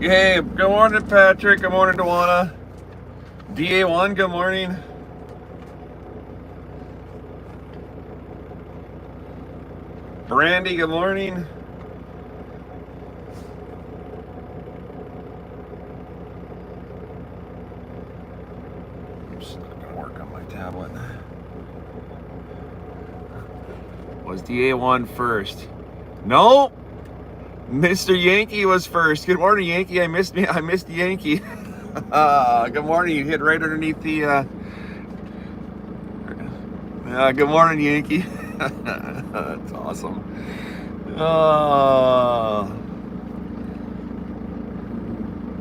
Hey, good morning, Patrick. Good morning, Dewana. DA1, good morning. Brandy, good morning. It's not gonna work on my tablet. Was DA1 first? No, Mr. Yankee was first. Good morning, Yankee. I missed Yankee. Good morning. You hit right underneath the. Good morning, Yankee. That's awesome.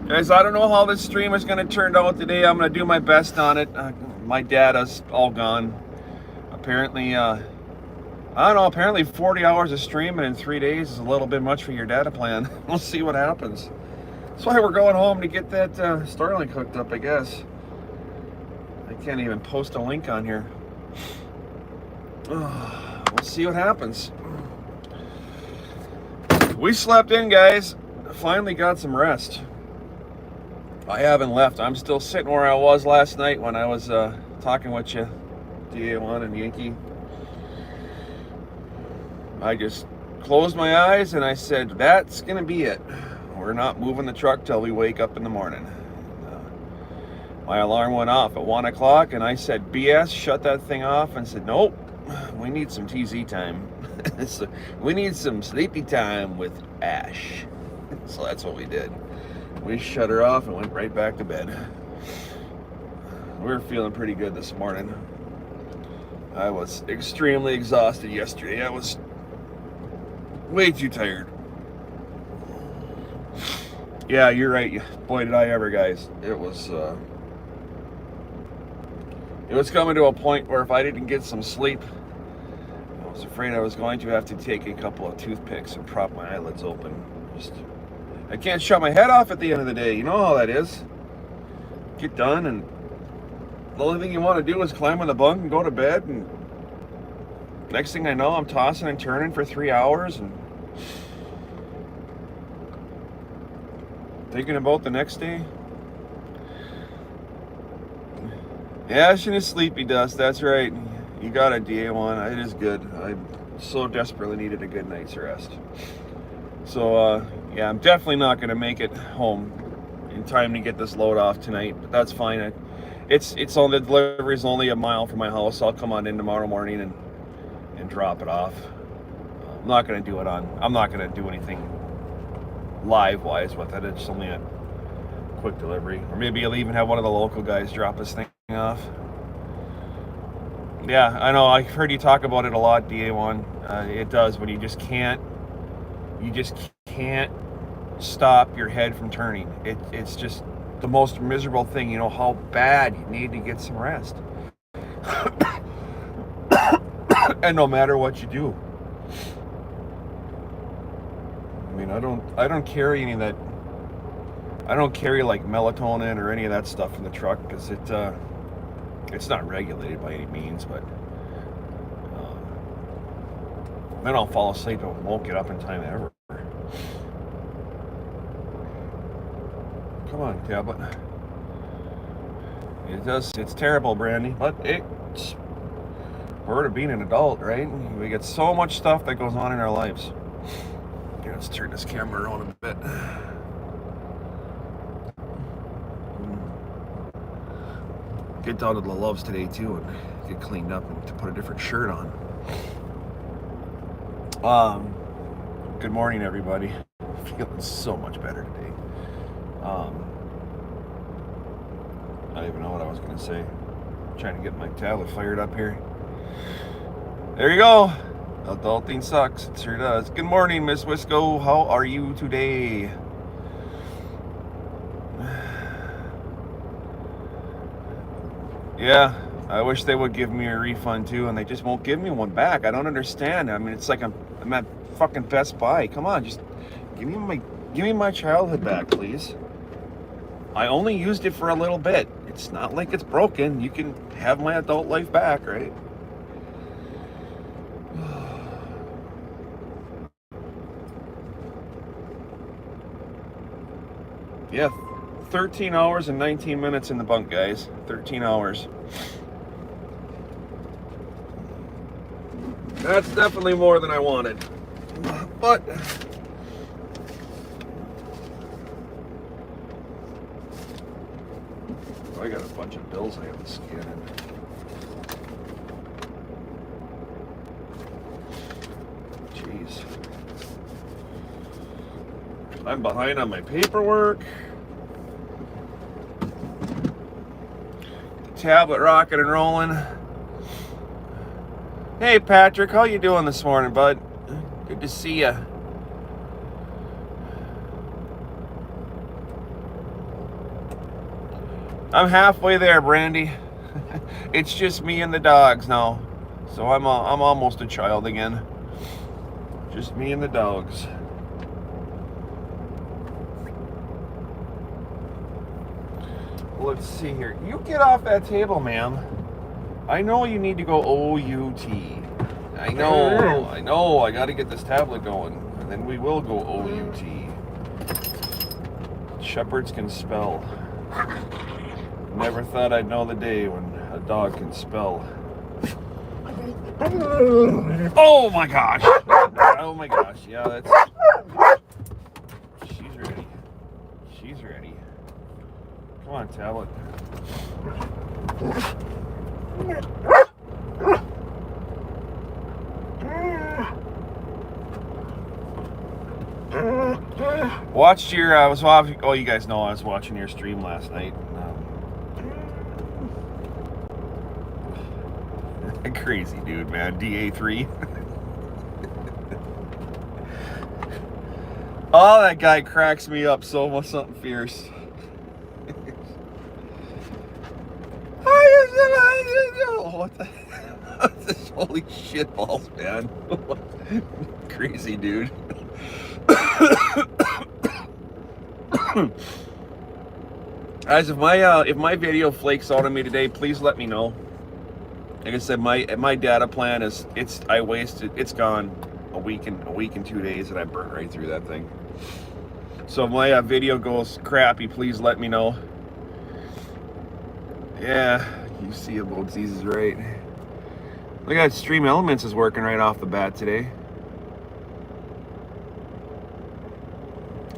Guys, I don't know how this stream is going to turn out today. I'm going to do my best on it. My data's all gone. Apparently, I don't know, apparently 40 hours of streaming in 3 days is a little bit much for your data plan. We'll see what happens. That's why we're going home to get that Starlink hooked up, I guess. I can't even post a link on here. We'll see what happens. We slept in, guys. Finally got some rest. I haven't left. I'm still sitting where I was last night when I was talking with you, DA1 and Yankee. I just closed my eyes and I said, that's going to be it. We're not moving the truck till we wake up in the morning. My alarm went off at 1 o'clock and I said, BS, shut that thing off, and said, nope, we need some TZ time. So we need some sleepy time with Ash. So that's what we did. We shut her off and went right back to bed. We were feeling pretty good this morning. I was extremely exhausted yesterday. I was way too tired. Yeah, you're right. Boy, did I ever, guys. It was coming to a point where if I didn't get some sleep, I was afraid I was going to have to take a couple of toothpicks and prop my eyelids open. I can't shut my head off at the end of the day. You know how that is. Get done, and the only thing you want to do is climb on the bunk and go to bed, and next thing I know, I'm tossing and turning for 3 hours and thinking about the next day. Ash and his sleepy dust, that's right. You got a DA1. It is good. I so desperately needed a good night's rest. So, yeah, I'm definitely not going to make it home in time to get this load off tonight, but that's fine. It's on the delivery is only a mile from my house. I'll come on in tomorrow morning and drop it off. I'm not going to do anything live-wise with it. It's only a quick delivery. Or maybe I'll even have one of the local guys drop this thing off. Yeah, I know. I've heard you talk about it a lot, DA1. It does when you just can't stop your head from turning. It's just the most miserable thing. You know how bad you need to get some rest. And no matter what you do. I mean, I don't carry any of that. I don't carry like melatonin or any of that stuff in the truck because it's not regulated by any means, but then I'll fall asleep and won't get up in time ever. Come on, tablet. It's terrible, Brandy, but it's part of being an adult, right? We get so much stuff that goes on in our lives. Here, let's turn this camera around a bit. Get down to the Loves today too and get cleaned up and to put a different shirt on. Good morning, everybody. Feeling so much better today. I don't even know what I was going to say. I'm trying to get my tablet fired up here. There you go. Adulting sucks. It sure does. Good morning, Miss Wisco. How are you today? Yeah, I wish they would give me a refund too, and they just won't give me one back. I don't understand. I mean, it's like I'm at fucking Best Buy. Come on, just give me my childhood back, please. I only used it for a little bit. It's not like it's broken. You can have my adult life back, right? Yeah, 13 hours and 19 minutes in the bunk, guys. 13 hours. That's definitely more than I wanted. But I got a bunch of bills I have to scan in. Jeez. I'm behind on my paperwork. The tablet rocking and rolling. Hey Patrick, how you doing this morning, bud? Good to see ya. I'm halfway there, Brandy. It's just me and the dogs now. So I'm almost a child again. Just me and the dogs. Let's see here. You get off that table, ma'am. I know you need to go O-U-T. I know. I got to get this tablet going. And then we will go O-U-T. Shepherds can spell. Never thought I'd know the day when a dog can spell. Oh my gosh. Oh my gosh. Yeah, that's... She's ready. She's ready. Come on, tablet. Watched your, I was watching, oh, you guys know I was watching your stream last night. Crazy dude, man. DA3. Oh, that guy cracks me up so much, something fierce. What the what's this? Holy shit balls, man. Crazy dude. Guys, if my video flakes out on me today, please let me know. Like I said, my data plan is it's gone a week and 2 days, and I burnt right through that thing. So if my video goes crappy, please let me know. Yeah, you see about these is right. Look at Stream Elements is working right off the bat today.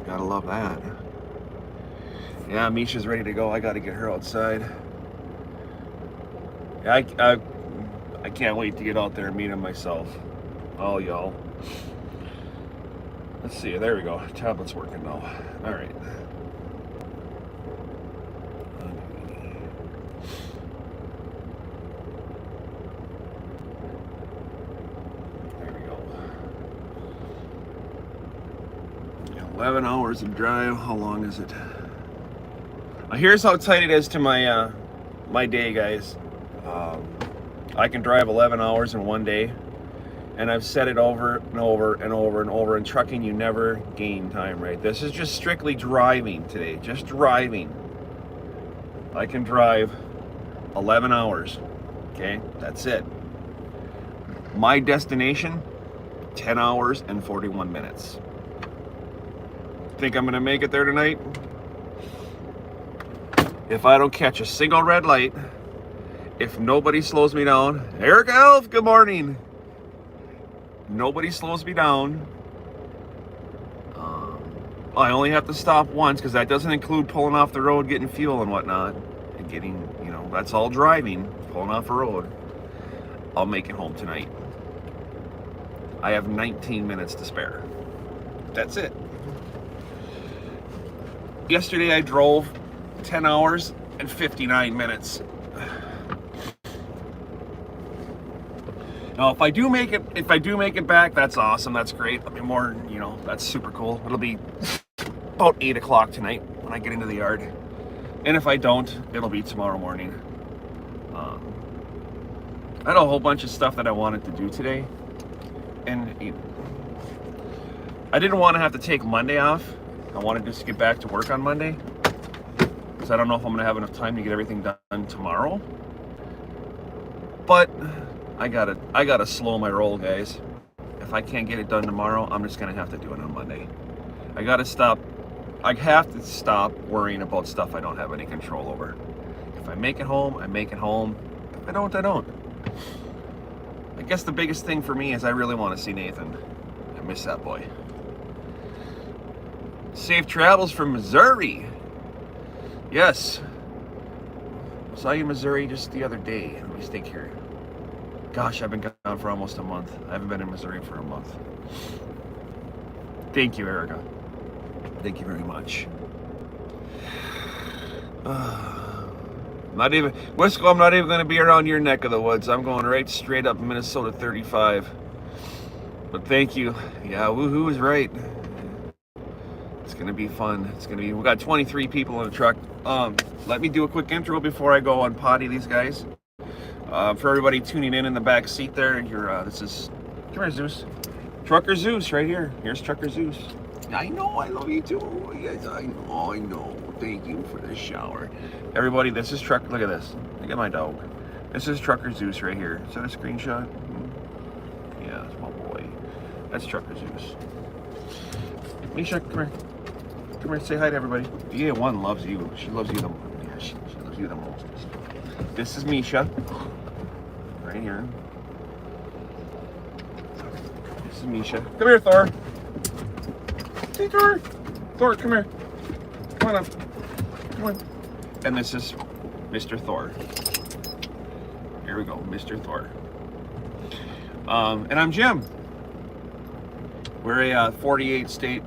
Gotta love that. Yeah, Misha's ready to go. I gotta get her outside. Yeah, I can't wait to get out there and meet him myself. All y'all. Let's see. There we go. Tablet's working now. All right. There we go. 11 hours of drive. How long is it? Here's how tight it is to my my day, guys. I can drive 11 hours in one day, and I've said it over and over and over and over. In trucking, you never gain time, right? This is just strictly driving today, just driving. I can drive 11 hours, okay? That's it. My destination, 10 hours and 41 minutes. Think I'm gonna make it there tonight? If I don't catch a single red light, if nobody slows me down, Eric Elf, good morning. Nobody slows me down. I only have to stop once, because that doesn't include pulling off the road, getting fuel and whatnot, and getting, that's all driving, pulling off the road. I'll make it home tonight. I have 19 minutes to spare. That's it. Yesterday I drove 10 hours and 59 minutes. Now, if I do make it back, that's awesome. That's great. I'll be more, that's super cool. It'll be about 8 o'clock tonight when I get into the yard. And if I don't, it'll be tomorrow morning. I had a whole bunch of stuff that I wanted to do today. And I didn't want to have to take Monday off. I wanted to just get back to work on Monday. Because I don't know if I'm going to have enough time to get everything done tomorrow. But I gotta slow my roll, guys. If I can't get it done tomorrow, I'm just gonna have to do it on Monday. I gotta stop I have to stop worrying about stuff I don't have any control over. If I make it home, I make it home. If I don't, I don't. I guess the biggest thing for me is I really want to see Nathan. I miss that boy. Safe travels from Missouri. Yes. Saw you in Missouri just the other day. Let me think here. Gosh, I've been gone for almost a month. I haven't been in Missouri for a month. Thank you, Erica. Thank you very much. Not even, Wisco, I'm not even going to be around your neck of the woods. I'm going right straight up Minnesota 35. But thank you. Yeah, woohoo is right. It's going to be fun. It's going to be, we got 23 people in the truck. Let me do a quick intro before I go on potty these guys. For everybody tuning in the back seat there, this is, come here, Zeus. Trucker Zeus right here. Here's Trucker Zeus. I know, I love you too. Yes, I know. Thank you for this shower. Everybody, this is Truck, look at this. Look at my dog. This is Trucker Zeus right here. Is that a screenshot? Yeah, that's my boy. That's Trucker Zeus. Misha, come here. Come here, say hi to everybody. DA1 loves you. She loves you the most. Yeah, she loves you the most. This is Misha. Right here. This is Misha. Come here, Thor. Hey, Thor. Thor, come here. Come on up. Come on. And this is Mr. Thor. Here we go, Mr. Thor. And I'm Jim. We're a 48 state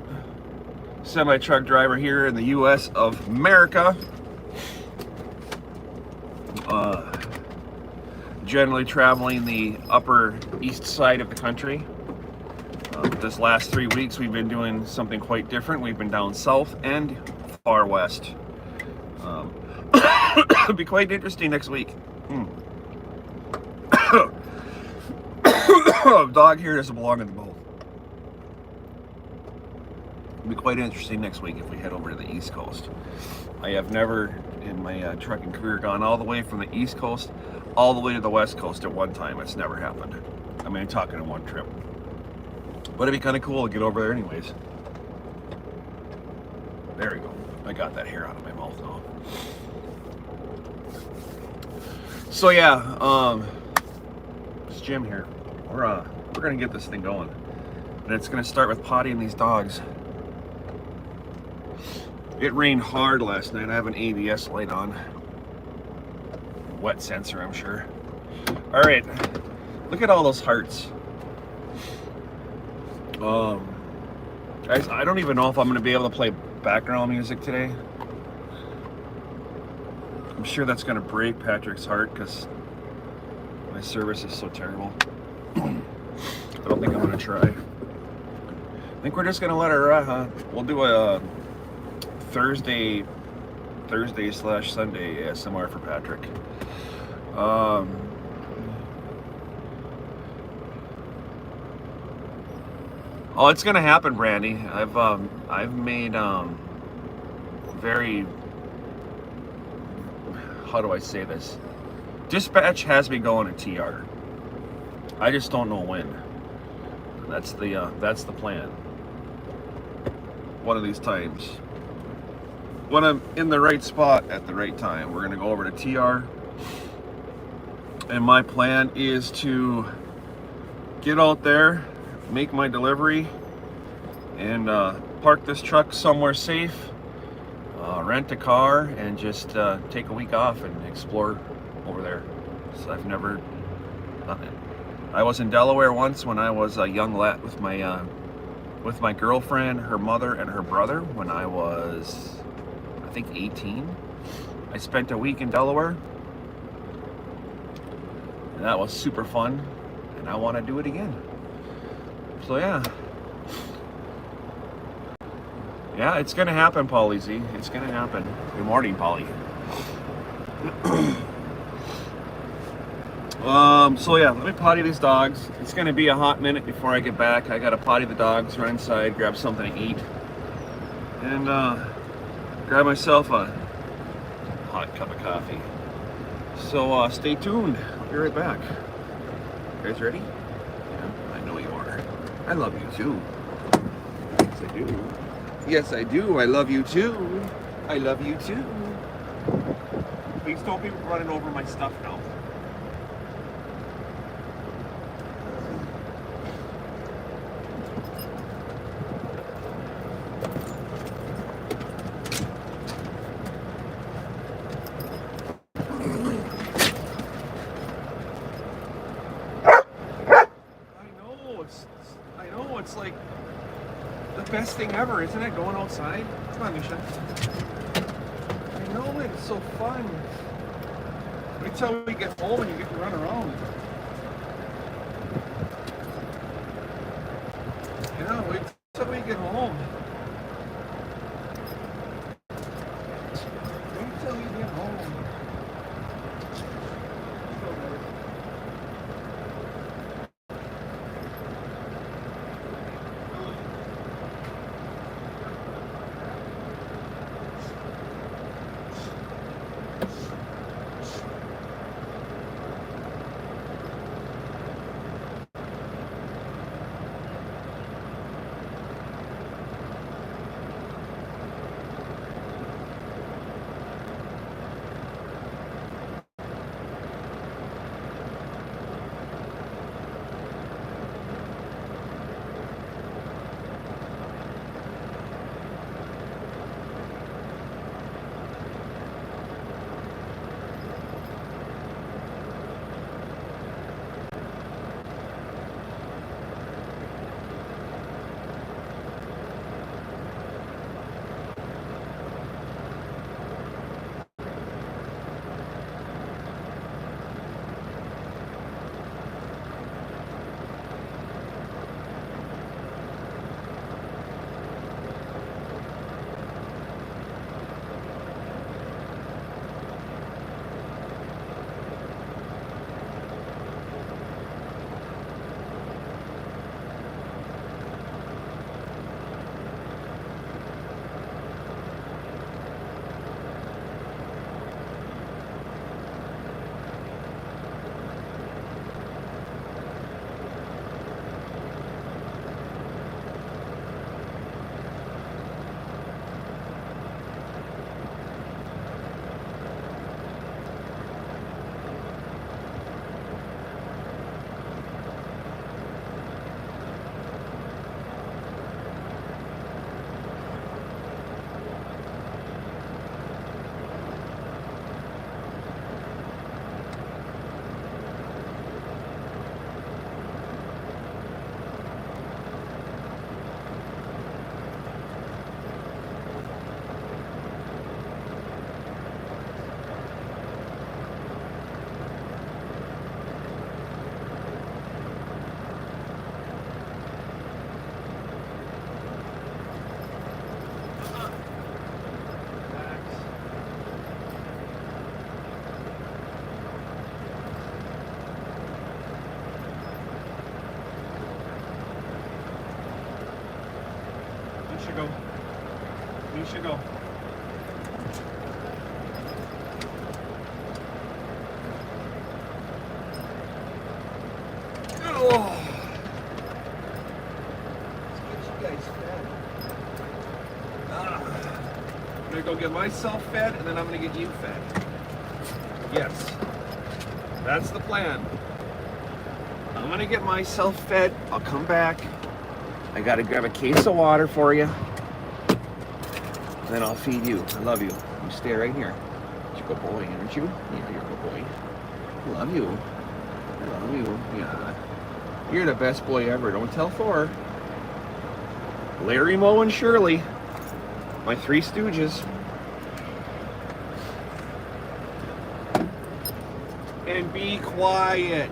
semi-truck driver here in the U.S. of America. Generally traveling the upper east side of the country. This last 3 weeks we've been doing something quite different. We've been down south and far west. It'll be quite interesting next week. Dog here doesn't belong in the boat. It'll be quite interesting next week if we head over to the East Coast. I have never in my trucking career gone all the way from the East Coast all the way to the West Coast at one time. It's never happened. I mean, I'm talking in one trip. But it'd be kind of cool to get over there anyways. There we go. I got that hair out of my mouth now. So yeah, it's Jim here. We're gonna get this thing going. And it's gonna start with pottying these dogs. It rained hard last night. I have an ABS light on. Wet sensor, I'm sure. All right, look at all those hearts. Guys, I don't even know if I'm gonna be able to play background music today. I'm sure that's gonna break Patrick's heart because my service is so terrible. I don't think I'm gonna try. I think we're just gonna let her, we'll do a Thursday/Sunday ASMR for Patrick. Oh, it's gonna happen, Brandy. I've made very, how do I say this? Dispatch has me going to TR. I just don't know when. That's the plan. One of these times, when I'm in the right spot at the right time, we're gonna go over to TR. And my plan is to get out there, make my delivery, and park this truck somewhere safe, rent a car, and just take a week off and explore over there. So I've never done it. I was in Delaware once when I was a young lad with my girlfriend, her mother, and her brother when I was, I think, 18. I spent a week in Delaware. And that was super fun, and I want to do it again. So yeah, it's gonna happen, Polly Z. It's gonna happen. Good morning, Polly. So yeah, let me potty these dogs. It's gonna be a hot minute before I get back. I gotta potty the dogs, run inside, grab something to eat, and grab myself a hot cup of coffee. So stay tuned. I'll be right back. You guys ready? Yeah, I know you are. I love you too. Yes, I do. Yes, I do. I love you too. I love you too. Please don't be running over my stuff now. I know, it's like the best thing ever, isn't it? Going outside. Come on, Misha. I know it, it's so fun. Wait till we get home and you get to run around. Yeah, wait till we get home. Wait till we get home. You should go. Oh. Let's get you guys fed. I'm gonna go get myself fed, and then I'm gonna get you fed. Yes, that's the plan. I'm gonna get myself fed. I'll come back. I gotta grab a case of water for you. Then I'll feed you. I love you. You stay right here. You're a good boy, aren't you? Yeah, you're a good boy. I love you. I love you. Yeah. You're the best boy ever. Don't tell Thor. Larry, Moe, and Shirley. My three stooges. And be quiet.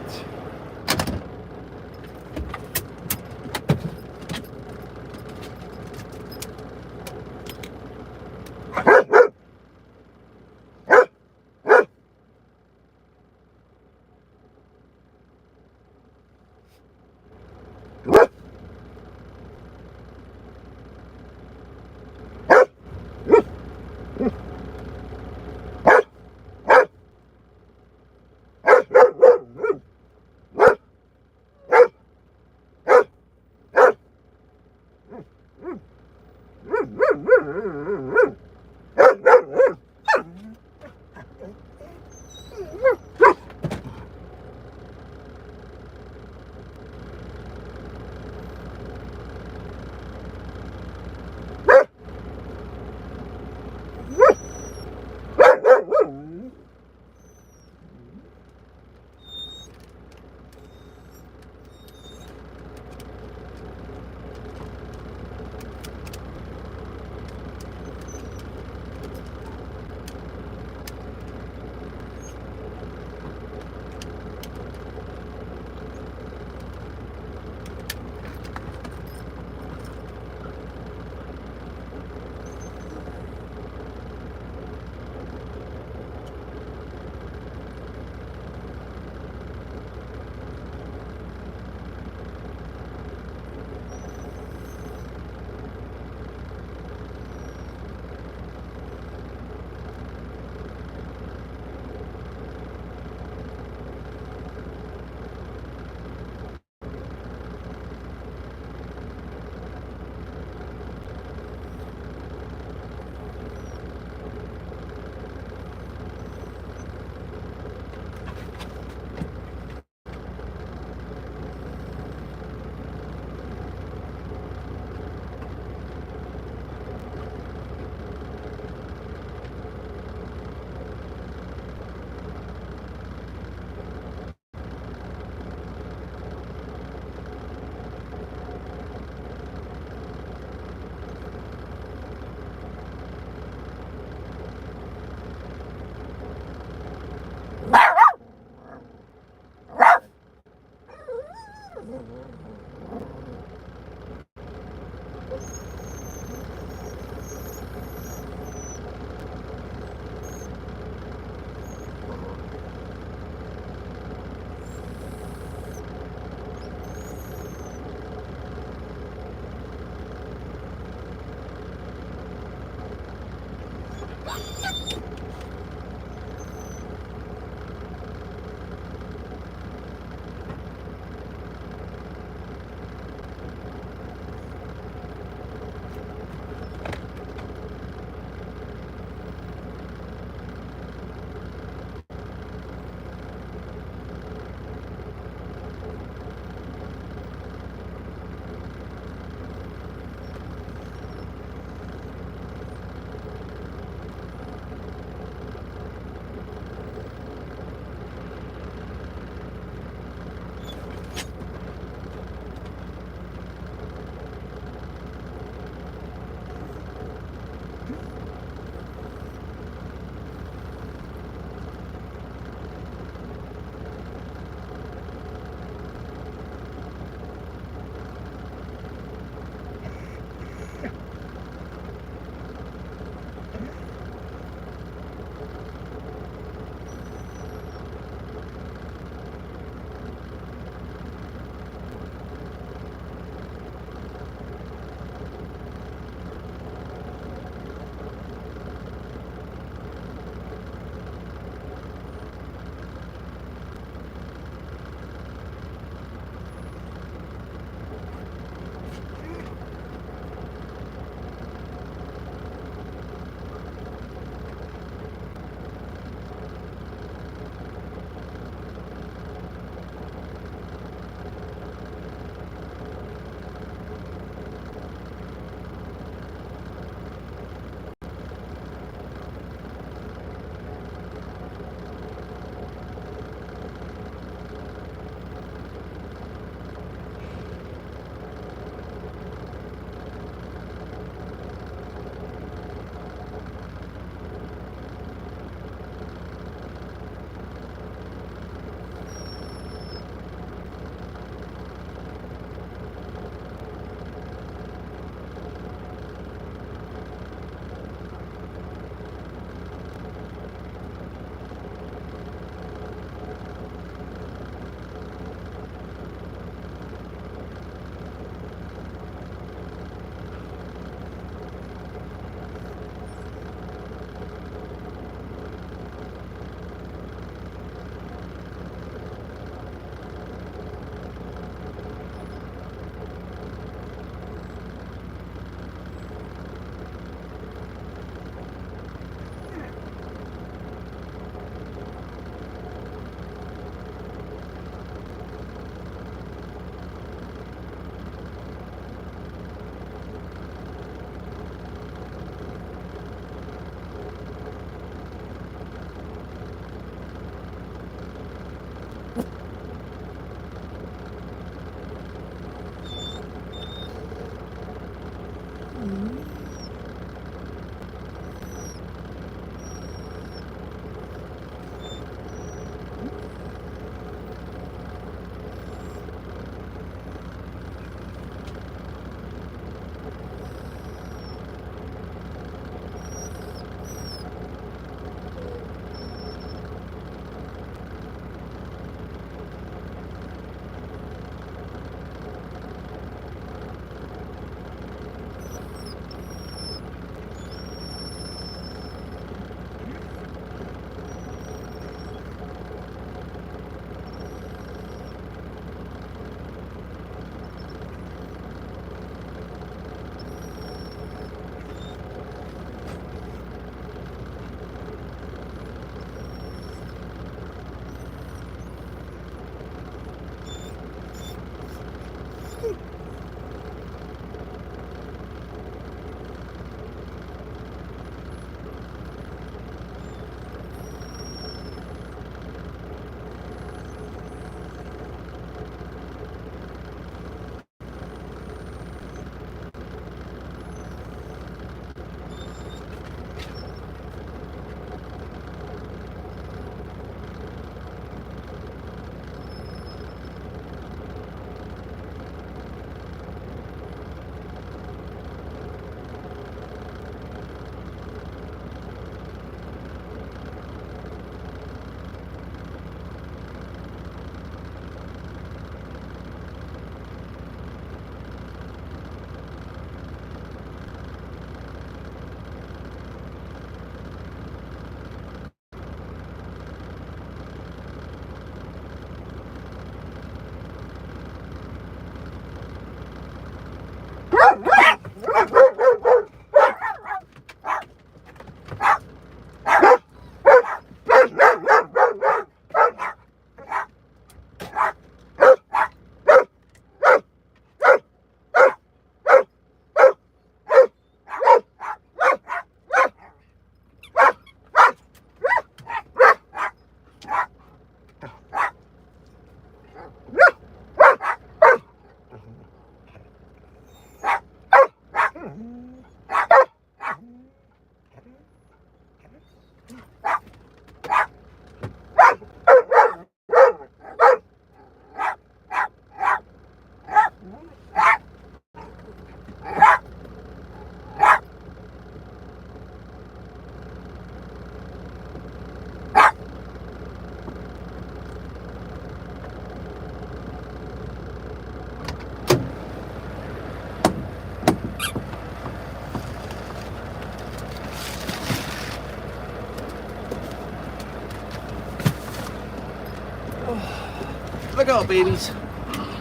Look out, babies.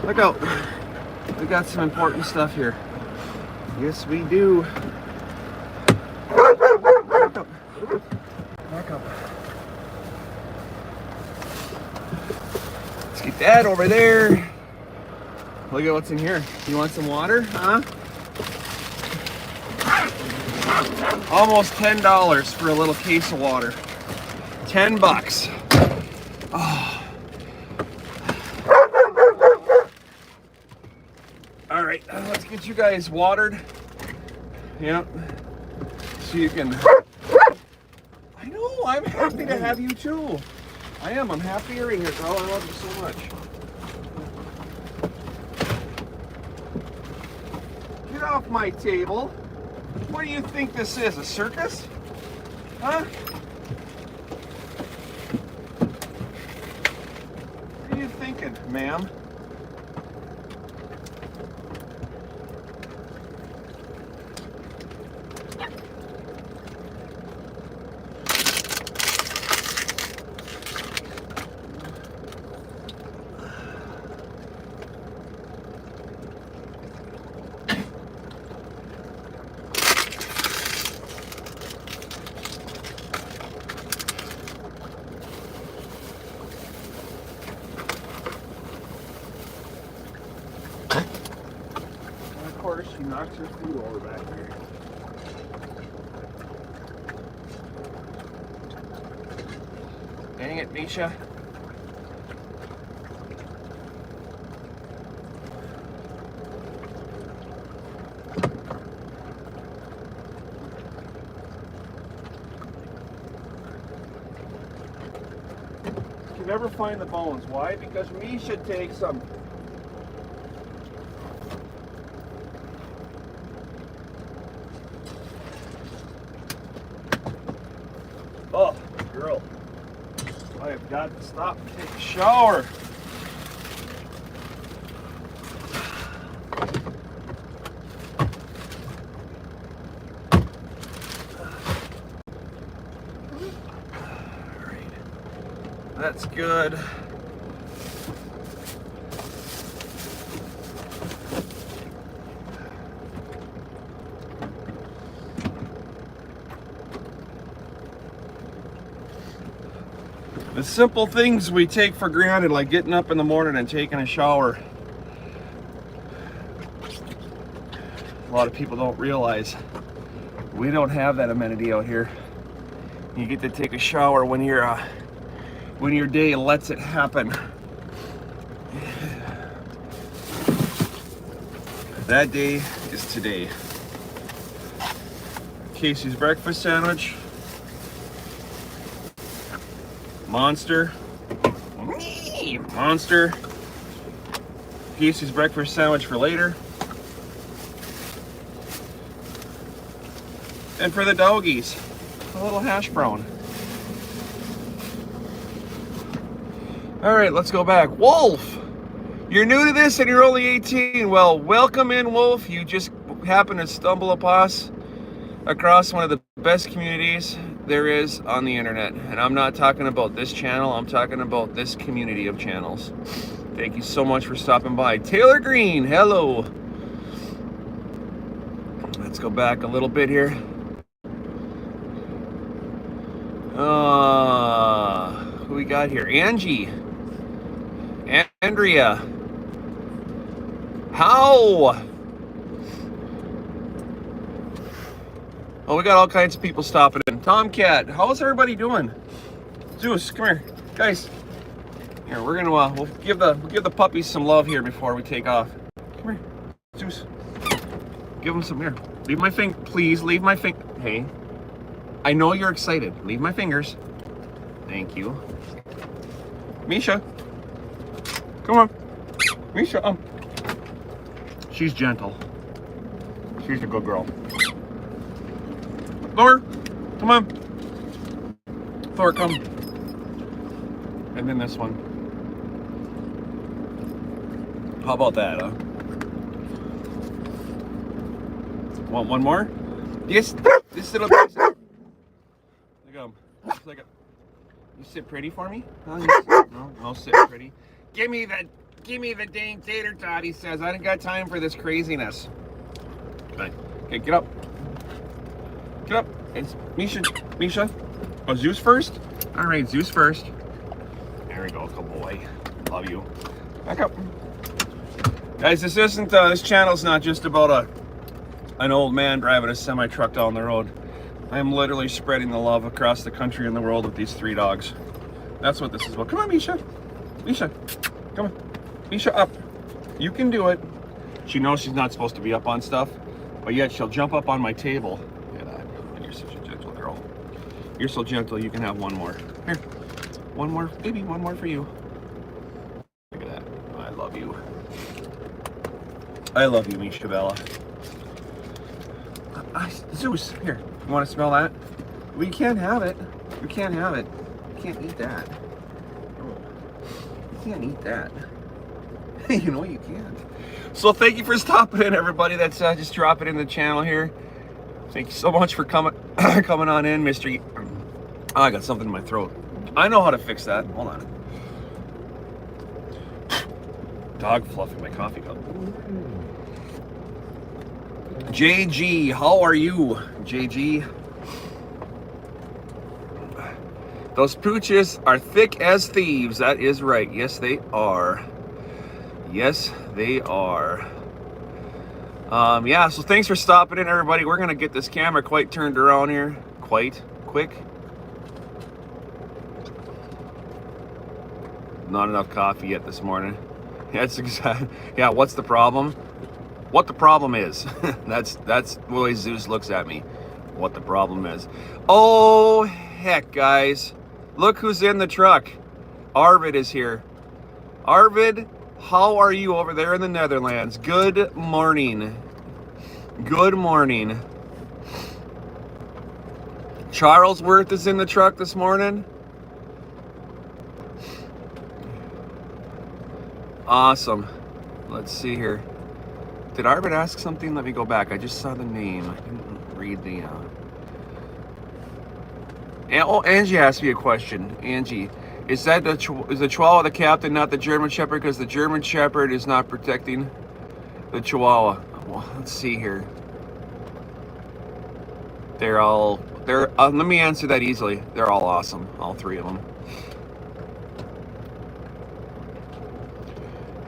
Look out. We got some important stuff here. Yes, we do. Back up. Back up. Let's get that over there. Look at what's in here. You want some water? Huh? Almost $10 for a little case of water. $10. Oh. All right, let's get you guys watered. Yep. So you can. I know. I'm happy to have you too. I am. I'm happy you're in here, girl. I love you so much. Get off my table. What do you think this is? A circus? Huh? What are you thinking, ma'am? She knocks her food over back here. Dang it, Misha. You can never find the bones. Why? Because Misha takes them. Oh, girl, I have got to stop and take a shower. All right, that's good. The simple things we take for granted, like getting up in the morning and taking a shower. A lot of people don't realize we don't have that amenity out here. You get to take a shower when your day lets it happen. That day is today. Casey's breakfast sandwich. Monster. Casey's breakfast sandwich for later. And for the doggies, a little hash brown. All right, let's go back. Wolf, you're new to this and you're only 18. Well, welcome in, Wolf. You just happened to stumble across one of the best communities there is on the internet. And I'm not talking about this channel, I'm talking about this community of channels. Thank you so much for stopping by. Taylor Green, hello. Let's go back a little bit here. Who we got here? Angie. Andrea. How? Oh, we got all kinds of people stopping in. Tomcat, how's everybody doing? Zeus, come here. Guys, Here, we're gonna we'll give the puppies some love here before we take off. Come here, Zeus. Give them some here. Leave my please leave my Hey, I know you're excited. Leave my fingers. Thank you. Misha, come on. Misha, she's gentle. She's a good girl. Thor, come on. Thor, come. And then this one. How about that, huh? Want one more? Yes, this little piece. Look at him. Like you sit pretty for me? No, sit pretty. Give me the dang tater tot, he says. I ain't got time for this craziness. Okay, get up. Get up. It's Misha. Oh, Zeus first? All right, Zeus first. There we go, good boy. Love you. Back up. Guys, this channel's not just about an old man driving a semi-truck down the road. I'm literally spreading the love across the country and the world with these 3 dogs. That's what this is about. Come on, Misha. Misha, come on. Misha, up. You can do it. She knows she's not supposed to be up on stuff, but yet she'll jump up on my table. Look at that. And you're such a gentle girl. You're so gentle, you can have one more. Here. One more, baby, one more for you. Look at that. I love you. I love you, Misha Bella. Zeus, here. You want to smell that? Well, you can't have it. You can't have it. You can't eat that. You can't eat that. You know you can't. So thank you for stopping in, everybody. That's just dropping in the channel here. Thank you so much for coming on in, Mr. Oh, I got something in my throat. I know how to fix that. Hold on. Dog fluffing my coffee cup. JG, how are you, JG? Those pooches are thick as thieves. That is right. Yes, they are. Yes, they are. Yeah, so thanks for stopping in, everybody. We're going to get this camera quite turned around here. Quite quick. Not enough coffee yet this morning. That's exactly. Yeah, what's the problem? What the problem is. that's the way Zeus looks at me. What the problem is. Oh, heck, guys. Look who's in the truck. Arvid is here. Arvid, how are you over there in the Netherlands? Good morning. Good morning. Charlesworth is in the truck this morning. Awesome. Let's see here. Did Arvid ask something? Let me go back. I just saw the name. I didn't read the... Oh, Angie asked me a question. Angie, is the Chihuahua the captain, not the German Shepherd? Because the German Shepherd is not protecting the Chihuahua. Well, let's see here. Let me answer that easily. They're all awesome. All 3 of them.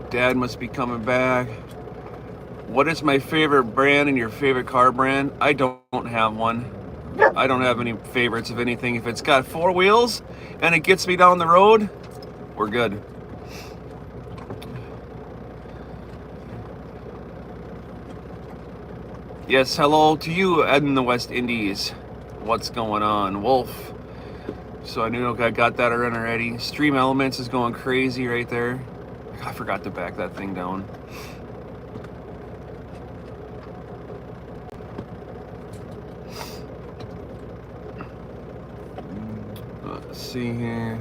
Dad must be coming back. What is my favorite brand and your favorite car brand? I don't have one. I don't have any favorites of anything. If it's got 4 wheels and it gets me down the road, we're good. Yes, hello to you in the West Indies. What's going on? Wolf. So I knew I got that around already. Stream Elements is going crazy right there. I forgot to back that thing down. Let's see here.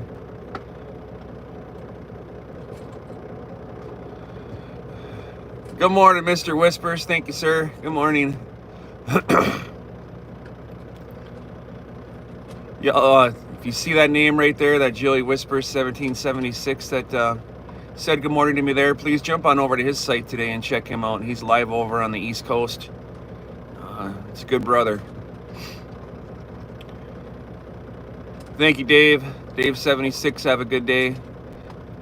Good morning, Mr. Whispers. Thank you, sir. Good morning. Yeah, if you see that name right there, that Joey Whispers 1776 that said good morning to me there, please jump on over to his site today and check him out. He's live over on the East Coast. It's a good brother. Thank you, Dave. Dave76, have a good day.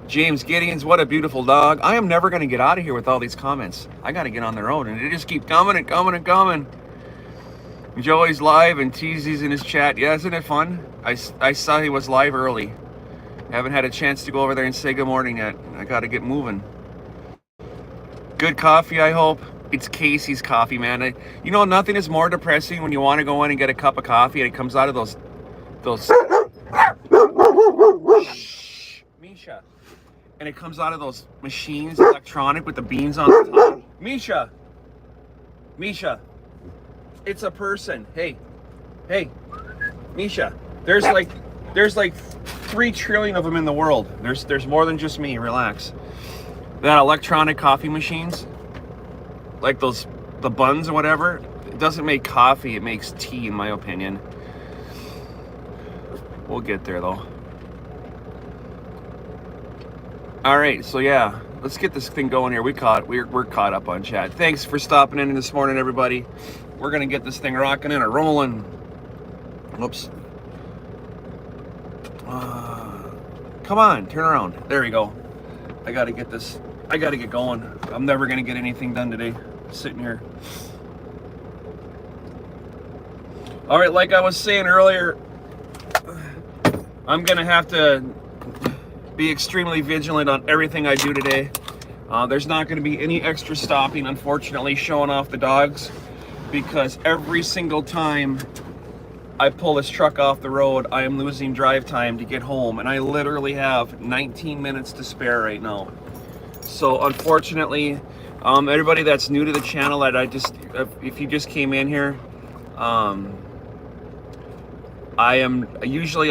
James Gideons, what a beautiful dog. I am never going to get out of here with all these comments. I got to get on the road, and they just keep coming and coming and coming. Joey's live and Teasy's in his chat. Yeah, isn't it fun? I saw he was live early. Haven't had a chance to go over there and say good morning yet. I gotta get moving. Good coffee, I hope. It's Casey's coffee, man. You know, nothing is more depressing when you want to go in and get a cup of coffee and it comes out of those Shh, Misha. And it comes out of those machines, electronic, with the beans on the top. Misha, it's a person. Hey, Misha. There's like 3 trillion of them in the world. There's more than just me. Relax. That electronic coffee machines, like the buns or whatever, it doesn't make coffee. It makes tea, in my opinion. We'll get there though. All right, so yeah, let's get this thing going here. We're caught up on chat. Thanks for stopping in this morning, everybody. We're gonna get this thing rocking and rolling. Whoops. Come on, turn around. There we go. I gotta get going. I'm never gonna get anything done today, sitting here. All right, like I was saying earlier, I'm gonna have to be extremely vigilant on everything I do today. There's not gonna be any extra stopping, unfortunately, showing off the dogs, because every single time I pull this truck off the road, I am losing drive time to get home, and I literally have 19 minutes to spare right now. So unfortunately, everybody that's new to the channel, that if you just came in here, I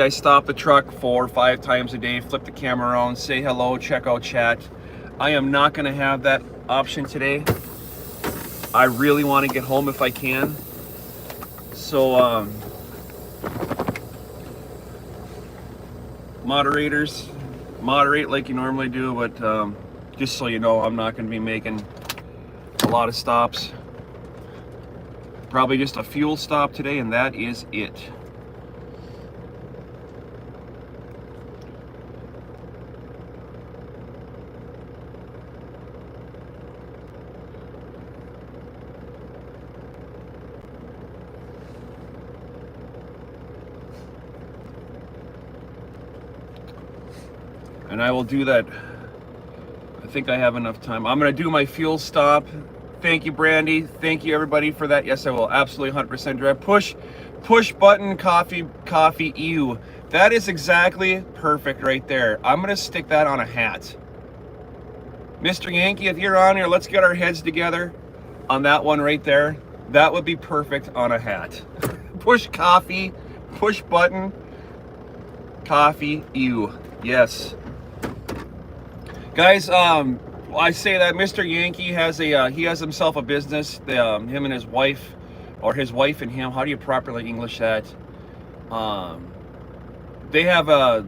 stop the truck 4 or 5 times a day, flip the camera around, say hello, check out chat. I am not gonna have that option today. I really want to get home if I can. So moderators, moderate like you normally do, but just so you know, I'm not going to be making a lot of stops. Probably just a fuel stop today, and that is it. And I will do that. I think I have enough time. I'm going to do my fuel stop. Thank you, Brandy. Thank you, everybody, for that. Yes, I will. Absolutely 100% direct. Push button coffee ew. That is exactly perfect right there. I'm going to stick that on a hat. Mr. Yankee, if you're on here, let's get our heads together on that one right there. That would be perfect on a hat. Push button coffee ew. Yes. Guys, I say that Mr. Yankee has he has himself a business. Him and his wife, or his wife and him. How do you properly English that? They have a.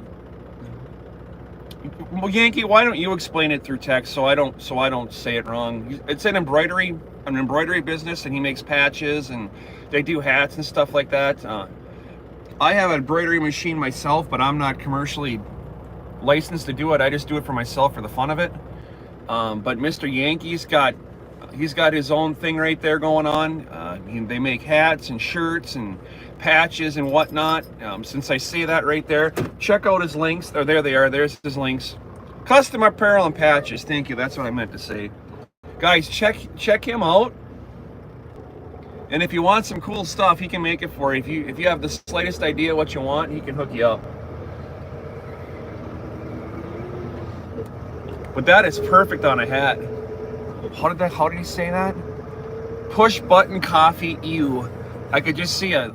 Well, Yankee, why don't you explain it through text so I don't say it wrong? It's an embroidery business, and he makes patches, and they do hats and stuff like that. I have an embroidery machine myself, but I'm not commercially licensed to do it. I just do it for myself for the fun of it. But Mr. Yankee's got his own thing right there going on. They make hats and shirts and patches and whatnot. Since I say that right there, check out his links. Oh, there they are. There's his links. Custom apparel and patches. Thank you. That's what I meant to say. Guys, check him out. And if you want some cool stuff, he can make it for you. If you have the slightest idea what you want, he can hook you up. But that is perfect on a hat. How did he say that? Push button coffee ew. I could just see it's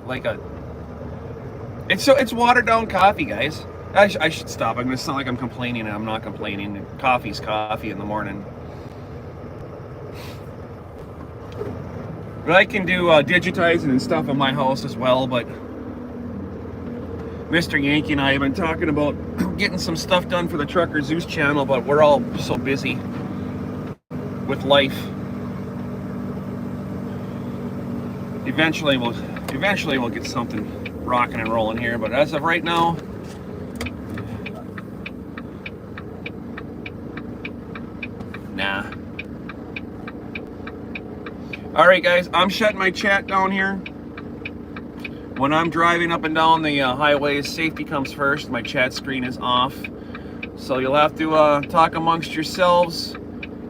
watered down coffee, guys. I should stop. I'm gonna sound like I'm complaining, and I'm not complaining. Coffee's coffee in the morning. But I can do digitizing and stuff in my house as well, but Mr. Yankee and I have been talking about getting some stuff done for the Trucker Zeus channel, but we're all so busy with life. Eventually we'll get something rocking and rolling here, but as of right now, nah. All right, guys, I'm shutting my chat down here. When I'm driving up and down the highways, safety comes first. My chat screen is off. So you'll have to talk amongst yourselves.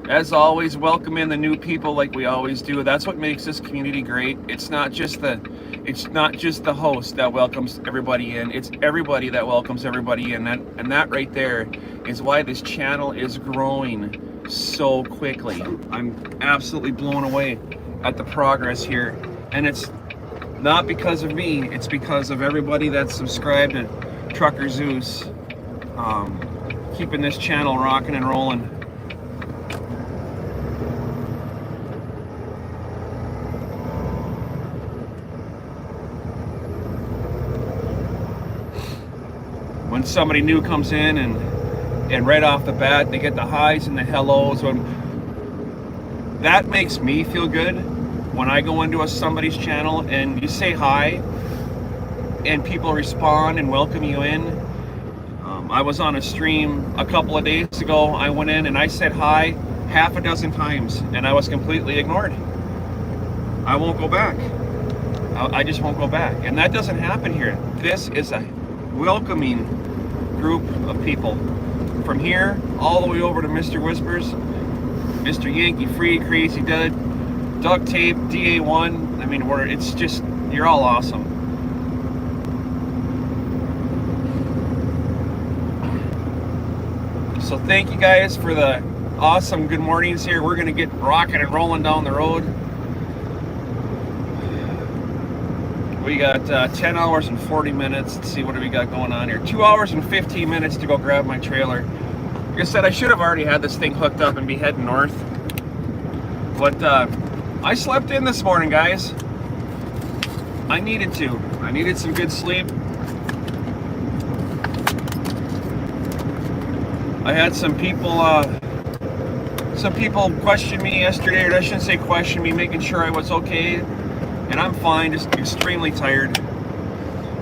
As always, welcome in the new people like we always do. That's what makes this community great. It's not just the host that welcomes everybody in. It's everybody that welcomes everybody in. And that right there is why this channel is growing so quickly. I'm absolutely blown away at the progress here. And it's not because of me, it's because of everybody that's subscribed to Trucker Zeus, keeping this channel rocking and rolling. When somebody new comes in and right off the bat they get the highs and the hellos, that makes me feel good. When I go into somebody's channel and you say hi and people respond and welcome you in. I was on a stream a couple of days ago. I went in and I said hi half a dozen times and I was completely ignored. I won't go back. I just won't go back. And that doesn't happen here. This is a welcoming group of people. From here all the way over to Mr. Whispers, Mr. Yankee Free, Crazy Dud, Duct Tape, DA1. I mean, it's just, you're all awesome. So thank you guys for the awesome good mornings here. We're gonna get rocking and rolling down the road. We got 10 hours and 40 minutes. Let's see, what do we got going on here? 2 hours and 15 minutes to go grab my trailer. Like I said, I should have already had this thing hooked up and be heading north. But I slept in this morning, guys. I needed to. I needed some good sleep. I had some people question me yesterday, or I shouldn't say question me, making sure I was okay. And I'm fine, just extremely tired.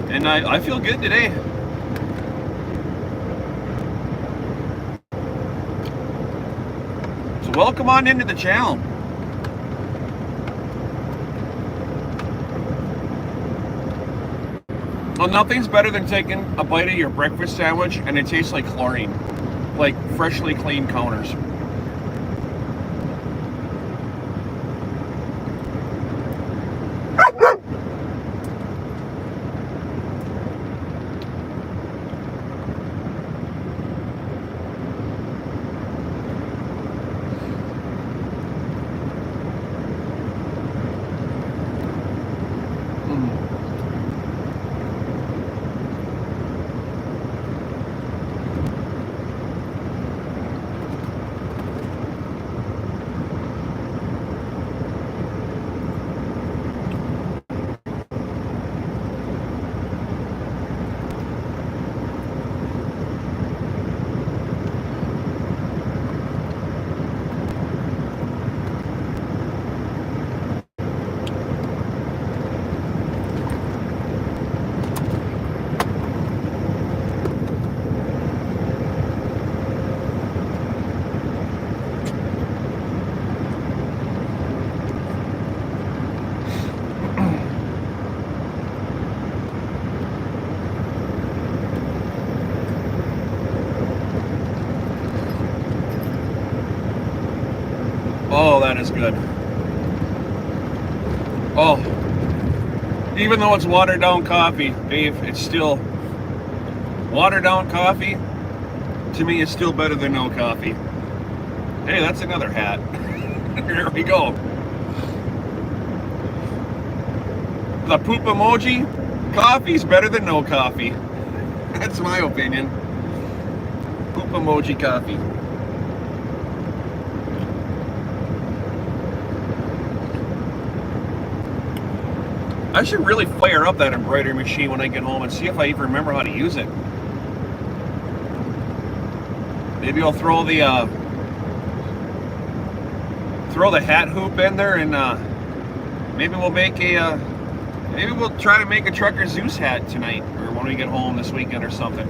And I feel good today. So welcome on into the channel. Well, nothing's better than taking a bite of your breakfast sandwich and it tastes like chlorine. Like freshly cleaned counters. Oh, that is good. Oh, even though it's watered down coffee, Dave, it's still watered down coffee. To me, is still better than no coffee. Hey, that's another hat. Here we go. The poop emoji. Coffee's better than no coffee. That's my opinion. Poop emoji coffee. I should really fire up that embroidery machine when I get home and see if I even remember how to use it. Maybe I'll throw the hat hoop in there, and maybe we'll make a maybe we'll try to make a Trucker Zeus hat tonight, or when we get home this weekend or something.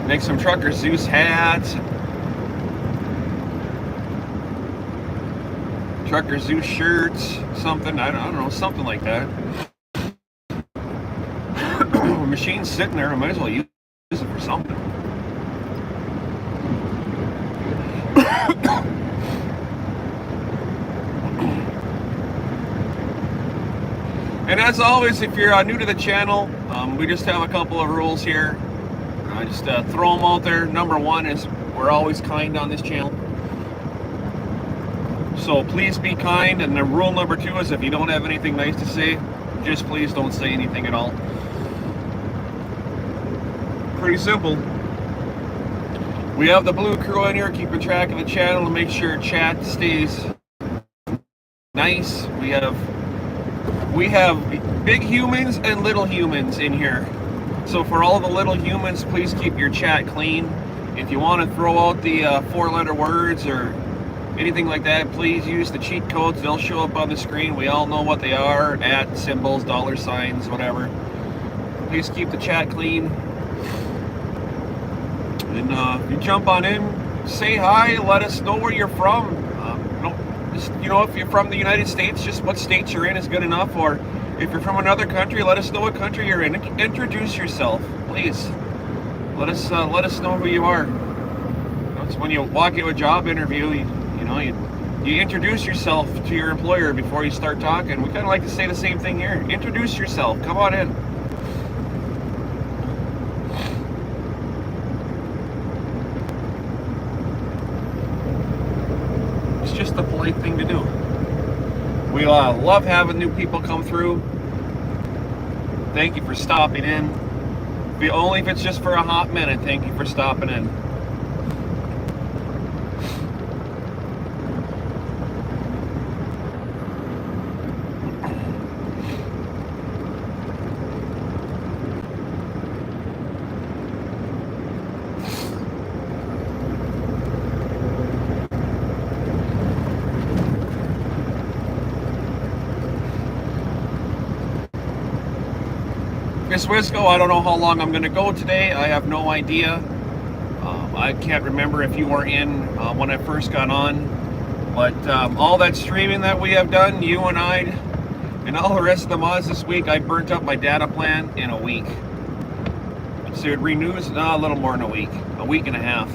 Make some Trucker Zeus hats. Trucker Zoo shirts, something, I don't know, something like that. Machine's sitting there, I might as well use it for something. And as always, if you're new to the channel, we just have a couple of rules here. I just throw them out there. Number one is we're always kind on this channel. So please be kind. And then rule number two is if you don't have anything nice to say, just please don't say anything at all. Pretty simple. We have the blue crew in here keeping track of the channel to make sure chat stays nice. We have big humans and little humans in here. So for all the little humans, please keep your chat clean. If you want to throw out the 4-letter words or anything like that, please use the cheat codes. They'll show up on the screen. We all know what they are, at symbols, dollar signs, whatever. Please keep the chat clean. And if you jump on in, say hi, let us know where you're from. If you're from the United States, just what state you're in is good enough. Or if you're from another country, let us know what country you're in. Introduce yourself, please. Let us know who you are. It's when you walk into a job interview, you introduce yourself to your employer before you start talking. We kind of like to say the same thing here. Introduce yourself. Come on in. Just a polite thing to do. We love having new people come through. Thank you for stopping in. Only if it's just for a hot minute, thank you for stopping in. Miss Wisco, I don't know how long I'm going to go today. I have no idea. I can't remember if you were in when I first got on. But all that streaming that we have done, you and I, and all the rest of the mods this week, I burnt up my data plan in a week. So it renews a little more than a week and a half.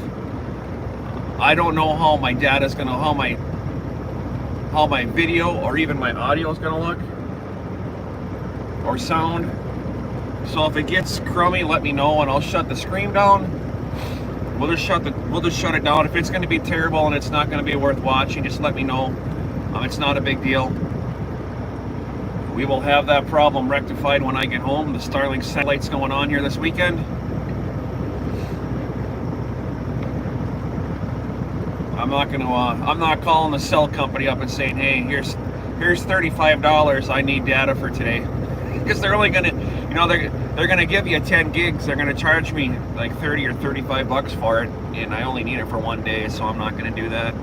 I don't know how my data's going to, how my video or even my audio is going to look or sound. So if it gets crummy, let me know and I'll shut the screen down. We'll just shut it down. If it's going to be terrible and it's not going to be worth watching, just let me know. It's not a big deal. We will have that problem rectified when I get home. The Starlink satellite's going on here this weekend. I'm not calling the cell company up and saying, hey, here's $35. I need data for today. Because they're only gonna, they're gonna give you 10 gigs. They're gonna charge me like 30 or 35 bucks for it, and I only need it for one day, so I'm not gonna do that.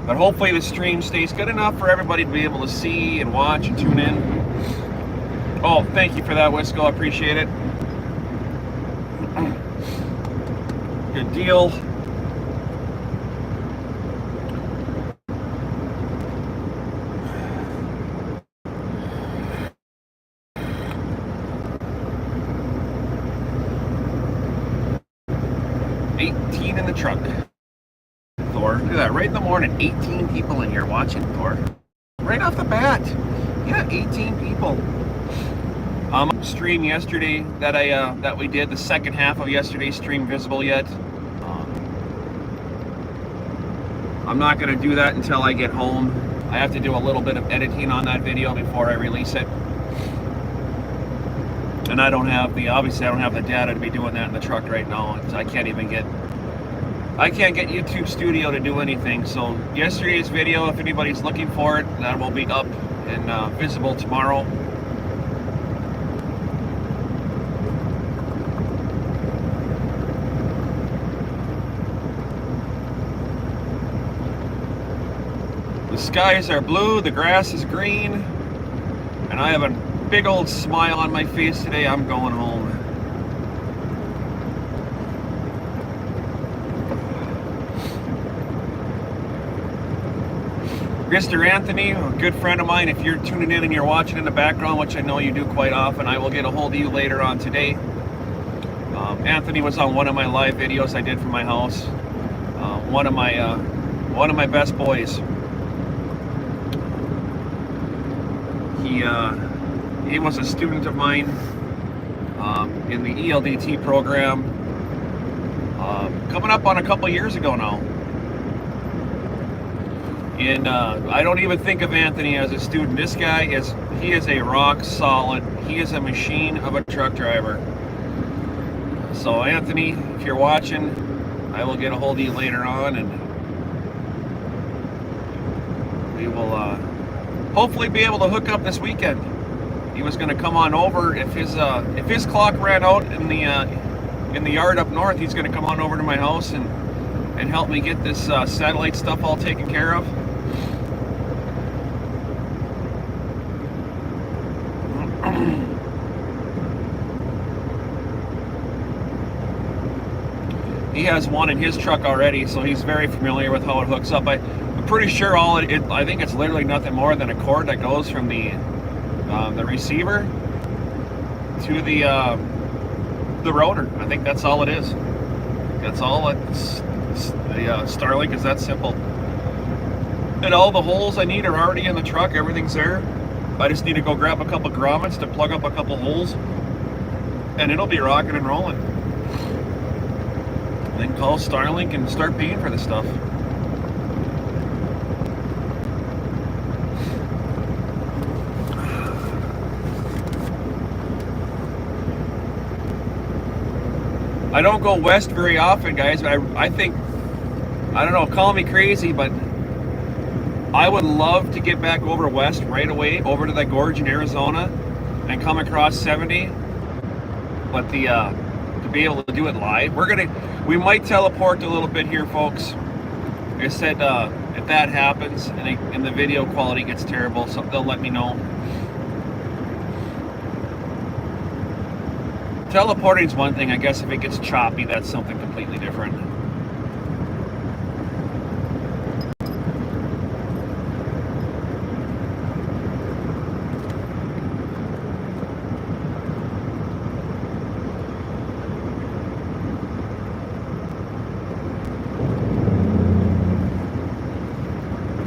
But hopefully the stream stays good enough for everybody to be able to see and watch and tune in. Oh, thank you for that, Wisco. I appreciate it. Good deal. In the truck. Thor, look at that, right in the morning, 18 people in here watching Thor. Right off the bat. Yeah, 18 people. Stream yesterday that we did, the second half of yesterday's stream visible yet. I'm not gonna do that until I get home. I have to do a little bit of editing on that video before I release it. And obviously I don't have the data to be doing that in the truck right now. I can't get YouTube Studio to do anything. So yesterday's video, if anybody's looking for it, that will be up and visible tomorrow. The skies are blue, the grass is green, and I have a big old smile on my face today. I'm going home. Mr. Anthony, a good friend of mine, if you're tuning in and you're watching in the background, which I know you do quite often, I will get a hold of you later on today. Anthony was on one of my live videos I did from my house. One of my best boys. He was a student of mine in the ELDT program, coming up on a couple years ago now. And I don't even think of Anthony as a student. This guy he is a rock solid, he is a machine of a truck driver. So Anthony, if you're watching, I will get a hold of you later on, and we will hopefully be able to hook up this weekend. He was going to come on over if his clock ran out in the yard up north. He's going to come on over to my house and help me get this satellite stuff all taken care of. He has one in his truck already, so he's very familiar with how it hooks up. I'm pretty sure I think it's literally nothing more than a cord that goes from the receiver to the rotor. I think that's all it is. That's all. The Starlink is that simple. And all the holes I need are already in the truck. Everything's there. I just need to go grab a couple grommets to plug up a couple holes, and it'll be rocking and rolling. Then call Starlink and start paying for the stuff. I don't go west very often, guys, but I think, I don't know, call me crazy, but I would love to get back over west right away, over to that gorge in Arizona, and come across 70. But to be able to do it live, we might teleport a little bit here, folks. Like I said, if that happens and the video quality gets terrible, so they'll let me know. Teleporting is one thing. I guess if it gets choppy, that's something completely different.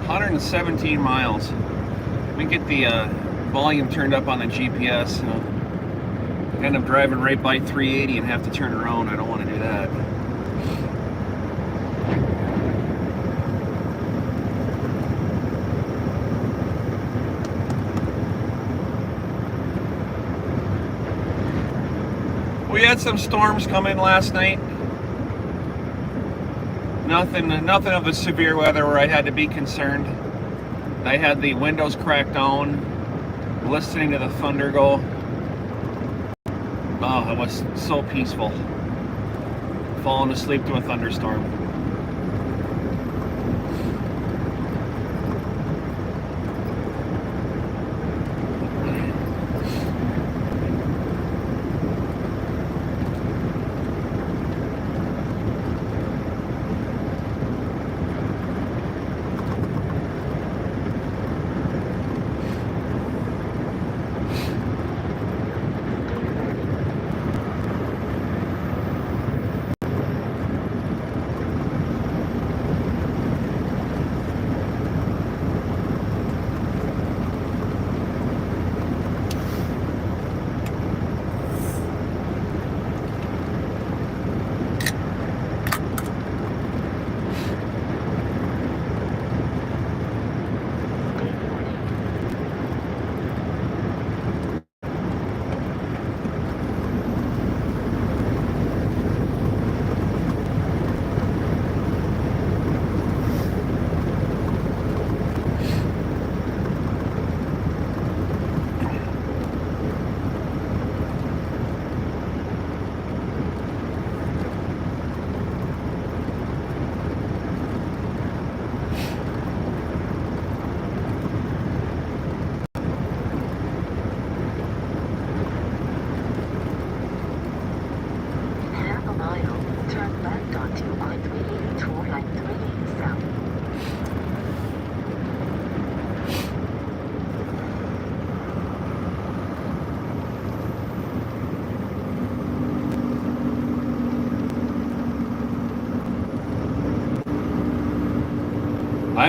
$117 miles. Let me get the volume turned up on the GPS. End up driving right by 380 and have to turn around. I don't want to do that. We had some storms come in last night. Nothing of the severe weather where I had to be concerned. I had the windows cracked down, listening to the thunder go. Oh, it was so peaceful. Falling asleep to a thunderstorm.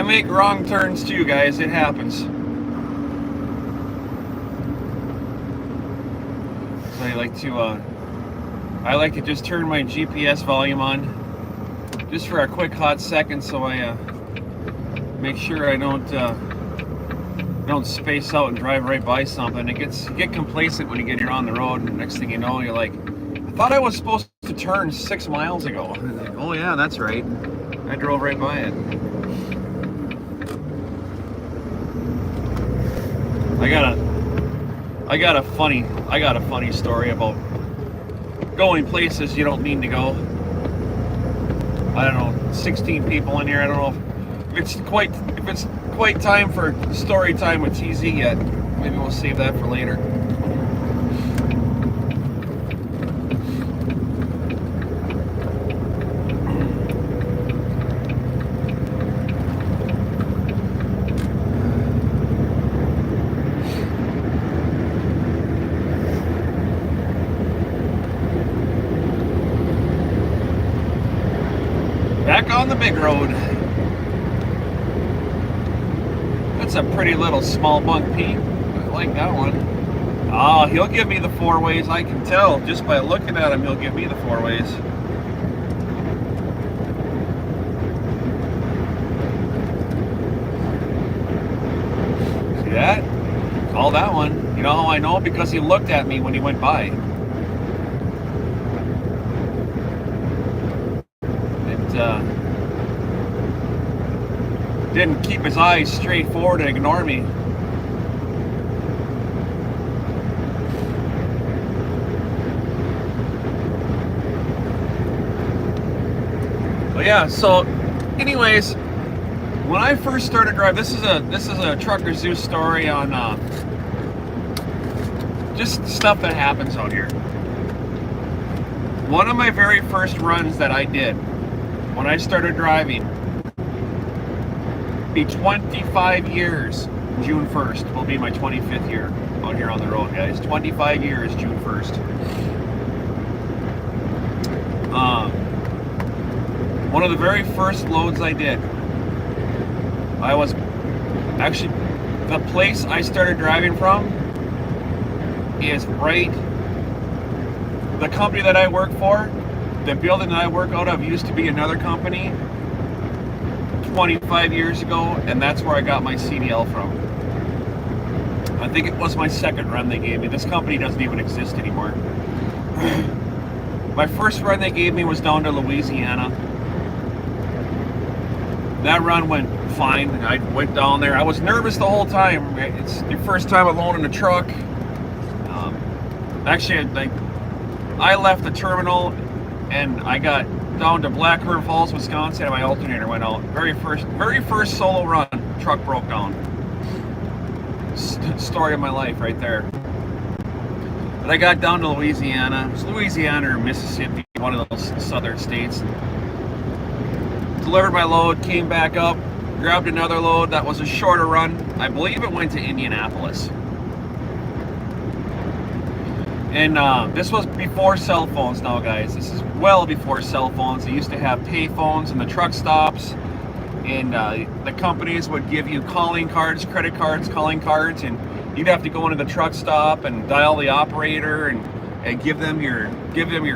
make wrong turns too, guys. It happens. So I like to just turn my GPS volume on just for a quick hot second, so I make sure I don't space out and drive right by something. You get complacent when you get here on the road, and next thing you know, you're like, I thought I was supposed to turn 6 miles ago. Like, oh yeah, that's right. I drove right by it. I got a funny story about going places you don't mean to go. I don't know, 16 people in here. I don't know if it's quite time for story time with TZ yet. Maybe we'll save that for later. Back on the big road. That's a pretty little small bunk Pete. I like that one. Oh, he'll give me the 4 ways. I can tell just by looking at him, he'll give me the 4 ways. See that? Call that one. You know how I know? Because he looked at me when he went by. Didn't keep his eyes straight forward and ignore me. But yeah, so anyways, when I first started driving, this is a Trucker Zeus story on just stuff that happens out here. One of my very first runs that I did when I started driving, be 25 years, June 1st will be my 25th year out here on the road, guys. 25 years, June 1st. One of the very first loads I did, I was actually, the place I started driving from is right, the company that I work for, the building that I work out of used to be another company 25 years ago, and that's where I got my CDL from. I think it was my second run they gave me. This company doesn't even exist anymore. My first run they gave me was down to Louisiana. That run went fine. I went down there. I was nervous the whole time. It's your first time alone in a truck. Actually, I left the terminal and I got down to Black River Falls, Wisconsin, and my alternator went out. Very first solo run, truck broke down. Story of my life right there. But I got down to Louisiana. It was Louisiana or Mississippi, one of those southern states. Delivered my load, came back up, grabbed another load that was a shorter run. I believe it went to Indianapolis. And this was before cell phones now, guys. This is well before cell phones. They used to have pay phones in the truck stops, and the companies would give you calling cards, credit cards, calling cards, and you'd have to go into the truck stop and dial the operator and give them your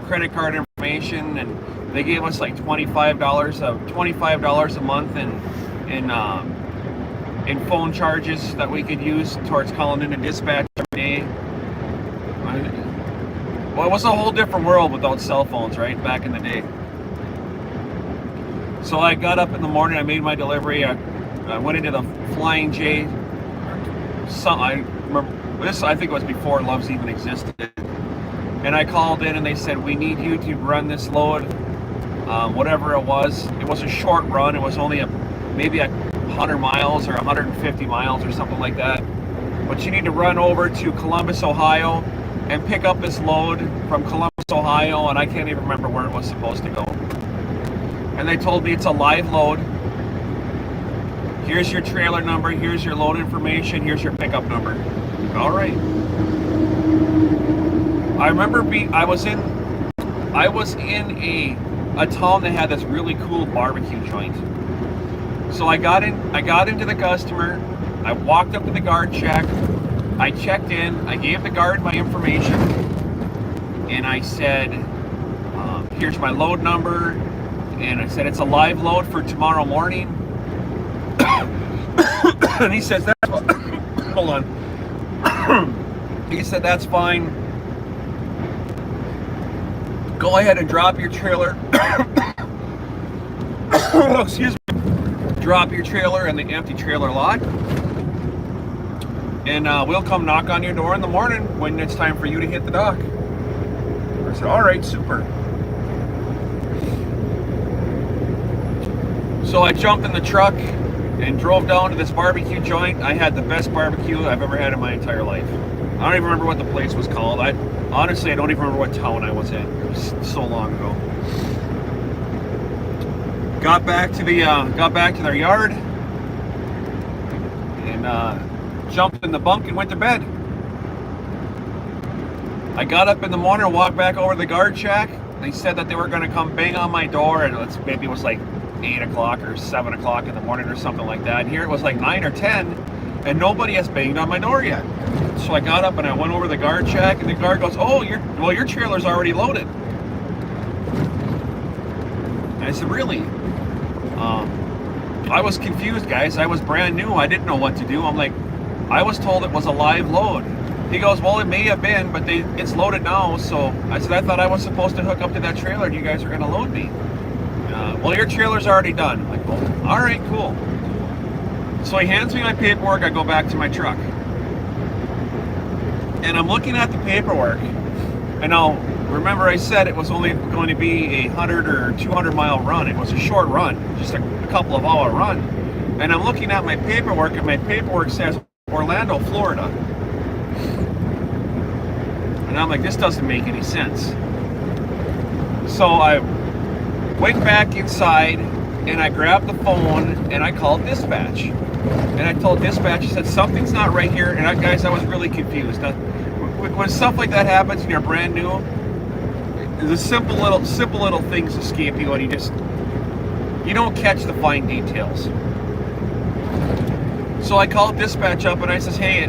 credit card information. And they gave us like $25 a month in phone charges that we could use towards calling in a dispatch every day. Well, it was a whole different world without cell phones, right? Back in the day. So I got up in the morning, I made my delivery, I went into the Flying J. I remember this, I think it was before Love's even existed. And I called in and they said, we need you to run this load, whatever it was. It was a short run, it was only maybe 100 miles or 150 miles or something like that. But you need to run over to Columbus, Ohio, and pick up this load from Columbus, Ohio, and I can't even remember where it was supposed to go. And they told me it's a live load. Here's your trailer number, here's your load information, here's your pickup number. All right. I remember I was in a town that had this really cool barbecue joint. So I got into the customer. I walked up to the guard check. I checked in. I gave the guard my information, and I said, "Here's my load number." And I said, "It's a live load for tomorrow morning." And he says, "That's hold on." He said, "That's fine. Go ahead and drop your trailer." Excuse me. Drop your trailer in the empty trailer lot, and we'll come knock on your door in the morning when it's time for you to hit the dock. I said, "All right, super." So I jumped in the truck and drove down to this barbecue joint. I had the best barbecue I've ever had in my entire life. I don't even remember what the place was called. Honestly, I don't even remember what town I was in. It was so long ago. Got back to their yard and jumped in the bunk and went to bed. I got up in the morning, walked back over to the guard shack. They said that they were going to come bang on my door, and maybe it was like 8 o'clock or 7 o'clock in the morning or something like that. And here it was like 9 or 10, and nobody has banged on my door yet. So I got up and I went over to the guard shack, and the guard goes, "Oh, your trailer's already loaded." And I said, "Really?" I was confused, guys. I was brand new. I didn't know what to do. I'm like, I was told it was a live load. He goes, "Well, it may have been, but it's loaded now." So I said, "I thought I was supposed to hook up to that trailer and you guys are going to load me." "Well, your trailer's already done." I'm like, "Well, all right, cool." So he hands me my paperwork. I go back to my truck. And I'm looking at the paperwork. And now, remember I said it was only going to be a 100 or 200 mile run. It was a short run, just a couple of hour run. And I'm looking at my paperwork, and my paperwork says Orlando, Florida. And I'm like, this doesn't make any sense. So I went back inside and I grabbed the phone and I called dispatch. And I told dispatch, I said, "Something's not right here." And guys, I was really confused. Now, when stuff like that happens and you're brand new, the simple little things escape you, and you don't catch the fine details. So I called dispatch up and I says, "Hey,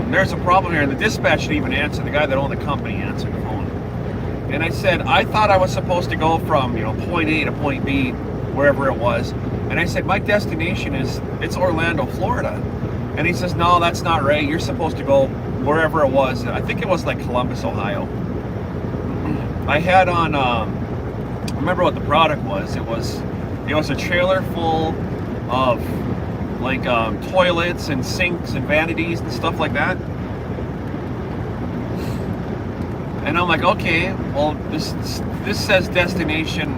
there's a problem here." And the dispatch didn't even answer. The guy that owned the company answered the phone. And I said, "I thought I was supposed to go from point A to point B, wherever it was." And I said, "My destination it's Orlando, Florida." And he says, "No, that's not right. You're supposed to go wherever it was." I think it was like Columbus, Ohio. I had on, I remember what the product was. It was a trailer full of like toilets and sinks and vanities and stuff like that. And I'm like, "Okay, well, this says destination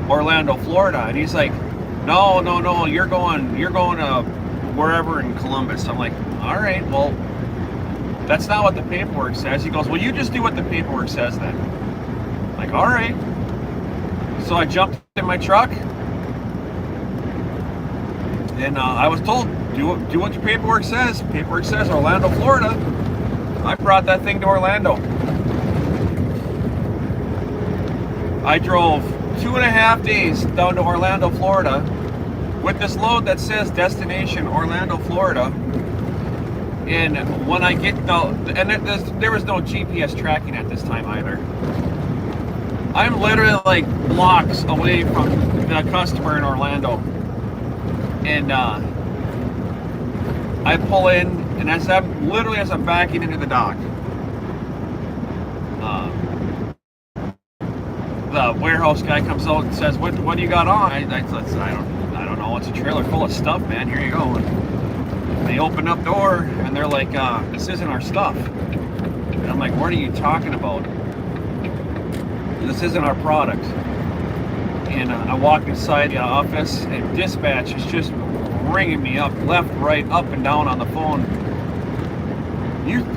Orlando, Florida." And he's like, No, you're going to wherever in Columbus." I'm like, "All right, well, that's not what the paperwork says." He goes, "Well, you just do what the paperwork says then." I'm like, "All right." So I jumped in my truck, and I was told, do what your paperwork says. Paperwork says Orlando, Florida. I brought that thing to Orlando. I drove 2.5 days down to Orlando, Florida with this load that says destination Orlando, Florida. And when I get there was no GPS tracking at this time either. I'm literally like blocks away from the customer in Orlando. And I pull in, and as I'm backing into the dock, the warehouse guy comes out and says, "What do you got on?" I don't know. It's a trailer full of stuff, man. Here you go. And they open up the door, and they're like, "This isn't our stuff." And I'm like, "What are you talking about? This isn't our product." And I walk inside the office, and dispatch is just ringing me up, left, right, up and down on the phone.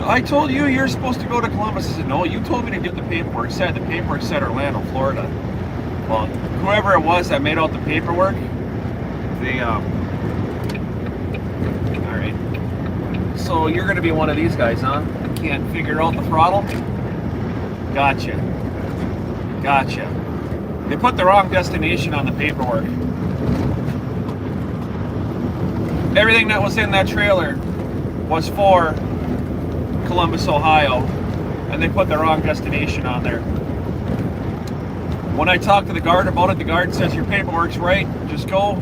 I told you you're supposed to go to Columbus." I said, "No, you told me to get the paperwork. The paperwork said Orlando, Florida." Well, whoever it was that made out the paperwork, all right. So you're going to be one of these guys, huh? Can't figure out the throttle? Gotcha. They put the wrong destination on the paperwork. Everything that was in that trailer was for Columbus, Ohio, and they put the wrong destination on there. When I talked to the guard about it, the guard says your paperwork's right, just go.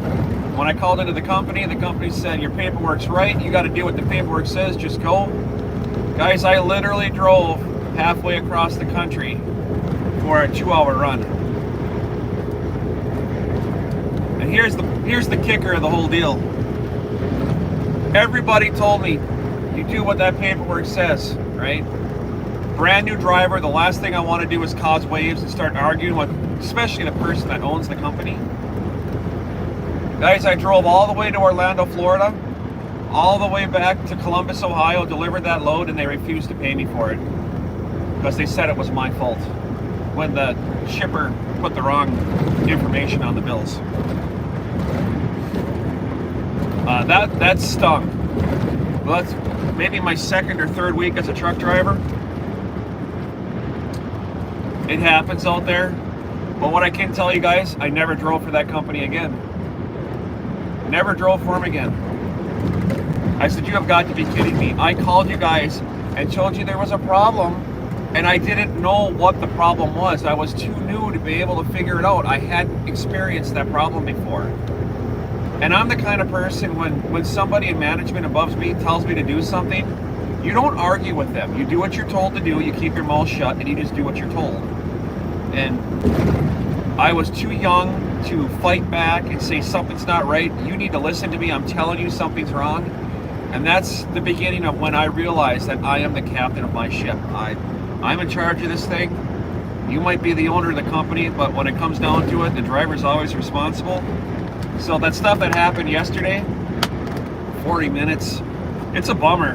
When I called into the company said your paperwork's right, you got to do what the paperwork says, just go. Guys, I literally drove halfway across the country for a 2-hour run. And here's the kicker of the whole deal. Everybody told me, you do what that paperwork says, right? Brand new driver, the last thing I want to do is cause waves and start arguing with, especially the person that owns the company. Guys, I drove all the way to Orlando, Florida, all the way back to Columbus, Ohio, delivered that load, and they refused to pay me for it because they said it was my fault when the shipper put the wrong information on the bills. That stung. Well, that's maybe my second or third week as a truck driver. It happens out there. But what I can tell you guys, I never drove for that company again. Never drove for them again. I said, you have got to be kidding me. I called you guys and told you there was a problem, and I didn't know what the problem was. I was too new to be able to figure it out. I hadn't experienced that problem before. And I'm the kind of person, when somebody in management above me tells me to do something, you don't argue with them. You do what you're told to do, you keep your mouth shut, and you just do what you're told. And I was too young to fight back and say something's not right. You need to listen to me. I'm telling you something's wrong. And that's the beginning of when I realized that I am the captain of my ship. I'm in charge of this thing. You might be the owner of the company, but when it comes down to it, the driver's always responsible. So that stuff that happened yesterday, 40 minutes, it's a bummer.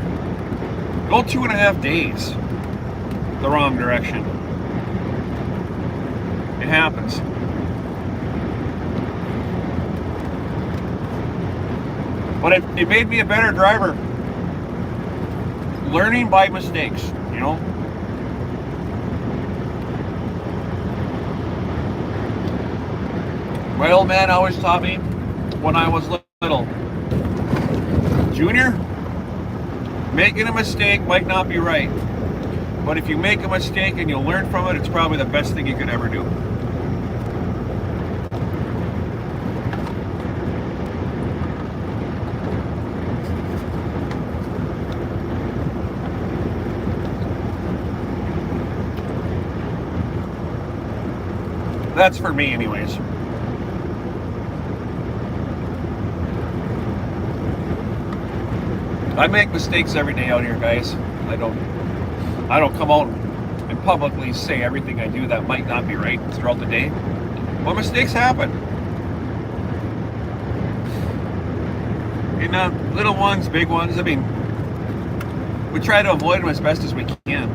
Go 2.5 days the wrong direction. It happens. But it made me a better driver. Learning by mistakes, you know? My old man always taught me when I was little, Junior, making a mistake might not be right, but if you make a mistake and you learn from it, it's probably the best thing you could ever do. That's for me anyways. I make mistakes every day out here, guys. I don't come out and publicly say everything I do that might not be right throughout the day. But mistakes happen. And little ones, big ones, I mean, we try to avoid them as best as we can.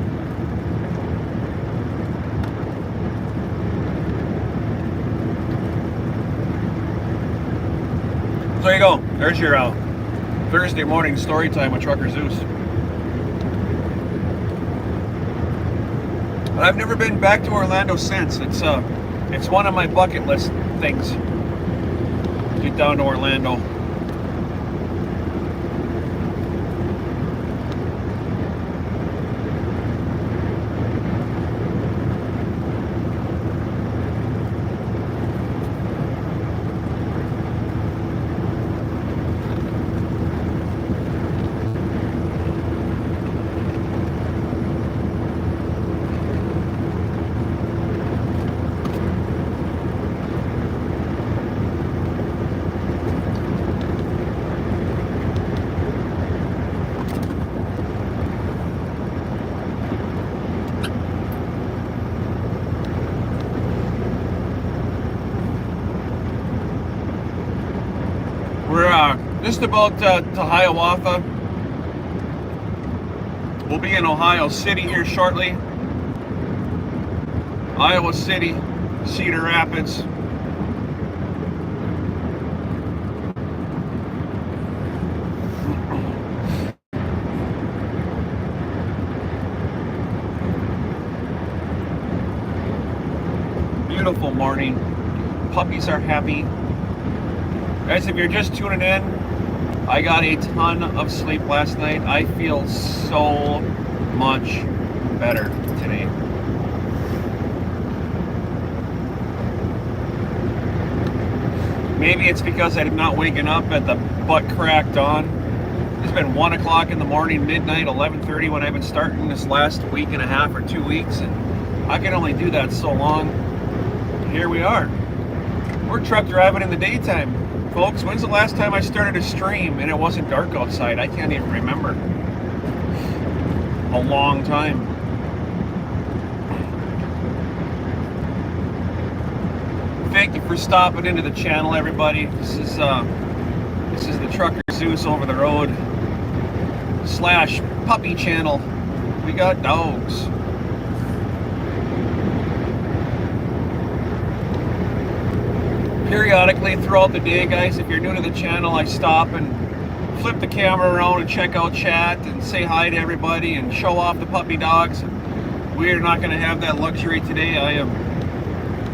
So there you go. There's your Thursday morning story time with Trucker Zeus. But I've never been back to Orlando since. It's one of my bucket list things. Get down to Orlando. Just about to Hiawatha. We'll be in Ohio City here shortly. Iowa City, Cedar Rapids. Beautiful morning. Puppies are happy. Guys, if you're just tuning in, I got a ton of sleep last night. I feel so much better today. Maybe it's because I'm not waking up at the butt crack dawn. It's been 1 o'clock in the morning, midnight, 11:30 when I've been starting this last week and a half or 2 weeks, and I can only do that so long. Here we are. We're truck driving in the daytime. Folks, when's the last time I started a stream and it wasn't dark outside? I can't even remember. A long time. Thank you for stopping into the channel, everybody. This is the Trucker Zeus over the road / puppy channel. We got dogs. Periodically throughout the day, guys, if you're new to the channel, I stop and flip the camera around and check out chat and say hi to everybody and show off the puppy dogs. We're not going to have that luxury today. I am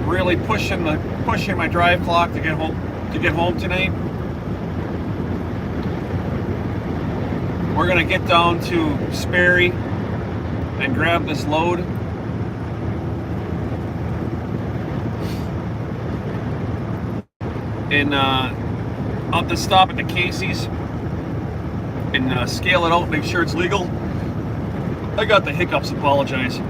really pushing my drive clock to get home tonight. We're going to get down to Sperry and grab this load. And I'll have to stop at the Casey's and scale it out, make sure it's legal. I got the hiccups, apologize.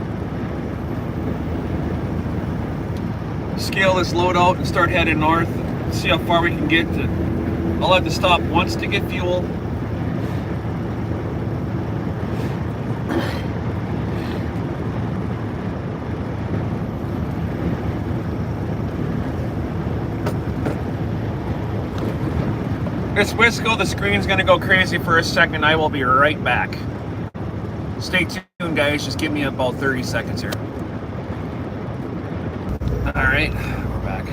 Scale this load out and start heading north, see how far we can get. I'll have to stop once to get fuel. Miss Wisco, the screen's gonna go crazy for a second. I will be right back. Stay tuned, guys. Just give me about 30 seconds here. All right, we're back.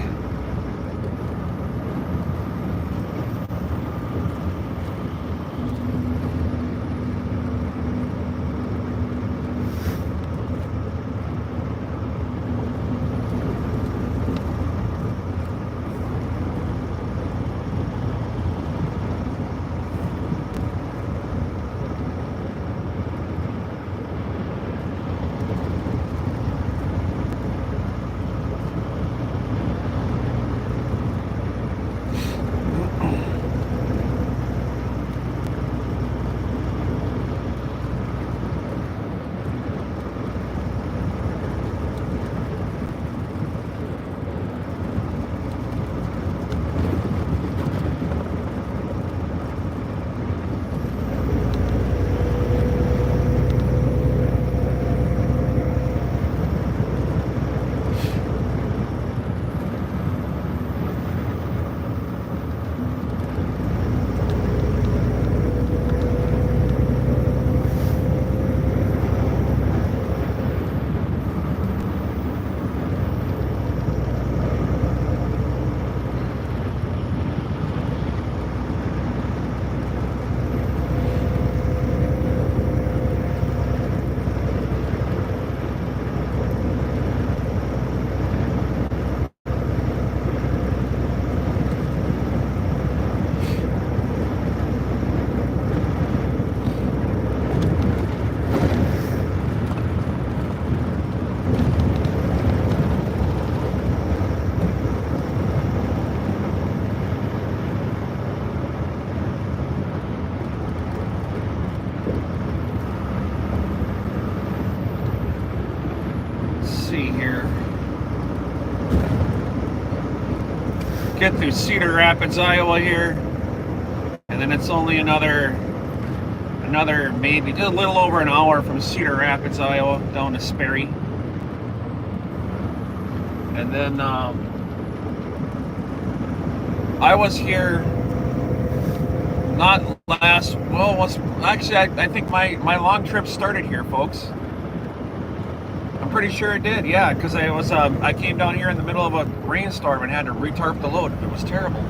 Get through Cedar Rapids, Iowa here, and then it's only another maybe just a little over an hour from Cedar Rapids, Iowa, down to Sperry. And then I was here not last, well, actually I think my long trip started here, folks. I'm pretty sure it did, yeah, because I came down here in the middle of a rainstorm and had to retarp the load. It was terrible.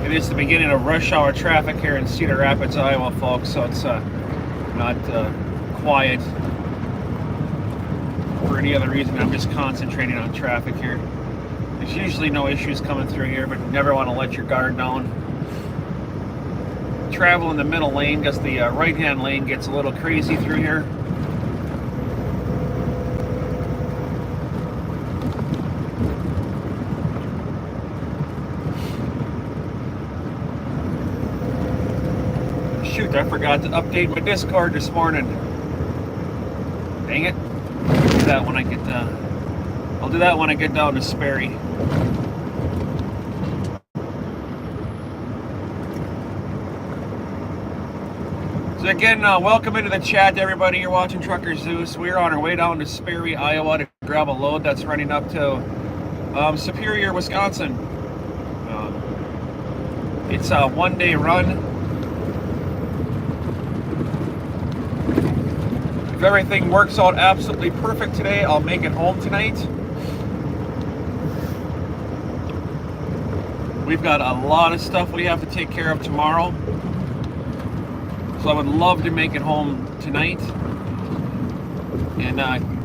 It is the beginning of rush hour traffic here in Cedar Rapids, Iowa, folks, so it's not quiet for any other reason. I'm just concentrating on traffic here. There's usually no issues coming through here, but you never want to let your guard down. Travel in the middle lane because the right-hand lane gets a little crazy through here. Shoot, I forgot to update my Discord this morning. Dang it. I'll do that when I get down to Sperry. So again, welcome into the chat, everybody. You're watching Trucker Zeus. We're on our way down to Sperry, Iowa to grab a load that's running up to Superior, Wisconsin. It's a one-day run. If everything works out absolutely perfect today, I'll make it home tonight. We've got a lot of stuff we have to take care of tomorrow. So I would love to make it home tonight and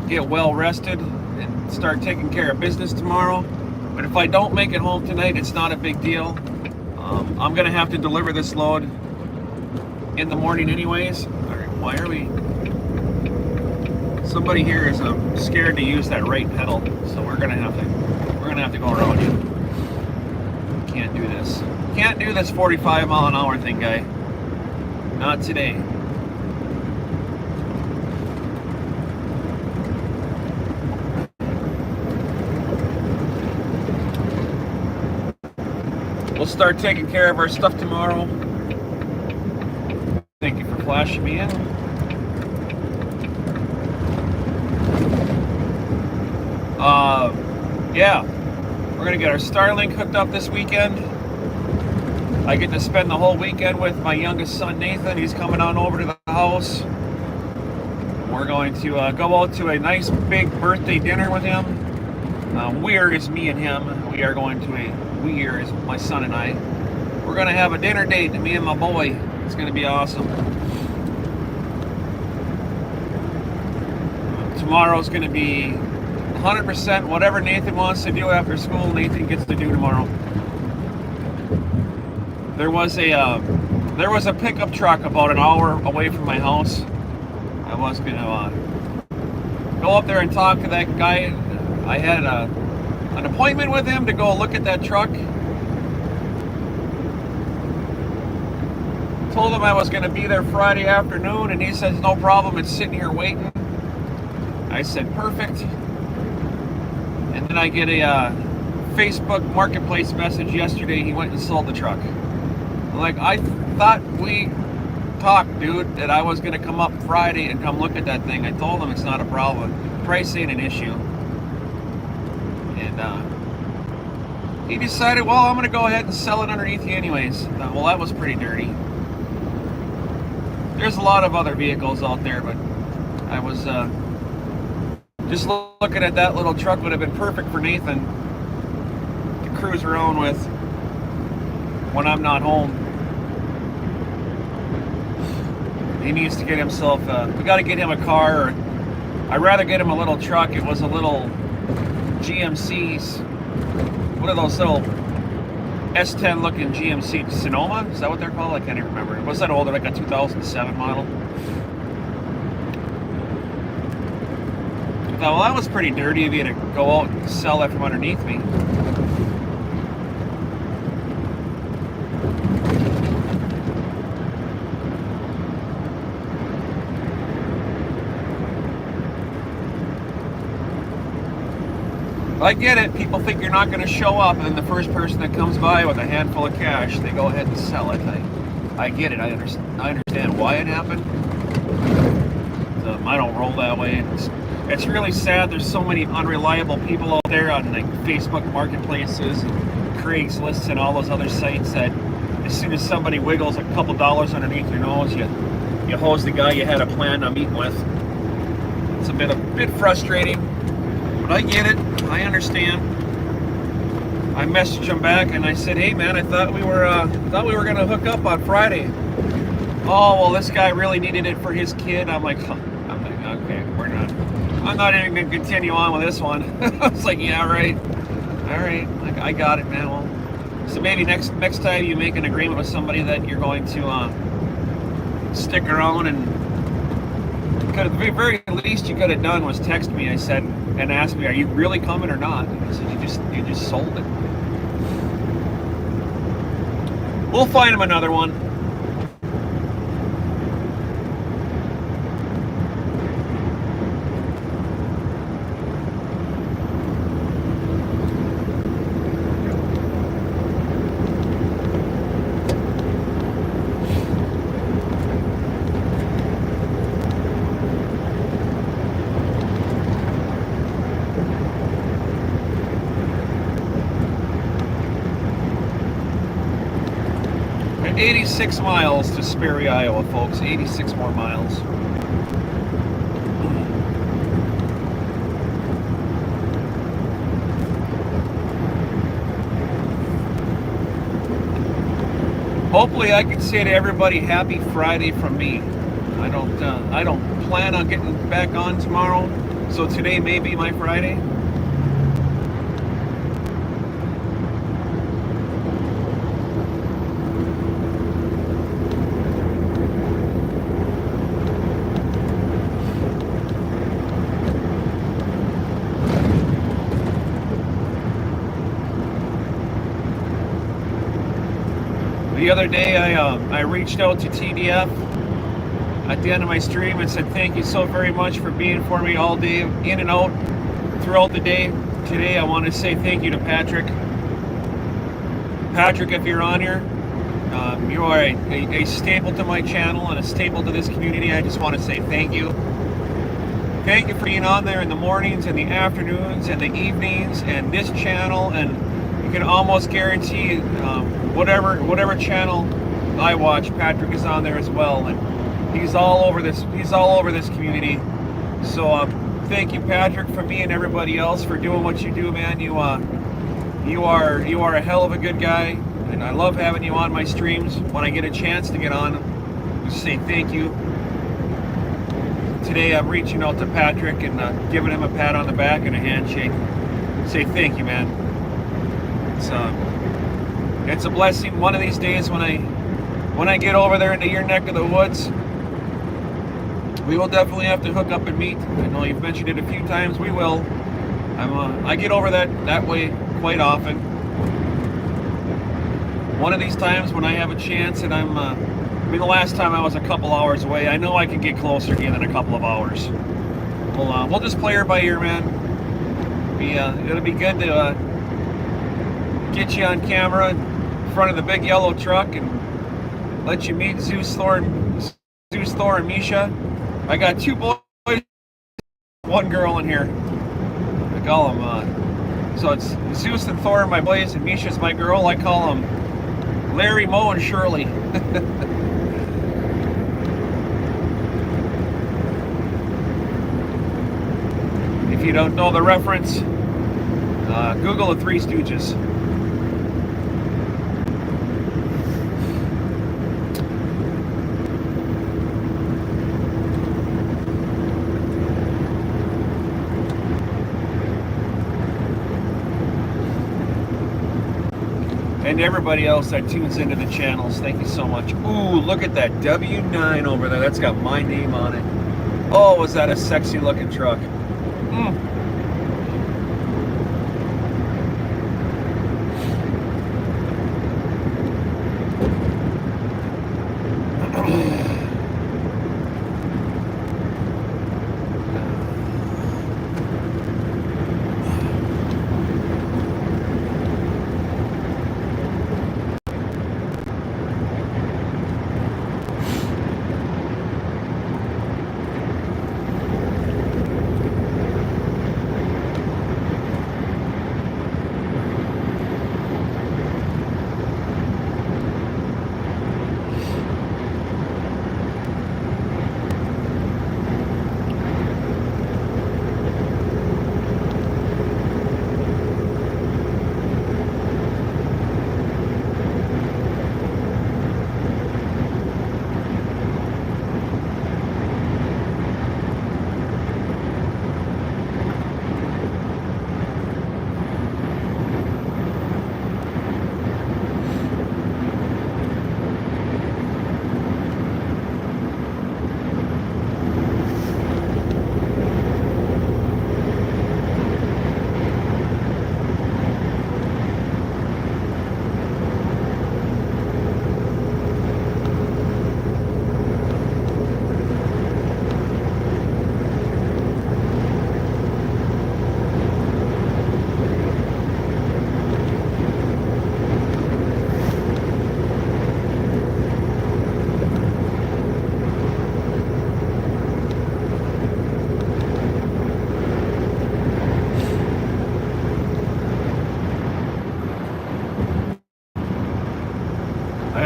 get well rested and start taking care of business tomorrow. But if I don't make it home tonight, it's not a big deal. I'm gonna have to deliver this load in the morning anyways. All right, why are we... Somebody here is scared to use that right pedal, so we're gonna have to go around you. Can't do this. Can't do this 45 mile an hour thing, guy. Not today. We'll start taking care of our stuff tomorrow. Thank you for flashing me in. Yeah, we're gonna get our Starlink hooked up this weekend. I get to spend the whole weekend with my youngest son, Nathan. He's coming on over to the house. We're going to go out to a nice big birthday dinner with him. We're is me and him. We are is my son and I. We're going to have a dinner date, me and my boy. It's going to be awesome. Tomorrow's going to be 100% whatever Nathan wants to do after school, Nathan gets to do tomorrow. There was a pickup truck about an hour away from my house. I was gonna go up there and talk to that guy. I had an appointment with him to go look at that truck. Told him I was gonna be there Friday afternoon, and he says no problem. It's sitting here waiting. I said perfect. And then I get a Facebook Marketplace message yesterday. He went and sold the truck. Like, I thought we talked, dude, that I was going to come up Friday and come look at that thing. I told him it's not a problem. Price ain't an issue. And he decided, well, I'm going to go ahead and sell it underneath you anyways. Well, that was pretty dirty. There's a lot of other vehicles out there, but I was just looking at that little truck. Would have been perfect for Nathan to cruise around with when I'm not home. He needs to get himself, we got to get him a car, or I'd rather get him a little truck. It was a little GMC's, what are those little S10 looking GMC Sonoma? Is that what they're called? I can't even remember. Was that older, like a 2007 model? I thought, well, that was pretty dirty of you to go out and sell that from underneath me. I get it. People think you're not going to show up, and then the first person that comes by with a handful of cash, they go ahead and sell it. I get it. I understand why it happened. I don't roll that way. It's really sad. There's so many unreliable people out there on like Facebook marketplaces, and Craigslist, and all those other sites that as soon as somebody wiggles a couple dollars underneath your nose, you hose the guy you had a plan on meeting with. It's a bit frustrating. But I get it. I understand. I messaged him back and I said, "Hey man, I thought we were gonna hook up on Friday." Oh well, this guy really needed it for his kid. I'm like, okay, we're not. I'm not even gonna continue on with this one. I was like, yeah, right, all right, I got it, man. Well, so maybe next time you make an agreement with somebody that you're going to stick around, and at the very least you could have done was text me. I said and ask me, "Are you really coming or not?" And I said, "You just sold it." We'll find him another one. At 86 miles to Sperry, Iowa, folks. 86 more miles. Hopefully, I can say to everybody, "Happy Friday" from me. I don't plan on getting back on tomorrow, so today may be my Friday. The other day, I reached out to TDF at the end of my stream and said, "Thank you so very much for being for me all day, in and out, throughout the day." Today, I want to say thank you to Patrick. Patrick, if you're on here, you are a staple to my channel and a staple to this community. I just want to say thank you. Thank you for being on there in the mornings and the afternoons and the evenings and this channel, and you can almost guarantee whatever channel I watch, Patrick is on there as well, and he's all over this community. So thank you, Patrick, for me and everybody else for doing what you do, man. You are a hell of a good guy, and I love having you on my streams. When I get a chance to get on, just say thank you. Today I'm reaching out to Patrick and giving him a pat on the back and a handshake. Say thank you, man. It's a blessing. One of these days when I get over there into your neck of the woods, we will definitely have to hook up and meet. I know you've mentioned it a few times. We will. I get over that way quite often. One of these times when I have a chance, and the last time I was a couple hours away. I know I can get closer to you than a couple of hours. We'll just play her by ear, man. It'll be good to get you on camera in front of the big yellow truck and let you meet Zeus, Thor, and Misha. I got two boys, one girl in here. I call them, so it's Zeus and Thor, my boys, and Misha's my girl. I call them Larry, Mo, and Shirley. If you don't know the reference, Google the Three Stooges. And everybody else that tunes into the channels, thank you so much. Ooh, look at that W9 over there. That's got my name on it. Oh, was that a sexy looking truck?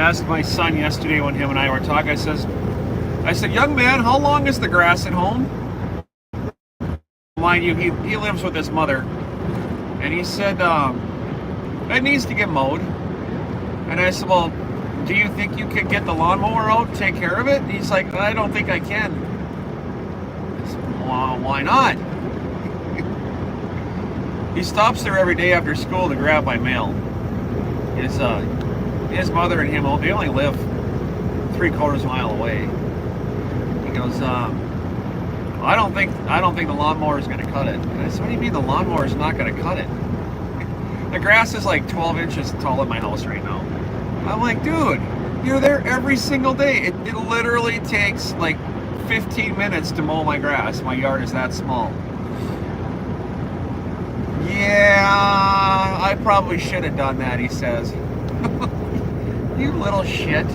asked my son yesterday when him and I were talking. I said, young man, how long is the grass at home? Mind you, he lives with his mother. And he said, it needs to get mowed. And I said, well, do you think you could get the lawnmower out and take care of it? And he's like, I don't think I can. I said, well, why not? He stops there every day after school to grab my mail. His mother and him, they only live 3/4 mile away. He goes, I don't think the lawnmower is going to cut it. And I said, what do you mean the lawnmower is not going to cut it? The grass is like 12 inches tall in my house right now. I'm like, dude, you're there every single day. It literally takes like 15 minutes to mow my grass. My yard is that small. Yeah, I probably should have done that, he says. You little shit.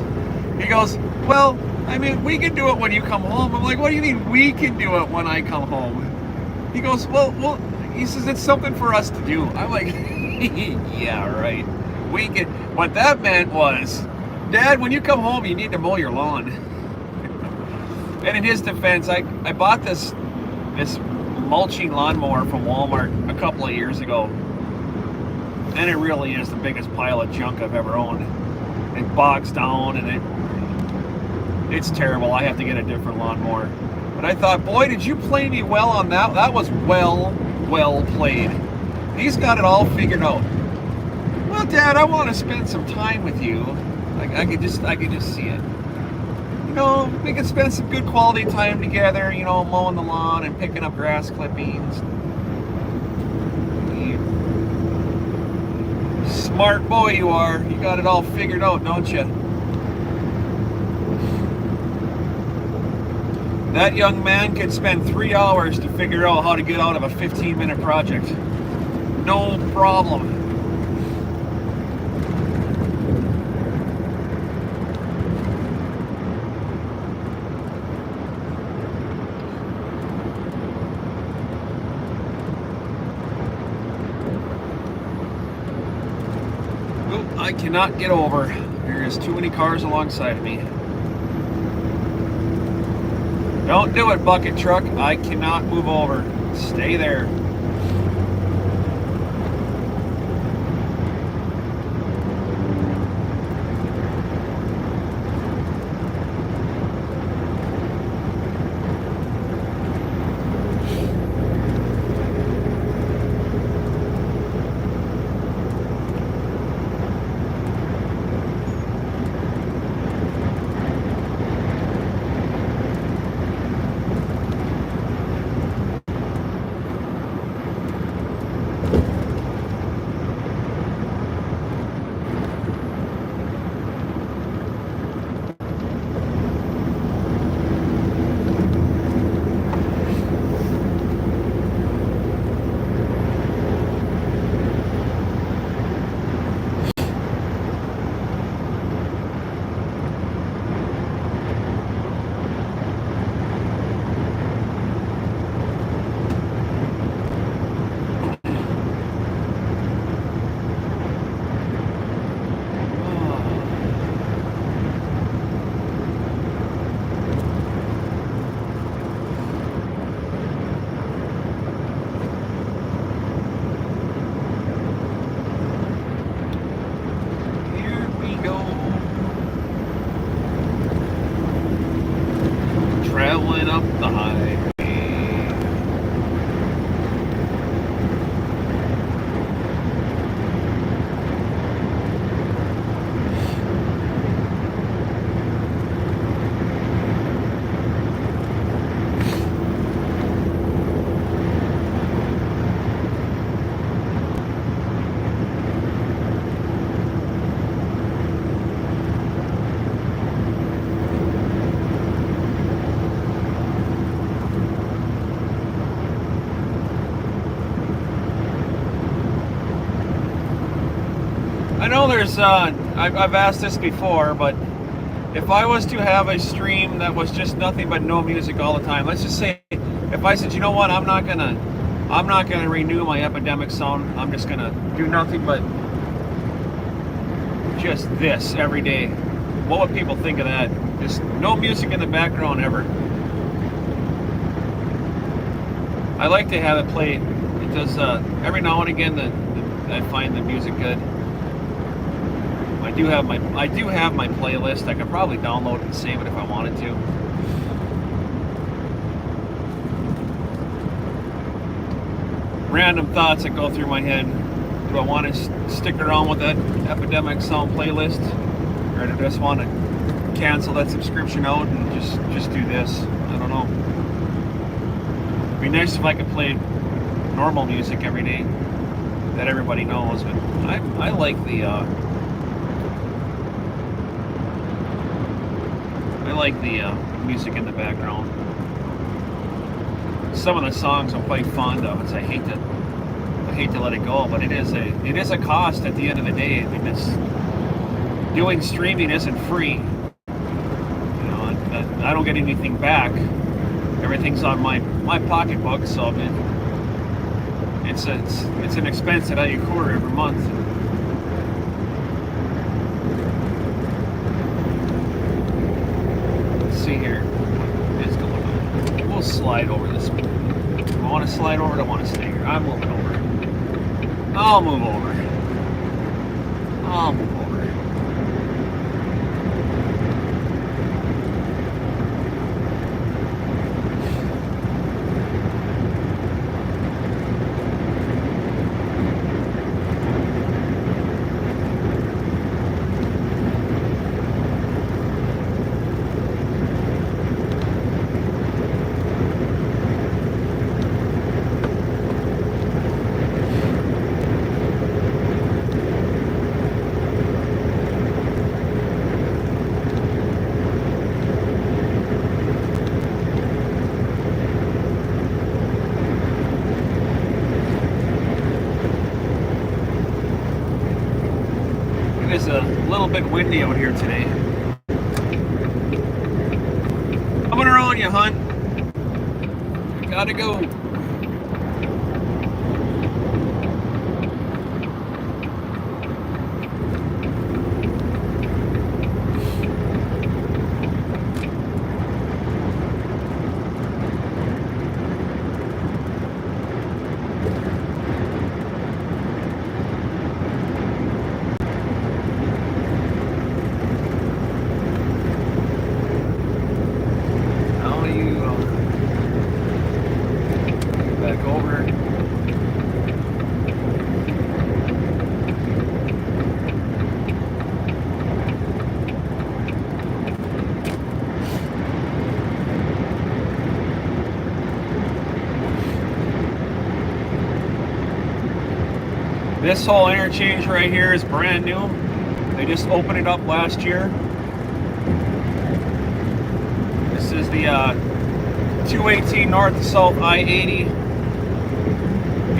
He goes, well, I mean, we can do it when you come home. I'm like, what do you mean we can do it when I come home? He goes, well, he says, it's something for us to do. I'm like, yeah, right. We can. What that meant was, Dad, when you come home, you need to mow your lawn. And in his defense, I bought this mulching lawnmower from Walmart a couple of years ago. And it really is the biggest pile of junk I've ever owned. It bogs down and it's terrible. I have to get a different lawnmower. But I thought, boy, did you play me well on that? That was well played. He's got it all figured out. Well, Dad, I want to spend some time with you. I could just see it. You know, we could spend some good quality time together, you know, mowing the lawn and picking up grass clippings. Smart boy you are. You got it all figured out, don't you? That young man could spend 3 hours to figure out how to get out of a 15-minute project. No problem. I cannot get over. There's too many cars alongside of me. Don't do it, bucket truck. I cannot move over. Stay there. Traveling up the highway. I know there's, I've asked this before, but if I was to have a stream that was just nothing but no music all the time, let's just say, if I said, you know what, I'm not gonna renew my Epidemic sound, I'm just gonna do nothing but just this every day. What would people think of that? Just no music in the background ever. I like to have it play. It does every now and again. I find the music good. I do have my playlist. I could probably download it and save it if I wanted to. Random thoughts that go through my head. Do I want to stick around with that Epidemic Sound playlist, or do I just want to cancel that subscription out and just do this? I don't know. It'd be nice if I could play normal music every day that everybody knows, but I like the music in the background. Some of the songs I'm quite fond of. I hate to let it go, but it is a cost at the end of the day. I mean, doing streaming isn't free. You know, I don't get anything back. Everything's on my pocketbook, so I mean, it's an expense that I incur every month. Let's see here. What is going on? We'll slide over this. Do I want to slide over? I don't want to stay here. I'm moving over. I'll move over. I'll move over. It's a little bit windy out here today. Coming around you, hunt. Gotta go. This whole interchange right here is brand new. They just opened it up last year. This is the 218 north to south I-80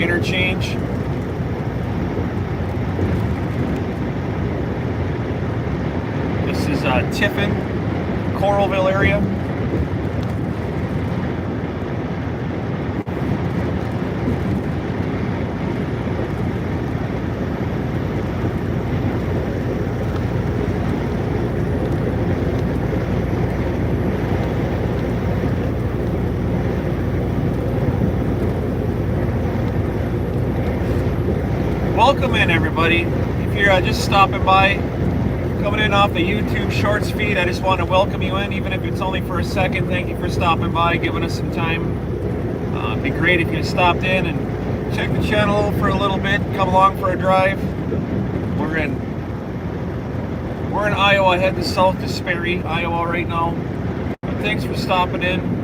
interchange. This is Tiffin, Coralville area. Welcome in, everybody. If you're just stopping by, coming in off the YouTube Shorts feed, I just want to welcome you in, even if it's only for a second. Thank you for stopping by, giving us some time. It'd be great if you stopped in and checked the channel for a little bit, come along for a drive. We're in Iowa, heading south to Sperry, Iowa right now. Thanks for stopping in.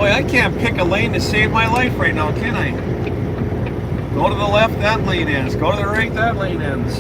Boy, I can't pick a lane to save my life right now, can I? Go to the left, that lane ends. Go to the right, that lane ends.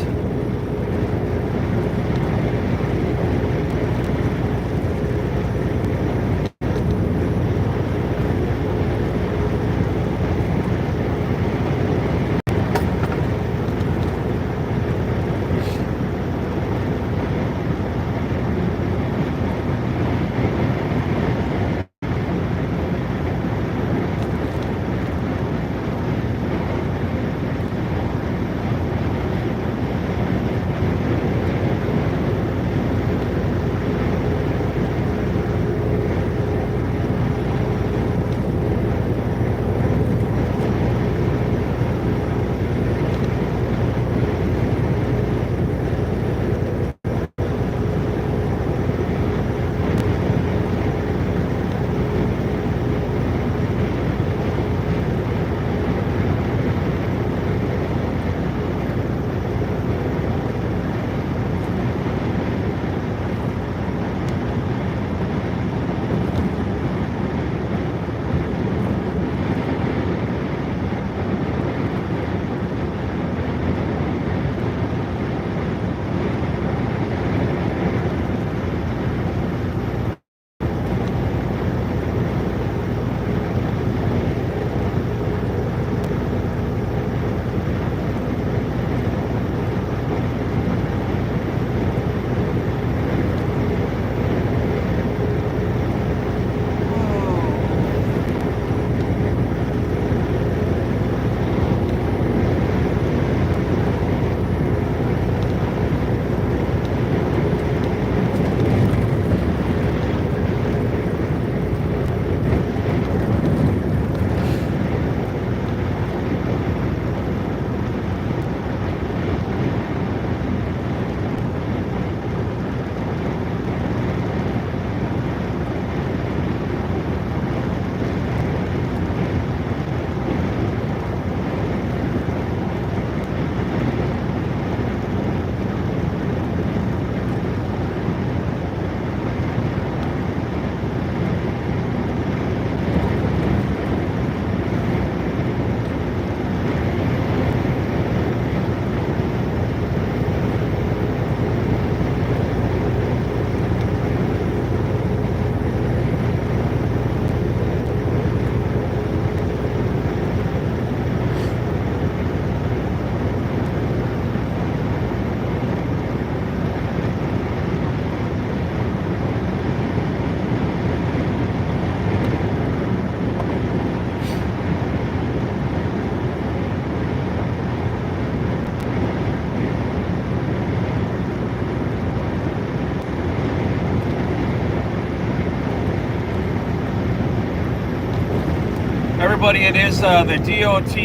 Everybody, it is the DOT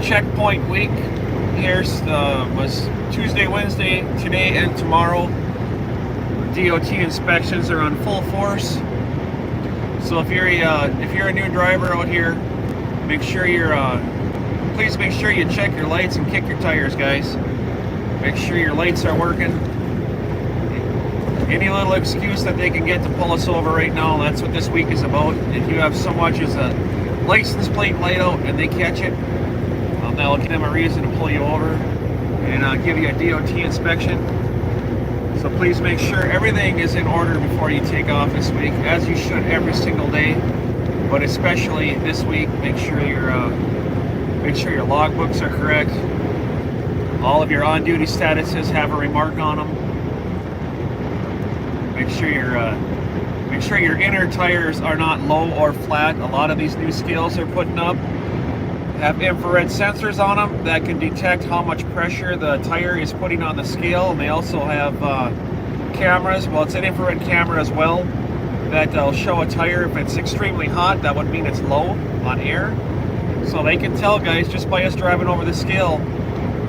checkpoint week. Here's was Tuesday, Wednesday, today, and tomorrow. DOT inspections are on full force. So if you're a new driver out here, make sure please make sure you check your lights and kick your tires, guys. Make sure your lights are working. Any little excuse that they can get to pull us over right now, that's what this week is about. If you have so much as a license plate light out and they catch it, that'll give them a reason to pull you over and give you a DOT inspection. So please make sure everything is in order before you take off this week, as you should every single day. But especially this week, make sure your logbooks are correct. All of your on-duty statuses have a remark on them. Make sure your inner tires are not low or flat. A lot of these new scales they're putting up have infrared sensors on them that can detect how much pressure the tire is putting on the scale, and they also have cameras. Well, it's an infrared camera as well that'll show a tire if it's extremely hot. That would mean it's low on air. So they can tell, guys, just by us driving over the scale,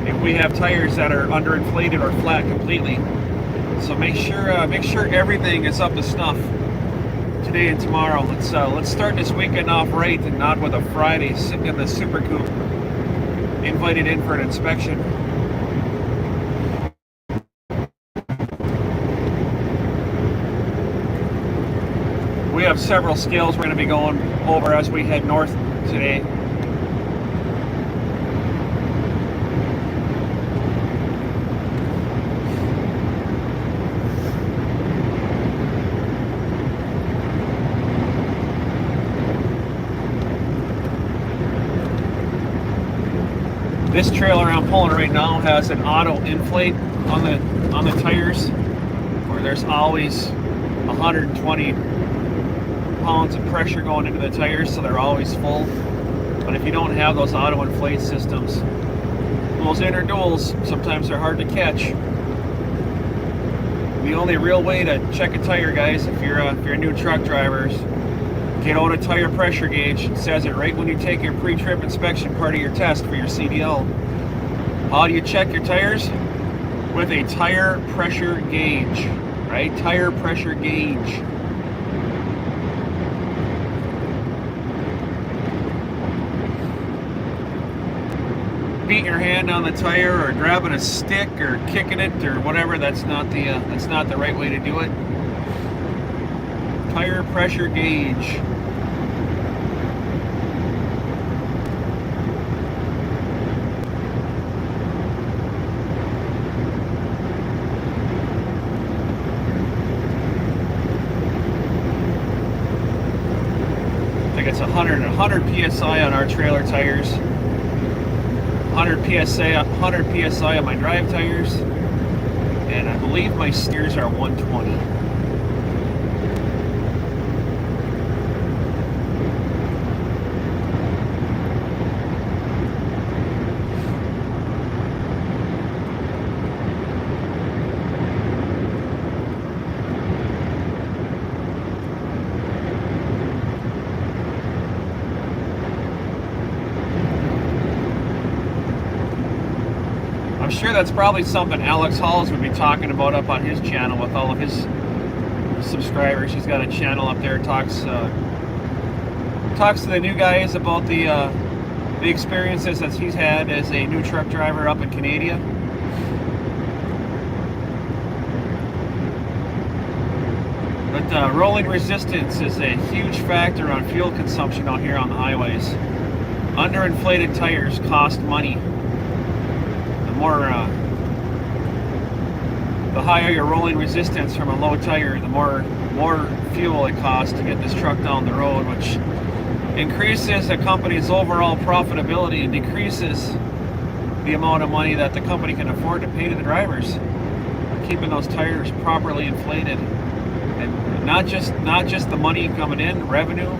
if we have tires that are underinflated or flat completely. So make sure everything is up to snuff today and tomorrow. Let's start this weekend off right and not with a Friday sitting in the Super Coupe invited in for an inspection. We have several scales we're going to be going over as we head north today. This trailer I'm pulling right now has an auto inflate on the tires, where there's always 120 pounds of pressure going into the tires, so they're always full. But if you don't have those auto inflate systems, those inner duals, sometimes they're hard to catch. The only real way to check a tire, guys, if you're a new truck driver, is get out a tire pressure gauge. It says it right when you take your pre-trip inspection, part of your test for your CDL. How do you check your tires? With a tire pressure gauge, right? Tire pressure gauge. Beating your hand on the tire or grabbing a stick or kicking it or whatever, that's not the right way to do it. Tire pressure gauge. I think it's 100 psi on our trailer tires. 100 psi on my drive tires, and I believe my steers are 120. I'm sure that's probably something Alex Halls would be talking about up on his channel with all of his subscribers. He's got a channel up there, talks to the new guys about the experiences that he's had as a new truck driver up in Canada. But rolling resistance is a huge factor on fuel consumption out here on the highways. Underinflated tires cost money. The higher your rolling resistance from a low tire, the more fuel it costs to get this truck down the road, which increases the company's overall profitability and decreases the amount of money that the company can afford to pay to the drivers, keeping those tires properly inflated. And not just the money coming in, revenue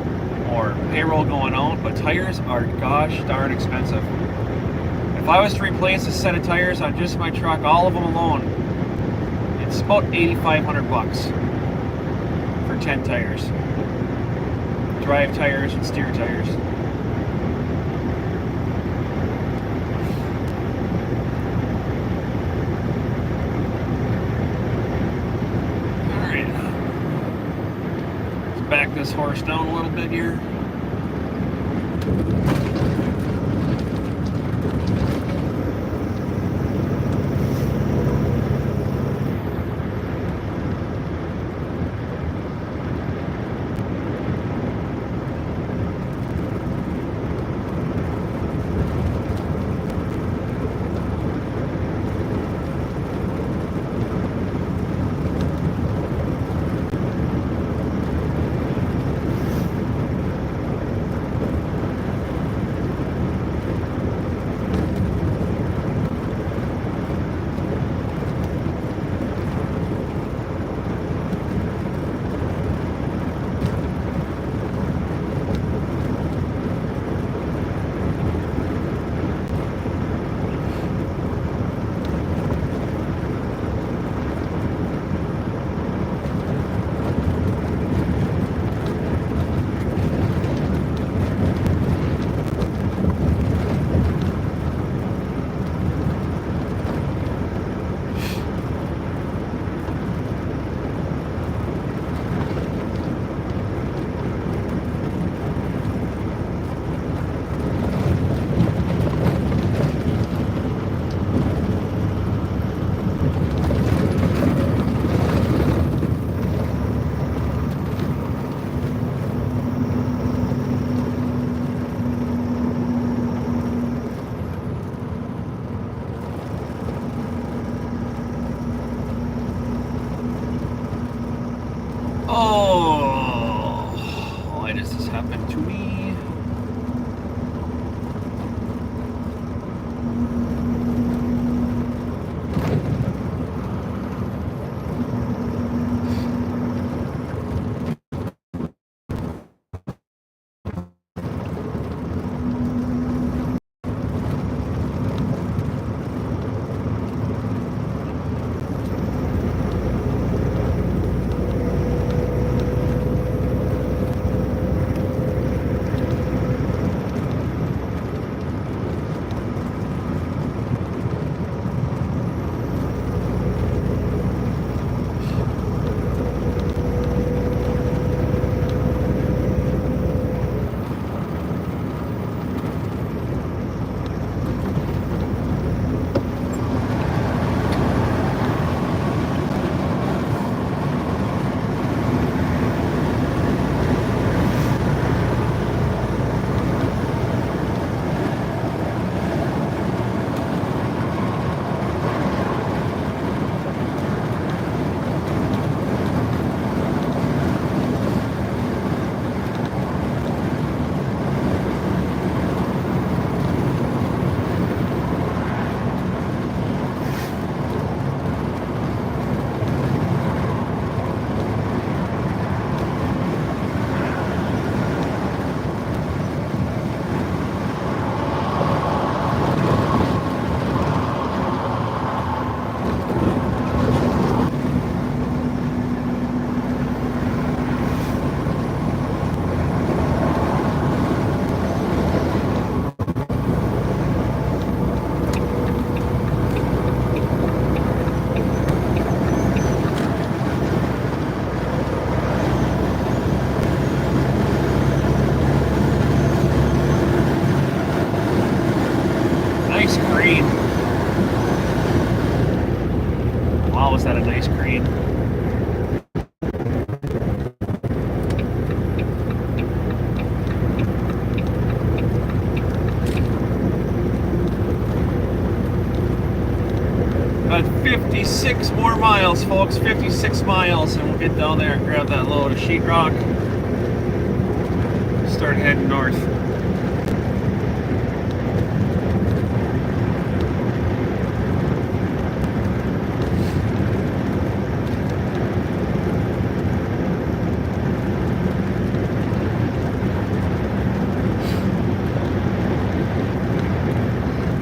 or payroll going out, but tires are gosh darn expensive. If I was to replace a set of tires on just my truck, all of them alone, it's about $8,500 for 10 tires. Drive tires and steer tires. Alright. Let's back this horse down a little bit here. Oh, why does this happen to me? Nice green. Wow, was that a nice green? About 56 more miles, folks. 56 miles, and we'll get down there and grab that load of sheetrock. Start heading north.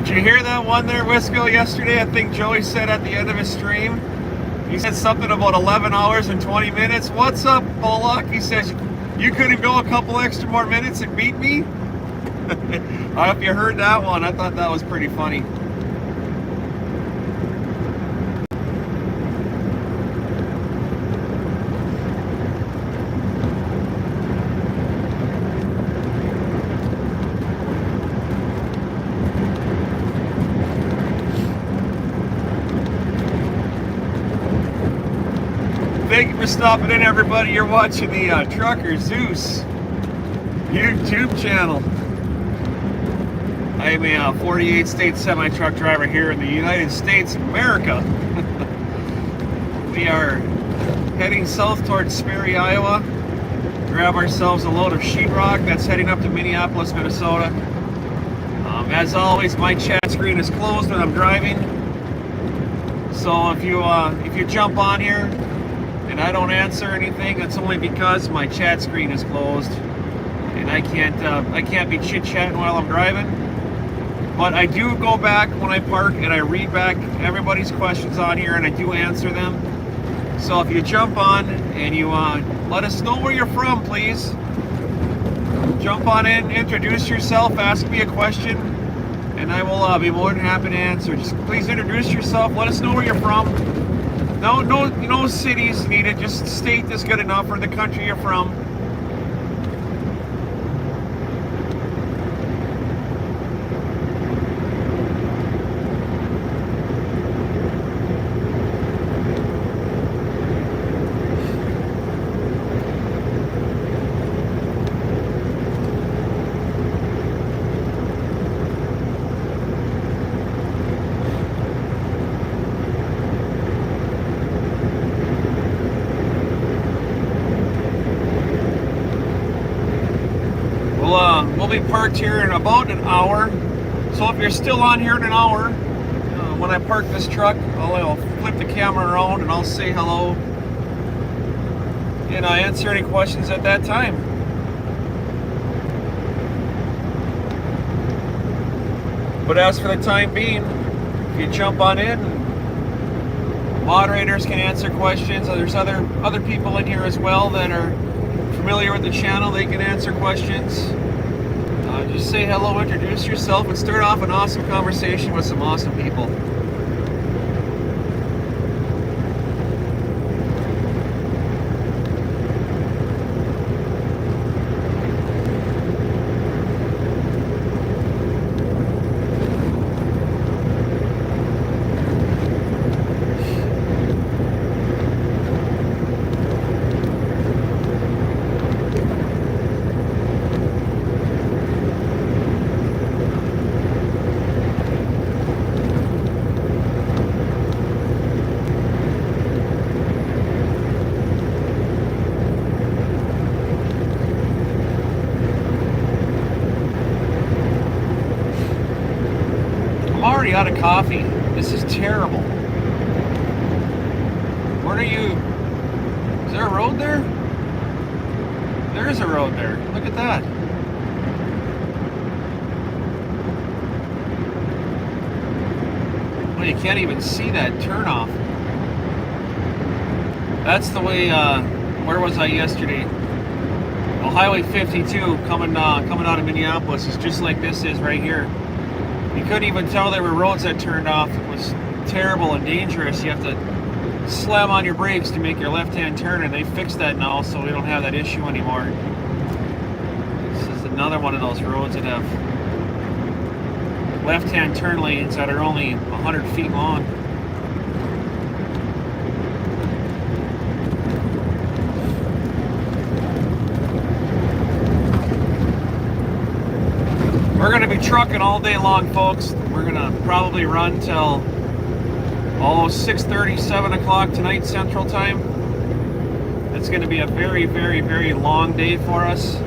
Did you hear that one there, Wisco, yesterday? I think Joey said at the end of his stream, he said something about 11 hours and 20 minutes. What's up, Bullock? He says, you couldn't go a couple extra more minutes and beat me? I hope you heard that one. I thought that was pretty funny. Thank you for stopping in, everybody. You're watching the Trucker Zeus YouTube channel. I am a 48 state semi-truck driver here in the United States of America. We are heading south towards Sperry, Iowa. Grab ourselves a load of sheetrock that's heading up to Minneapolis, Minnesota. As always, my chat screen is closed when I'm driving. So if you jump on here and I don't answer anything, that's only because my chat screen is closed and I can't be chit-chatting while I'm driving. But I do go back when I park and I read back everybody's questions on here and I do answer them. So if you jump on and you let us know where you're from, please. Jump on in, introduce yourself, ask me a question, and I will be more than happy to answer. Just please introduce yourself, let us know where you're from. No cities needed, just state is good enough, or the country you're from. be parked here in about an hour. So if you're still on here in an hour, when I park this truck, I'll flip the camera around and I'll say hello. And I answer any questions at that time. But as for the time being, if you jump on in, moderators can answer questions. There's other people in here as well that are familiar with the channel. They can answer questions. Just say hello, introduce yourself, and start off an awesome conversation with some awesome people. Out of coffee. This is terrible. What are you? Is there a road there? There is a road there. Look at that. Well, you can't even see that turnoff. That's the way. Where was I yesterday? Well, Highway 52 coming out of Minneapolis is just like this is right here. You couldn't even tell there were roads that turned off. It was terrible and dangerous. You have to slam on your brakes to make your left-hand turn, and they fixed that now, so we don't have that issue anymore. This is another one of those roads that have left-hand turn lanes that are only 100 feet long. We're going to be trucking all day long, folks. We're going to probably run till 6:30, 7 o'clock tonight Central Time. It's going to be a very, very, very long day for us.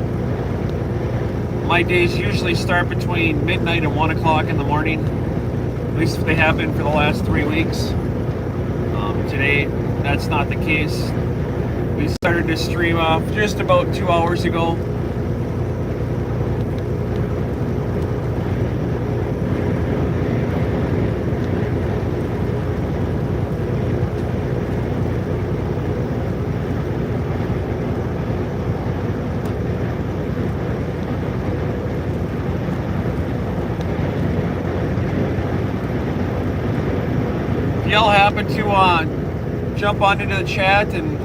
My days usually start between midnight and 1 o'clock in the morning. At least they have been for the last 3 weeks. Today, that's not the case. We started this stream off just about 2 hours ago. Y'all happen to jump on into the chat and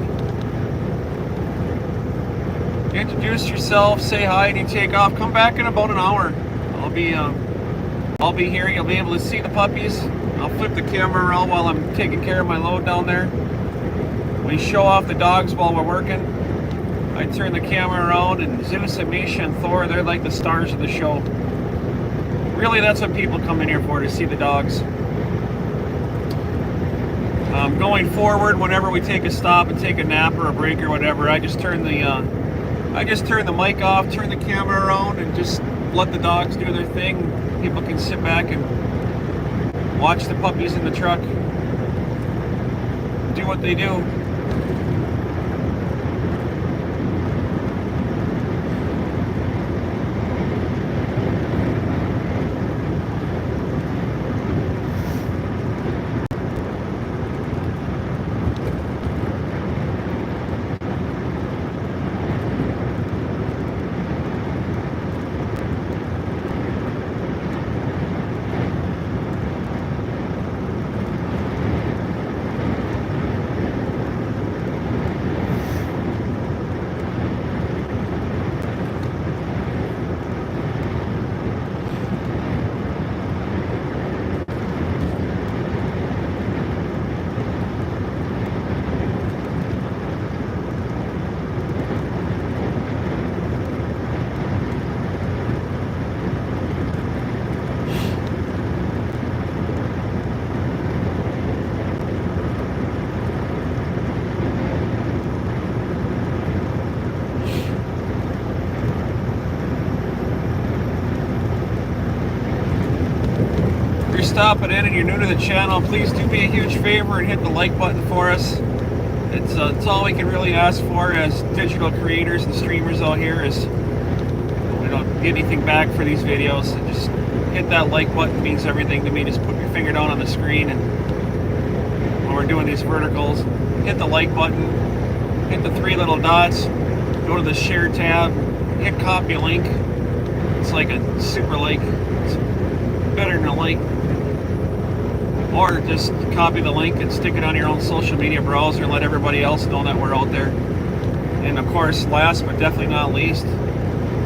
introduce yourself, say hi, and you take off. Come back in about an hour. I'll be here. You'll be able to see the puppies. I'll flip the camera around while I'm taking care of my load down there. We show off the dogs while we're working. I turn the camera around, and Zeus and Misha and Thor, they're like the stars of the show. Really, that's what people come in here for, to see the dogs. Going forward, whenever we take a stop and take a nap or a break or whatever, I just turn the mic off, turn the camera around, and just let the dogs do their thing. People can sit back and watch the puppies in the truck do what they do. stopping in and you're new to the channel, please do me a huge favor and hit the like button for us. It's all we can really ask for as digital creators and streamers out here, is we don't get anything back for these videos. So just hit that like button, it means everything to me. Just put your finger down on the screen, and when we're doing these verticals, hit the like button, hit the three little dots, go to the share tab, hit copy link. It's like a super like, it's better than a like. Or just copy the link and stick it on your own social media browser and let everybody else know that we're out there. And of course, last but definitely not least,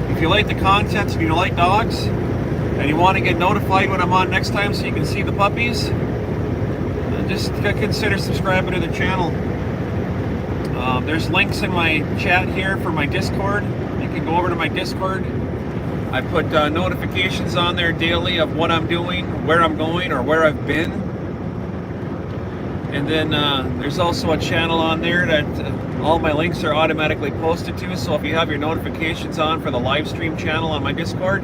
if you like the content and you like dogs and you want to get notified when I'm on next time so you can see the puppies, just consider subscribing to the channel. There's links in my chat here for my Discord. You can go over to my Discord. I put notifications on there daily of what I'm doing, where I'm going, or where I've been. And then there's also a channel on there that all my links are automatically posted to. So if you have your notifications on for the live stream channel on my Discord,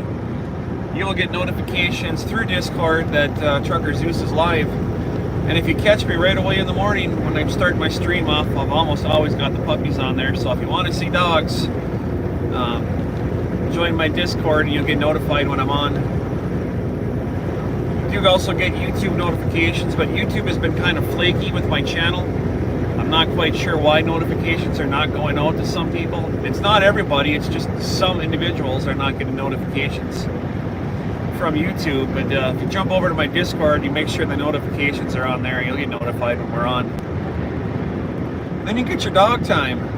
you will get notifications through Discord that Trucker Zeus is live. And if you catch me right away in the morning when I start my stream off, I've almost always got the puppies on there. So if you want to see dogs, join my Discord and you'll get notified when I'm on. You also get YouTube notifications, but YouTube has been kind of flaky with my channel. I'm not quite sure why notifications are not going out to some people. It's not everybody, it's just some individuals are not getting notifications from YouTube. But if you jump over to my Discord, you make sure the notifications are on there, you'll get notified when we're on. Then you get your dog time.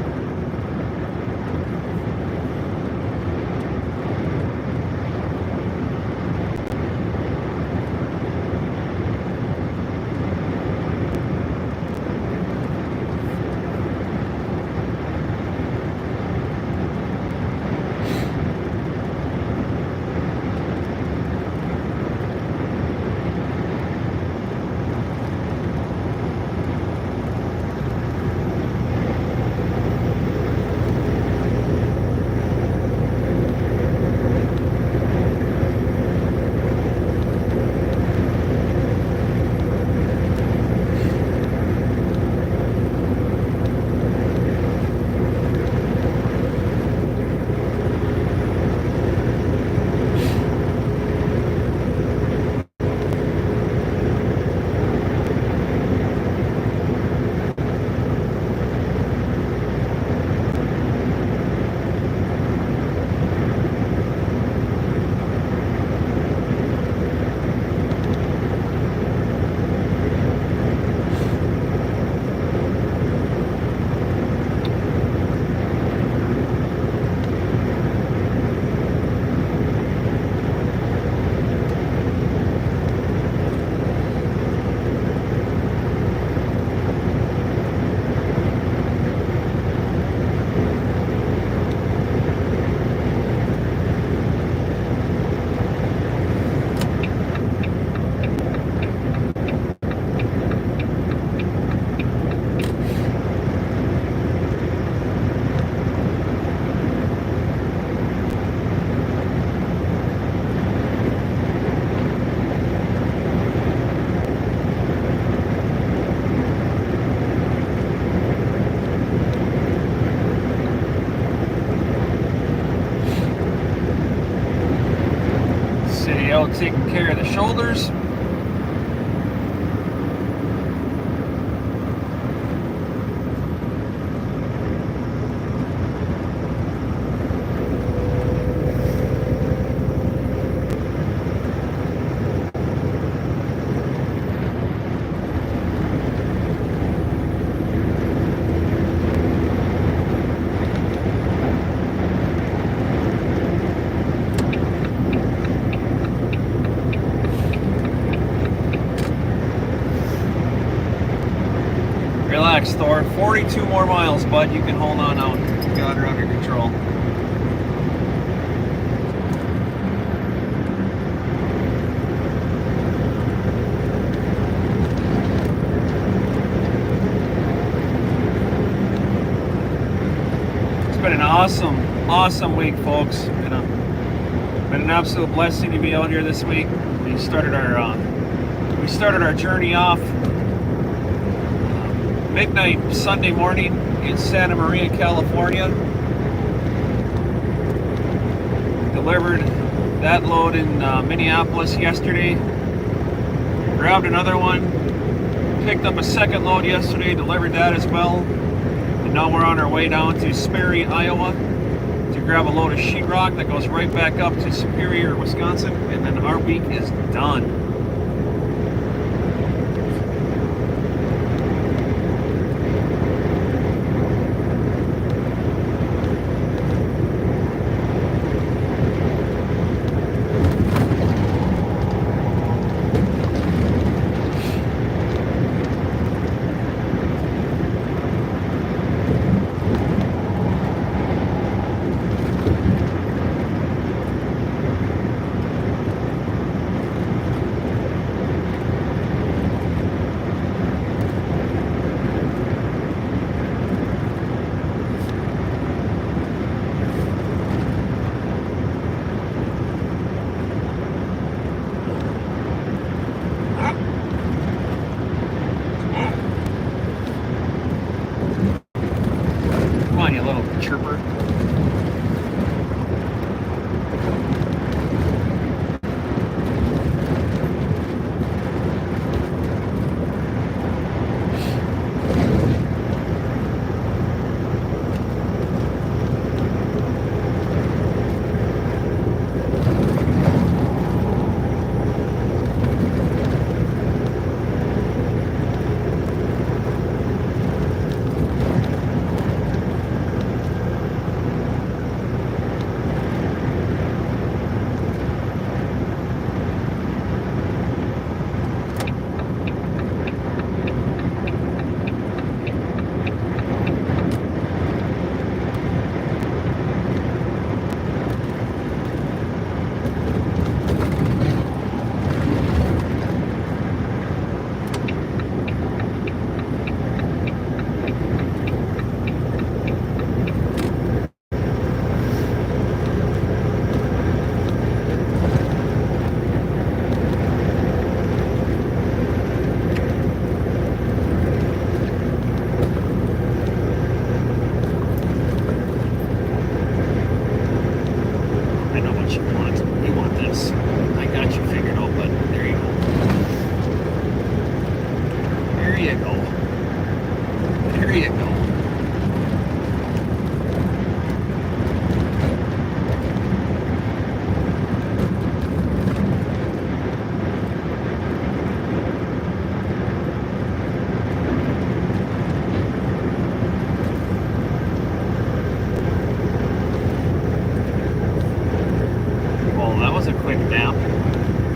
Taking care of the shoulders. Relax, Thor. 42 more miles, bud. You can hold on out. You got her under control. It's been an awesome week, folks. Been an absolute blessing to be out here this week. We started our We started our journey off midnight Sunday morning in Santa Maria, California. Delivered that load in Minneapolis yesterday. Grabbed another one. Picked up a second load yesterday, delivered that as well. And now we're on our way down to Sperry, Iowa to grab a load of sheetrock that goes right back up to Superior, Wisconsin. And then our week is done. Come on, you little chirper.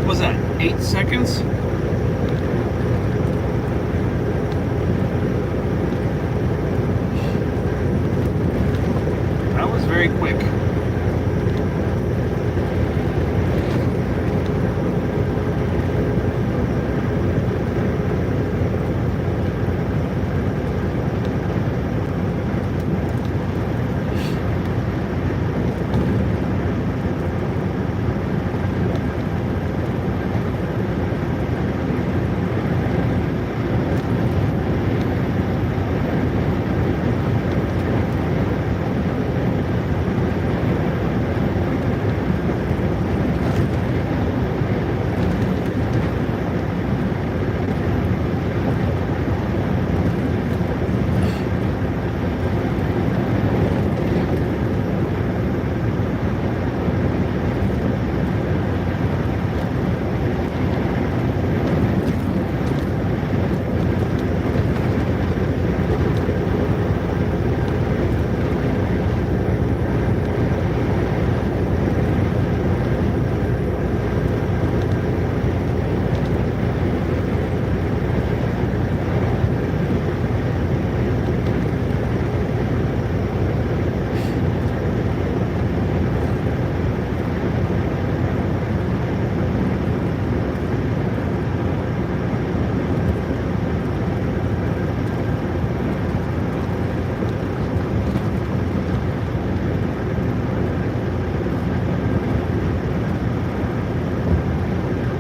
Was that 8 seconds? That was very quick.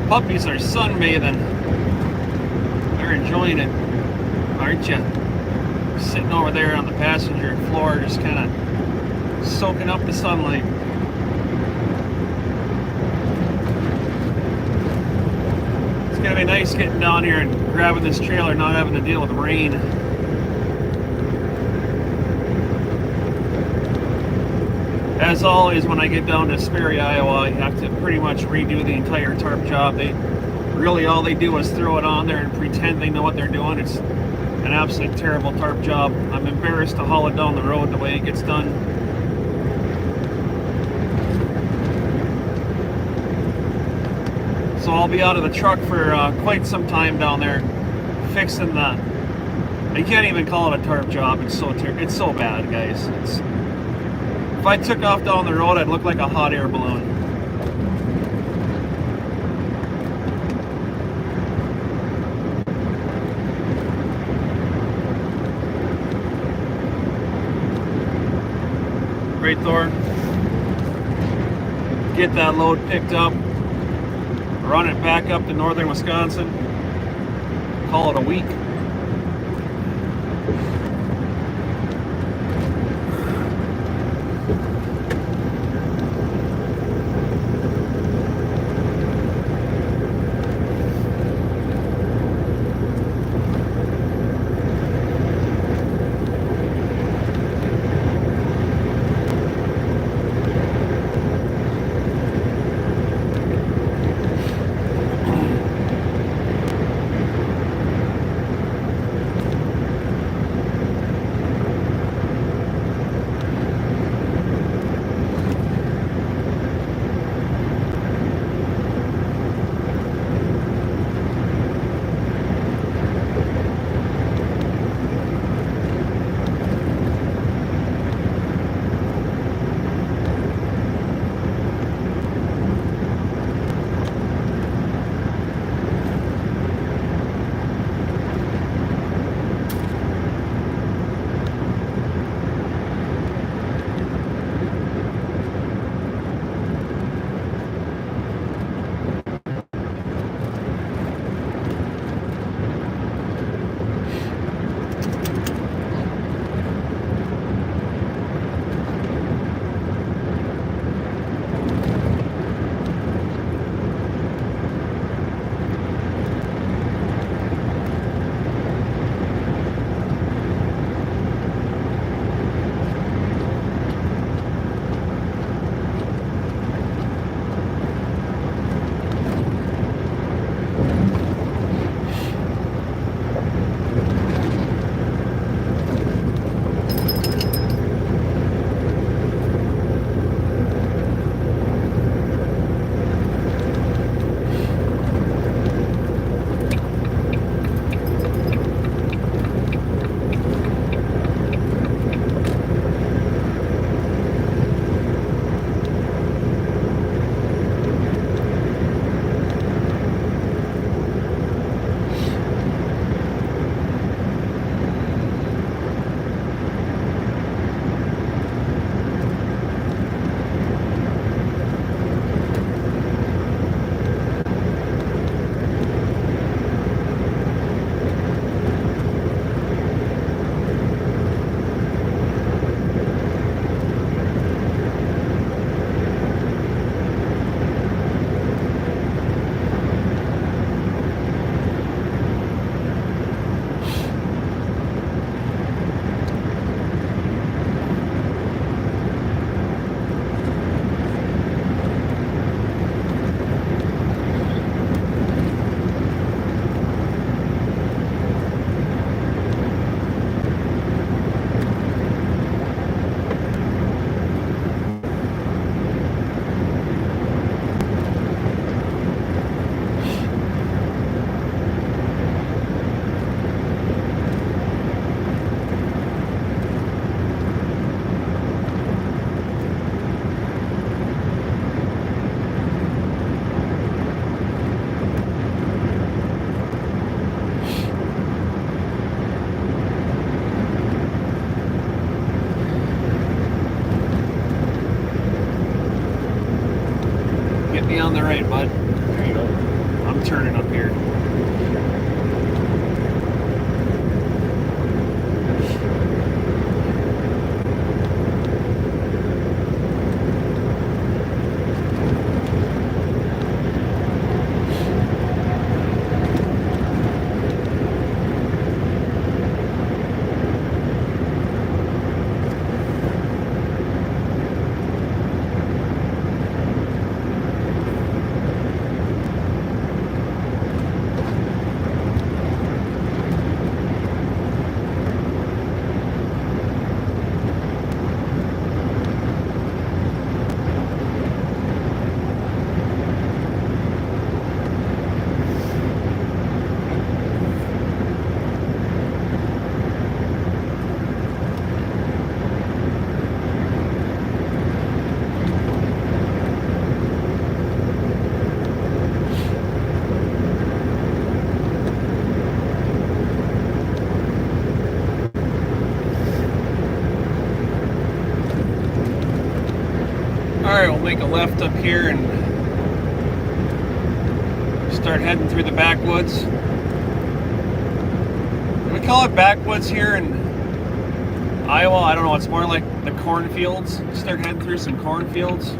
Puppies are sunbathing. You're enjoying it, aren't you? Sitting over there on the passenger floor, just kind of soaking up the sunlight. It's gonna be nice getting down here and grabbing this trailer, not having to deal with rain. As always, when I get down to Sperry, Iowa, I have to pretty much redo the entire tarp job. Really all they do is throw it on there and pretend they know what they're doing. It's an absolutely terrible tarp job. I'm embarrassed to haul it down the road the way it gets done. So I'll be out of the truck for quite some time down there fixing the... I can't even call it a tarp job. It's so bad, guys. If I took off down the road, I'd look like a hot air balloon. Right, Thor. Get that load picked up. Run it back up to northern Wisconsin. Call it a week. On the right, bud. There you go. I'm turning up here. Alright, we'll make a left up here and start heading through the backwoods. Do we call it backwoods here in Iowa? I don't know, it's more like the cornfields. Start heading through some cornfields.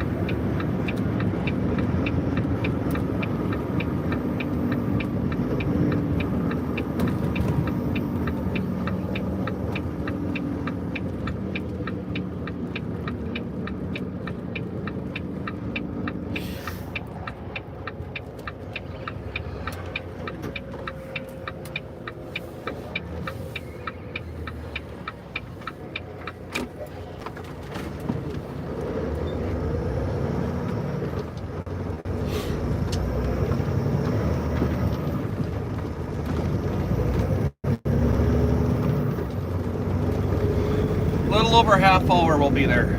A little over a half hour we'll be there.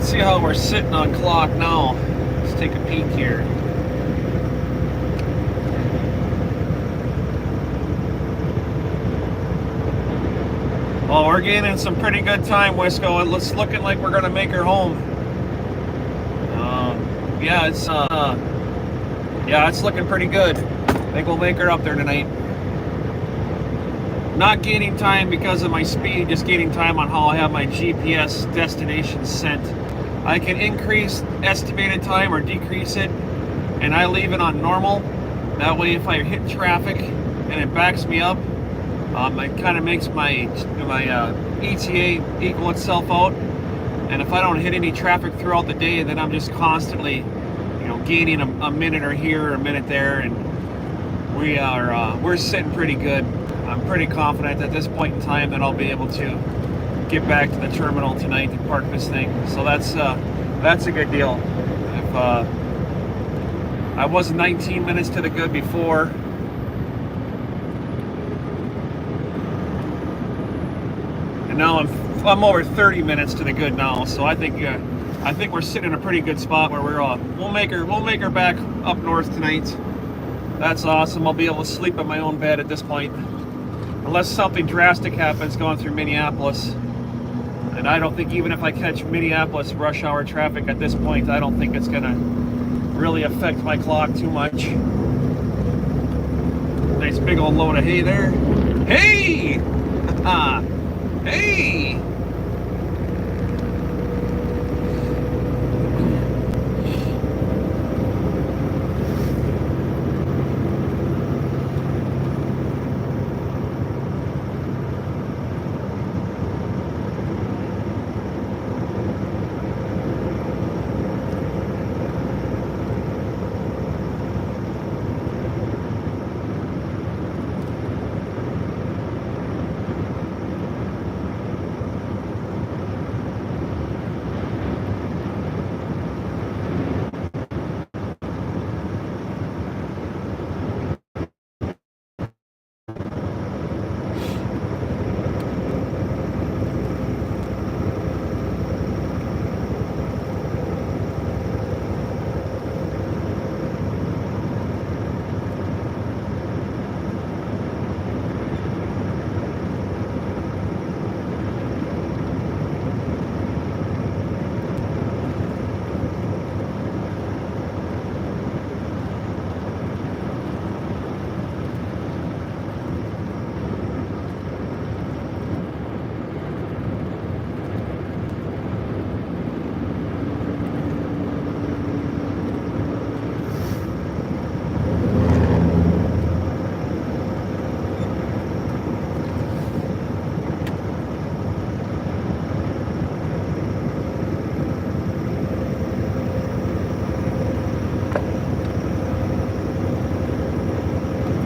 See how we're sitting on clock now. Let's take a peek here. Well, we're gaining some pretty good time, Wisco. It's looking like we're gonna make her home. Yeah, it's looking pretty good. I think we'll make her up there tonight. Not gaining time because of my speed, just gaining time on how I have my GPS destination set. I can increase estimated time or decrease it, and I leave it on normal. That way if I hit traffic and it backs me up, it kind of makes my ETA equal itself out, And if I don't hit any traffic throughout the day, then I'm just constantly, you know, gaining a minute or here or a minute there, and we're sitting pretty good. I'm pretty confident at this point in time that I'll be able to get back to the terminal tonight and park this thing. So that's a good deal. If I was 19 minutes to the good before, and now I'm over 30 minutes to the good now. So I think we're sitting in a pretty good spot where we'll make her back up north tonight. That's awesome. I'll be able to sleep in my own bed at this point, unless something drastic happens going through Minneapolis. And I don't think, even if I catch Minneapolis rush hour traffic at this point, I don't think it's gonna really affect my clock too much. Nice big old load of hay there. Hey! Hey!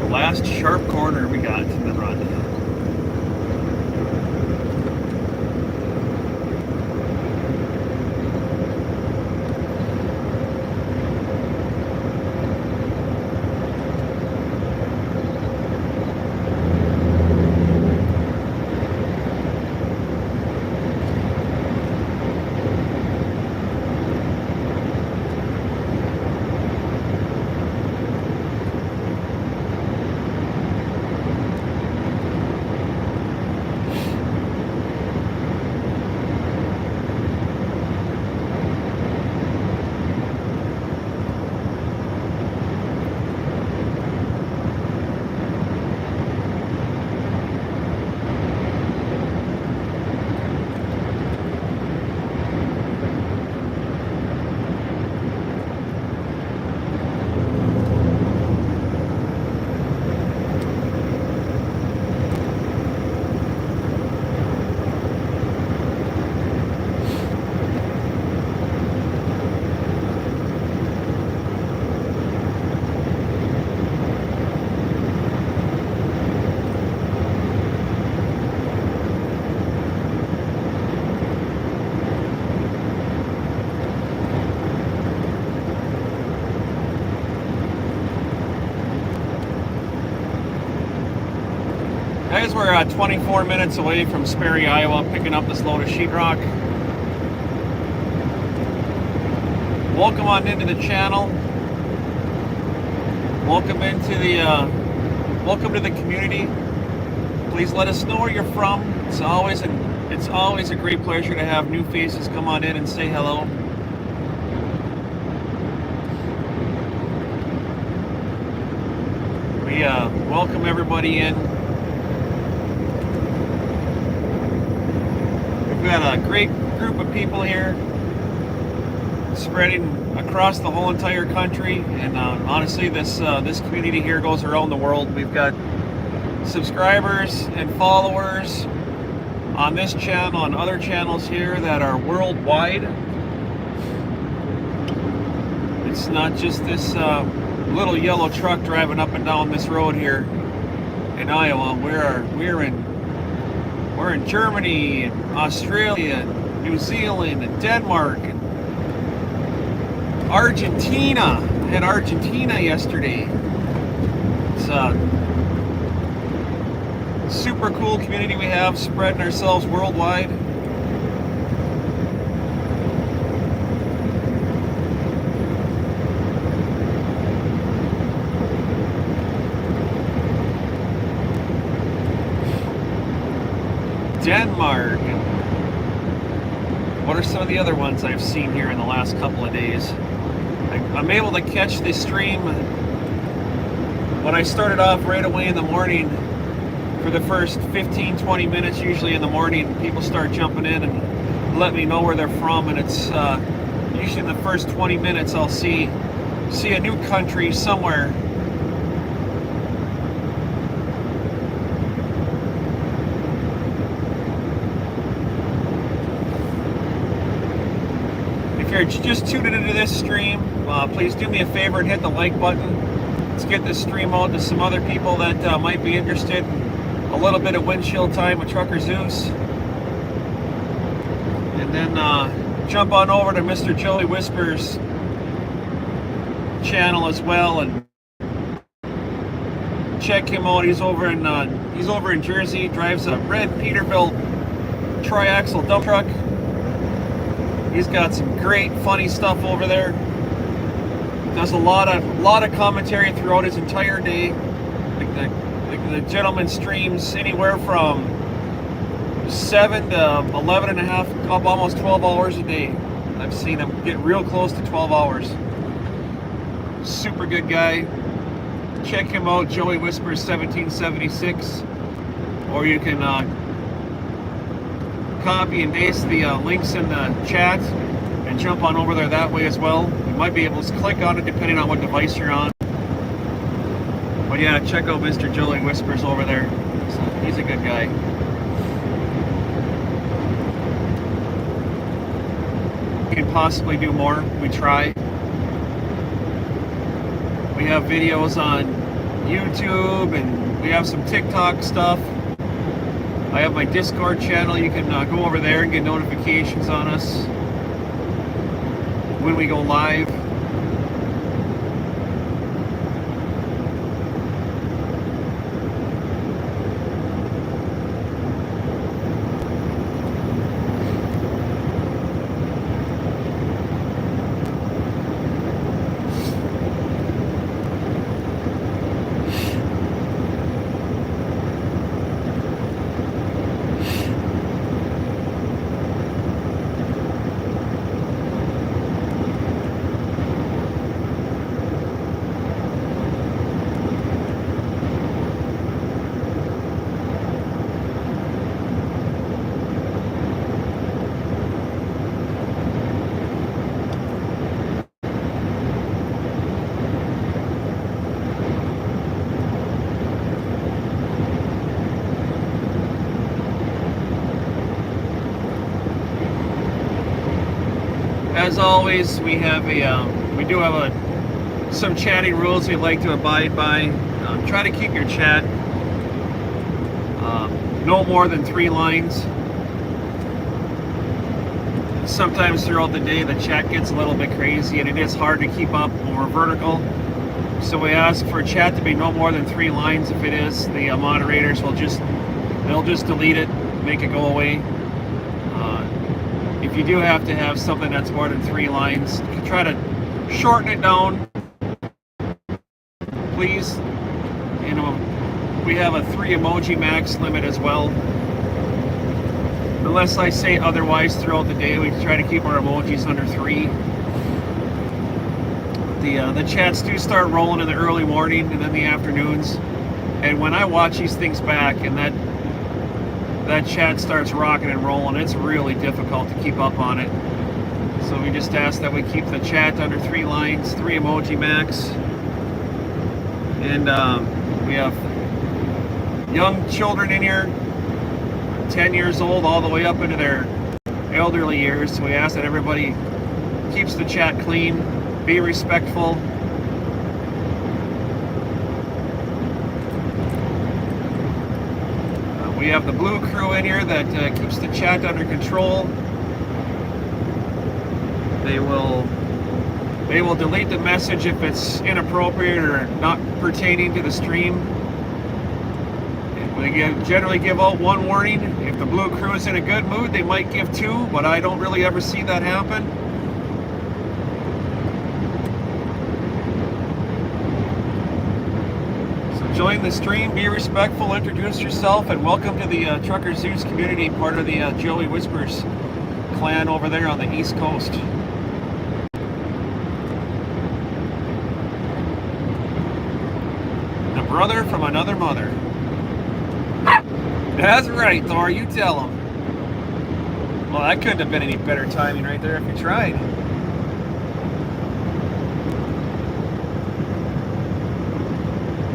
Last sharp corner we got in the run. Guys, we're 24 minutes away from Sperry, Iowa, picking up this load of sheetrock. Welcome on into the channel. Welcome to the community. Please let us know where you're from. It's always a great pleasure to have new faces come on in and say hello. We welcome everybody in. We've got a great group of people here spreading across the whole entire country, and honestly this community here goes around the world. We've got subscribers and followers on this channel and other channels here that are worldwide. It's not just this little yellow truck driving up and down this road here in Iowa. We're in Germany and Australia and New Zealand and Denmark and Argentina. I had Argentina yesterday. It's a super cool community we have, spreading ourselves worldwide. Denmark. What are some of the other ones I've seen here in the last couple of days? I'm able to catch this stream when I started off right away in the morning. For the first 15-20 minutes usually in the morning, people start jumping in and let me know where they're from, and it's usually in the first 20 minutes I'll see a new country somewhere. If you're just tuning into this stream, please do me a favor and hit the like button. Let's get this stream out to some other people that might be interested in a little bit of windshield time with Trucker Zeus. And then jump on over to Mr. Joey Whispers channel as well and check him out. He's over in Jersey, drives a red Peterbilt tri-axle dump truck. He's got some great funny stuff over there. Does a lot of commentary throughout his entire day. The gentleman streams anywhere from 7 to 11 and a half, up almost 12 hours a day. I've seen him get real close to 12 hours. Super good guy. Check him out, Joey Whispers 1776. Or you can copy and paste the links in the chat and jump on over there that way as well. You might be able to click on it depending on what device you're on. But yeah, check out Mr. Joey Whispers over there. So he's a good guy. We can possibly do more. We try. We have videos on YouTube and we have some TikTok stuff. I have my Discord channel. You can go over there and get notifications on us when we go live. As always, we have some chatting rules we'd like to abide by. Try to keep your chat no more than 3 lines. Sometimes throughout the day the chat gets a little bit crazy and it is hard to keep up when we're vertical. So we ask for chat to be no more than 3 lines. If it is, the moderators will just delete it, make it go away. If you do have to have something that's more than 3 lines, try to shorten it down, please. You know, we have a 3 emoji max limit as well. Unless I say otherwise throughout the day, we try to keep our emojis under 3. The chats do start rolling in the early morning and then the afternoons. And when I watch these things back and that chat starts rocking and rolling, it's really difficult to keep up on it. So we just ask that we keep the chat under 3 lines, 3 emoji max. And we have young children in here, 10 years old all the way up into their elderly years. So we ask that everybody keeps the chat clean, be respectful. We have the blue crew in here that keeps the chat under control. They will delete the message if it's inappropriate or not pertaining to the stream. We generally give out one warning. If the blue crew is in a good mood, they might give two, but I don't really ever see that happen. So join the stream, be respectful, introduce yourself, and welcome to the Trucker Zeus community, part of the Joey Whispers clan over there on the East Coast. The brother from another mother. That's right, Thor, you tell him. Well, that couldn't have been any better timing right there if you tried.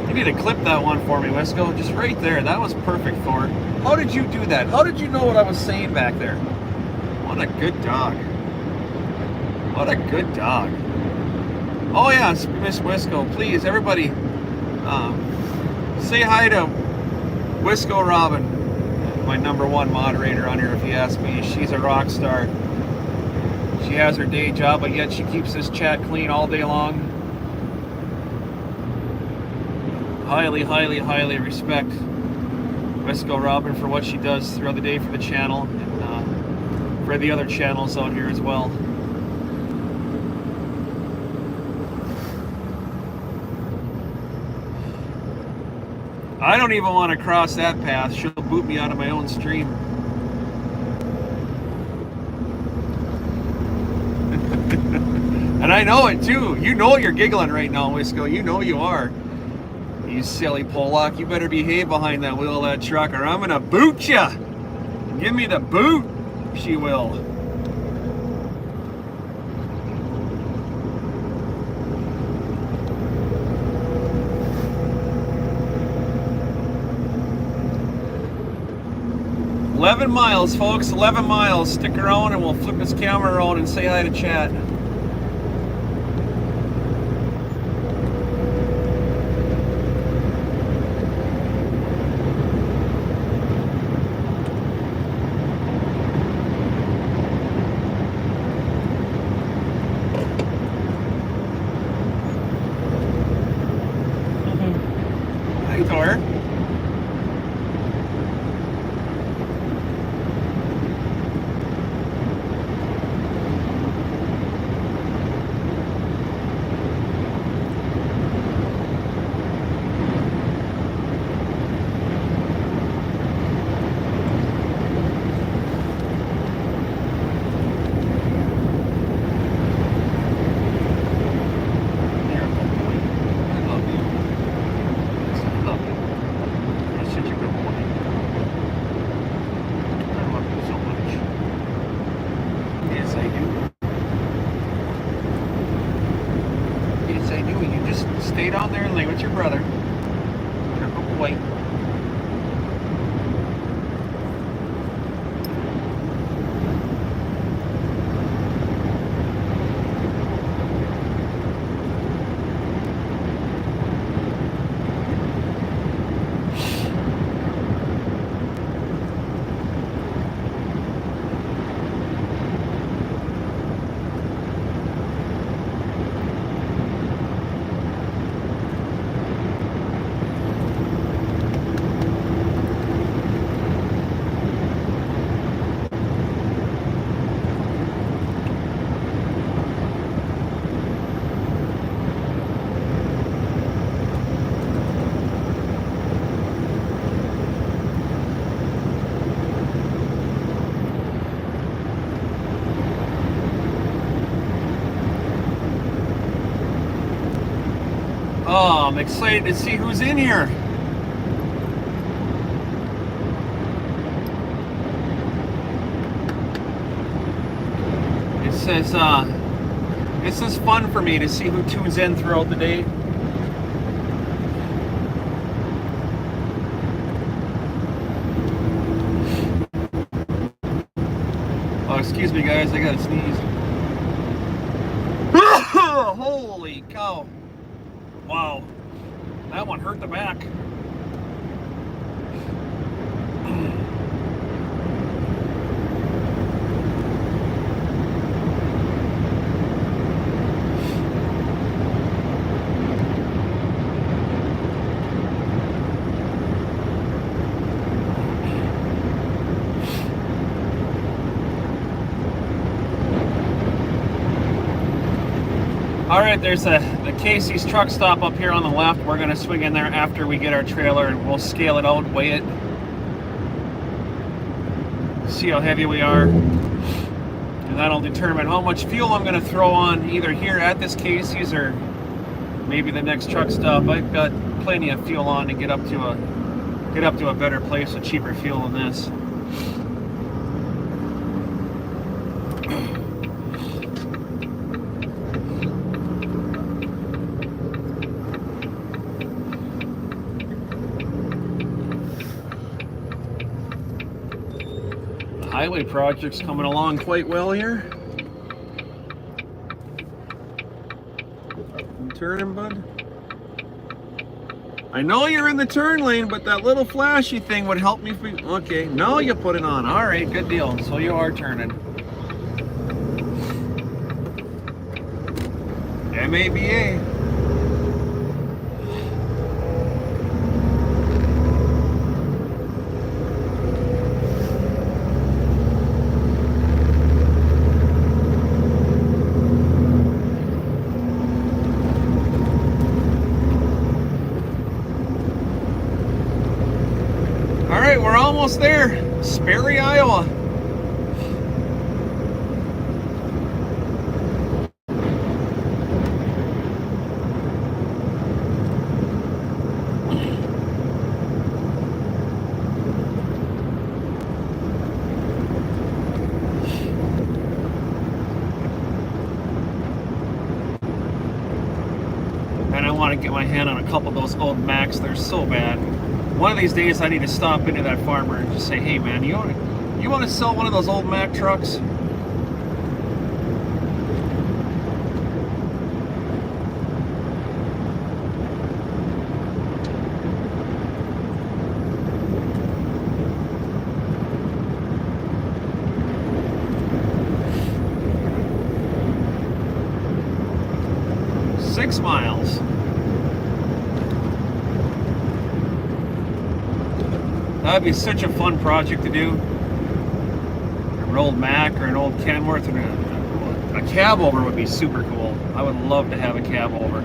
You need to clip that one for me, Wisco. Just right there. That was perfect, Thor. How did you do that? How did you know what I was saying back there? What a good dog. What a good dog. Oh, yeah, Miss Wisco, please, everybody, say hi to Wisco Robin, my #1 moderator on here, if you ask me. She's a rock star. She has her day job, but yet she keeps this chat clean all day long. Highly, highly, highly respect Wisco Robin for what she does throughout the day for the channel and for the other channels out here as well. I don't even want to cross that path. She'll boot me out of my own stream. And I know it too. You know you're giggling right now, Wisco. You know you are. You silly Pollock. You better behave behind that wheel of that truck or I'm going to boot ya. Give me the boot. She will. "11 miles, folks, 11 miles. Stick around and we'll flip this camera around and say hi to chat. Hi, Thor. Stay down there and lay with your brother. You're a good boy. Oh, I'm excited to see who's in here. It says, this is fun for me to see who tunes in throughout the day. Excuse me, guys, I gotta sneeze. Holy cow. Wow. That one hurt the back. All right, there's the Casey's truck stop up here on the left. We're gonna swing in there after we get our trailer and we'll scale it out, weigh it, see how heavy we are, and that'll determine how much fuel I'm gonna throw on either here at this Casey's or maybe the next truck stop. I've got plenty of fuel on to get up to a better place with cheaper fuel than this. Highway project's coming along quite well here. You turning, bud? I know you're in the turn lane, but that little flashy thing would help me. Okay, now you put it on. All right, good deal. So you are turning. MABA. We're almost there. Sperry, Iowa. And I want to get my hand on a couple of those old Macs. They're so bad. One of these days I need to stop into that farmer and just say, hey man, you want to sell one of those old Mack trucks? Six miles. That'd be such a fun project to do. An old Mack or an old Kenworth, and a cab over would be super cool. I would love to have a cab over.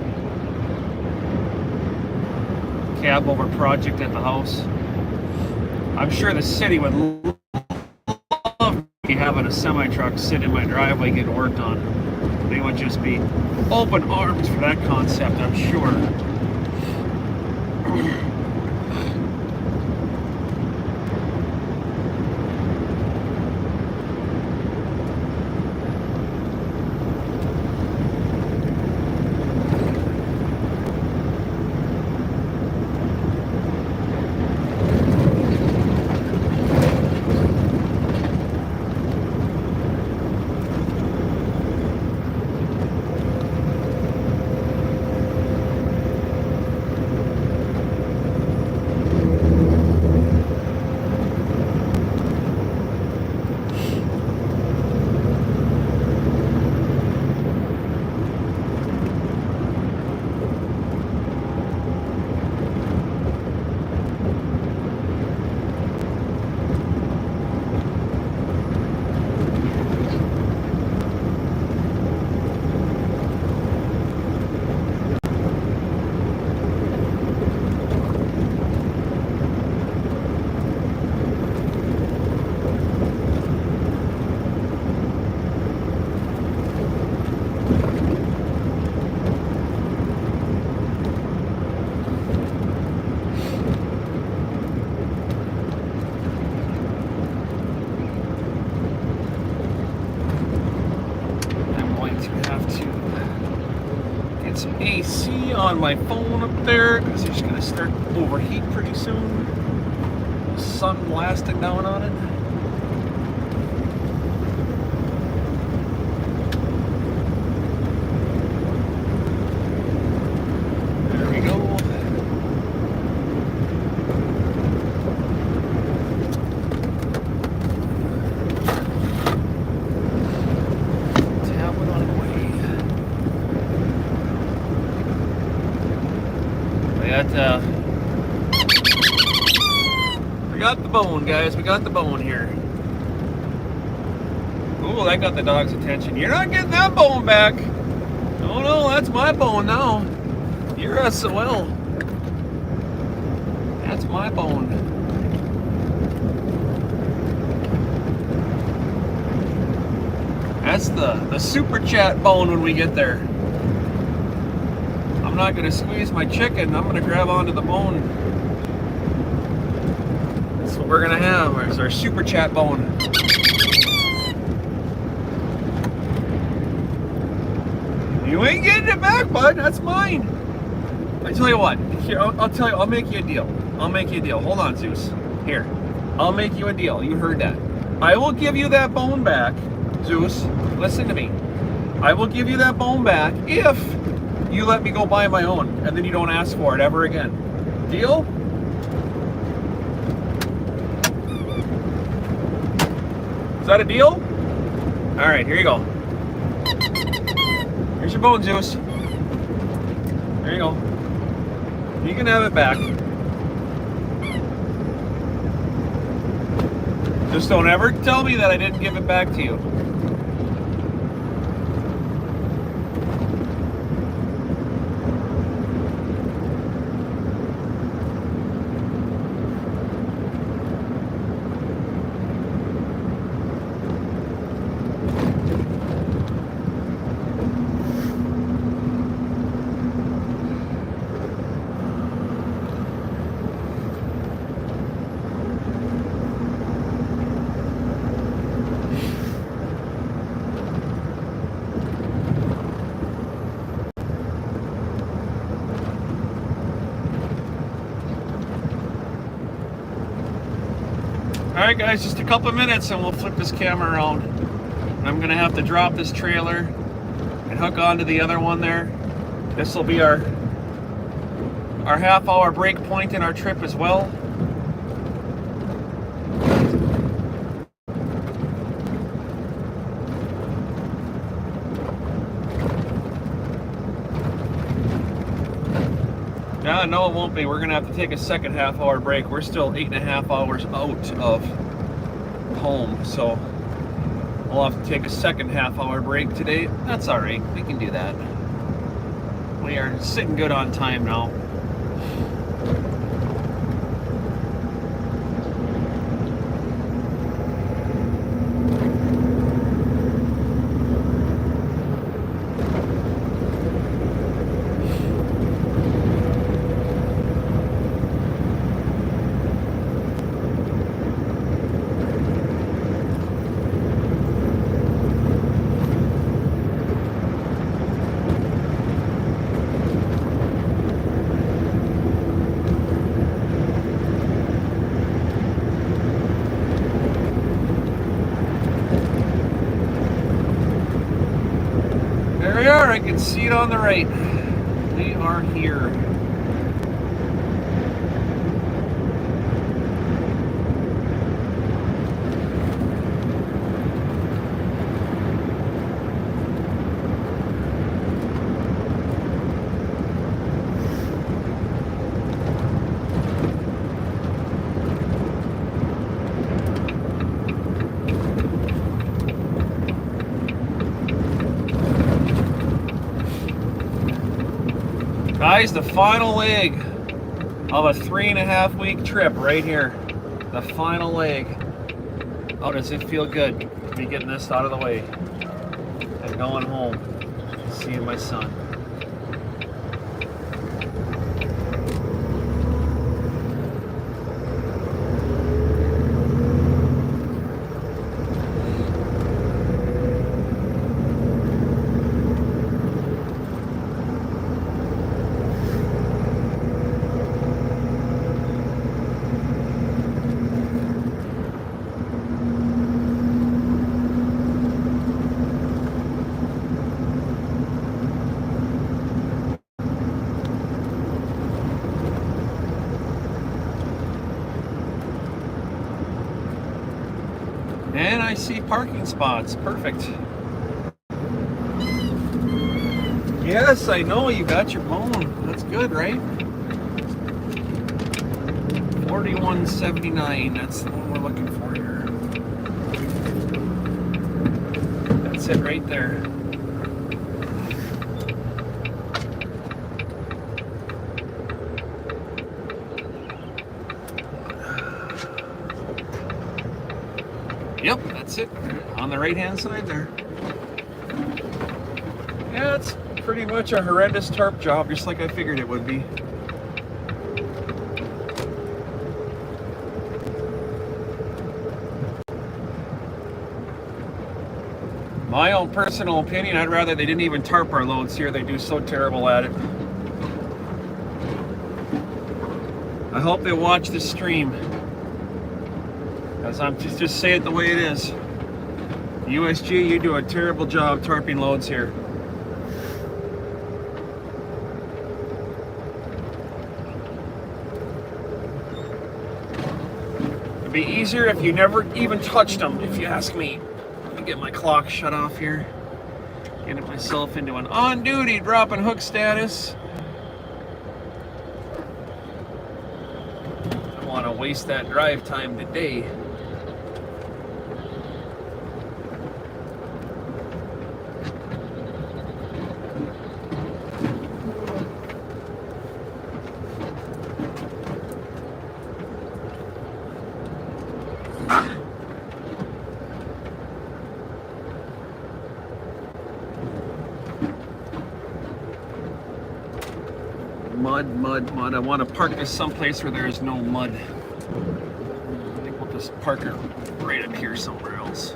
Cab over project at the house. I'm sure the city would love me having a semi truck sit in my driveway getting worked on. They would just be open arms for that concept, I'm sure. some AC on my phone up there because it's going to start to overheat pretty soon. The sun blasting down on it. we got the bone, guys. We got the bone here. Ooh, that got the dog's attention. You're not getting that bone back. Oh no, that's my bone now. You're SOL. That's my bone. That's the super chat bone when we get there. I'm not gonna squeeze my chicken. I'm gonna grab onto the bone. That's what we're gonna have. It's our super chat bone. You ain't getting it back, bud. That's mine. I tell you what. Here, I'll tell you. I'll make you a deal. I'll make you a deal. Hold on, Zeus. Here, I'll make you a deal. You heard that. I will give you that bone back, Zeus. Listen to me. I will give you that bone back if you let me go buy my own, and then you don't ask for it ever again. Deal? Is that a deal? All right, here you go. Here's your bone, Zeus. There you go. You can have it back. Just don't ever tell me that I didn't give it back to you. Alright guys, just a couple of minutes and we'll flip this camera around. And I'm going to have to drop this trailer and hook onto the other one there. This will be our half-hour break point in our trip as well. Yeah, no, it won't be. We're going to have to take a second half-hour break. We're still 8.5 hours out of home, so we'll have to take a second half-hour break today. That's all right. We can do that. We are sitting good on time now. I can see it on the right. We are here. Guys, the final leg of a 3.5 week trip right here. The final leg. Oh, does it feel good to be getting this out of the way and going home, seeing my son. And I see parking spots. Perfect. Yes, I know you got your bone. That's good, right? 4179, that's the one we're looking for here. That's it right there. Yep, that's it. On the right hand side there. Yeah, it's pretty much a horrendous tarp job, just like I figured it would be. My own personal opinion, I'd rather they didn't even tarp our loads here. They do so terrible at it. I hope they watch this stream, because I'm just say it the way it is. USG, you do a terrible job tarping loads here. It'd be easier if you never even touched them, if you ask me. Get my clock shut off here. Getting myself into an on-duty drop and hook status. I don't want to waste that drive time today. Mud. I want to park this someplace where there is no mud. I think we'll just park it right up here somewhere else.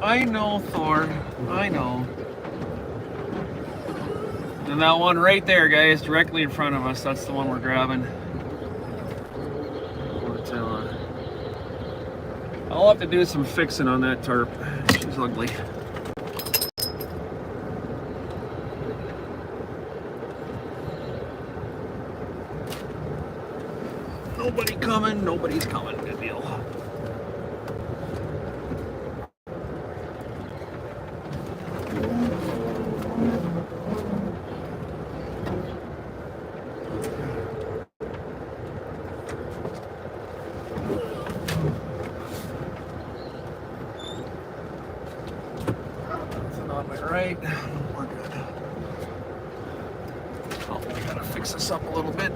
I know, Thor. I know. And that one right there, guys, directly in front of us, that's the one we're grabbing. But, I'll have to do some fixing on that tarp. She's ugly. Nobody coming, nobody's coming. Good deal. Right, we're good. Oh, we gotta fix this up a little bit.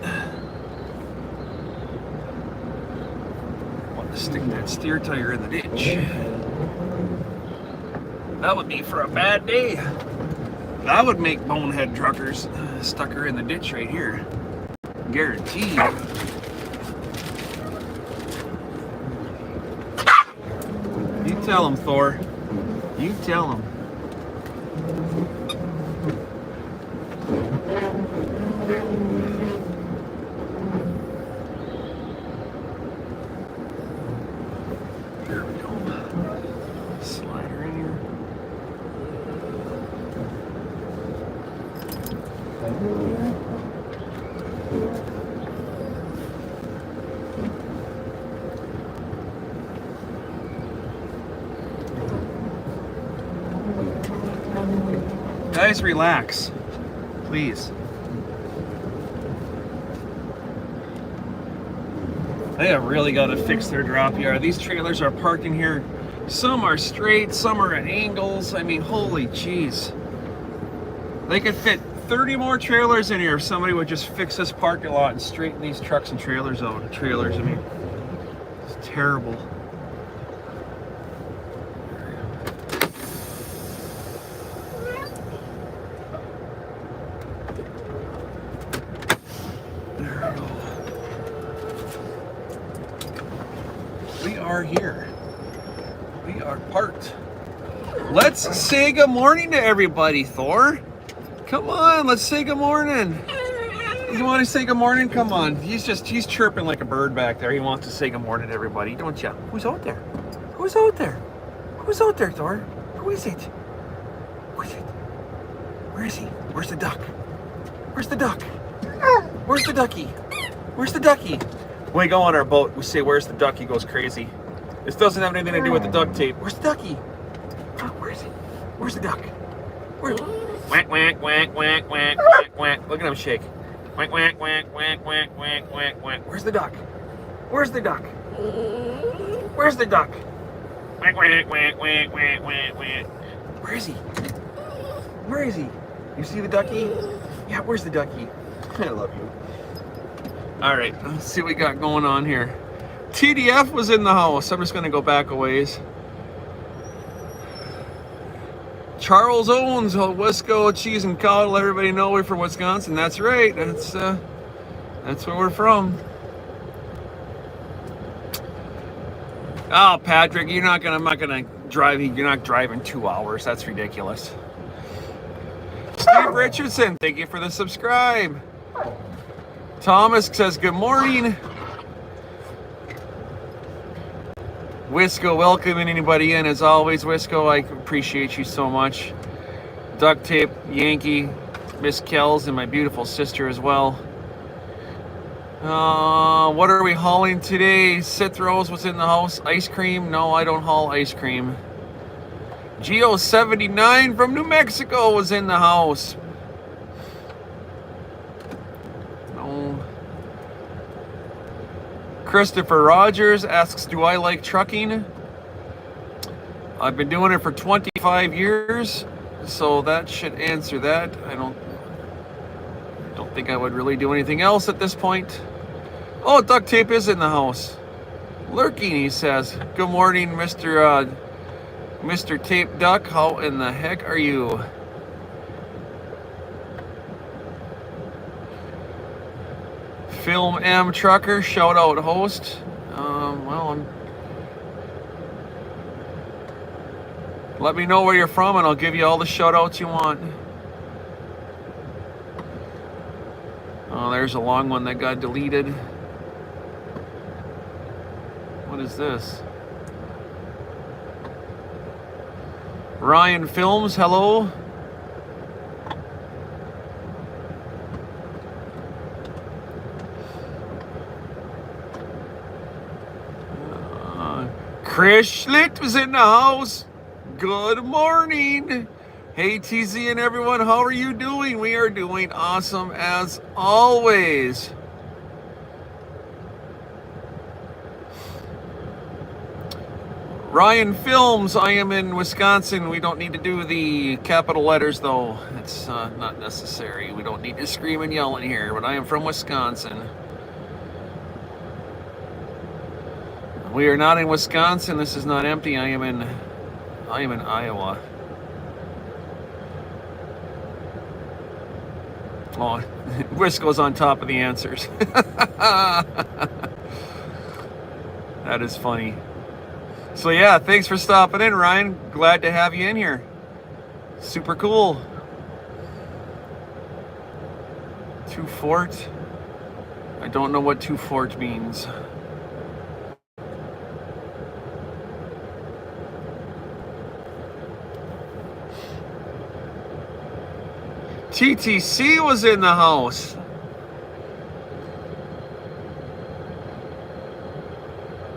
Want to stick that steer tire in the ditch. That would be for a bad day. That would make bonehead truckers stuck her in the ditch right here. Guaranteed. You tell him, Thor. You tell him. There we go. Slide her in here. Guys, relax, please. They have really got to fix their drop yard. These trailers are parked in here. Some are straight, some are at angles. I mean, holy jeez. They could fit 30 more trailers in here if somebody would just fix this parking lot and straighten these trucks and trailers out. I mean, it's terrible. Here we are parked. Let's say good morning to everybody, Thor. Come on, let's say good morning. You want to say good morning? Come on. He's chirping like a bird back there. He wants to say good morning to everybody, don't you? Who's out there? Who's out there? Who's out there, Thor? Who is it? Who is it? Where is he? Where's the duck? Where's the duck? Where's the ducky? Where's the ducky? We go on our boat, we say, where's the duck? He goes crazy. This doesn't have anything to do with the duct tape. Where's the ducky? Oh, where is he? Where's the duck? Where? Whack, whack, whack, whack, whack, whack, whack. Look at him shake. Whack, whack, whack, whack, whack, whack, whack, whack. Where's the duck? Where's the duck? Where's the duck? Whack, whack, whack, whack, whack, whack, whack. Where is he? Where is he? You see the ducky? Yeah, where's the ducky? I love you. All right, let's see what we got going on here. TDF was in the house. I'm just going to go back a ways. Charles Owens, Wisco Cheese and Cow. Let everybody know we're from Wisconsin. That's right. That's where we're from. Oh, Patrick, I'm not gonna drive. You're not driving 2 hours. That's ridiculous. Steve Richardson, thank you for the subscribe. Thomas says good morning. Wisco, welcoming anybody in as always. Wisco, I appreciate you so much. Duct Tape, Yankee, Miss Kells, and my beautiful sister as well. What are we hauling today? Citros was in the house. Ice cream? No, I don't haul ice cream. Geo79 from New Mexico was in the house. No. Christopher Rogers asks, do I like trucking? I've been doing it for 25 years, so that should answer that. I don't think I would really do anything else at this point. Oh, Duct Tape is in the house. Lurking, he says. Good morning, Mr. Tape Duck. How in the heck are you? Film M Trucker, shout out host. Let me know where you're from and I'll give you all the shout outs you want. Oh, there's a long one that got deleted. What is this? Ryan Films, hello. Chris Schlitt was in the house. Good morning. Hey TZ and everyone, how are you doing? We are doing awesome as always. Ryan Films, I am in Wisconsin. We don't need to do the capital letters though. It's not necessary. We don't need to scream and yell in here, but I am from Wisconsin. We are not in Wisconsin. This is not empty. I am in Iowa. Oh, Wisco's on top of the answers. That is funny. So yeah, thanks for stopping in, Ryan. Glad to have you in here. Super cool. Two Fort. I don't know what Two Fort means. TTC was in the house.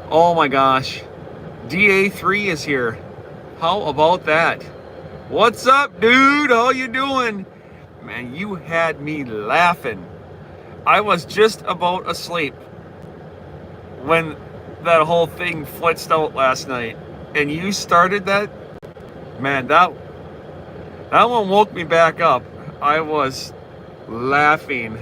Oh my gosh. DA3 is here. How about that? What's up, dude? How you doing? Man, you had me laughing. I was just about asleep when that whole thing blitzed out last night. And you started that? Man, that one woke me back up. I was laughing.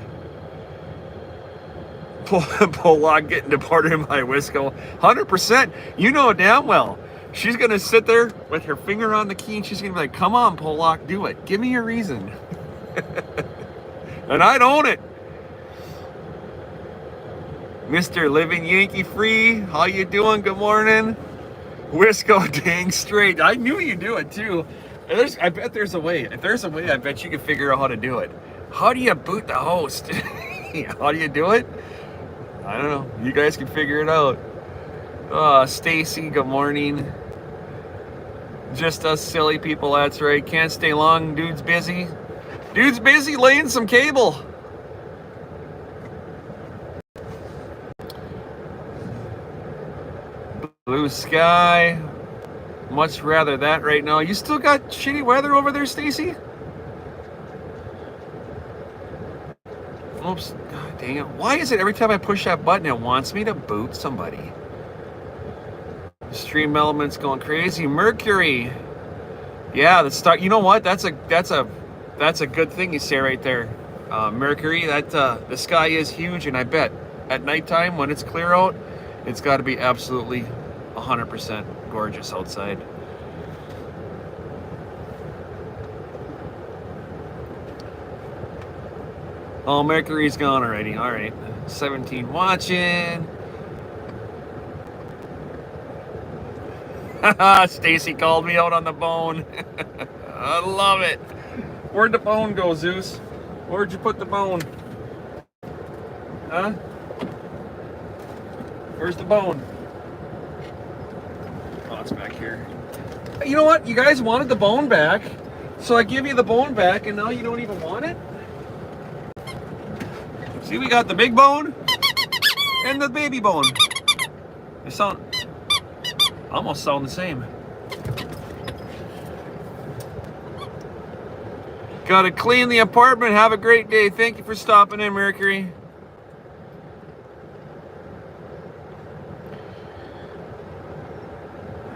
Pollock getting deported by Wisco. 100%. You know damn well. She's going to sit there with her finger on the key and she's going to be like, come on, Pollock, do it. Give me a reason. And I'd own it. Mr. Living Yankee Free, how you doing? Good morning. Wisco, dang straight. I knew you'd do it too. I bet there's a way. If there's a way, I bet you can figure out how to do it. How do you boot the host? How do you do it? I don't know. You guys can figure it out. Stacy, good morning. Just us silly people, that's right. Can't stay long. Dude's busy. Dude's busy laying some cable. blue sky. Much rather that right now. You still got shitty weather over there, Stacy? Oops. God dang it. Why is it every time I push that button it wants me to boot somebody? Stream elements going crazy. Mercury. Yeah, the start. You know what? That's a good thing you say right there. Mercury, that the sky is huge, and I bet at nighttime when it's clear out, it's got to be absolutely 100% gorgeous outside. Oh, Mercury's gone already. All right, 17 watching. Stacy called me out on the bone. I love it. Where'd the bone go, Zeus? Where'd you put the bone? Huh? Where's the bone? Oh, it's back here. You know what? You guys wanted the bone back, so I give you the bone back, and now you don't even want it? See, we got the big bone and the baby bone. They almost sound the same. Gotta clean the apartment. Have a great day. Thank you for stopping in, Mercury.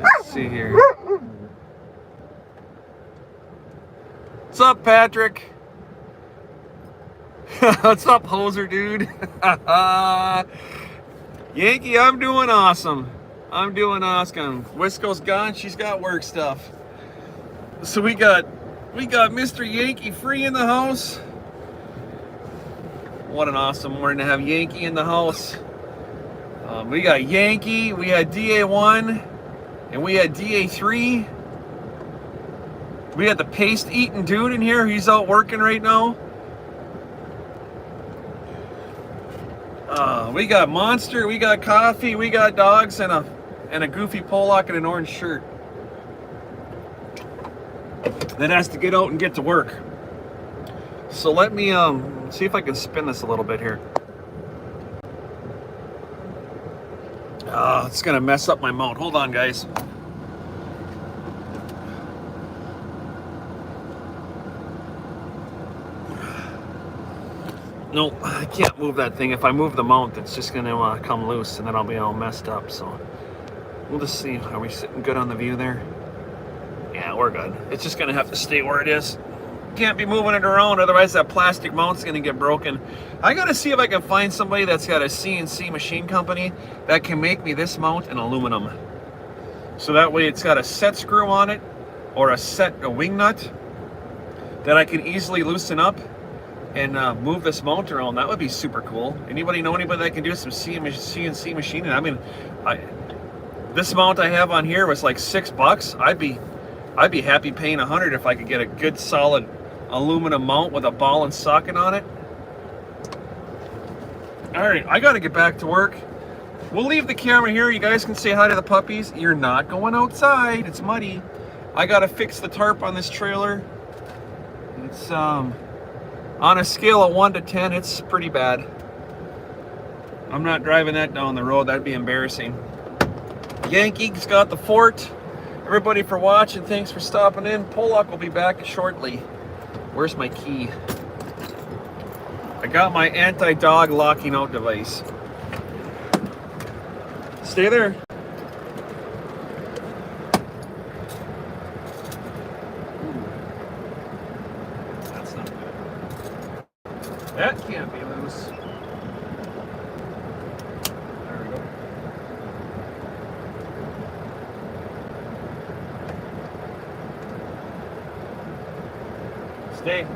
Let's see here. What's up, Patrick? What's up, hoser dude? Yankee, I'm doing awesome. I'm doing awesome. Wisco's gone. She's got work stuff. So we got Mr. Yankee free in the house. What an awesome morning to have Yankee in the house. We got Yankee, we had DA1, and we had DA3. We had the paste eating dude in here. He's out working right now. We got Monster, we got coffee, we got dogs, and a goofy Pollock and an orange shirt that has to get out and get to work. So let me see if I can spin this a little bit here. It's gonna mess up my mount. Hold on, guys. Nope, I can't move that thing. If I move the mount, it's just gonna come loose, and then I'll be all messed up. So we'll just see. Are we sitting good on the view there? Yeah, we're good. It's just gonna have to stay where it is. Can't be moving it around, otherwise that plastic mount's gonna get broken. I gotta see if I can find somebody that's got a CNC machine company that can make me this mount in aluminum. So that way it's got a set screw on it, or a wing nut that I can easily loosen up and move this mount around. That would be super cool. Anybody know anybody that can do some CNC machining? I mean, this mount I have on here was like $6. I'd be happy paying $100 if I could get a good solid aluminum mount with a ball and socket on it. All right, I got to get back to work. We'll leave the camera here. You guys can say hi to the puppies. You're not going outside. It's muddy. I got to fix the tarp on this trailer. It's on a scale of 1 to 10, it's pretty bad. I'm not driving that down the road. That'd be embarrassing. Yankee's got the fort. Everybody for watching. Thanks for stopping in. Pollock will be back shortly. Where's my key? I got my anti-dog locking out device. Stay there. That's not good. That can't be loose. There we go. Stay.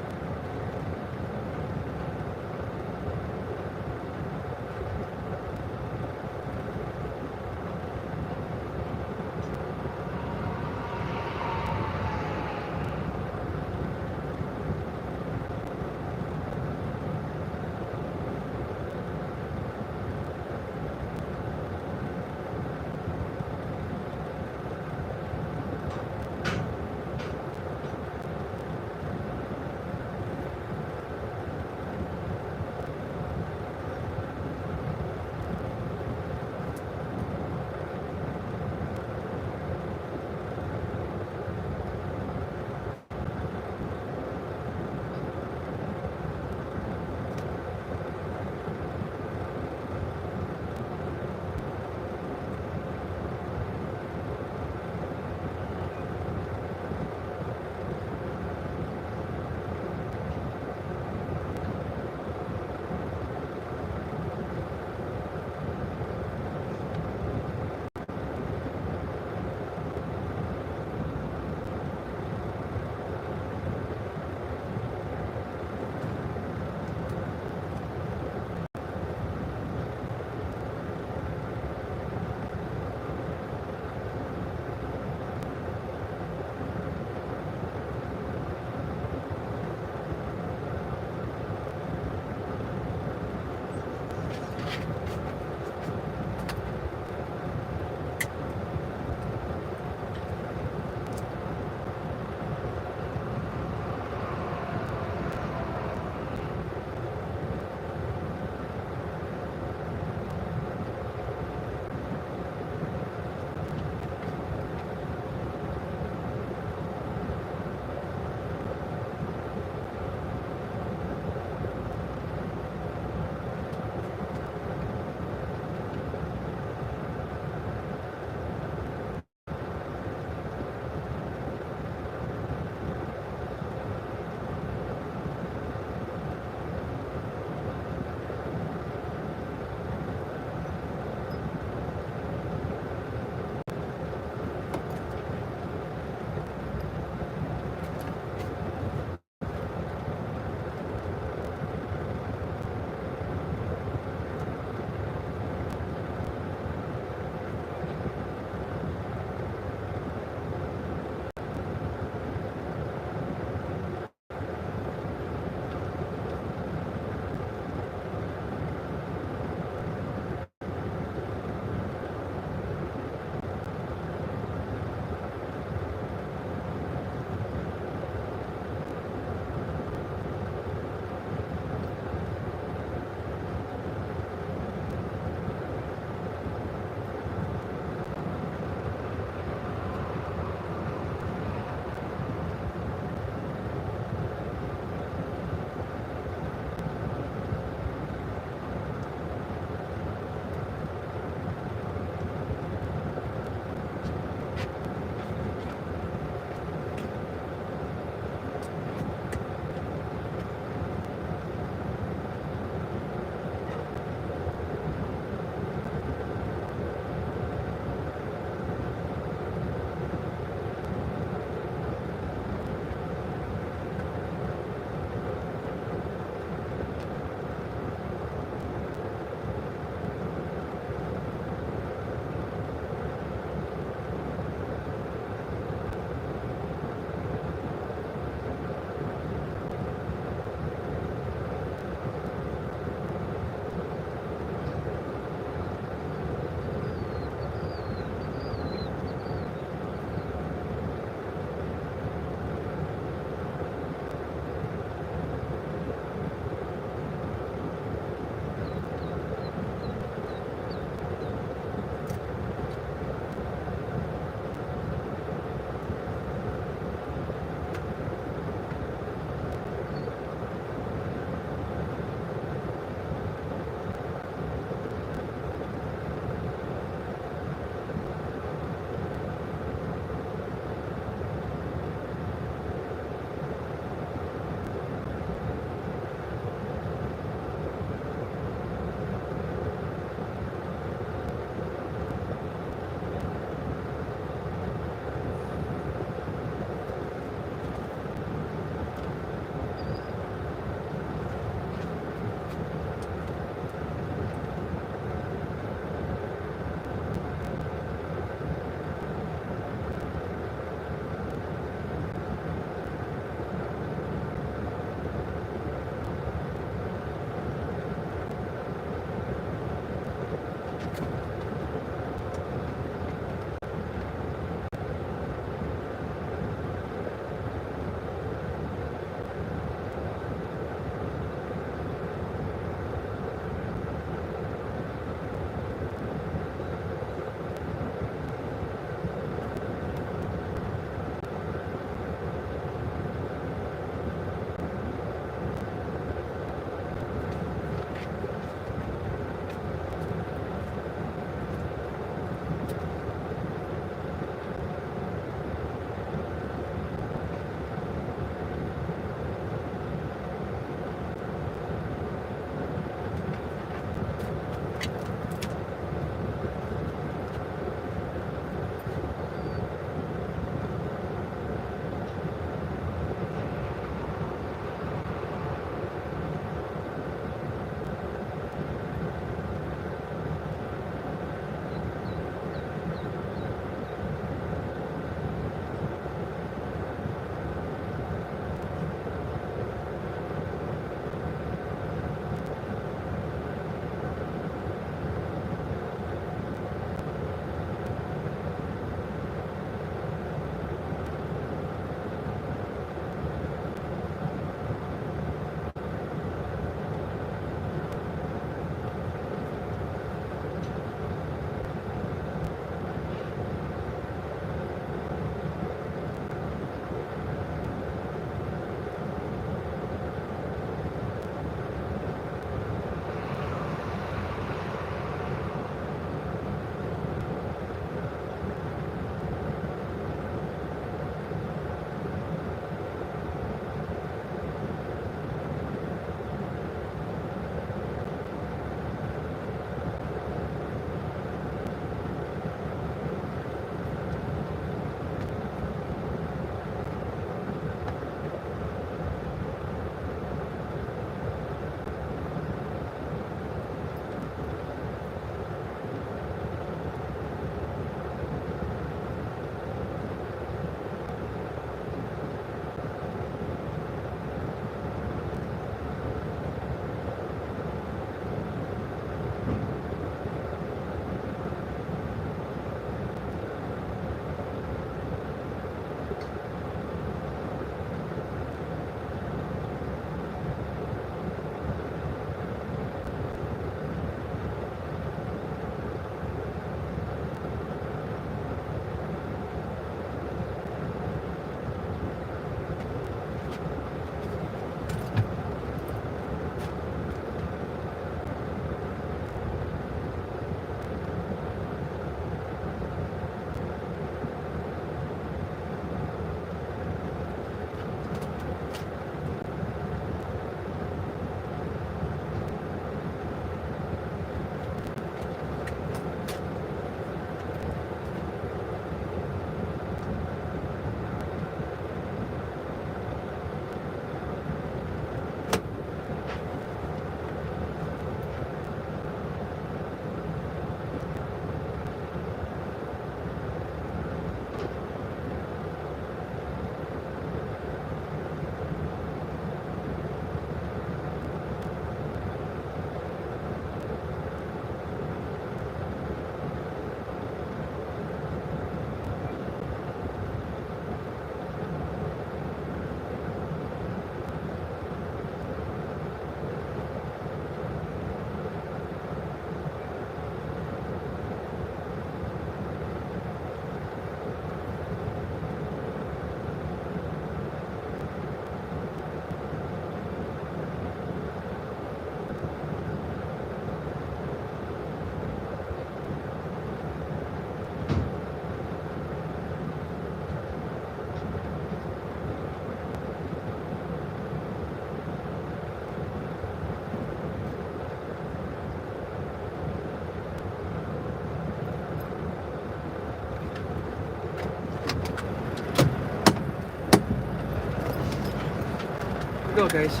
guys.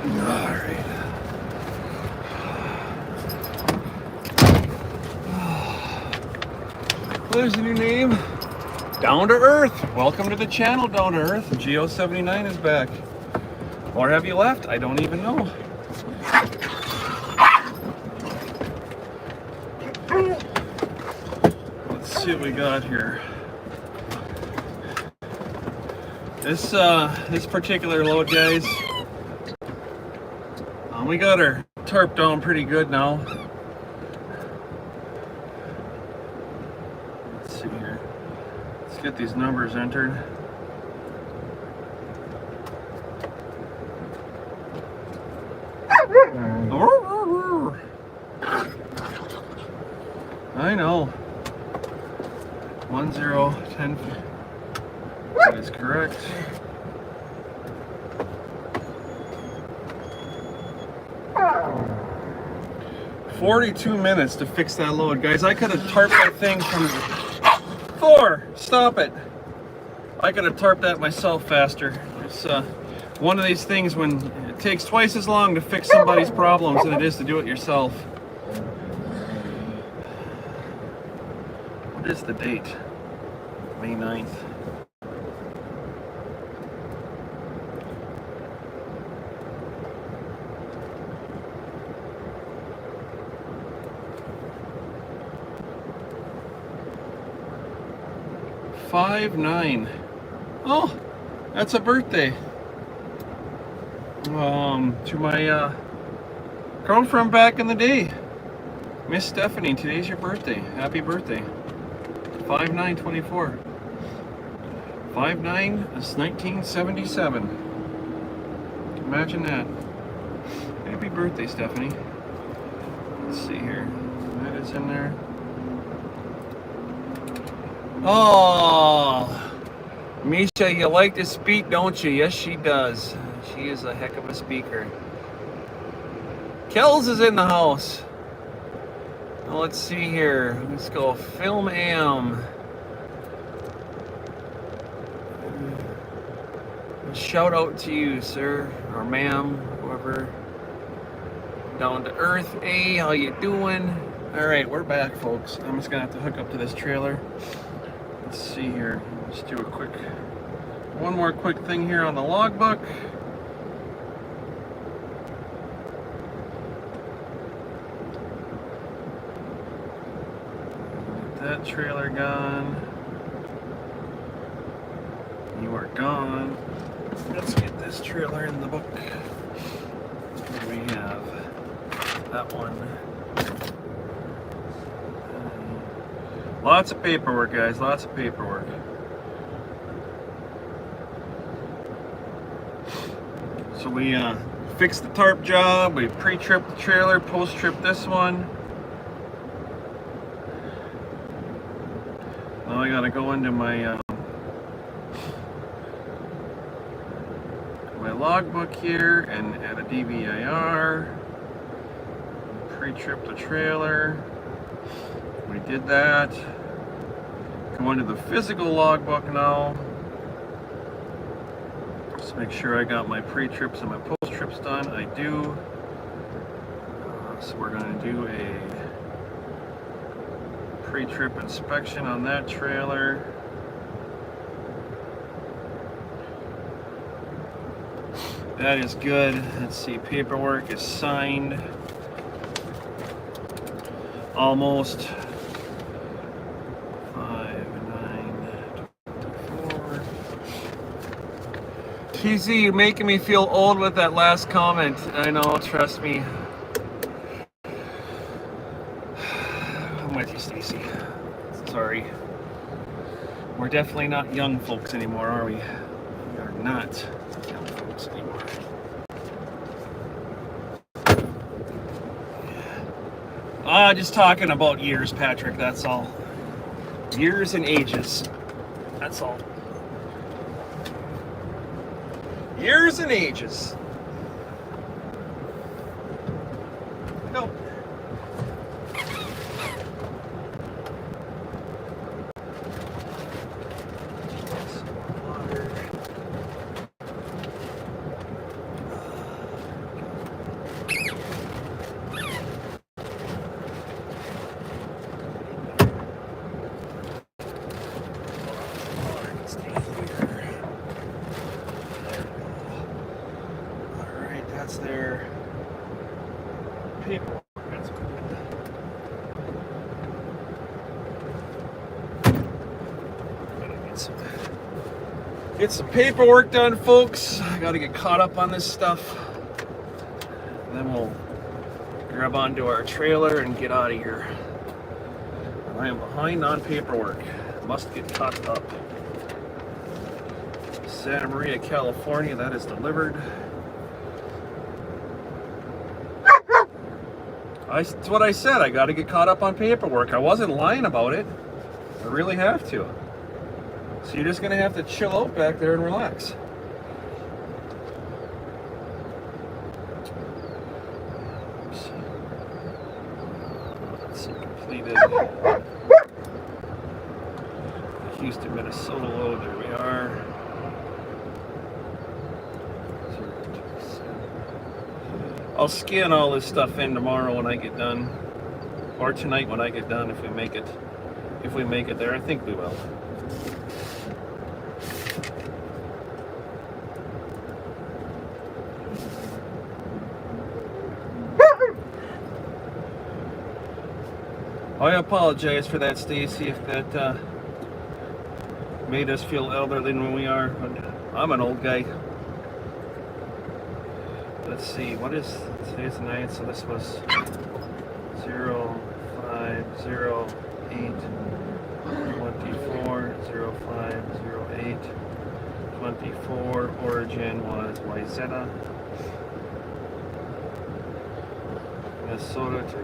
All right. There's a new name. Down to Earth. Welcome to the channel, Down to Earth. Geo79 is back. Or have you left? I don't even know. Let's see what we got here. This particular load, guys, we got our tarp down pretty good now. Let's see here. Let's get these numbers entered. I know. 1010. That is correct. $42 minutes to fix that load, guys. I could have tarped that thing from Thor. Stop it. I could have tarped that myself faster. It's one of these things when it takes twice as long to fix somebody's problems than it is to do it yourself. What is the date? May 9th. $5.9. Oh, that's a birthday. To my girlfriend back in the day, Miss Stephanie. Today's your birthday. Happy birthday. 5/9/24. 5/9 is 1977. Imagine that. Happy birthday, Stephanie. Let's see here. That is in there. Oh, Misha, you like to speak, don't you? Yes, she does. She is a heck of a speaker. Kells is in the house. Now, let's see here. Let's go Film Am. Shout out to you, sir, or ma'am, whoever. Down to Earth A, how you doing? All right, we're back, folks. I'm just gonna have to hook up to this trailer. Let's see here. Let's do one more quick thing here on the logbook. Get that trailer gone. You are gone. Let's get this trailer in the book. Here we have that one. Lots of paperwork, guys. Lots of paperwork. So we fixed the tarp job. We pre-tripped the trailer, post-tripped this one. Now I gotta go into my logbook here and add a DVIR. Pre-trip the trailer. We did that. Go into the physical logbook now. Just make sure I got my pre-trips and my post-trips done. I do. So we're going to do a pre-trip inspection on that trailer. That is good. Let's see, paperwork is signed. Almost. 5/9/24. TZ, you're making me feel old with that last comment. I know, trust me. I'm with you, Stacy. Sorry. We're definitely not young folks anymore, are we? We are not young folks anymore. Just talking about years, Patrick, that's all. Years and ages. That's all. Years and ages. Go. there. Paperwork. That's good. Get some paperwork done, folks. I gotta get caught up on this stuff. And then we'll grab onto our trailer and get out of here. I am behind on paperwork. Must get caught up. Santa Maria, California, that is delivered. That's what I said. I gotta get caught up on paperwork. I wasn't lying about it. I really have to. So you're just gonna have to chill out back there and relax. Let's see, completed. Houston, Minnesota load. There we are. I'll scan all this stuff in tomorrow when I get done, or tonight when I get done if we make it. If we make it there, I think we will. I apologize for that, Stacy, if that made us feel elderly than we are. But I'm an old guy. Let's see, what is today's the 9th? So this was 0508 24 0508 24. Origin was Wyzetta, Minnesota to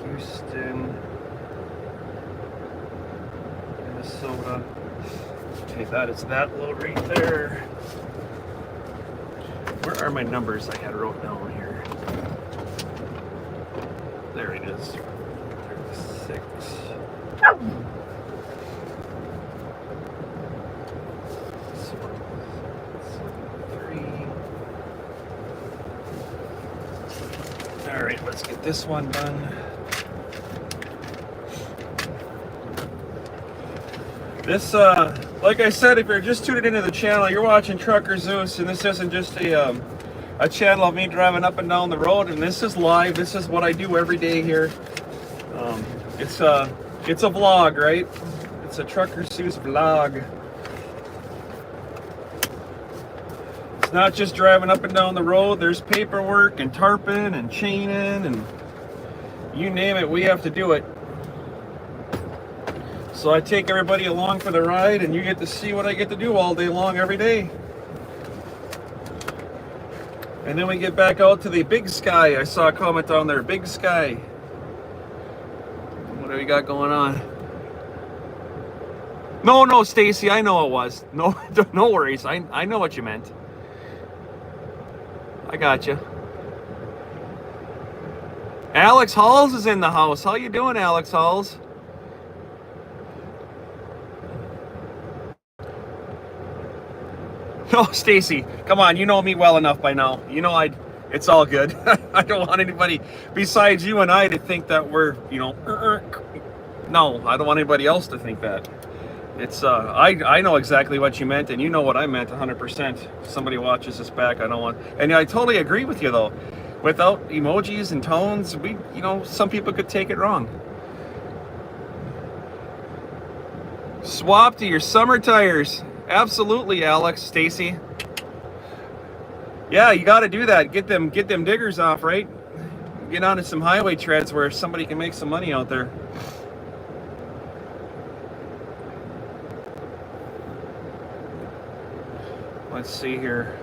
Houston, Minnesota. Okay, that is that load right there. Where are my numbers I had wrote down here? There it is. 36. All right, let's get this one done. This, like I said, if you're just tuning into the channel, you're watching Trucker Zeus, and this isn't just a channel of me driving up and down the road. And this is live. This is what I do every day here. It's a vlog, right? It's a Trucker Zeus vlog. It's not just driving up and down the road. There's paperwork and tarping and chaining and you name it. We have to do it. So I take everybody along for the ride, and you get to see what I get to do all day long, every day. And then we get back out to the big sky. I saw a comment down there, big sky. What do we got going on? No, Stacy, I know it was. No, no worries. I know what you meant. I got you. Alex Halls is in the house. How you doing, Alex Halls? No, Stacy, come on, you know me well enough by now. You know it's all good. I don't want anybody besides you and I to think that we're, no, I don't want anybody else to think that. It's, I know exactly what you meant, and you know what I meant 100%. Somebody watches this back, I don't want, and I totally agree with you though. Without emojis and tones, some people could take it wrong. Swap to your summer tires. Absolutely, Alex, Stacy. Yeah, you got to do that. Get them diggers off, right? Get onto some highway treads where somebody can make some money out there. Let's see here.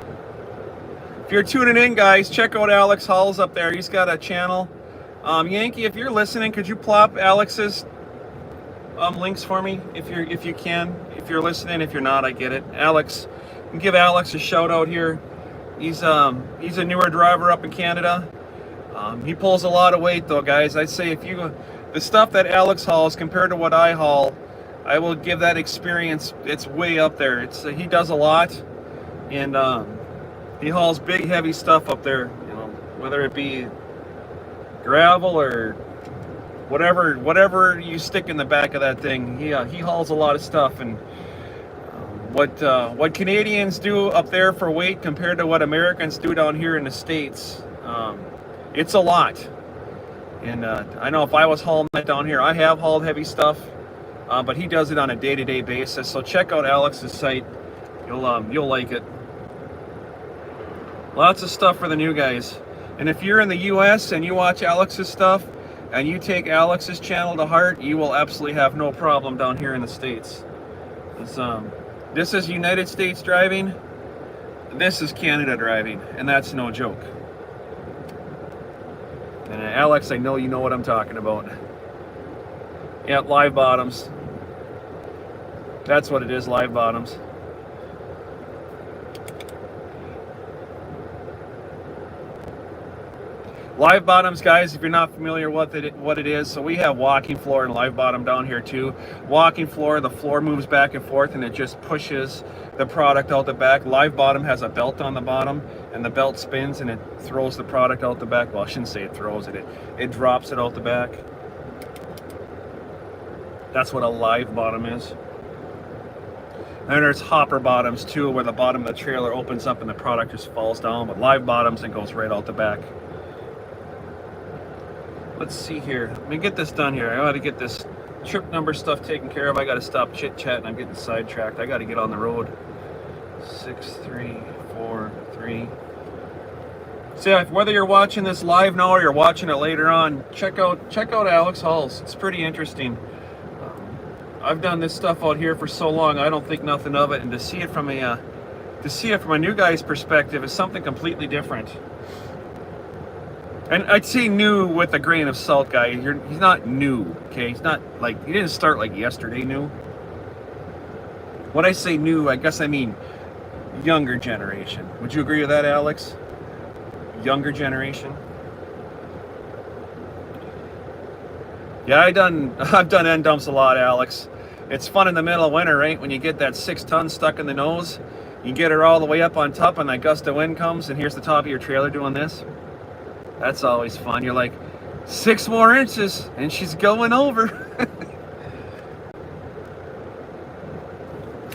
If you're tuning in, guys, check out Alex Halls up there. He's got a channel. Yankee, if you're listening, could you plop Alex's links for me if you can? If you're listening, if you're not, I get it. Alex, you can give Alex a shout out here. He's a newer driver up in Canada. He pulls a lot of weight though, guys. I'd say the stuff that Alex hauls compared to what I haul, I will give that experience. It's way up there. He does a lot, and he hauls big, heavy stuff up there. Whether it be gravel or whatever you stick in the back of that thing, he hauls a lot of stuff. And what Canadians do up there for weight compared to what Americans do down here in the States, It's a lot. And I know if I was hauling that down here, I have hauled heavy stuff, but he does it on a day-to-day basis. So check out Alex's site. You'll like it. Lots of stuff for the new guys. And if you're in the US and you watch Alex's stuff and you take Alex's channel to heart, you will absolutely have no problem down here in the States. This is United States driving. This is Canada driving, and that's no joke. And Alex, I know you know what I'm talking about. Yep, live bottoms. That's what it is, live bottoms. Live bottoms, guys, if you're not familiar with what it is, so we have walking floor and live bottom down here too. Walking floor, the floor moves back and forth and it just pushes the product out the back. Live bottom has a belt on the bottom and the belt spins and it throws the product out the back. Well, I shouldn't say it throws it, it drops it out the back. That's what a live bottom is. And there's hopper bottoms too, where the bottom of the trailer opens up and the product just falls down. But live bottoms, it goes right out the back. Let's see here. Let me get this done here. I got to get this trip number stuff taken care of. I got to stop chit-chatting. I'm getting sidetracked. I got to get on the road. 6343. So whether you're watching this live now or you're watching it later on, check out Alex Hauls. It's pretty interesting. I've done this stuff out here for so long. I don't think nothing of it, and to see it from a new guy's perspective is something completely different. And I'd say new with a grain of salt, guy. He's not new, okay? He's not like, he didn't start like yesterday new. When I say new, I guess I mean younger generation. Would you agree with that, Alex? Younger generation? Yeah, I've done end dumps a lot, Alex. It's fun in the middle of winter, right? When you get that 6 ton stuck in the nose, you get her all the way up on top and that gust of wind comes and here's the top of your trailer doing this. That's always fun. You're like, 6 more inches and she's going over.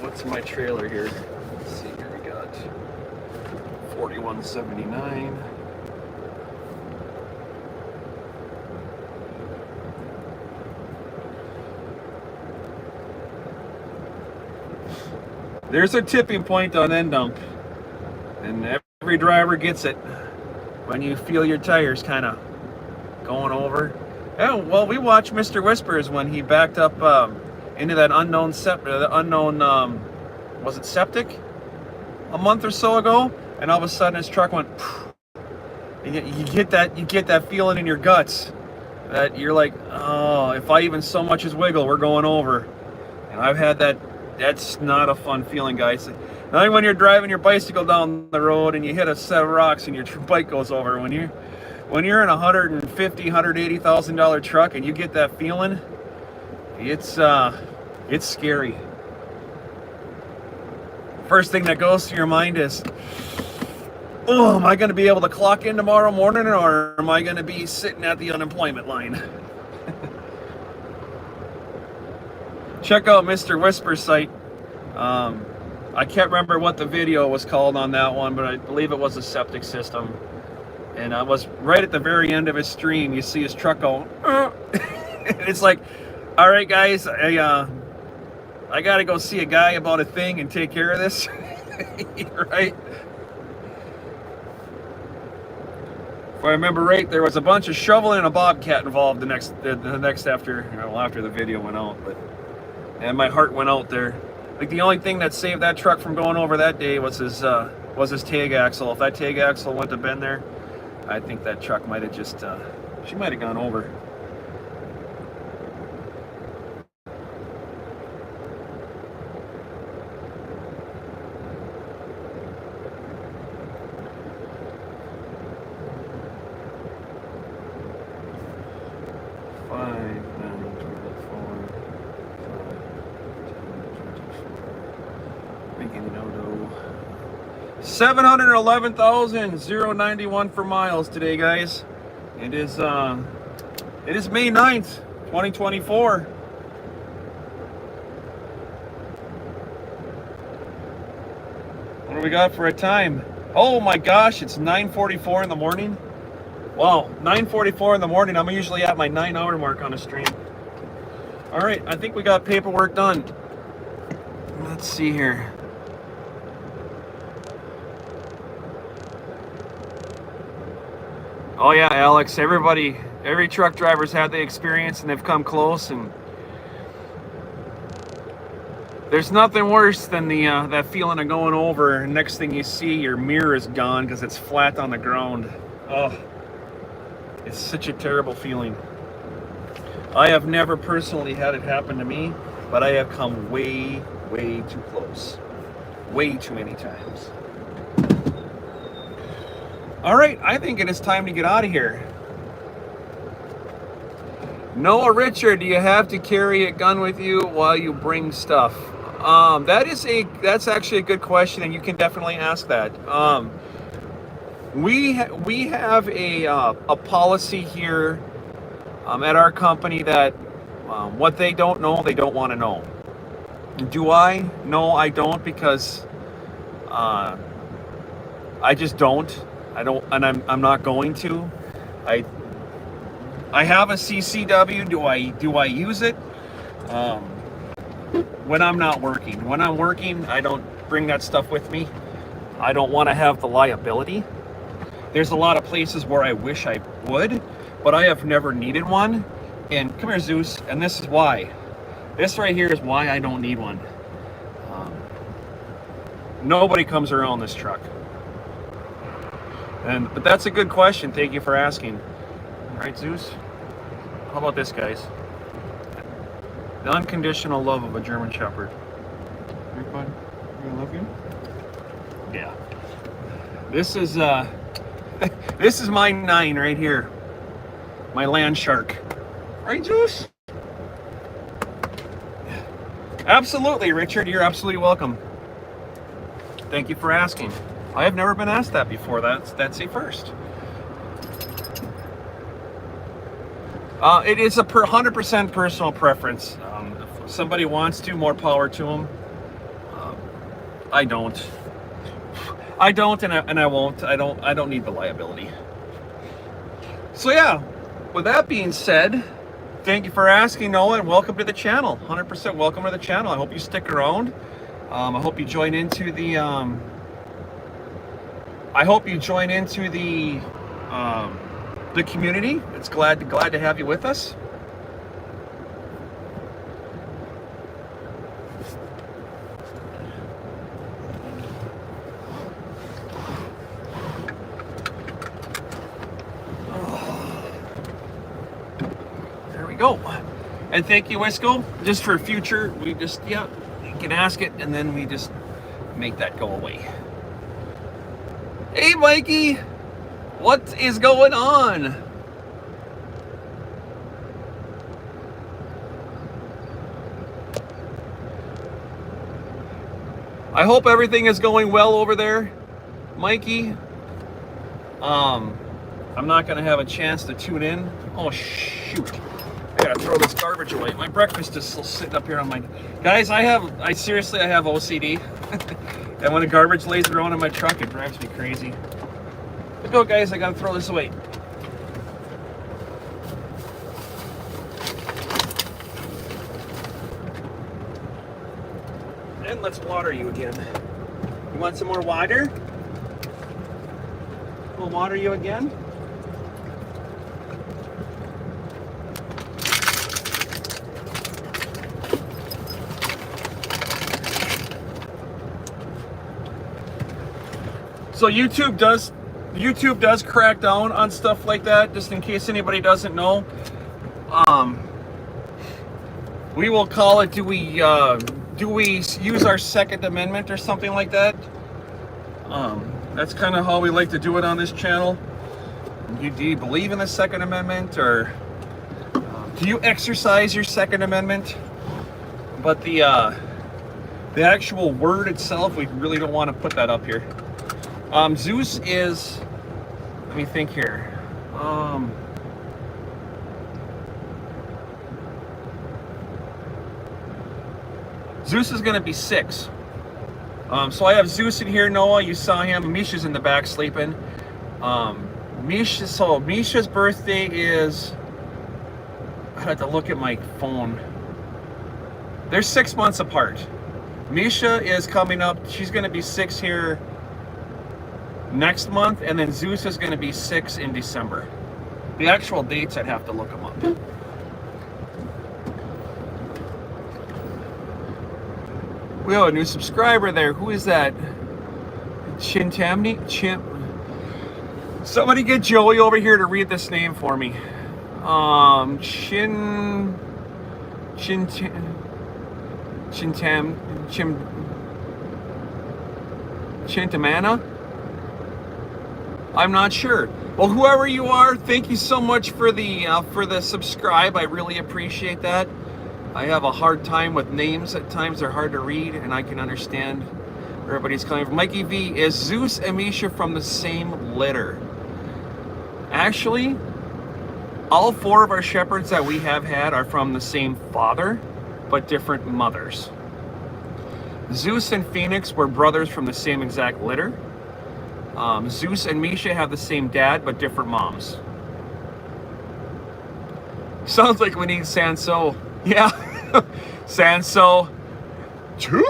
What's my trailer here? Let's see, here we got 4179. There's a tipping point on end dump, and every driver gets it. When you feel your tires kind of going over. Oh, well, we watched Mr. Whispers when he backed up into that unknown was it septic? A month or so ago, and all of a sudden his truck went. You get that feeling in your guts that you're like, oh, if I even so much as wiggle, we're going over. And I've had that. That's not a fun feeling, guys. Not when you're driving your bicycle down the road and you hit a set of rocks and your bike goes over. When you're in a $150,000-$180,000 truck and you get that feeling, it's scary. First thing that goes through your mind is, oh, am I going to be able to clock in tomorrow morning, or am I going to be sitting at the unemployment line? Check out Mr. Whisper's site. I can't remember what the video was called on that one, but I believe it was a septic system. And I was right at the very end of his stream. You see his truck go. It's like, all right, guys, I got to go see a guy about a thing and take care of this. Right? If I remember right, there was a bunch of shoveling and a bobcat involved the next after the video went out. And my heart went out there. Like, the only thing that saved that truck from going over that day was his tag axle. If that tag axle wouldn't have been there, I think that truck might have just she might have gone over. $711,091 for miles today, guys. It is May 9th, 2024. What do we got for a time? Oh my gosh, it's 9:44 in the morning. Wow, 9:44 in the morning. I'm usually at my 9-hour mark on a stream. All right, I think we got paperwork done. Let's see here. Oh yeah, Alex, every truck driver's had the experience and they've come close, and there's nothing worse than that feeling of going over and next thing you see, your mirror is gone because it's flat on the ground. Oh, it's such a terrible feeling. I have never personally had it happen to me, but I have come way, way too close. Way too many times. All right, I think it is time to get out of here. Noah Richard, do you have to carry a gun with you while you bring stuff? That's actually a good question, and you can definitely ask that. We have a policy here at our company that what they don't know, they don't want to know. Do I? No, I don't, because I just don't. I don't, and I'm not going to. I have a CCW. Do I use it? When I'm not working. When I'm working, I don't bring that stuff with me. I don't want to have the liability. There's a lot of places where I wish I would, but I have never needed one. And come here, Zeus, and this is why. This right here is why I don't need one. Nobody comes around this truck. But that's a good question. Thank you for asking. All right, Zeus. How about this, guys? The unconditional love of a German Shepherd. Hey, bud, you love you? Yeah. This is this is my 9 right here. My land shark. Right, Zeus? Absolutely, Richard. You're absolutely welcome. Thank you for asking. I have never been asked that before. That's a first. It is a 100% personal preference. If somebody wants to, more power to them. I don't, and I won't. I don't need the liability. So yeah, with that being said, thank you for asking, Noah, and welcome to the channel. 100% welcome to the channel. I hope you stick around. I hope you join into the. I hope you join into the community. It's glad to have you with us. There we go. And thank you, Wisco. Just for future, we just, yeah, you can ask it and then we just make that go away. Hey, Mikey, what is going on? I hope everything is going well over there, Mikey. I'm not gonna have a chance to tune in. Oh shoot! I gotta throw this garbage away. My breakfast is still sitting up here on my. Guys, I seriously have OCD. And when the garbage lays around in my truck, it drives me crazy. Let's go, guys. I gotta throw this away. And let's water you again. You want some more water? We'll water you again. So YouTube does crack down on stuff like that, just in case anybody doesn't know. We will call it, do we use our Second Amendment or something like that? That's kind of how we like to do it on this channel. Do you believe in the Second Amendment, or do you exercise your Second Amendment? But the actual word itself, we really don't want to put that up here. Zeus is, let me think here. Zeus is going to be 6. So I have Zeus in here, Noah, you saw him. Misha's in the back sleeping. Misha, so Misha's birthday is, I had to look at my phone. They're 6 months apart. Misha is coming up, she's gonna be 6 here next month, and then Zeus is gonna be 6 in December. The actual dates, I'd have to look them up. We have a new subscriber there. Who is that? Chintamni? Somebody get Joey over here to read this name for me. Chintamana? I'm not sure. Well, whoever you are, thank you so much for the subscribe. I really appreciate that. I have a hard time with names at times. They're hard to read, and I can understand where everybody's coming from. Mikey V, is Zeus and Misha from the same litter? Actually, all 4 of our shepherds that we have had are from the same father, but different mothers. Zeus and Phoenix were brothers from the same exact litter. Zeus and Misha have the same dad, but different moms. Sounds like we need Sanso. Yeah, Sanso 2.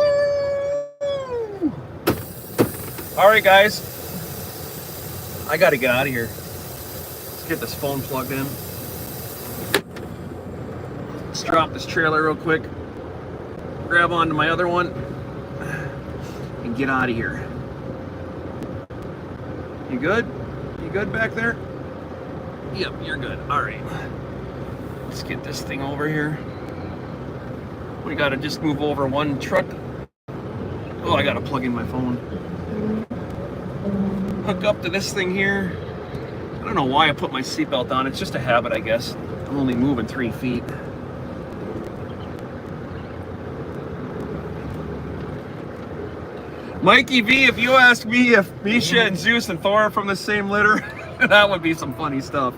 All right, guys, I gotta get out of here. Let's get this phone plugged in. Let's drop this trailer real quick, grab onto my other one, and get out of here. You good? You good back there? Yep, you're good. All right. Let's get this thing over here. We gotta just move over one truck. Oh, I gotta plug in my phone. Hook up to this thing here. I don't know why I put my seatbelt on. It's just a habit, I guess. I'm only moving 3 feet. Mikey V, if you ask me if Misha and Zeus and Thor are from the same litter, that would be some funny stuff.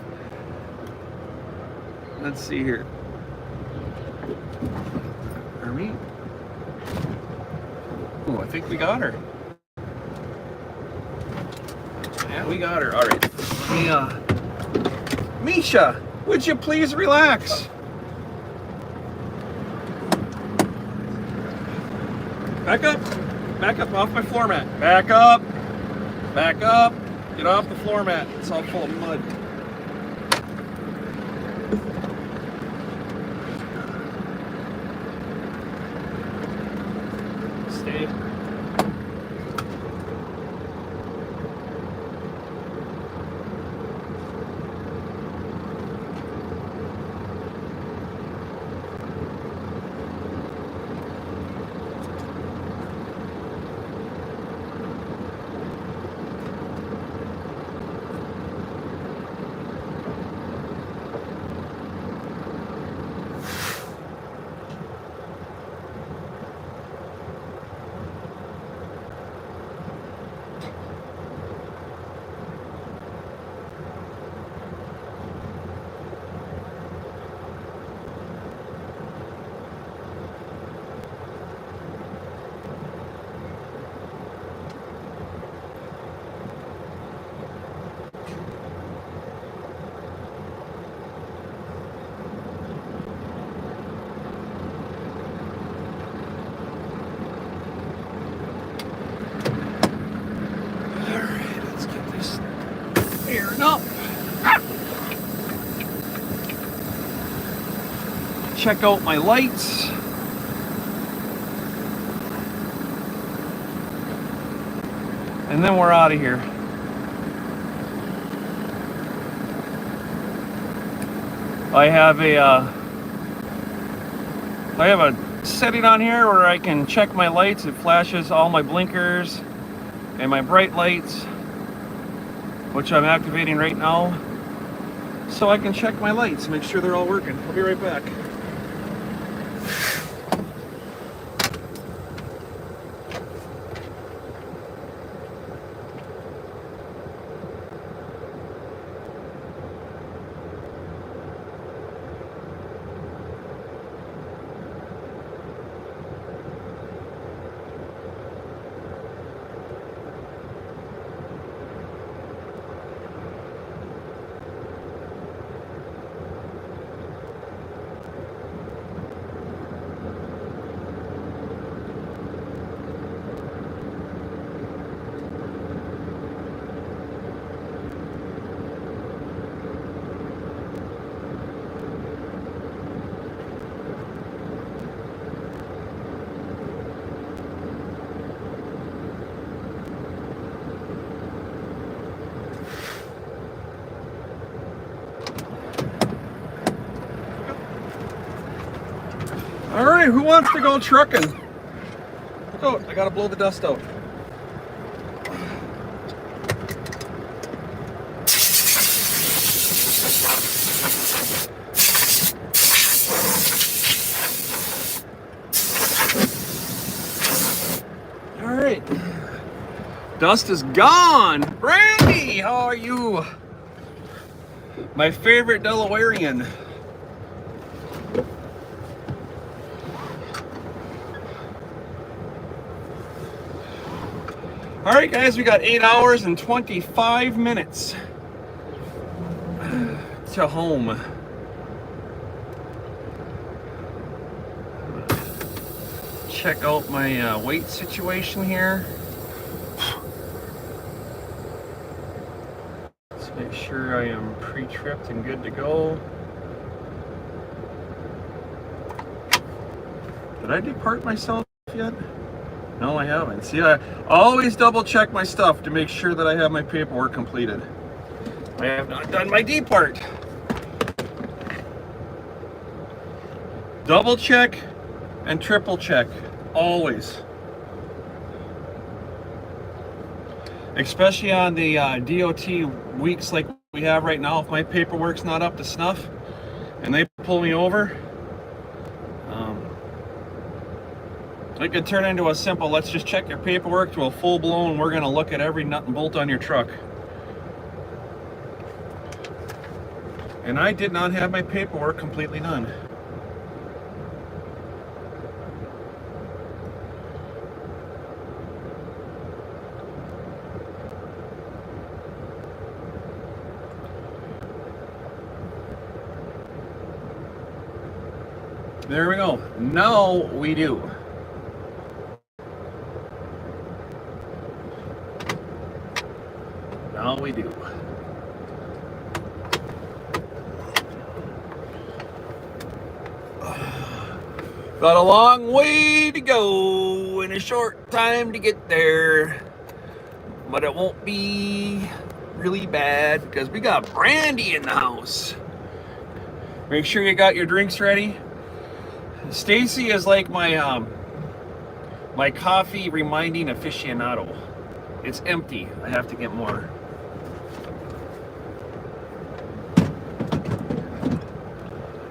Let's see here. Are we? Oh, I think we got her. Yeah, we got her. All right. Misha, would you please relax? Back up. Back up off my floor mat. Back up. Back up. Get off the floor mat. It's all full of mud. Stay. Up. Check out my lights. And then we're out of here. I have a setting on here where I can check my lights. It flashes all my blinkers and my bright lights, which I'm activating right now, so I can check my lights, make sure they're all working. I'll be right back. All right, who wants to go trucking? Look out, I gotta blow the dust out. All right, dust is gone. Brandy, how are you? My favorite Delawarean. All right, guys, we got 8 hours and 25 minutes to home. Check out my weight situation here. Let's make sure I am pre-tripped and good to go. Did I depart myself yet? No, I haven't. See, I always double check my stuff to make sure that I have my paperwork completed. I have not done my depart. Double check and triple check, always. Especially on the DOT weeks like we have right now, if my paperwork's not up to snuff and they pull me over, it could turn into a simple, let's just check your paperwork, to a full-blown, we're going to look at every nut and bolt on your truck. And I did not have my paperwork completely done. There we go. Now we do. Now we do. Got a long way to go and a short time to get there, but it won't be really bad because we got Brandy in the house. Make sure you got your drinks ready. Stacy is like my my coffee reminding aficionado. It's empty. I have to get more.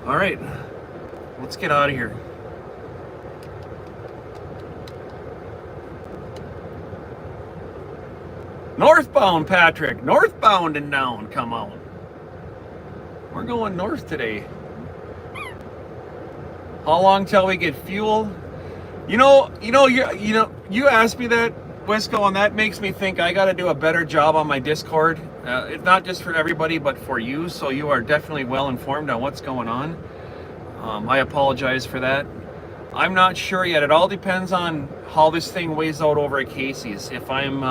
All right, let's get out of here. Northbound, Patrick. Northbound and down. Come on. We're going north today. How long till we get fuel? You asked me that, Wisco, and that makes me think I got to do a better job on my Discord. It's not just for everybody, but for you, so you are definitely well informed on what's going on. I apologize for that. I'm not sure yet. It all depends on how this thing weighs out over at Casey's. If I'm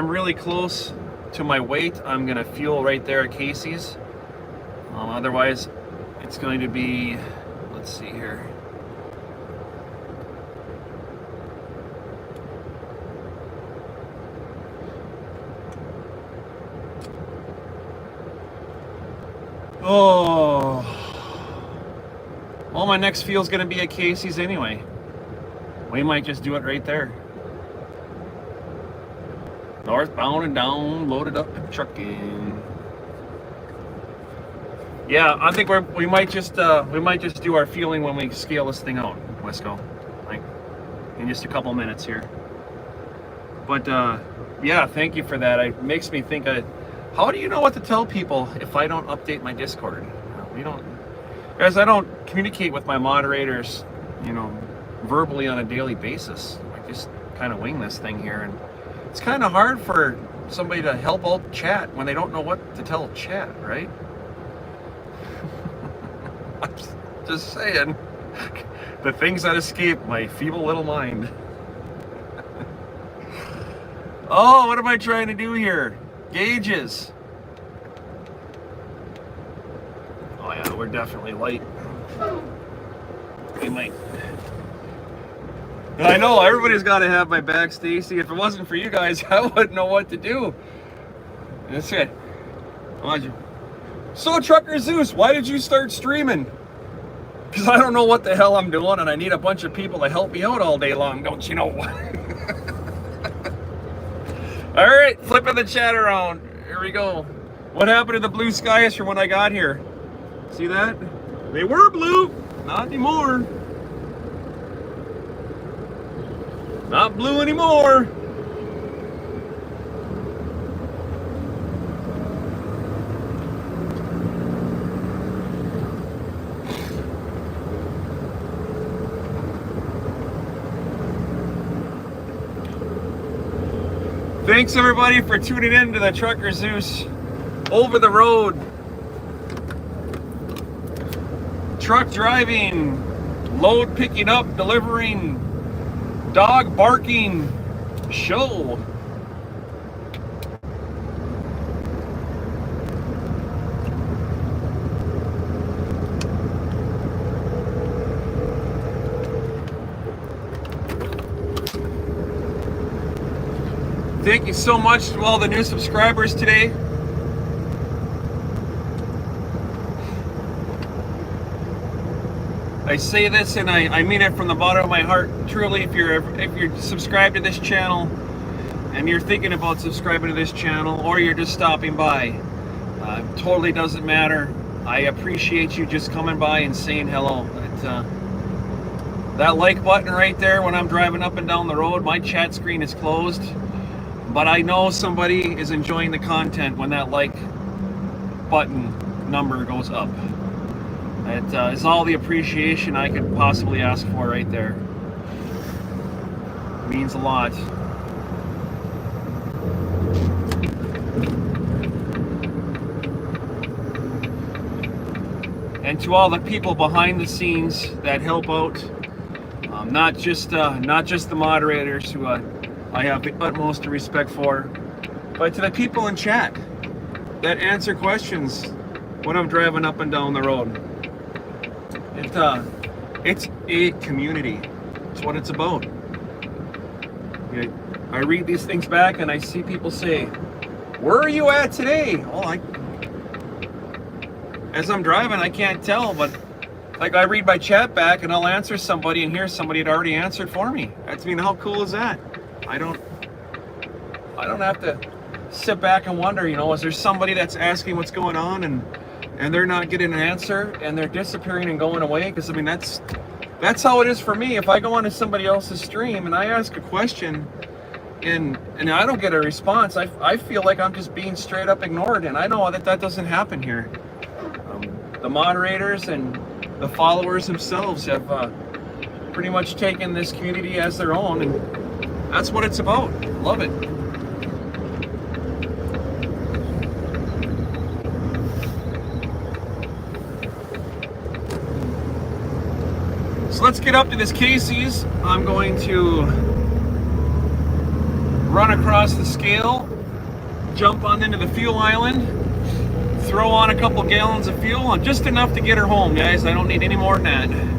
really close to my weight, I'm gonna fuel right there at Casey's. Otherwise, it's going to be. Let's see here. Oh, well, my next fuel's gonna be at Casey's anyway. We might just do it right there. Northbound and down, loaded up and trucking. Yeah, I think we might just do our fueling when we scale this thing out, Wisco, like in just a couple minutes here. But yeah, thank you for that. It makes me think. How do you know what to tell people if I don't update my Discord? We don't, guys. I don't communicate with my moderators, verbally on a daily basis. I just kind of wing this thing here, and it's kind of hard for somebody to help out chat when they don't know what to tell chat, right? I'm just saying, the things that escape my feeble little mind. Oh, what am I trying to do here? Gauges. Oh yeah, we're definitely light. We might. I know everybody's got to have my back, Stacy. If it wasn't for you guys, I wouldn't know what to do. That's it. So, Trucker Zeus, why did you start streaming? Because I don't know what the hell I'm doing, and I need a bunch of people to help me out all day long, don't you know? All right, flipping the chat around. Here we go. What happened to the blue skies from when I got here? See that? They were blue, not anymore. Not blue anymore. Thanks everybody for tuning in to the Trucker Zeus Over the Road truck driving, load picking up, delivering, dog barking show. Thank you so much to all the new subscribers today. I say this and I mean it from the bottom of my heart. Truly, if you're subscribed to this channel and you're thinking about subscribing to this channel, or you're just stopping by, totally doesn't matter. I appreciate you just coming by and saying hello. That like button right there, when I'm driving up and down the road, my chat screen is closed, but I know somebody is enjoying the content when that like button number goes up. It is all the appreciation I could possibly ask for right there. It means a lot. And to all the people behind the scenes that help out, not just the moderators, who I have the utmost respect for, but to the people in chat that answer questions when I'm driving up and down the road. It's a community. It's what it's about. I read these things back and I see people say, "Where are you at today?" Well, as I'm driving, I can't tell, but like I read my chat back and I'll answer somebody, and here's somebody had already answered for me. How cool is that? I don't have to sit back and wonder, is there somebody that's asking what's going on and they're not getting an answer and they're disappearing and going away? Because that's how it is for me. If I go onto somebody else's stream and I ask a question and I don't get a response, I feel like I'm just being straight up ignored, and I know that doesn't happen here. The moderators and the followers themselves have pretty much taken this community as their own, and that's what it's about. Love it. So let's get up to this Casey's. I'm going to run across the scale, jump on into the fuel island, throw on a couple gallons of fuel, and just enough to get her home, guys. I don't need any more than that.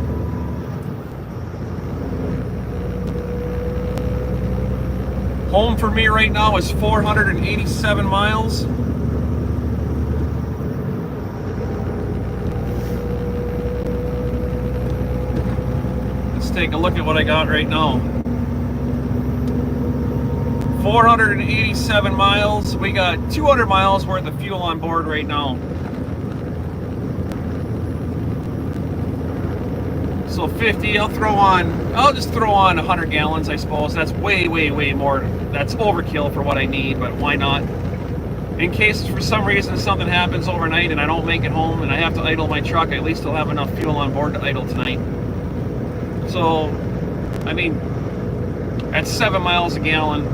Home for me right now is 487 miles. Let's take a look at what I got right now. 487 miles. We got 200 miles worth of fuel on board right now. So 50, I'll just throw on 100 gallons, I suppose. That's way more. That's overkill for what I need, but why not? In case for some reason something happens overnight and I don't make it home and I have to idle my truck, at least I'll have enough fuel on board to idle tonight. So, at 7 miles a gallon,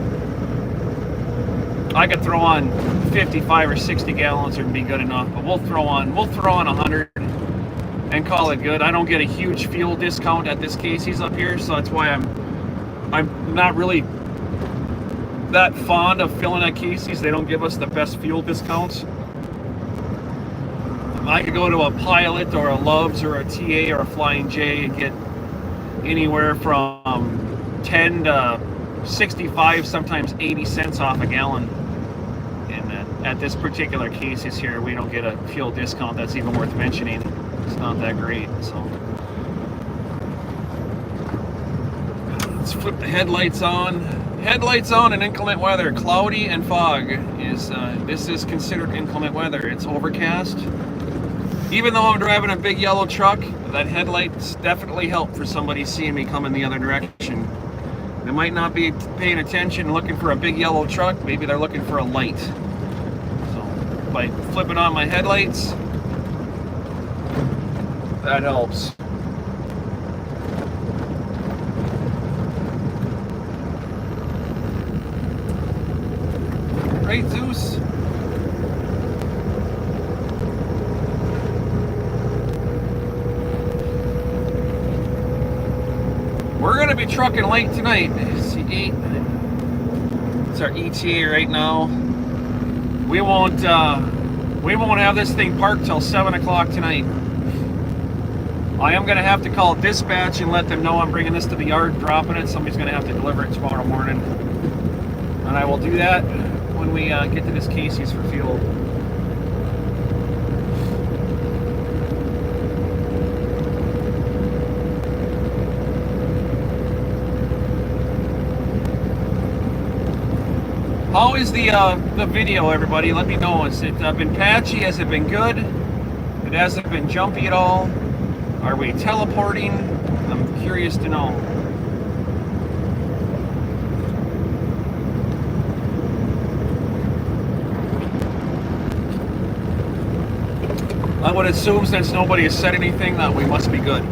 I could throw on 55 or 60 gallons and be good enough, but we'll throw on 100 and call it good. I don't get a huge fuel discount at this Casey's up here, so that's why I'm not really that fond of filling at Casey's. They don't give us the best fuel discounts. I could go to a Pilot or a Love's or a TA or a Flying J and get anywhere from 10 to 65, sometimes 80 cents off a gallon. And at this particular Casey's here, we don't get a fuel discount that's even worth mentioning. It's not that great. So Let's flip the headlights on. Headlights on in inclement weather. Cloudy and fog is, this is considered inclement weather. It's overcast. Even though I'm driving a big yellow truck, that headlights definitely help for somebody seeing me coming the other direction. They might not be paying attention looking for a big yellow truck. Maybe they're looking for a light. So by flipping on my headlights, that helps. Right, Zeus? We're gonna be trucking late tonight. C8. It's our ETA right now. We won't have this thing parked till 7 o'clock tonight. I am gonna have to call dispatch and let them know I'm bringing this to the yard, dropping it. Somebody's gonna have to deliver it tomorrow morning, and I will do that when we get to this Casey's for fuel. How is the video, everybody? Let me know. Has it been patchy? Has it been good? It hasn't been jumpy at all? Are we teleporting? I'm curious to know. I would assume, since nobody has said anything, that we must be good.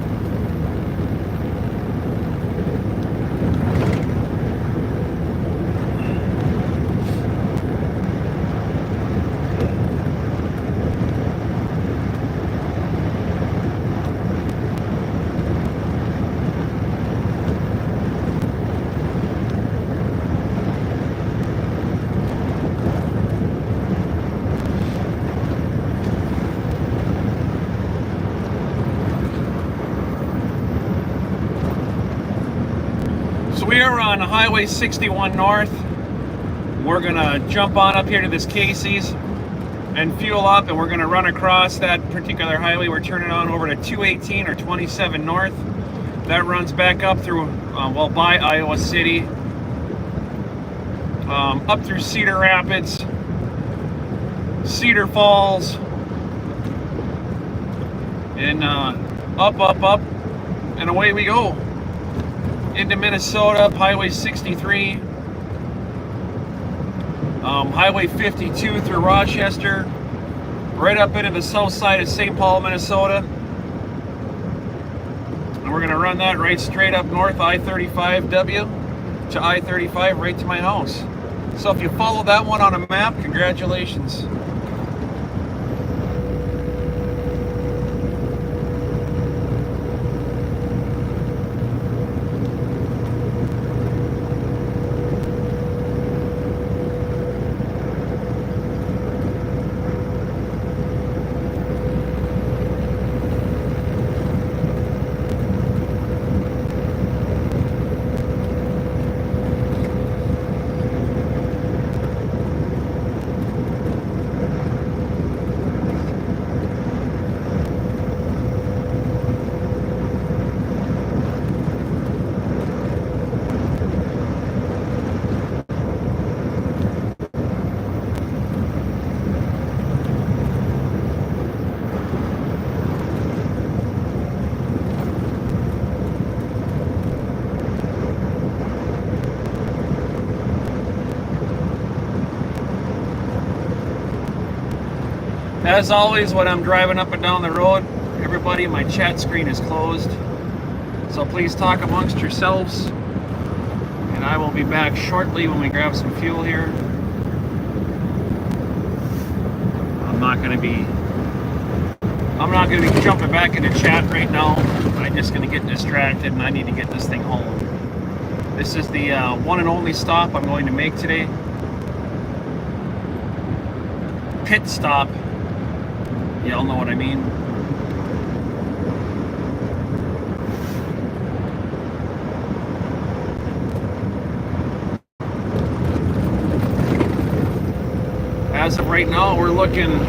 We are on Highway 61 North. We're gonna jump on up here to this Casey's and fuel up, and we're gonna run across that particular highway. We're turning on over to 218 or 27 North. That runs back up through, well, by Iowa City, up through Cedar Rapids, Cedar Falls, and up, and away we go. Into Minnesota, up Highway 63, Highway 52 through Rochester, right up into the south side of St. Paul, Minnesota. And we're gonna run that right straight up north I-35W to I-35 right to my house. So if you follow that one on a map, congratulations. As always, when I'm driving up and down the road, everybody, my chat screen is closed. So please talk amongst yourselves. And I will be back shortly when we grab some fuel here. I'm not gonna be jumping back into chat right now. I'm just gonna get distracted, and I need to get this thing home. This is the one and only stop I'm going to make today. Pit stop. Y'all know what I mean. As of right now, we're looking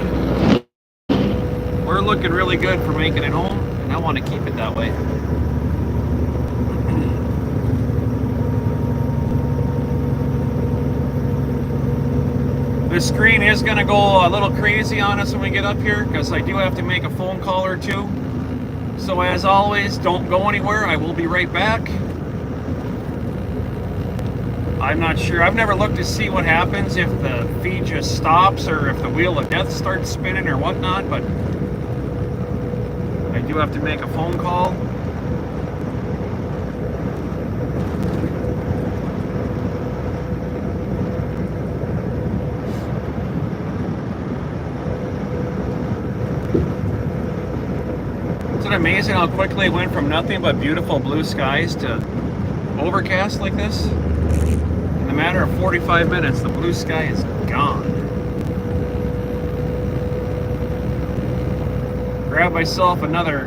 really good for making it home, and I want to keep it that way. The screen is going to go a little crazy on us when we get up here because I do have to make a phone call or two. So as always, don't go anywhere. I will be right back. I'm not sure. I've never looked to see what happens if the feed just stops or if the wheel of death starts spinning or whatnot, but I do have to make a phone call. Isn't it amazing how quickly it went from nothing but beautiful blue skies to overcast like this? In a matter of 45 minutes, the blue sky is gone. Grab myself another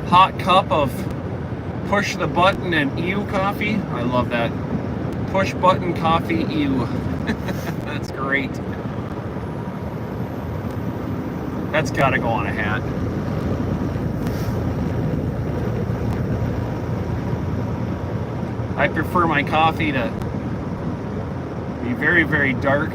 hot cup of push the button and ew coffee. I love that. Push button coffee ew. That's great. That's gotta go on a hat. I prefer my coffee to be very, very dark.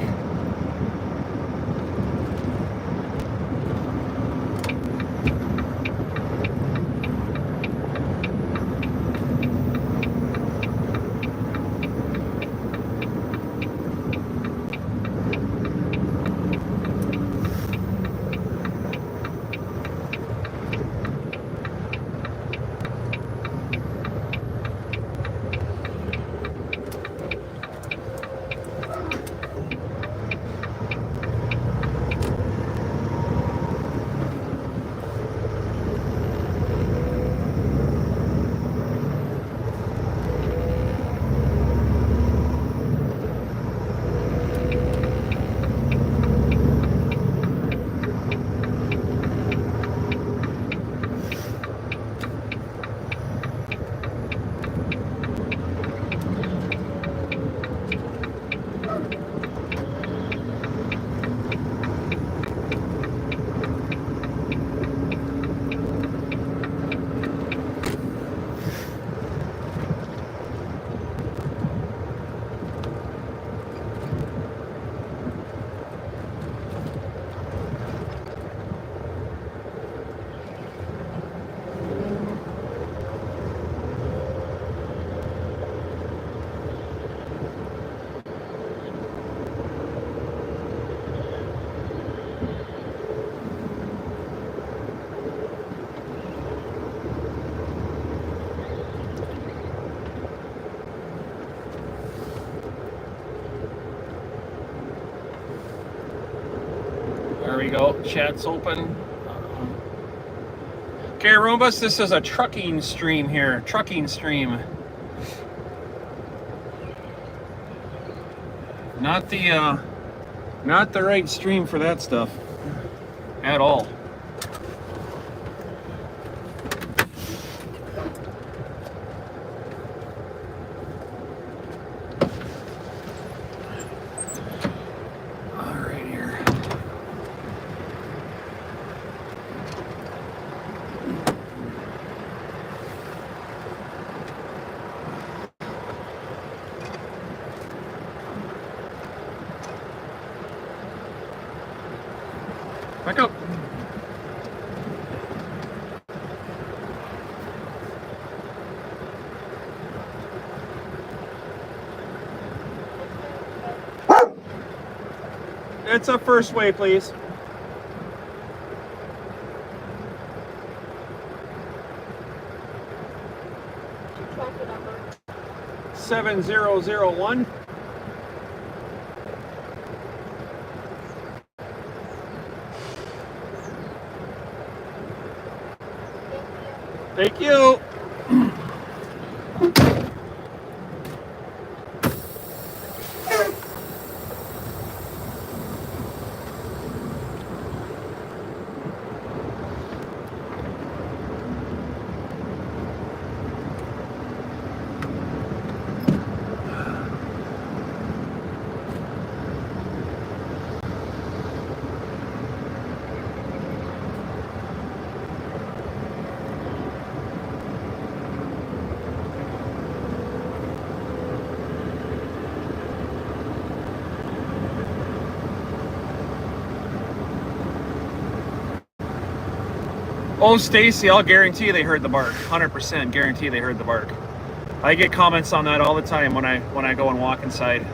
There we go. Chat's open. Okay, Roombas, this is a trucking stream here. Trucking stream. Not the right stream for that stuff at all. Back up. It's a first way, please. Traffic number. 7001. Thank you. Oh, Stacy, I'll guarantee they heard the bark. 100% guarantee they heard the bark. I get comments on that all the time when I go and walk inside.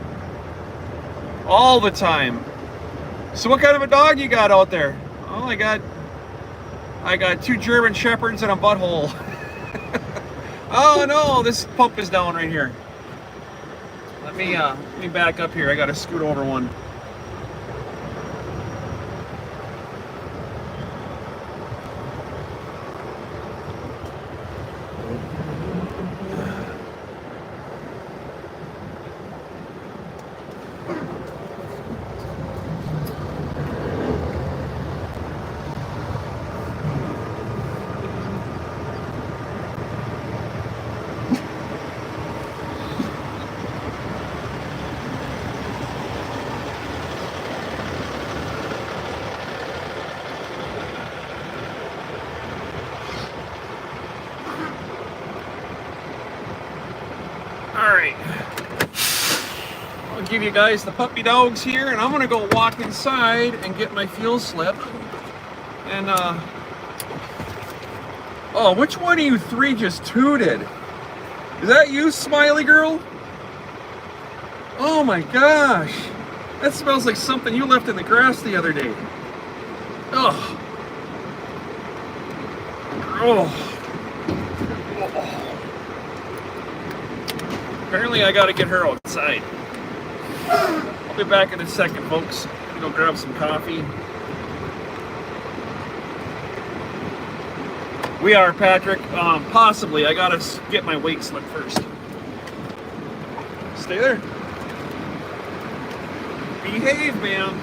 All the time. So what kind of a dog you got out there? Oh, I got 2 German Shepherds and a butthole. Oh no, this pup is down right here. Let me back up here. I gotta scoot over one. Alright, I'll give you guys the puppy dogs here, and I'm gonna go walk inside and get my fuel slip. And oh, which one of you 3 just tooted? Is that you, Smiley Girl? Oh my gosh, that smells like something you left in the grass the other day. Oh. Oh. Apparently I gotta get her outside. I'll be back in a second, folks. I'm gonna go grab some coffee. We are, Patrick. Possibly. I gotta get my weight slip first. Stay there. Behave, man.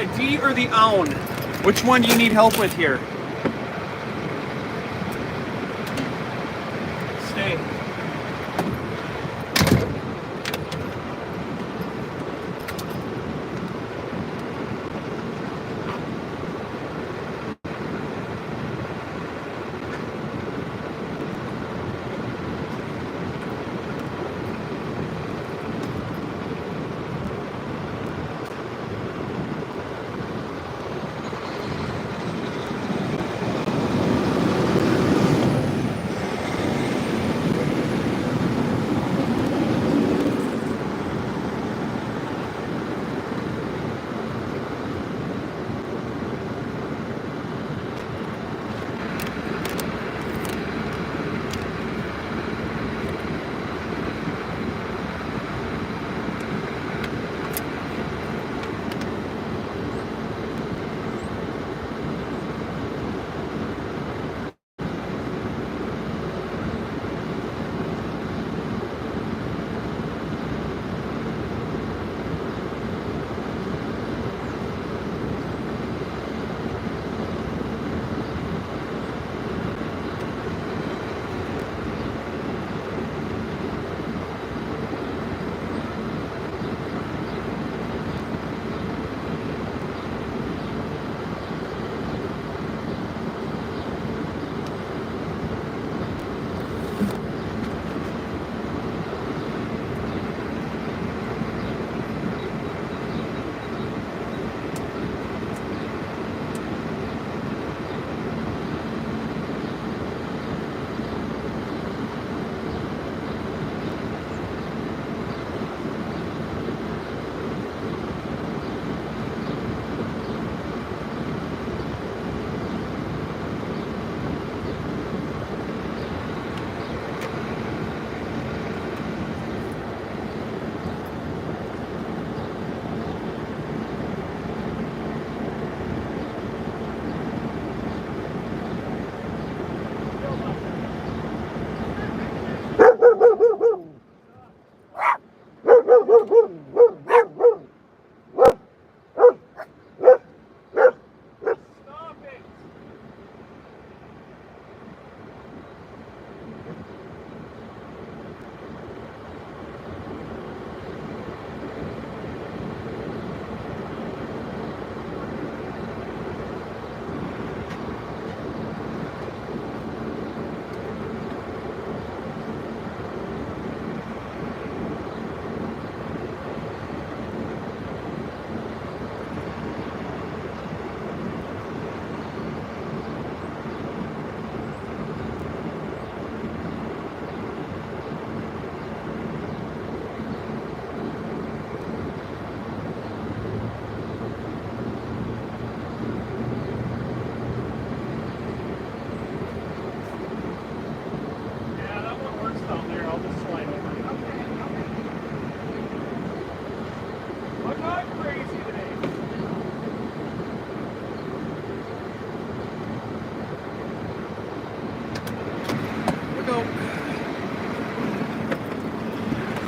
The D or the own? Which one do you need help with here? Stay.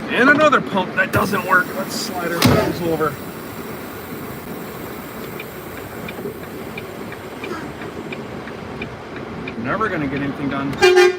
And another pump that doesn't work. Let's slide ourselves over. Never gonna get anything done today.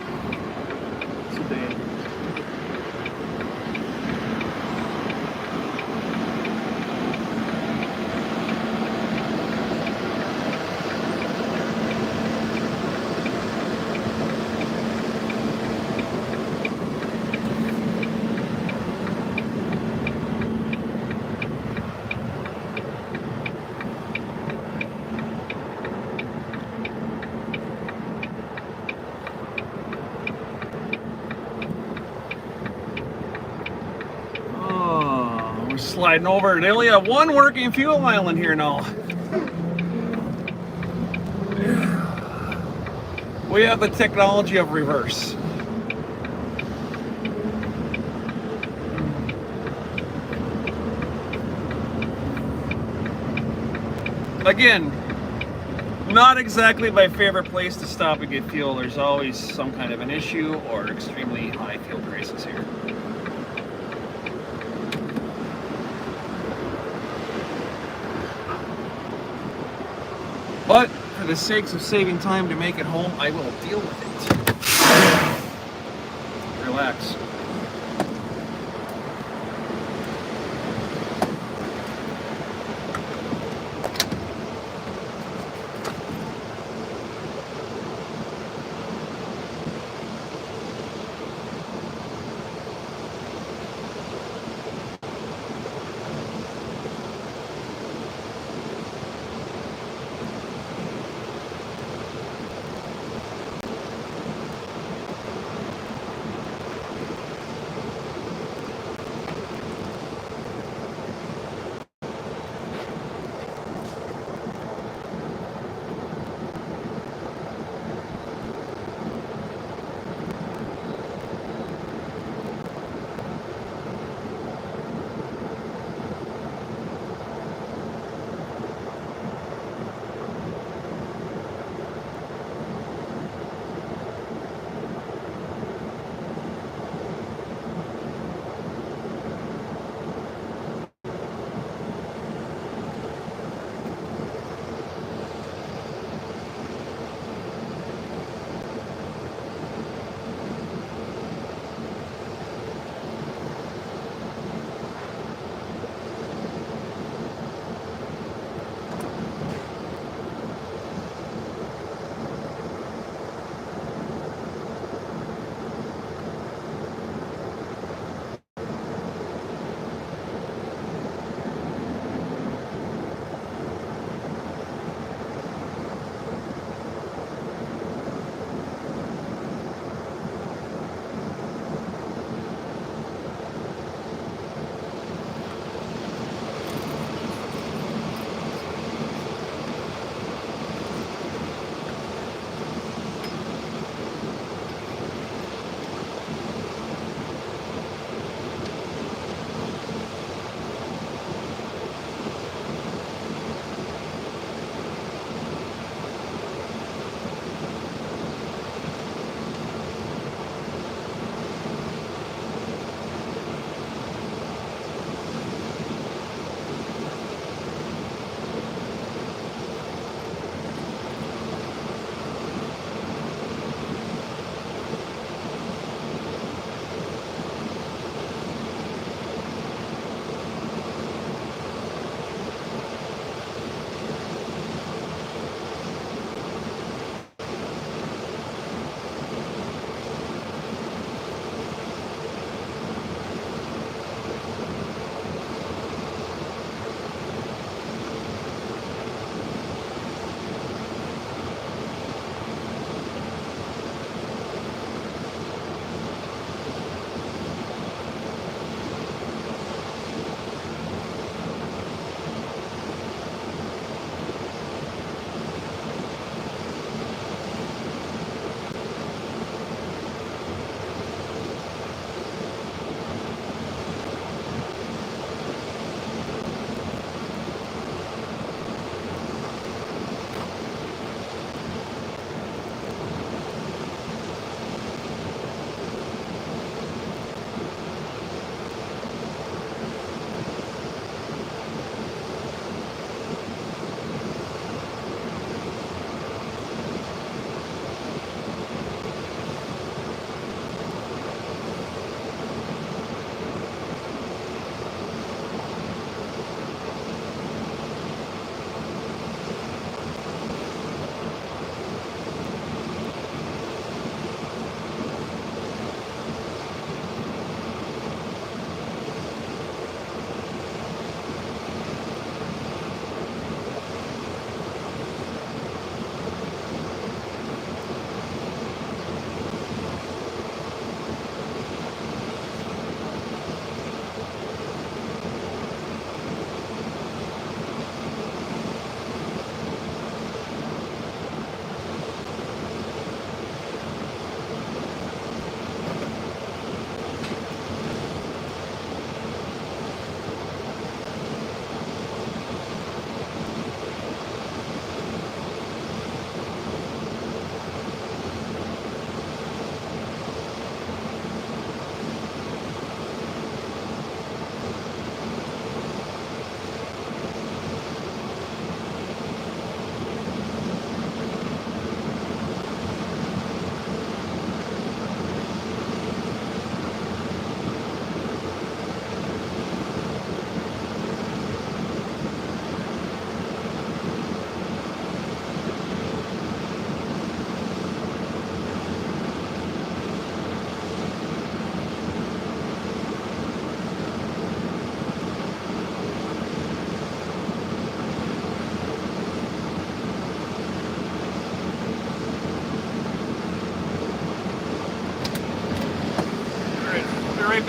Sliding over. They only have one working fuel island here now. We have the technology of reverse. Again, not exactly my favorite place to stop and get fuel. There's always some kind of an issue or extremely high fuel prices here. But for the sakes of saving time to make it home, I will deal with it. Relax.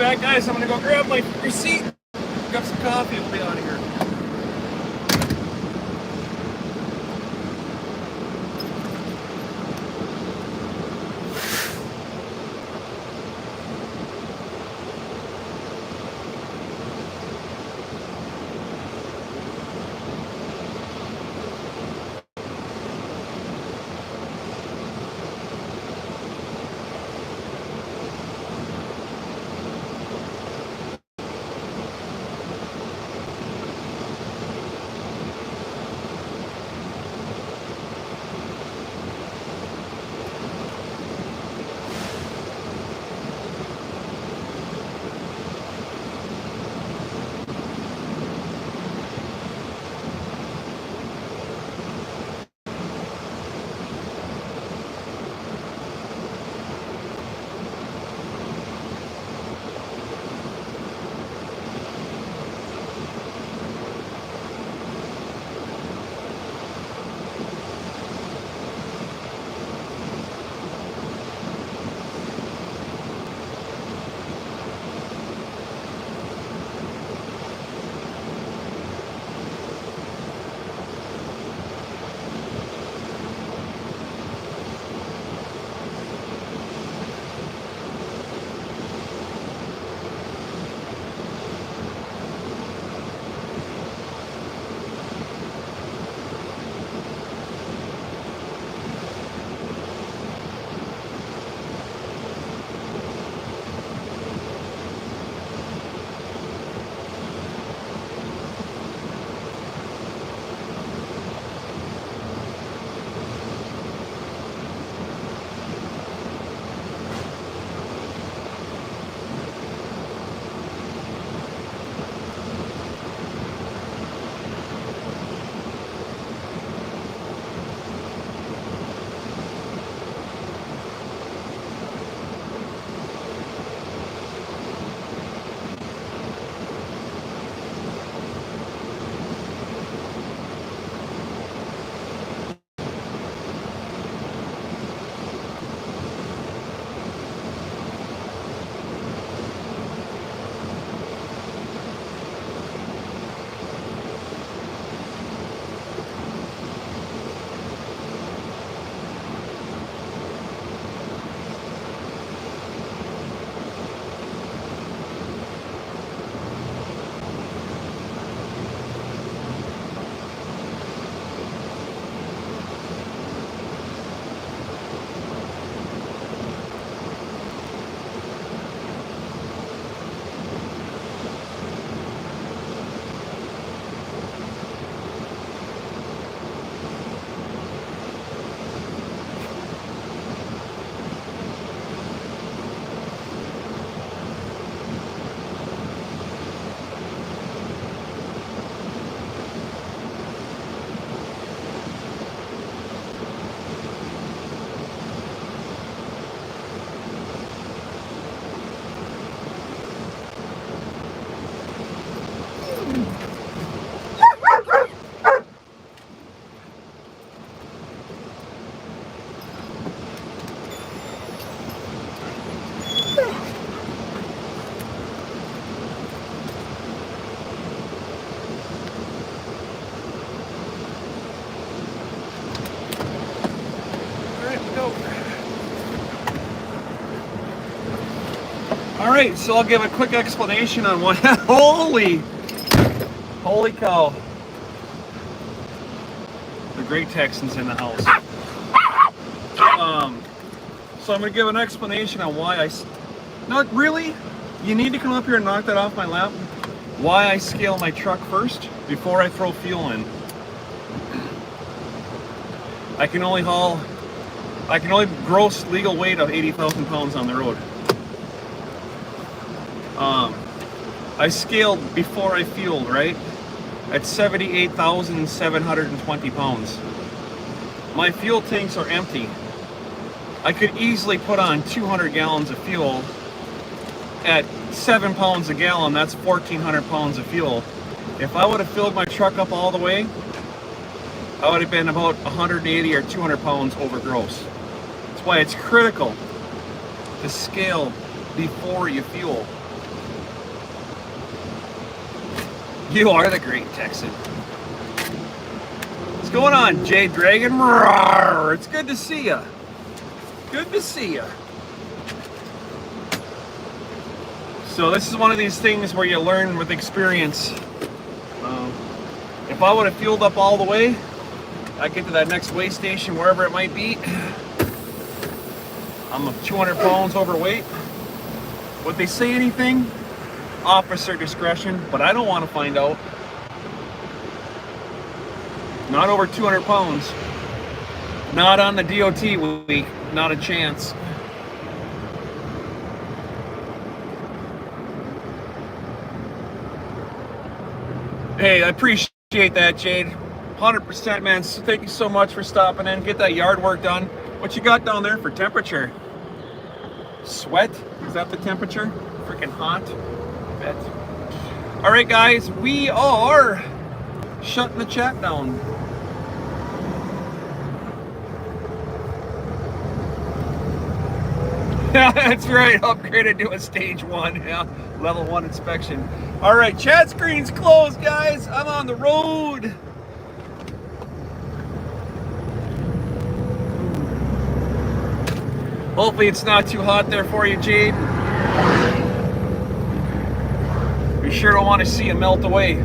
back, guys. I'm gonna go grab my receipt, grab some coffee, and we'll be out of here. All right, so I'll give a quick explanation on what. Holy cow! The Great Texan's in the house. So I'm gonna give an explanation on why not really. You need to come up here and knock that off my lap. Why I scale my truck first before I throw fuel in. I can only gross legal weight of 80,000 pounds on the road. I scaled before I fueled, right? At 78,720 pounds. My fuel tanks are empty. I could easily put on 200 gallons of fuel at 7 pounds a gallon. That's 1,400 pounds of fuel. If I would have filled my truck up all the way, I would have been about 180 or 200 pounds over gross. That's why it's critical to scale before you fuel. You are the great Texan. What's going on, Jay Dragon? Roar. It's good to see ya. Good to see ya. So this is one of these things where you learn with experience. If I would have fueled up all the way, I'd get to that next weigh station, wherever it might be. I'm 200 pounds overweight. Would they say anything? Officer discretion, but I don't want to find out. Not over 200 pounds. Not on the DOT week. Not a chance. Hey, I appreciate that, Jade. 100%, man. So thank you so much for stopping in. Get that yard work done. What you got down there for temperature? Sweat? Is that the temperature? Freaking hot. Bet. All right, guys. We are shutting the chat down. Yeah, that's right. Upgraded to a stage 1. Yeah, level 1 inspection. All right, chat screen's closed, guys. I'm on the road. Hopefully it's not too hot there for you, Jade. We sure don't want to see you melt away.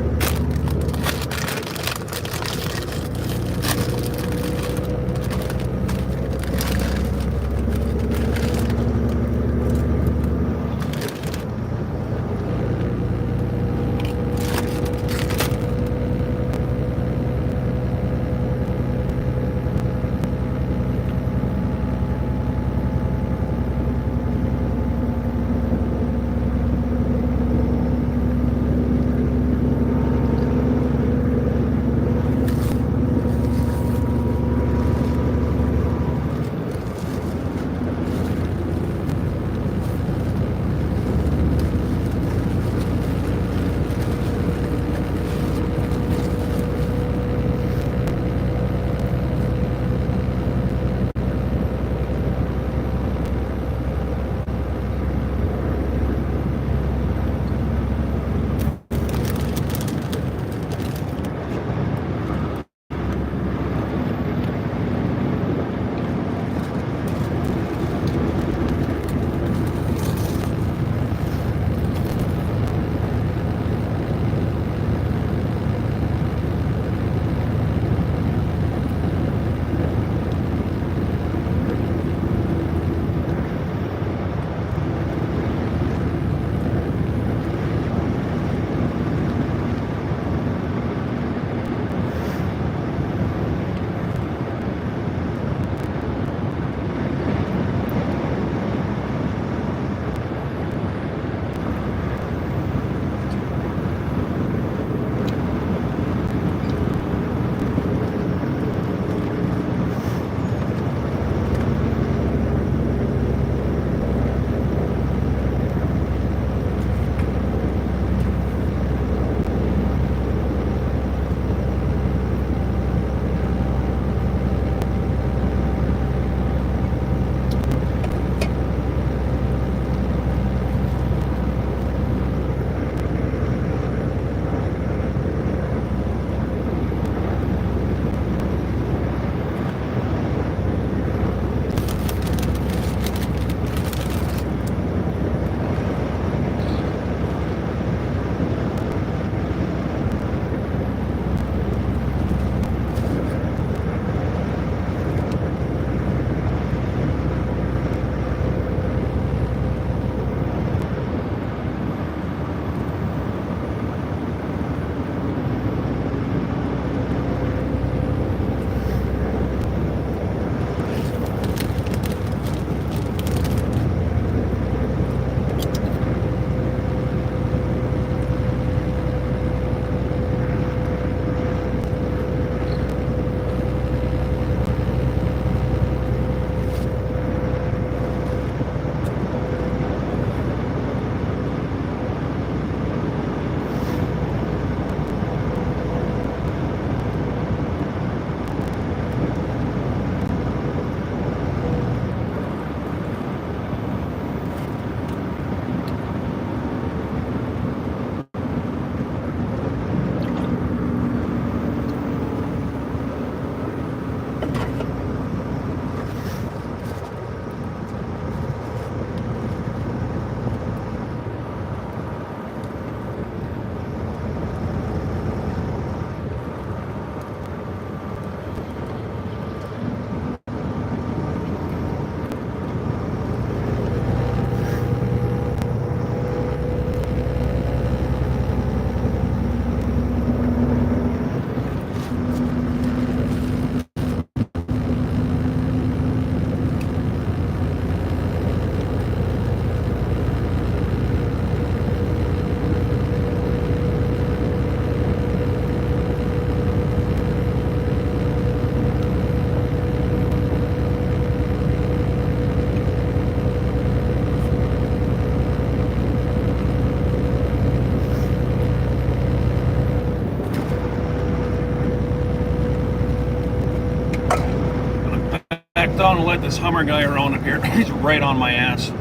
step down and let this Hummer guy around in here. He's right on my ass.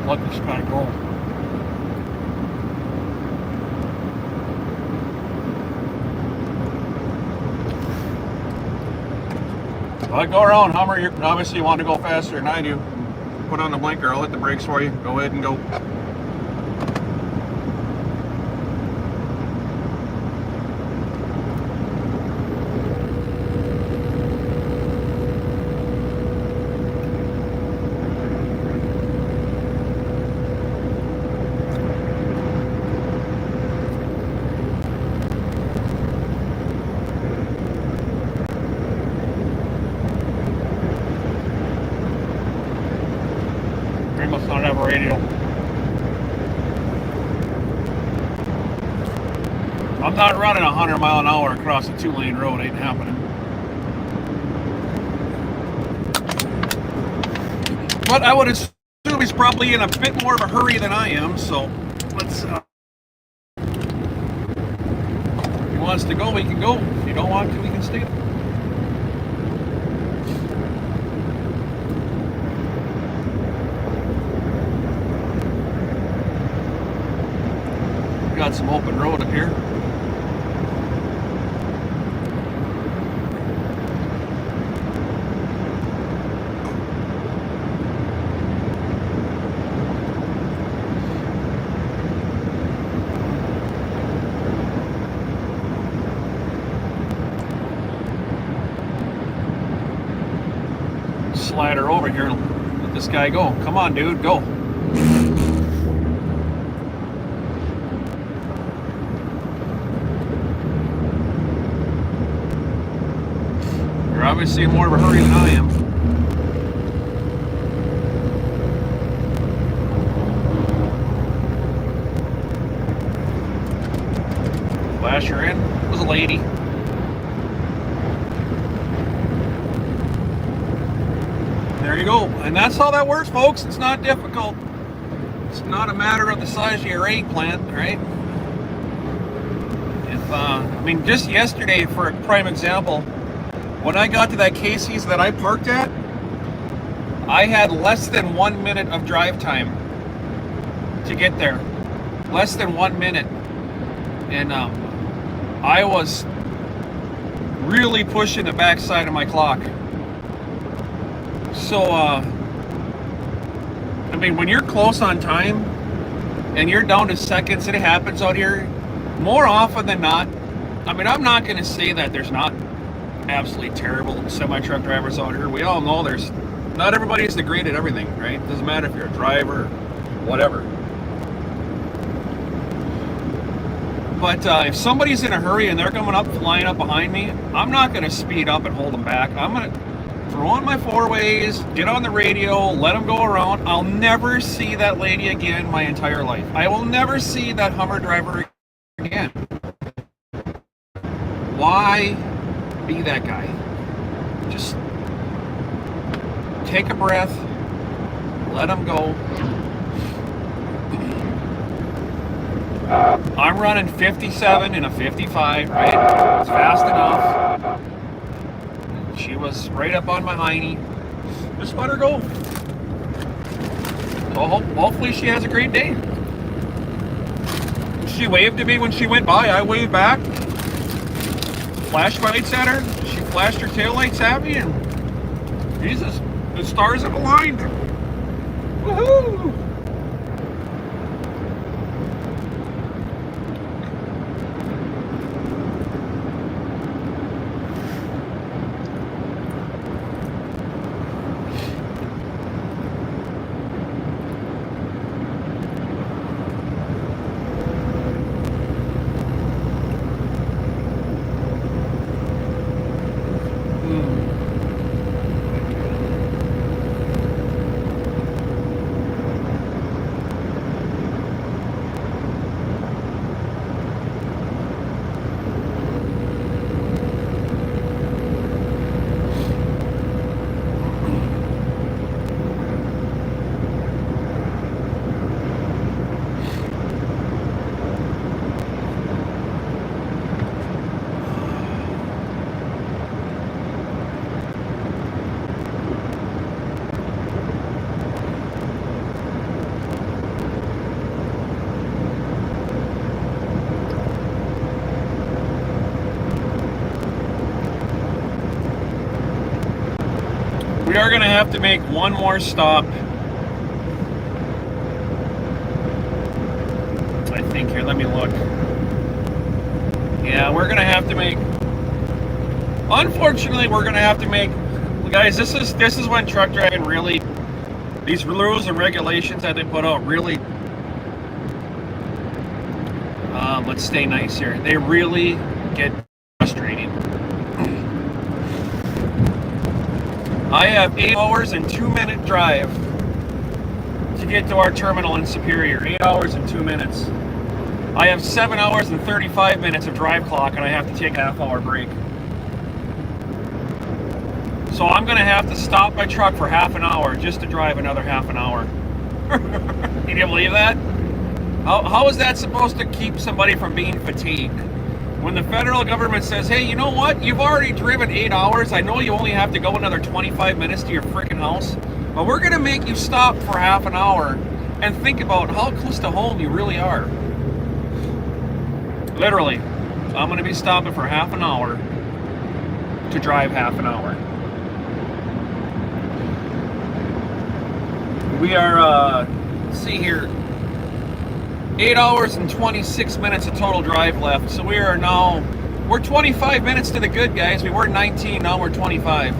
Let this guy go. Go around, Hummer. You're, obviously you want to go faster than I do. Put on the blinker. I'll hit the brakes for you. Go ahead and go. He must not have a radio. I'm not running 100 mile an hour across a 2-lane road. Ain't happening. But I would assume he's probably in a bit more of a hurry than I am. So let's. If he wants to go, we can go. If you don't want to, we can stay. Got some open road up here. Slide her over here and let this guy go. Come on, dude, go. You're obviously in more of a hurry than I am. Flash her in. It was a lady. There you go. And that's how that works, folks. It's not difficult. It's not a matter of the size of your eggplant, right? If I mean, just yesterday, for a prime example, when I got to that Casey's that I parked at, I had less than 1 minute of drive time to get there. Less than 1 minute. And I was really pushing the backside of my clock. So, I mean, when you're close on time and you're down to seconds, it happens out here more often than not. I mean, I'm not going to say that there's not absolutely terrible semi-truck drivers out here. We all know there's not everybody's the great at everything, right? Doesn't matter if you're a driver or whatever. But if somebody's in a hurry and they're coming up, flying up behind me, I'm not going to speed up and hold them back. I'm going to throw on my four-ways, get on the radio, let them go around. I'll never see that lady again my entire life. I will never see that Hummer driver again. Why be that guy? Just take a breath, let them go. I'm running 57 in a 55, right? It's fast enough. She was right up on my hiney. Just let her go. So hopefully she has a great day. She waved at me when she went by. I waved back. Flashed lights at her. She flashed her taillights at me, and Jesus, the stars have aligned. Woohoo! We are going to have to make one more stop. I think here, let me look. Yeah, we're going to have to make, unfortunately, we're going to have to make, guys, this is when truck driving really, these rules and regulations that they put out really, let's stay nice here, they really get frustrating. I have 8 hours and 2-minute drive to get to our terminal in Superior. 8 hours and 2 minutes. I have 7 hours and 35 minutes of drive clock, and I have to take a half-hour break. So I'm going to have to stop my truck for half an hour just to drive another half an hour. Can you believe that? How is that supposed to keep somebody from being fatigued? When the federal government says, hey, you know what? You've already driven 8 hours. I know you only have to go another 25 minutes to your freaking house, but we're going to make you stop for half an hour and think about how close to home you really are. Literally, I'm going to be stopping for half an hour to drive half an hour. We are, let's see here, 8 hours and 26 minutes of total drive left. So we're 25 minutes to the good, guys. We were 19, now we're 25.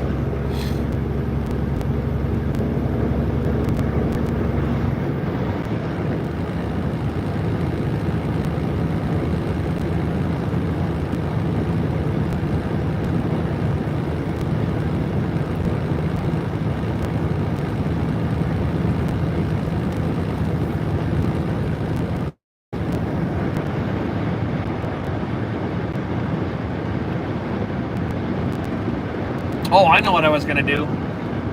Oh, I know what I was going to do.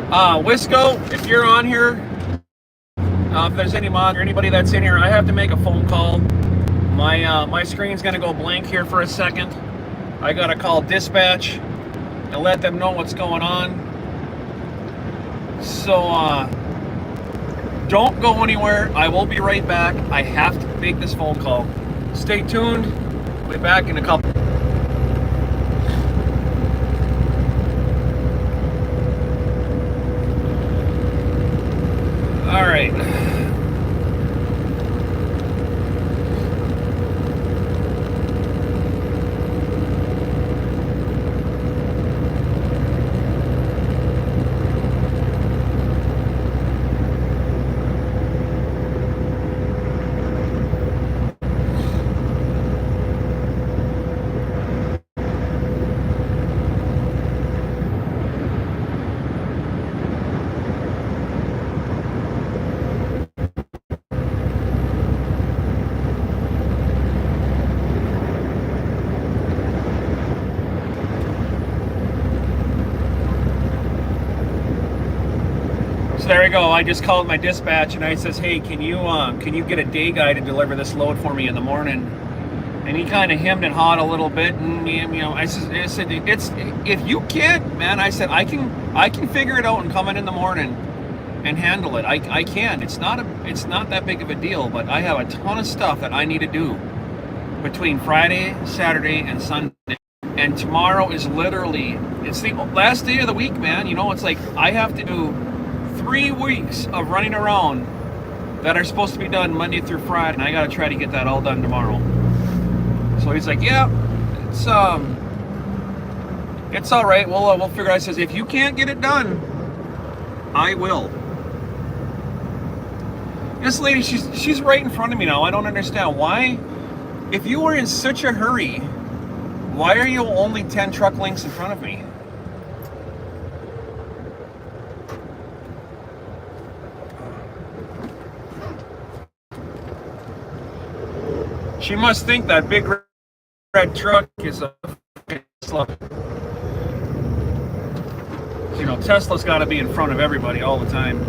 Wisco, if you're on here, if there's any mod or anybody that's in here, I have to make a phone call. My screen's going to go blank here for a second. I got to call dispatch and let them know what's going on. So, don't go anywhere. I will be right back. I have to make this phone call. Stay tuned. I'll be back in a couple. All right. So there we go. I just called my dispatch and I says, hey, can you get a day guy to deliver this load for me in the morning? And he kind of hemmed and hawed a little bit, and I said, it's if you can't, man, I said I can figure it out and come in the morning and handle it. I can. It's not that big of a deal, but I have a ton of stuff that I need to do. between Friday, Saturday, and Sunday. And tomorrow is literally, it's the last day of the week, man. You know, it's like I have to do 3 weeks of running around that are supposed to be done Monday through Friday, and I gotta try to get that all done tomorrow. So he's like, yeah, it's all right. We'll figure it out. He says, if you can't get it done, I will. This lady, she's right in front of me now. I don't understand why. If you were in such a hurry, why are you only 10 truck lengths in front of me? She must think that big red truck is a Tesla. You know, Tesla's got to be in front of everybody all the time.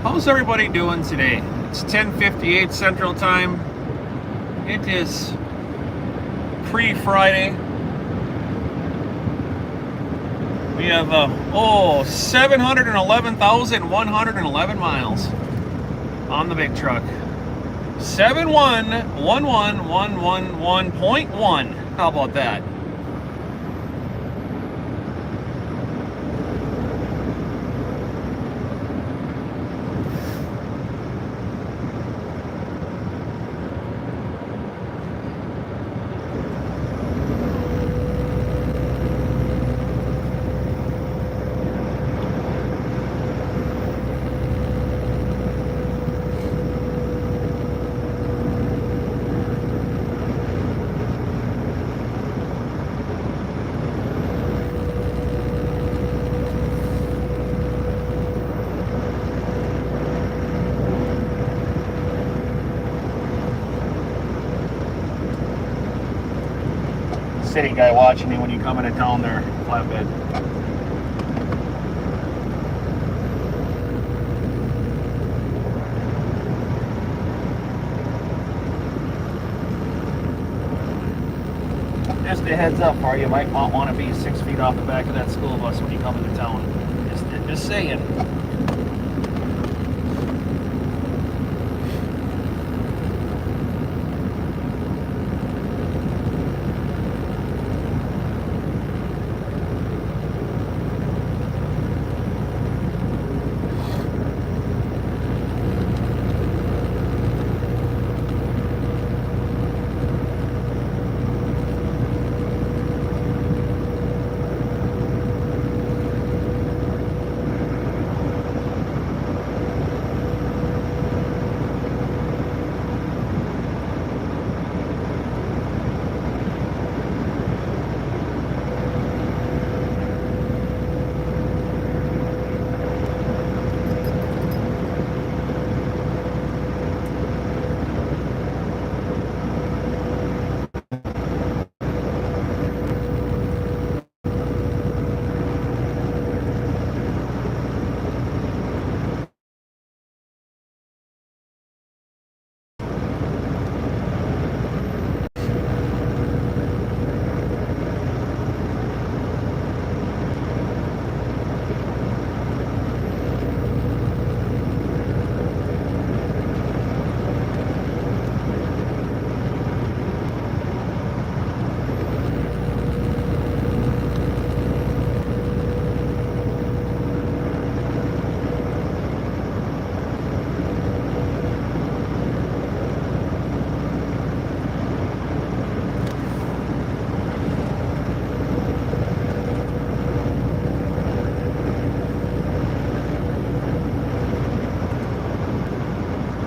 How's everybody doing today? It's 10:58 Central Time. It is pre-Friday. We have 711,111 miles on the big truck. 7111111.1. How about that? City guy watching me when you come into town there, flatbed. Just a heads up for you, you might not want to be 6 feet off the back of that school bus when you come into town. Just saying.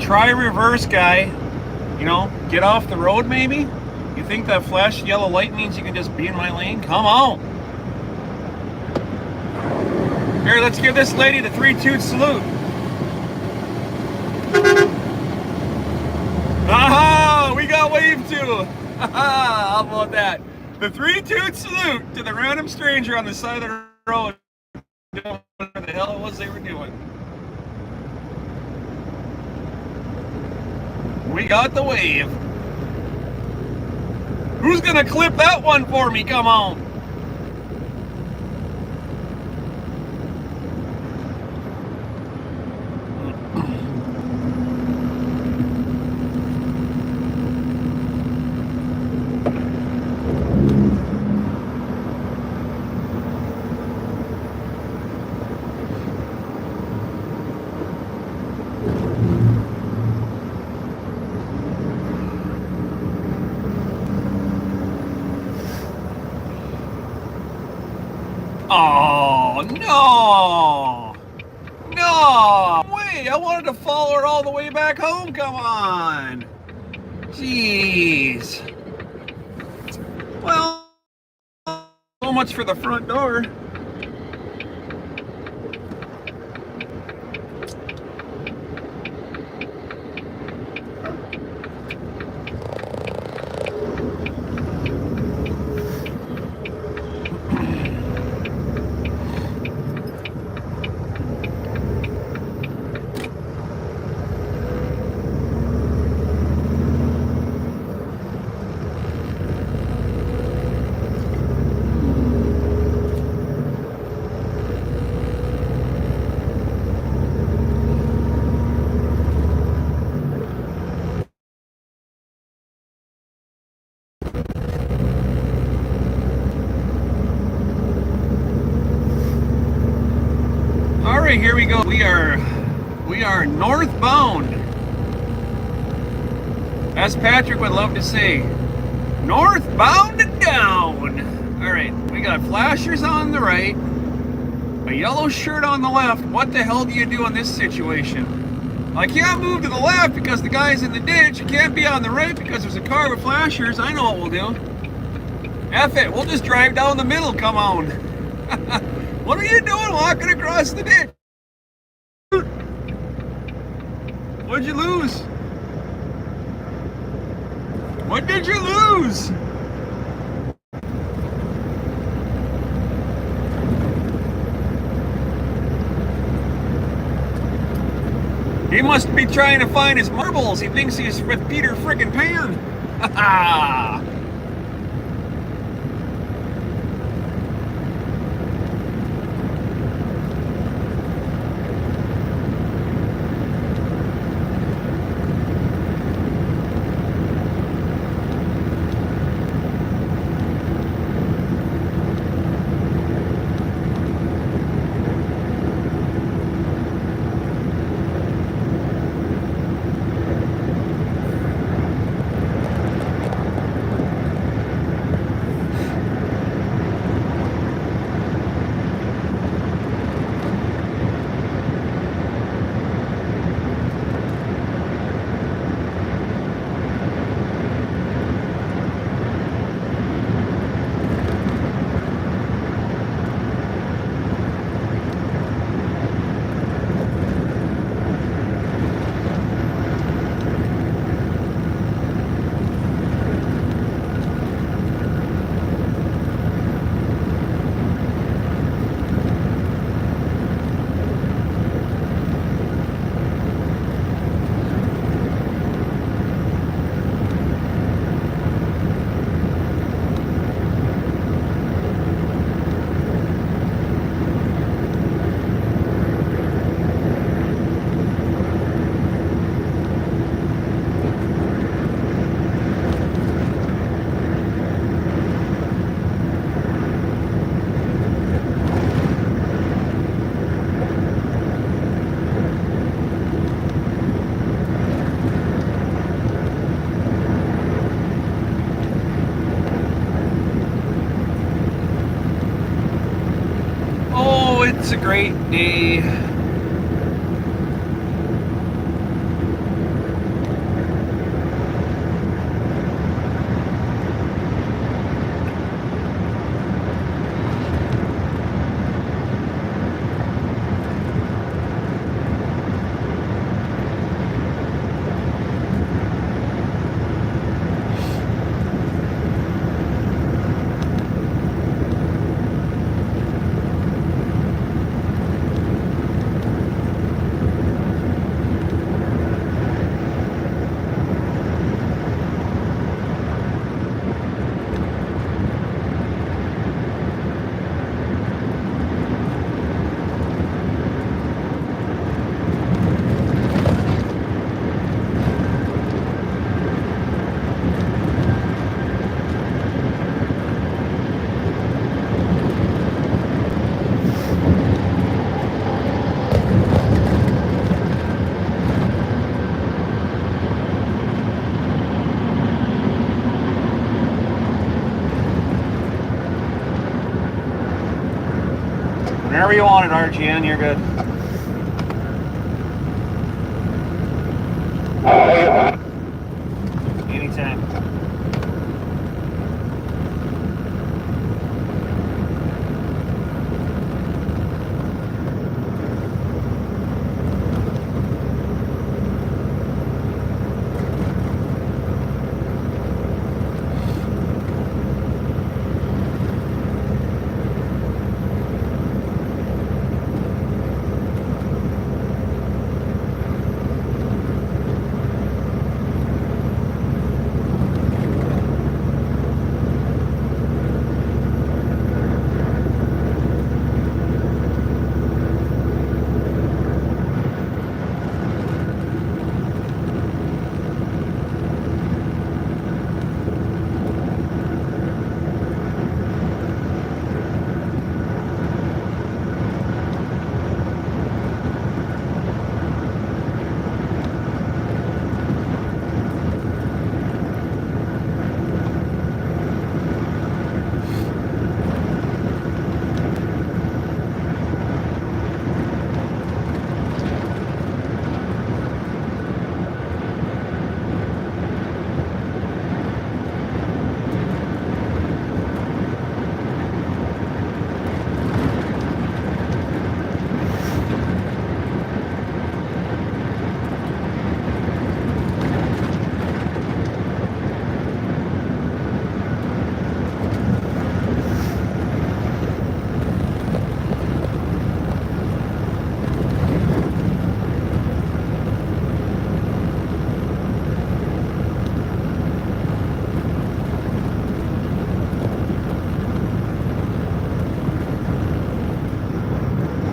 Try reverse, guy. You know, get off the road maybe? You think that flash yellow light means you can just be in my lane? Come on. Here, let's give this lady the 3-toot salute. Aha! We got wave 2. How about that? The 3-toot salute to the random stranger on the side of the road. Whatever the hell it was they were doing. We got the wave. Who's gonna clip that one for me? Come on. Oh, no! No! Wait, I wanted to follow her all the way back home, come on! Jeez. Well, so much for the front door. Here we go. We are northbound. As Patrick would love to say, northbound and down. All right, we got flashers on the right, a yellow shirt on the left. What the hell do you do in this situation? I can't move to the left because the guy's in the ditch. You can't be on the right because there's a car with flashers. I know what we'll do. F it, we'll just drive down the middle. Come on. What are you doing walking across the ditch? What'd you lose? What did you lose? He must be trying to find his marbles. He thinks he's with Peter frickin' Pan. Ha ha! It's a great day. want it, RGN. You're good. Anytime.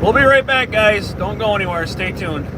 We'll be right back, guys. Don't go anywhere. Stay tuned.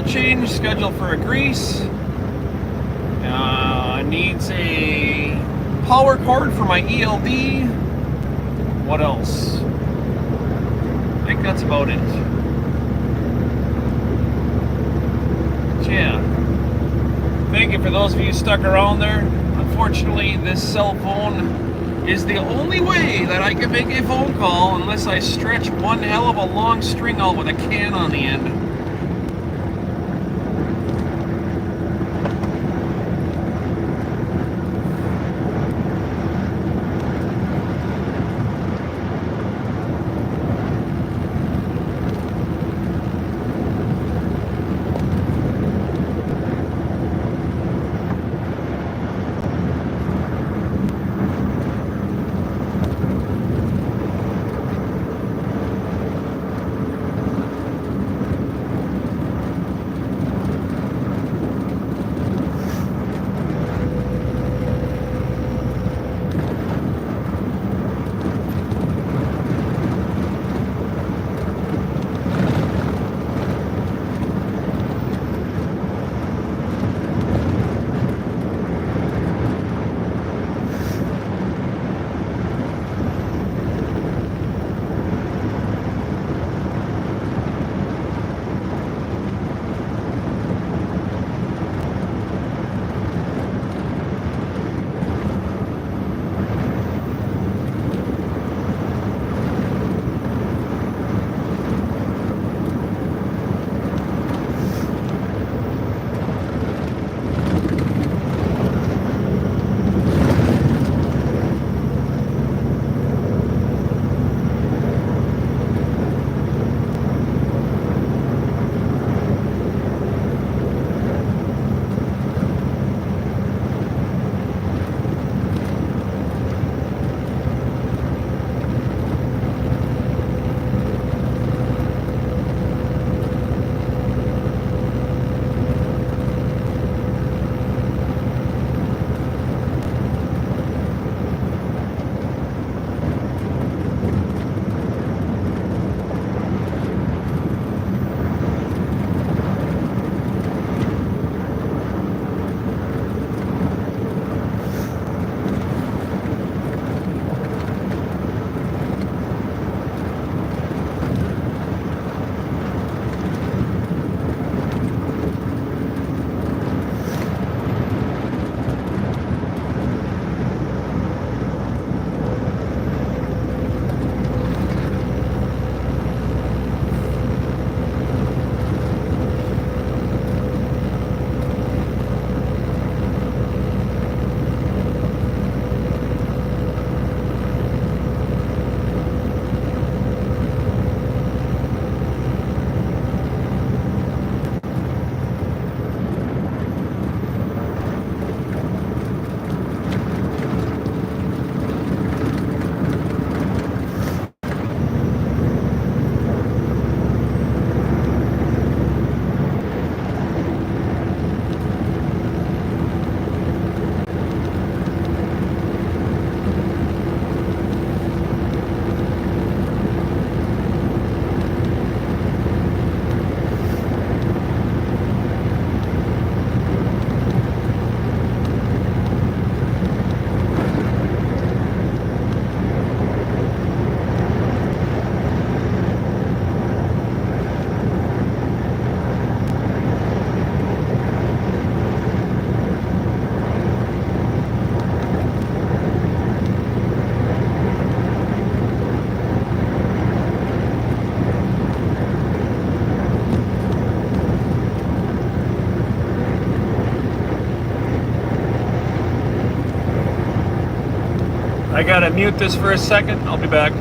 change, scheduled for a grease. Needs a power cord for my ELD. What else? I think that's about it. So yeah, thank you for those of you stuck around there. Unfortunately, this cell phone is the only way that I can make a phone call unless I stretch one hell of a long string out with a can on the end. I gotta mute this for a second. I'll be back.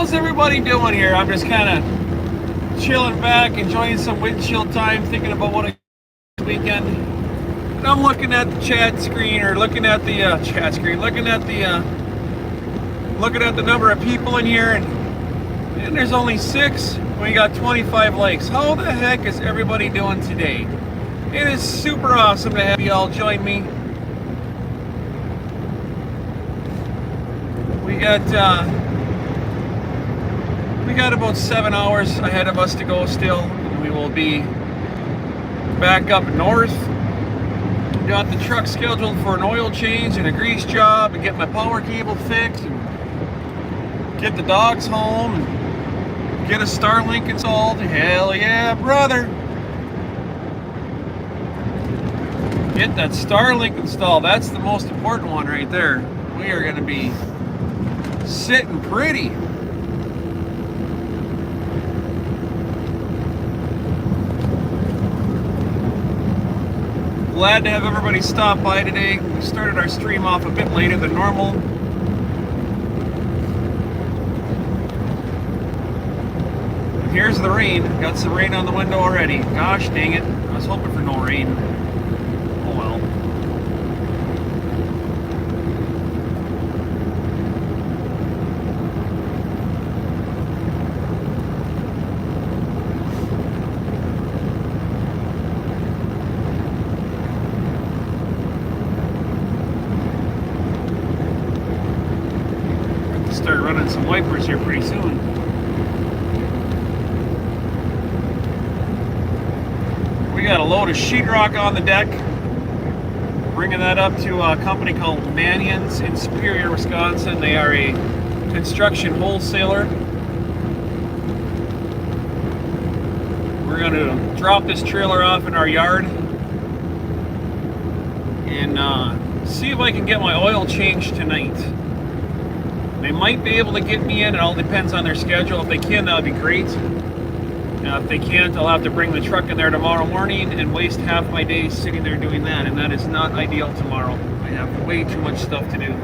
How's everybody doing here? I'm just kind of chilling back, enjoying some windshield time, thinking about what I did this weekend. And I'm looking at the chat screen, or looking at the chat screen, looking at the number of people in here, and there's only 6. We got 25 likes. How the heck is everybody doing today? It is super awesome to have you all join me. We got about 7 hours ahead of us to go still. We will be back up north. Got the truck scheduled for an oil change and a grease job, and get my power cable fixed, and get the dogs home, and get a Starlink installed. Hell yeah, brother! Get that Starlink installed. That's the most important one right there. We are going to be sitting pretty. Glad to have everybody stop by today. We started our stream off a bit later than normal. Here's the rain. Got some rain on the window already. Gosh dang it. I was hoping for no rain. Oh well. Start running some wipers here pretty soon. We got a load of sheetrock on the deck. Bringing that up to a company called Mannion's in Superior, Wisconsin. They are a construction wholesaler. We're going to drop this trailer off in our yard and see if I can get my oil changed tonight. They might be able to get me in. It all depends on their schedule. If they can, that would be great. If they can't, I'll have to bring the truck in there tomorrow morning and waste half my day sitting there doing that, and that is not ideal tomorrow. I have way too much stuff to do.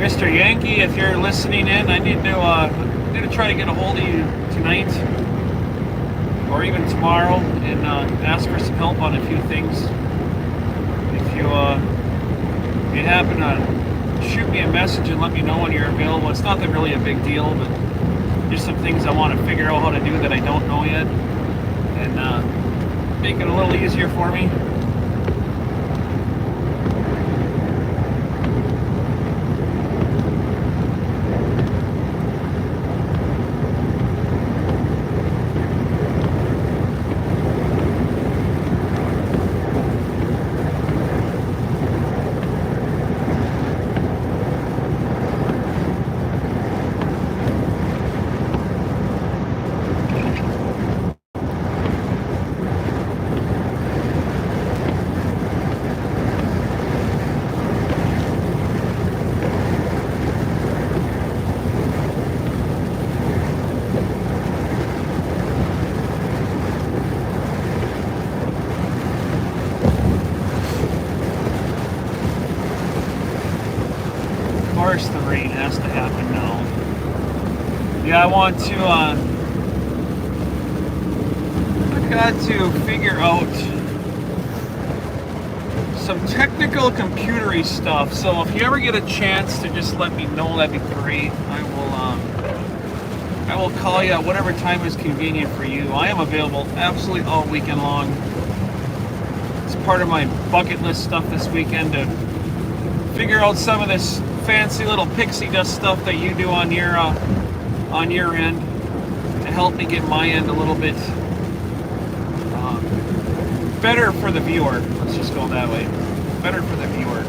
Mr. Yankee, if you're listening in, I need to try to get a hold of you tonight or even tomorrow and ask for some help on a few things. If you happen to shoot me a message and let me know when you're available. It's not really a big deal, but just some things I want to figure out how to do that I don't know yet, and make it a little easier for me. The rain has to happen now. Yeah, I want to I've got to figure out some technical computery stuff, so if you ever get a chance to just let me know, that'd be great. I will call you at whatever time is convenient for you. I am available absolutely all weekend long It's part of my bucket list stuff this weekend to figure out some of this fancy little pixie dust stuff that you do on your end to help me get my end a little bit better for the viewer. Let's just go that way. Better for the viewer.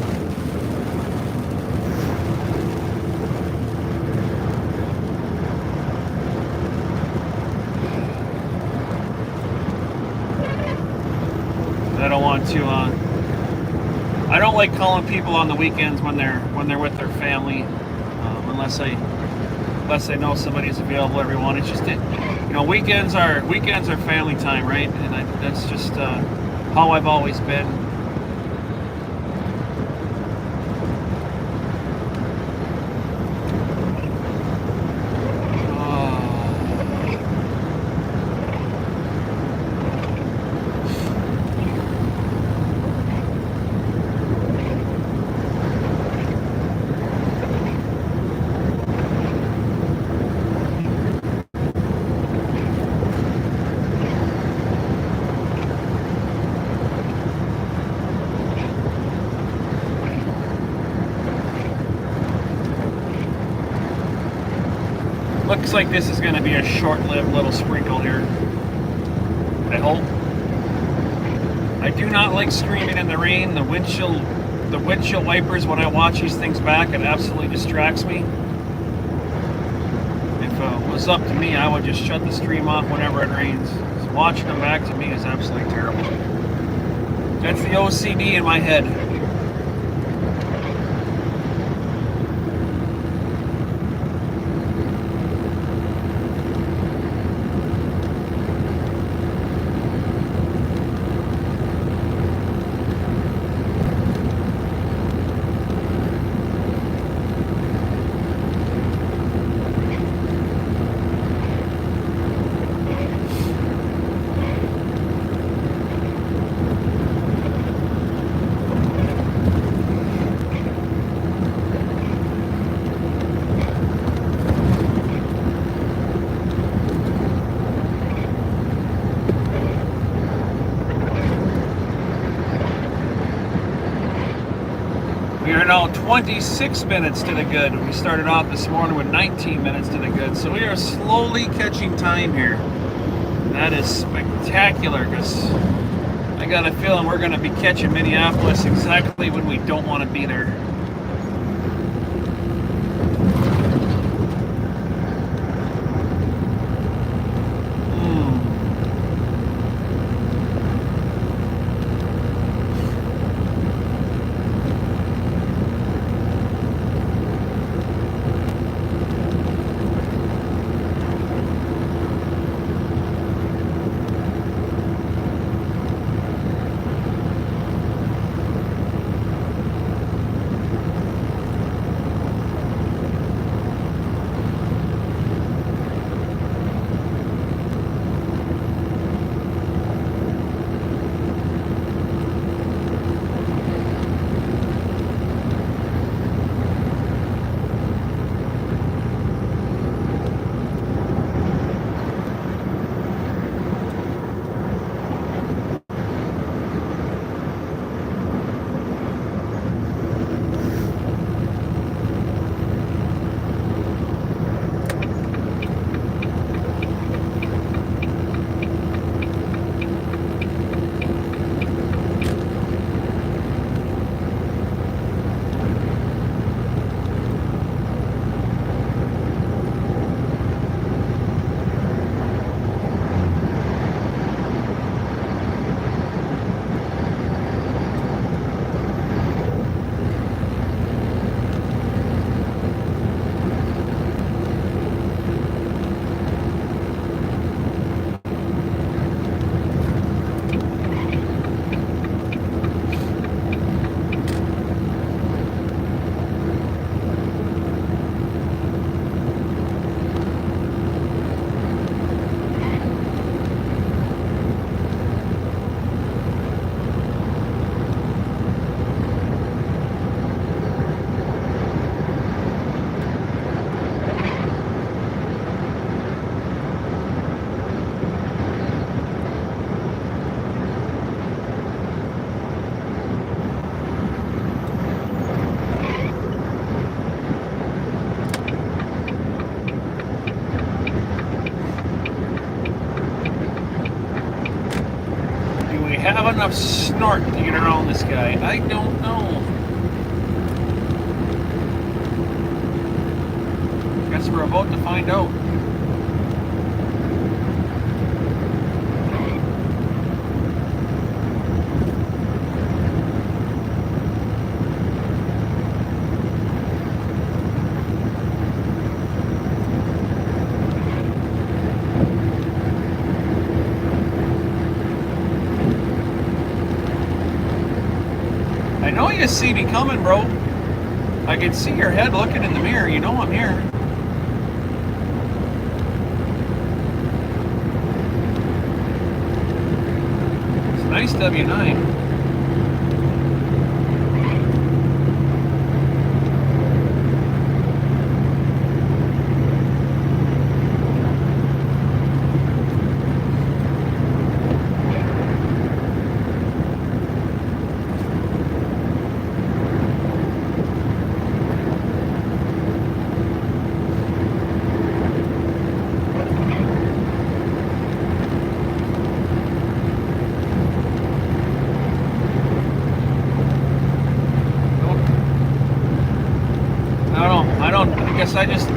I don't want to. I don't like calling people on the weekends when they're with their family, unless I know somebody's available. Everyone, it's just weekends are family time, right? And that's just how I've always been. Looks like this is going to be a short-lived little sprinkle here. I hope. I do not like screaming in the rain. The windshield wipers, when I watch these things back, it absolutely distracts me. If it was up to me, I would just shut the stream off whenever it rains. So watching them back to me is absolutely terrible. That's the OCD in my head. We are now 26 minutes to the good. We started off this morning with 19 minutes to the good. So we are slowly catching time here. That is spectacular because I got a feeling we're going to be catching Minneapolis exactly when we don't want to be there. have enough snort to get around this guy? I don't know. Guess we're about to find out. I know you see me coming, bro. I can see your head looking in the mirror. You know I'm here. It's a nice W9.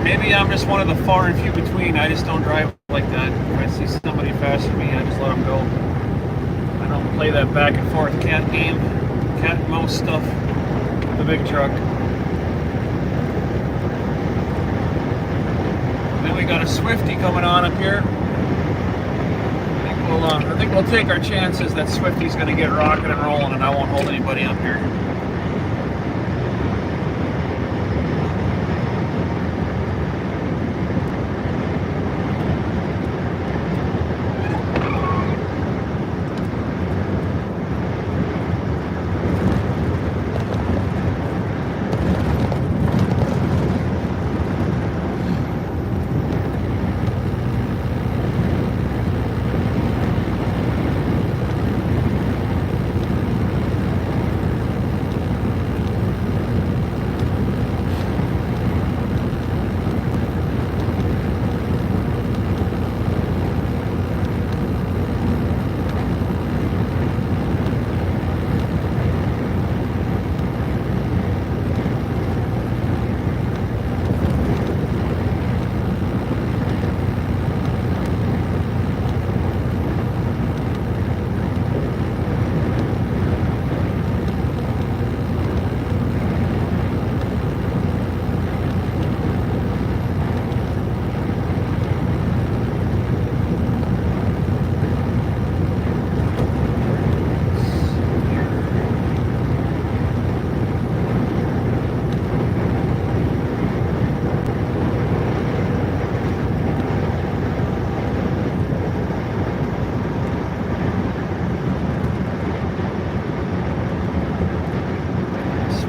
Maybe I'm just one of the far and few between. I just don't drive like that. If I see somebody faster than me, I just let them go. I don't play that back and forth cat game, cat and mouse stuff. The big truck. Then we got a Swifty coming on up here. I think we'll take our chances that Swifty's going to get rocking and rolling, and I won't hold anybody up here.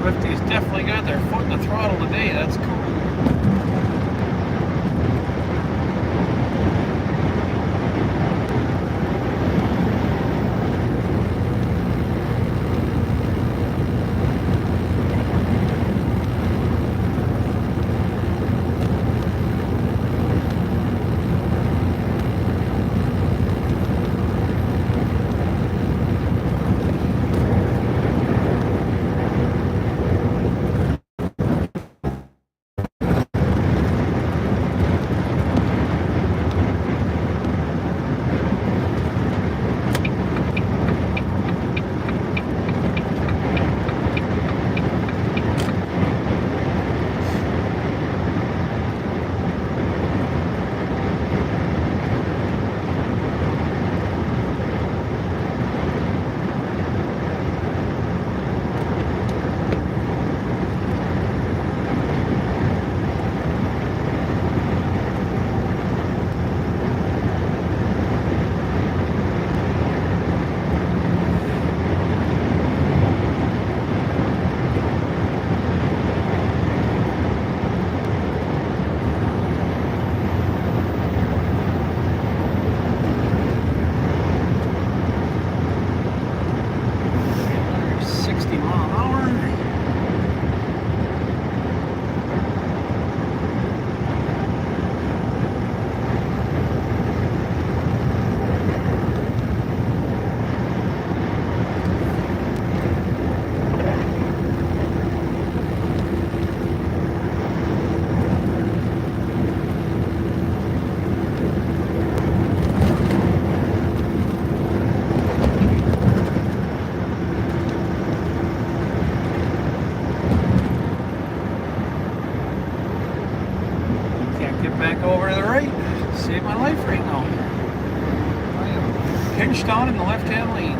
Swifty's definitely got their foot in the throttle today. That's cool. right now. I am pinched on in the left-hand lane.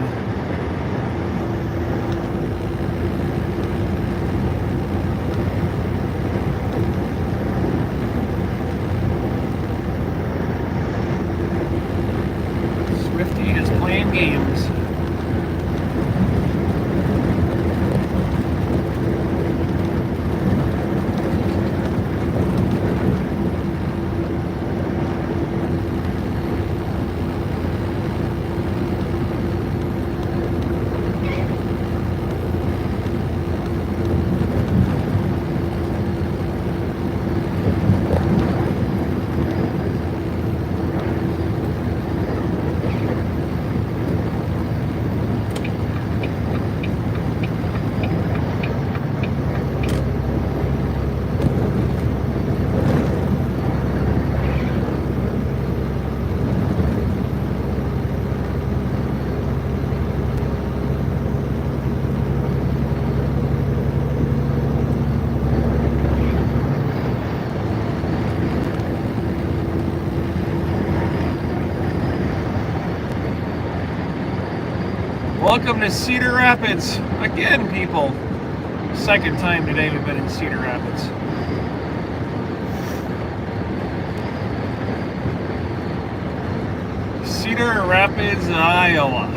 Swifty is playing games. Welcome to Cedar Rapids. Again, people. Second time today we've been in Cedar Rapids. Cedar Rapids, Iowa.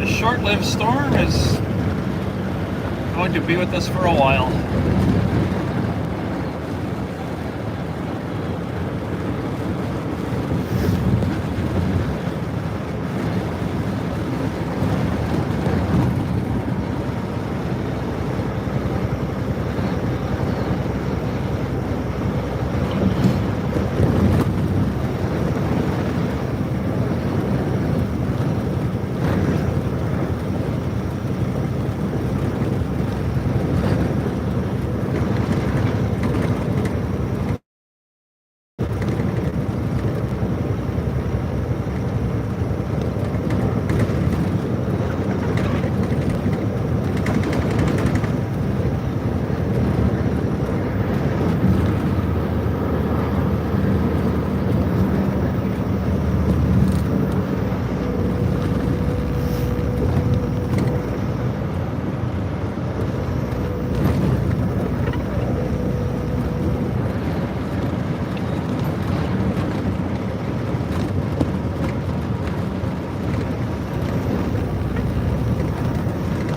Short-lived storm is going to be with us for a while.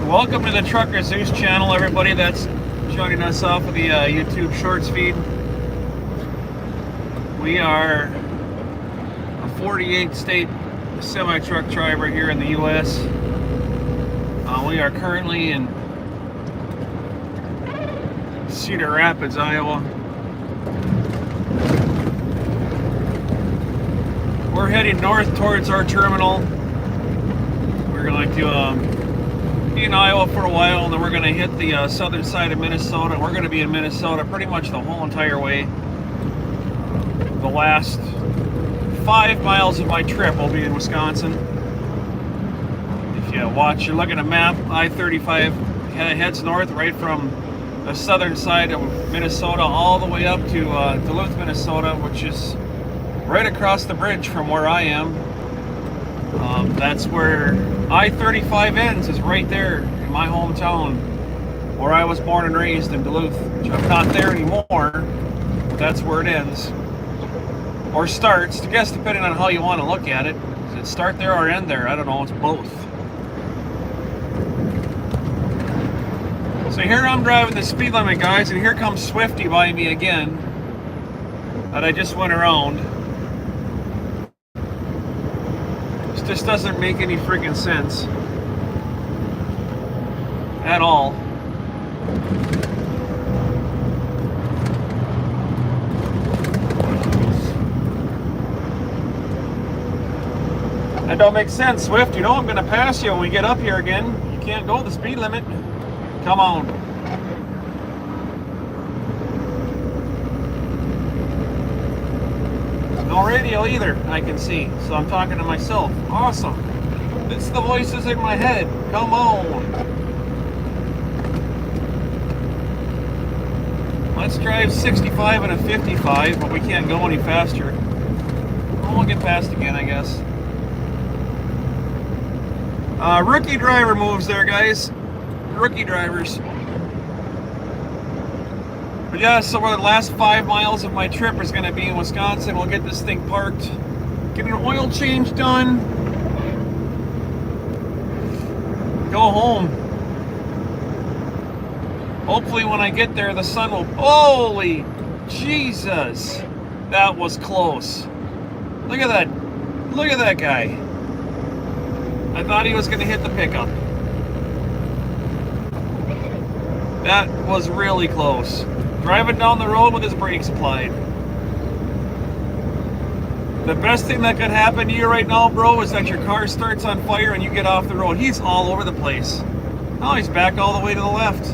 Welcome to the Trucker Zeus channel, everybody that's joining us off of the YouTube Shorts feed. We are a 48-state semi-truck driver here in the U.S. We are currently in Cedar Rapids, Iowa. We're heading north towards our terminal. We're going to be in Iowa for a while, and then we're going to hit the southern side of Minnesota. We're going to be in Minnesota pretty much the whole entire way. The last 5 miles of my trip will be in Wisconsin. If you watch, you're looking at a map, I-35 heads north right from the southern side of Minnesota all the way up to Duluth, Minnesota, which is right across the bridge from where I am. That's where I-35 ends, is right there in my hometown, where I was born and raised in Duluth. I'm not there anymore, but that's where it ends. Or starts, I guess, depending on how you want to look at it. Does it start there or end there? I don't know, it's both. So here I'm driving the speed limit, guys, and here comes Swifty by me again that I just went around. This just doesn't make any freaking sense at all. That don't make sense, Swift. You know I'm going to pass you when we get up here again. You can't go the speed limit. Come on. No radio either, I can see. So I'm talking to myself. Awesome. It's the voices in my head. Come on. Let's drive 65 and a 55, but we can't go any faster. We'll get past again, I guess. Rookie driver moves there, guys. Rookie drivers. But yeah, so the last 5 miles of my trip is going to be in Wisconsin. We'll get this thing parked, get an oil change done, go home. Hopefully when I get there, the sun will... Holy Jesus! That was close. Look at that. Look at that guy. I thought he was going to hit the pickup. That was really close. Driving down the road with his brakes applied. The best thing that could happen to you right now, bro, is that your car starts on fire and you get off the road. He's all over the place. Oh, he's back all the way to the left.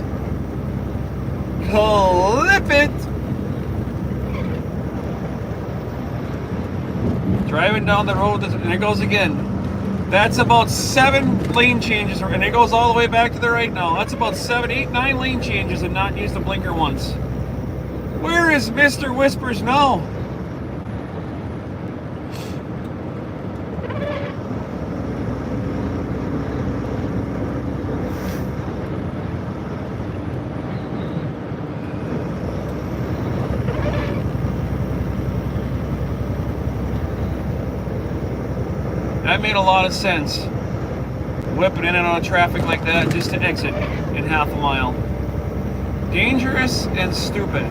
Clip it! Driving down the road, and it goes again. That's about 7 lane changes, and it goes all the way back to the right now. That's about 7, 8, 9 lane changes and not use the blinker once. Where is Mr. Whispers now? That made a lot of sense. Whipping in and out of traffic like that just to exit in half a mile. Dangerous and stupid.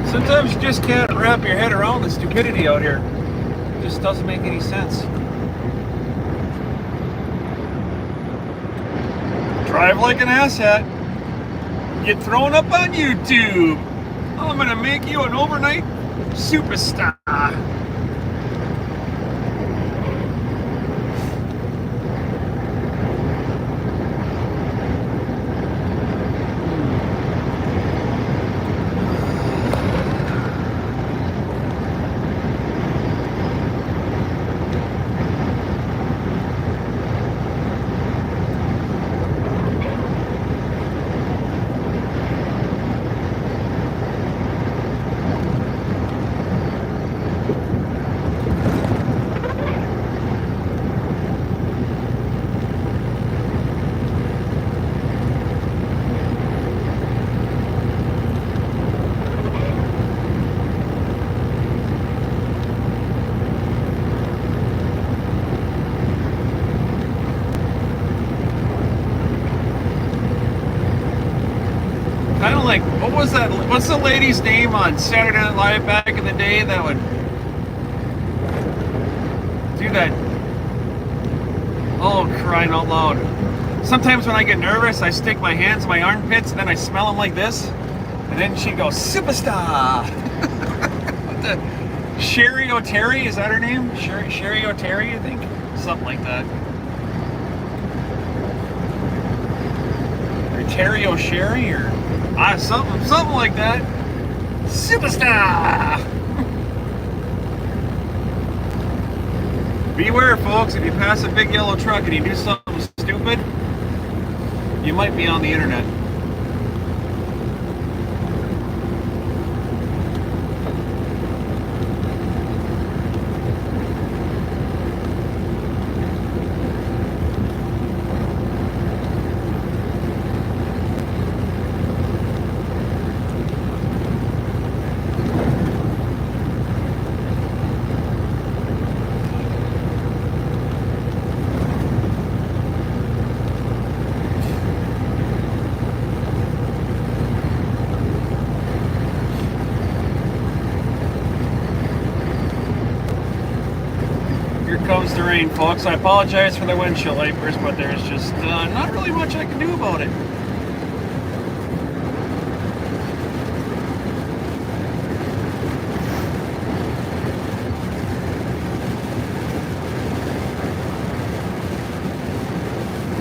Sometimes you just can't wrap your head around the stupidity out here. It just doesn't make any sense. Drive like an asshat. Get thrown up on YouTube. I'm gonna make you an overnight superstar. was that? What's the lady's name on Saturday Night Live back in the day that would do that? Oh, crying out loud. Sometimes when I get nervous, I stick my hands in my armpits and then I smell them like this. And then she'd go, superstar. What the? Sherry O'Terry, is that her name? Sherry O'Terry, I think? Something like that. Or Terry O'Sherry, or something like that. Superstar! Beware, folks, if you pass a big yellow truck and you do something stupid, you might be on the internet. Comes the rain, folks. I apologize for the windshield wipers, but there's just not really much I can do about it.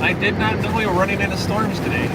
I did not know we were running into storms today.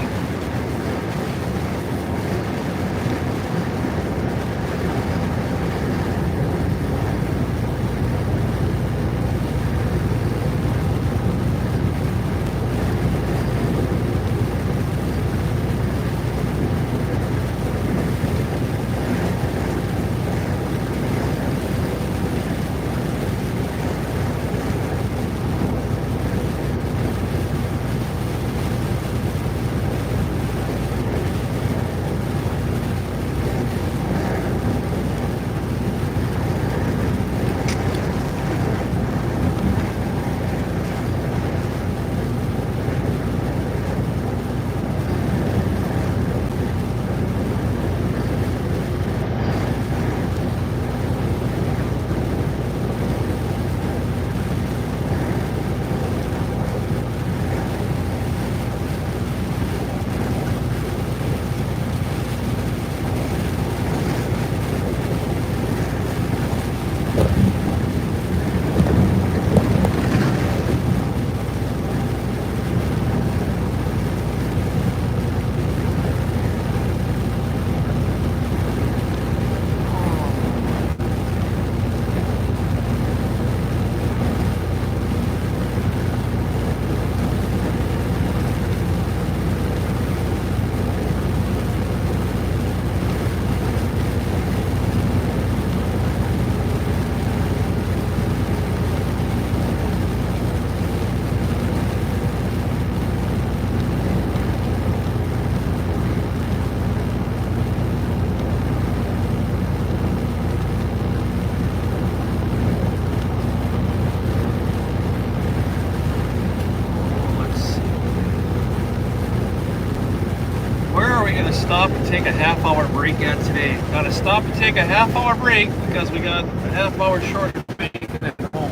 Stop and take a half-hour break at today. Got to stop and take a half-hour break because we got a half-hour short of making it home.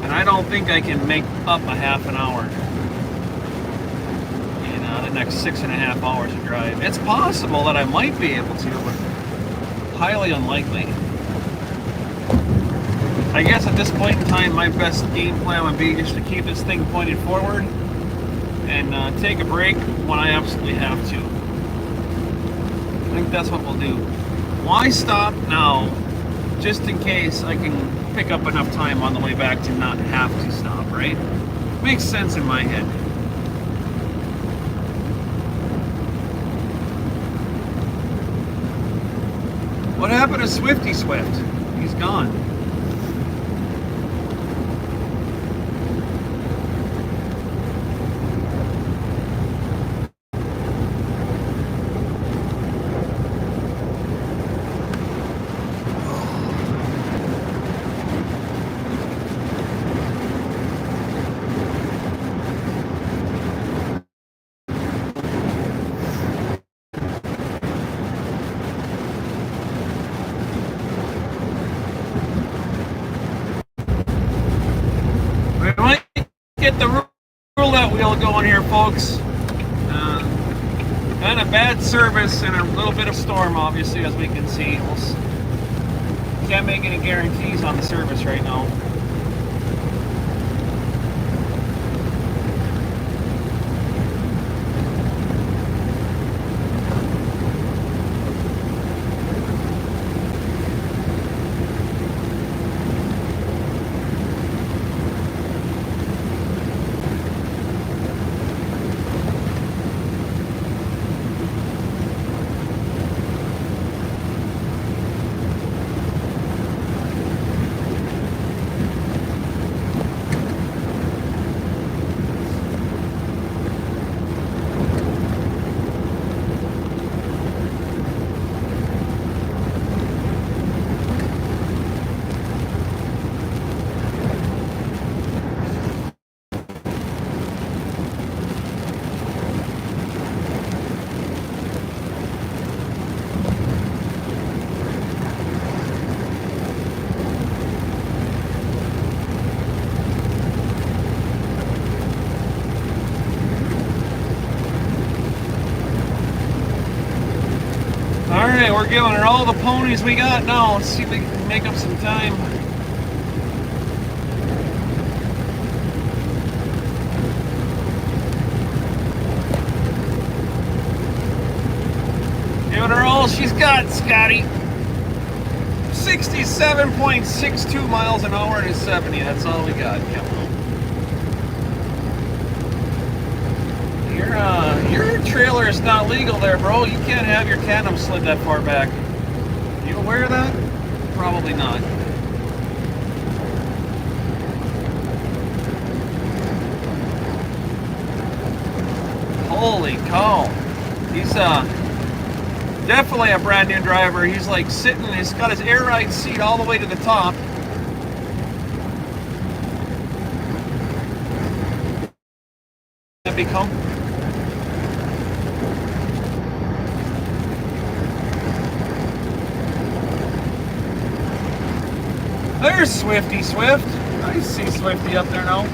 And I don't think I can make up a half an hour in the next 6.5 hours of drive. It's possible that I might be able to, but highly unlikely. I guess at this point in time, my best game plan would be just to keep this thing pointed forward and take a break when I absolutely have to. I think that's what we'll do. Why stop now, just in case I can pick up enough time on the way back to not have to stop, right? Makes sense in my head. What happened to Swifty Swift? He's gone. might get the roulette wheel going here, folks. Kind of bad service and a little bit of storm, obviously, as we can see. Can't make any guarantees on the service right now. Alright, we're giving her all the ponies we got now. Let's see if we can make up some time. Giving her all she's got, Scotty. 67.62 miles an hour to 70. That's all we got. Your trailer is not legal there, bro. You can't have your tandem slid that far back. You aware of that? Probably not. Holy cow. He's definitely a brand new driver. He's like sitting, he's got his air ride seat all the way to the top. That become There's Swifty Swift. I see Swifty up there now.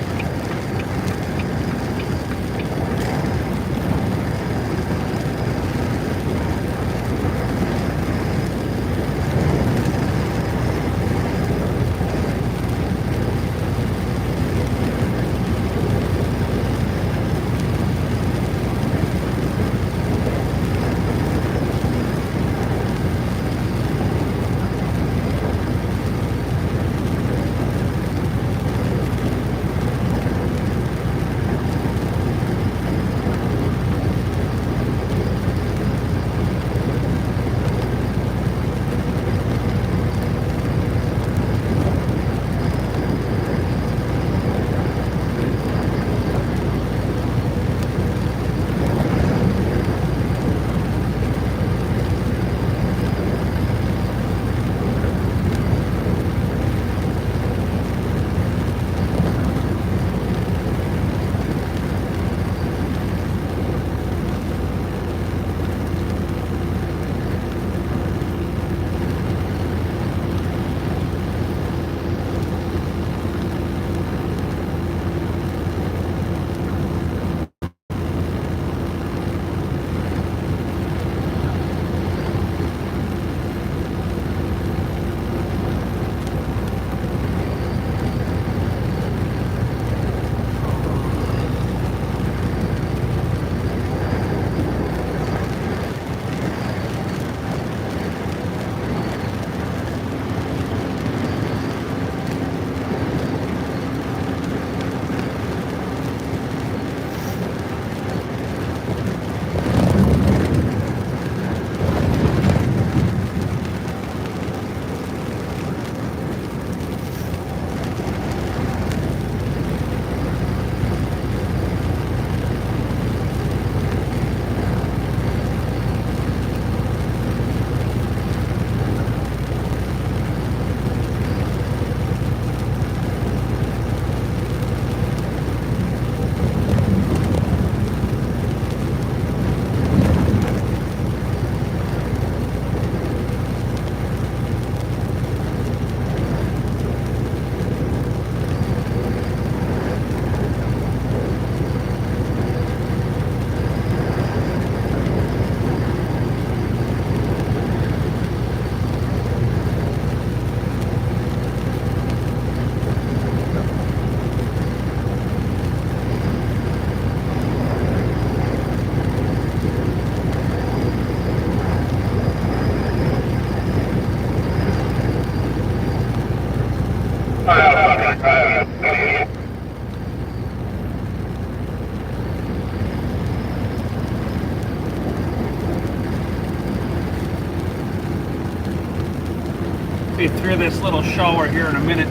Be through this little shower here in a minute.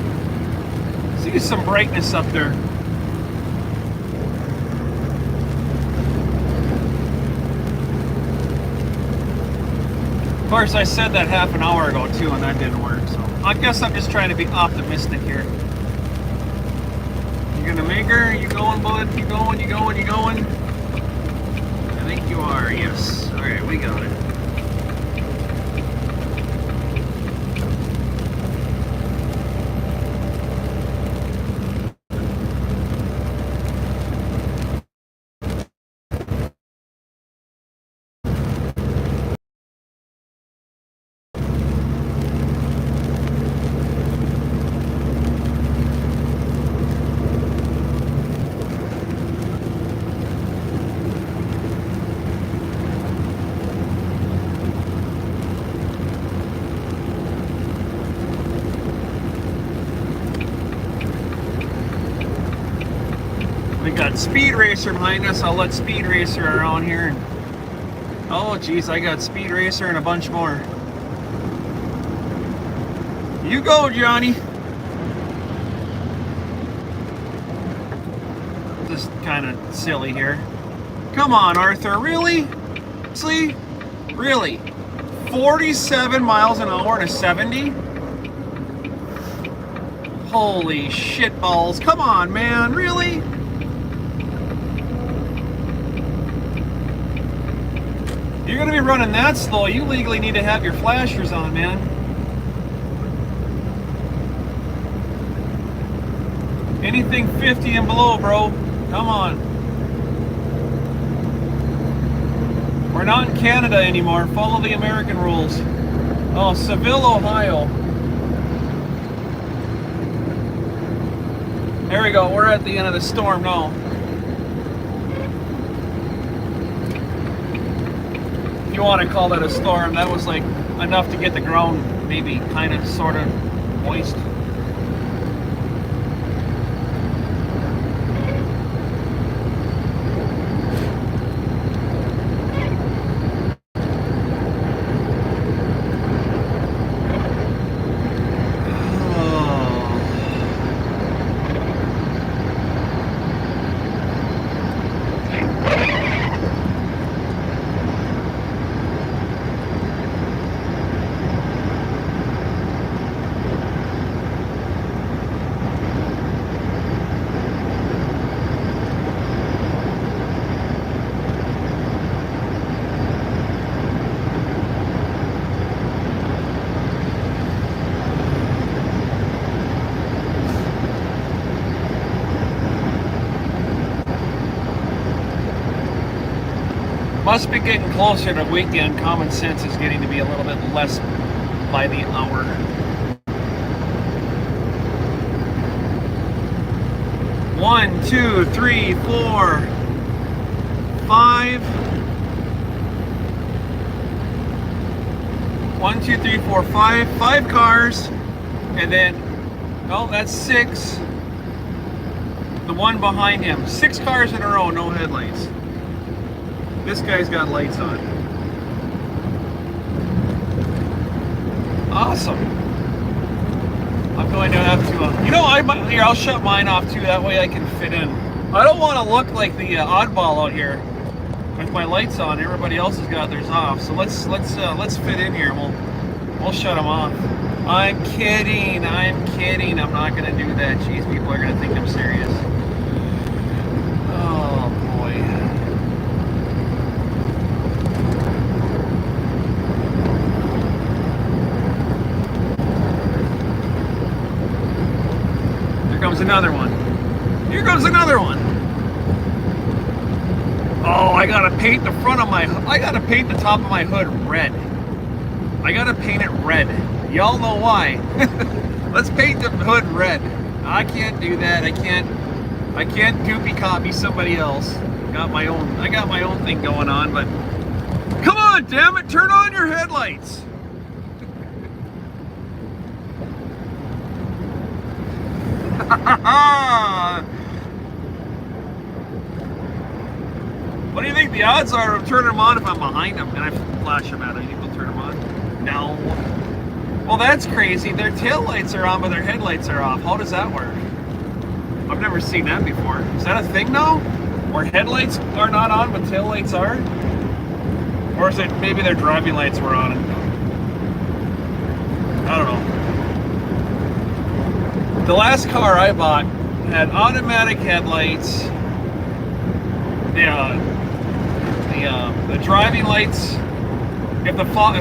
See some brightness up there. Of course, I said that half an hour ago too, and that didn't work. So I guess I'm just trying to be optimistic here. You gonna make her? You going, bud? You going? You going? You going? I think you are. Yes. All right, we got it. We got Speed Racer behind us. I'll let Speed Racer around here. Oh, geez, I got Speed Racer and a bunch more. You go, Johnny. Just kind of silly here. Come on, Arthur. Really? See? Really? 47 miles an hour to 70? Holy shitballs. Come on, man. Really? You're going to be running that slow. You legally need to have your flashers on, man. Anything 50 and below, bro. Come on. We're not in Canada anymore. Follow the American rules. Oh, Seville, Ohio. There we go. We're at the end of the storm now. If you want to call that a storm, that was like enough to get the ground maybe kind of sort of moist. Must be getting closer to weekend. Common sense is getting to be a little bit less by the hour. One, two, three, 4, 5. 1, 2, 3, 4, 5. 5 cars, and then oh, that's 6. The one behind him. 6 cars in a row, no headlights. This guy's got lights on. Awesome. I'm going to have to, you know, here, I'll shut mine off too. That way I can fit in. I don't want to look like the oddball out here with my lights on. Everybody else has got theirs off. So let's fit in here. We'll shut them off. I'm kidding. I'm kidding. I'm not going to do that. Jeez, people are going to think I'm serious. Oh boy. Another one. Here goes another one. Oh, I gotta paint the front of my, I gotta paint the top of my hood red. I gotta paint it red. Y'all know why. Let's paint the hood red. I can't do that. I can't goopy copy somebody else. I got my own thing going on, but come on, damn it, turn on your headlights. What do you think the odds are of turning them on if I'm behind them and I flash them at them? You think they'll turn them on? No. Well, that's crazy. Their tail lights are on, but their headlights are off. How does that work? I've never seen that before. Is that a thing now? Where headlights are not on, but tail lights are? Or is it maybe their driving lights were on? I don't know. The last car I bought had automatic headlights. The driving lights. If the fog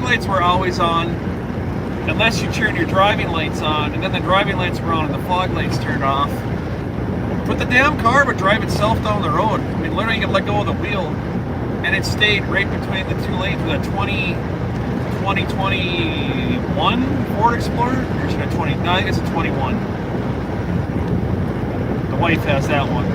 lights were always on, unless you turn your driving lights on, and then the driving lights were on and the fog lights turned off. But the damn car would drive itself down the road. I mean, literally, you could let go of the wheel, and it stayed right between the two lanes with a 2021 Ford Explorer. Or is it a 20? No, I think it's a 21. The wife has that one.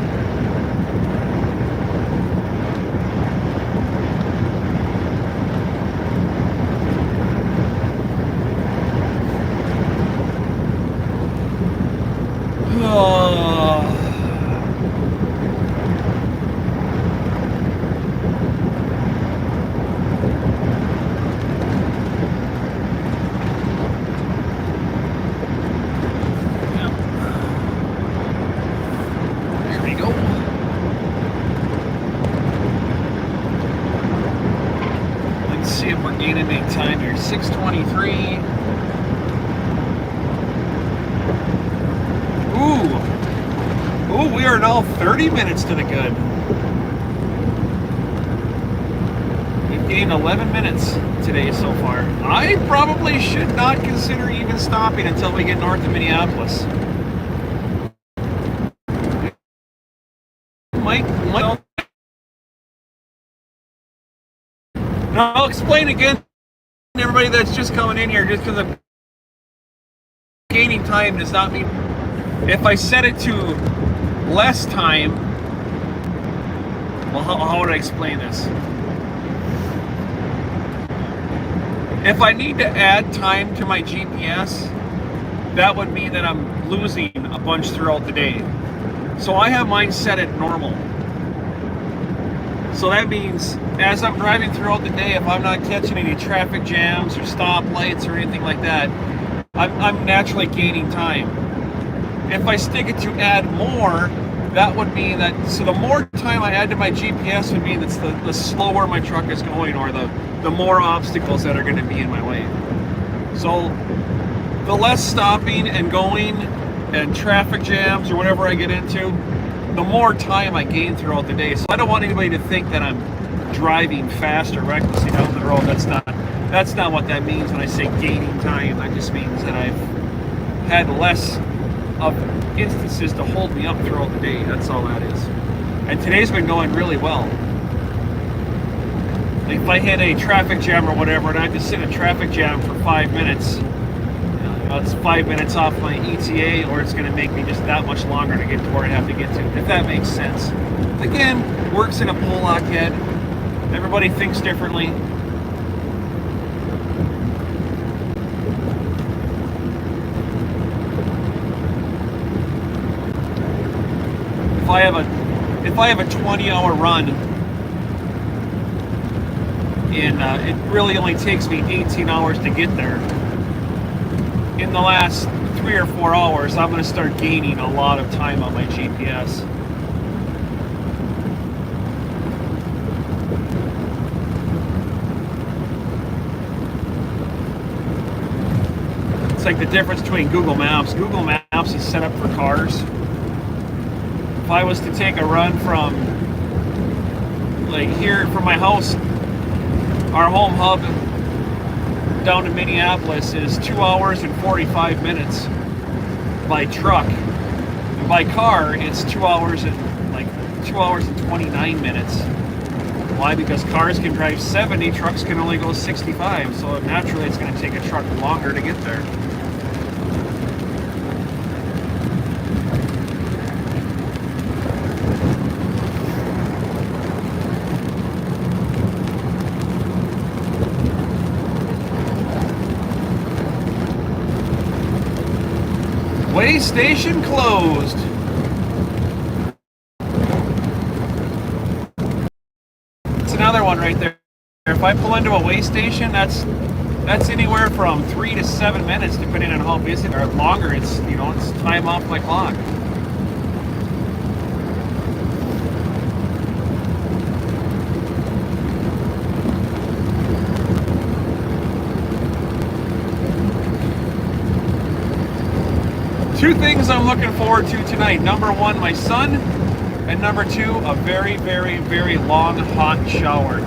See if we're gaining any time here. 6:23. Ooh, we are now 30 minutes to the good. We've gained 11 minutes today so far. I probably should not consider even stopping until we get north of Minneapolis. Might. Now, I'll explain again to everybody that's just coming in here, just because I'm gaining time does not mean if I set it to less time. Well, how would I explain this? If I need to add time to my GPS, that would mean that I'm losing a bunch throughout the day. So I have mine set at normal. So that means as I'm driving throughout the day, if I'm not catching any traffic jams or stoplights or anything like that, I'm naturally gaining time. If I stick it to add more, that would mean that, so the more time I add to my GPS would mean that's the slower my truck is going, or the more obstacles that are going to be in my way. So the less stopping and going and traffic jams or whatever I get into, the more time I gain throughout the day. So I don't want anybody to think that I'm driving fast or recklessly down the road. That's not what that means when I say gaining time. That just means that I've had less of instances to hold me up throughout the day. That's all that is. And today's been going really well. Like if I hit a traffic jam or whatever, and I have to sit in a traffic jam for 5 minutes, it's 5 minutes off my ETA, or it's going to make me just that much longer to get to where I have to get to, if that makes sense. Again, works in a Pollock head. Everybody thinks differently. If I have a 20-hour run, and it really only takes me 18 hours to get there, in the last 3 or 4 hours, I'm going to start gaining a lot of time on my GPS. It's like the difference between Google Maps. Google Maps is set up for cars. If I was to take a run from, like here, from my house, our home hub, down to Minneapolis is 2 hours and 45 minutes by truck. And by car, it's 2 hours and 29 minutes. Why? Because cars can drive 70, trucks can only go 65. So naturally, it's going to take a truck longer to get there. Way station closed. It's another one right there. If I pull into a way station, that's anywhere from 3 to 7 minutes, depending on how busy, or longer. It's it's time off my clock. Two things I'm looking forward to tonight. Number one, my son, and number two, a very, very, very long hot shower.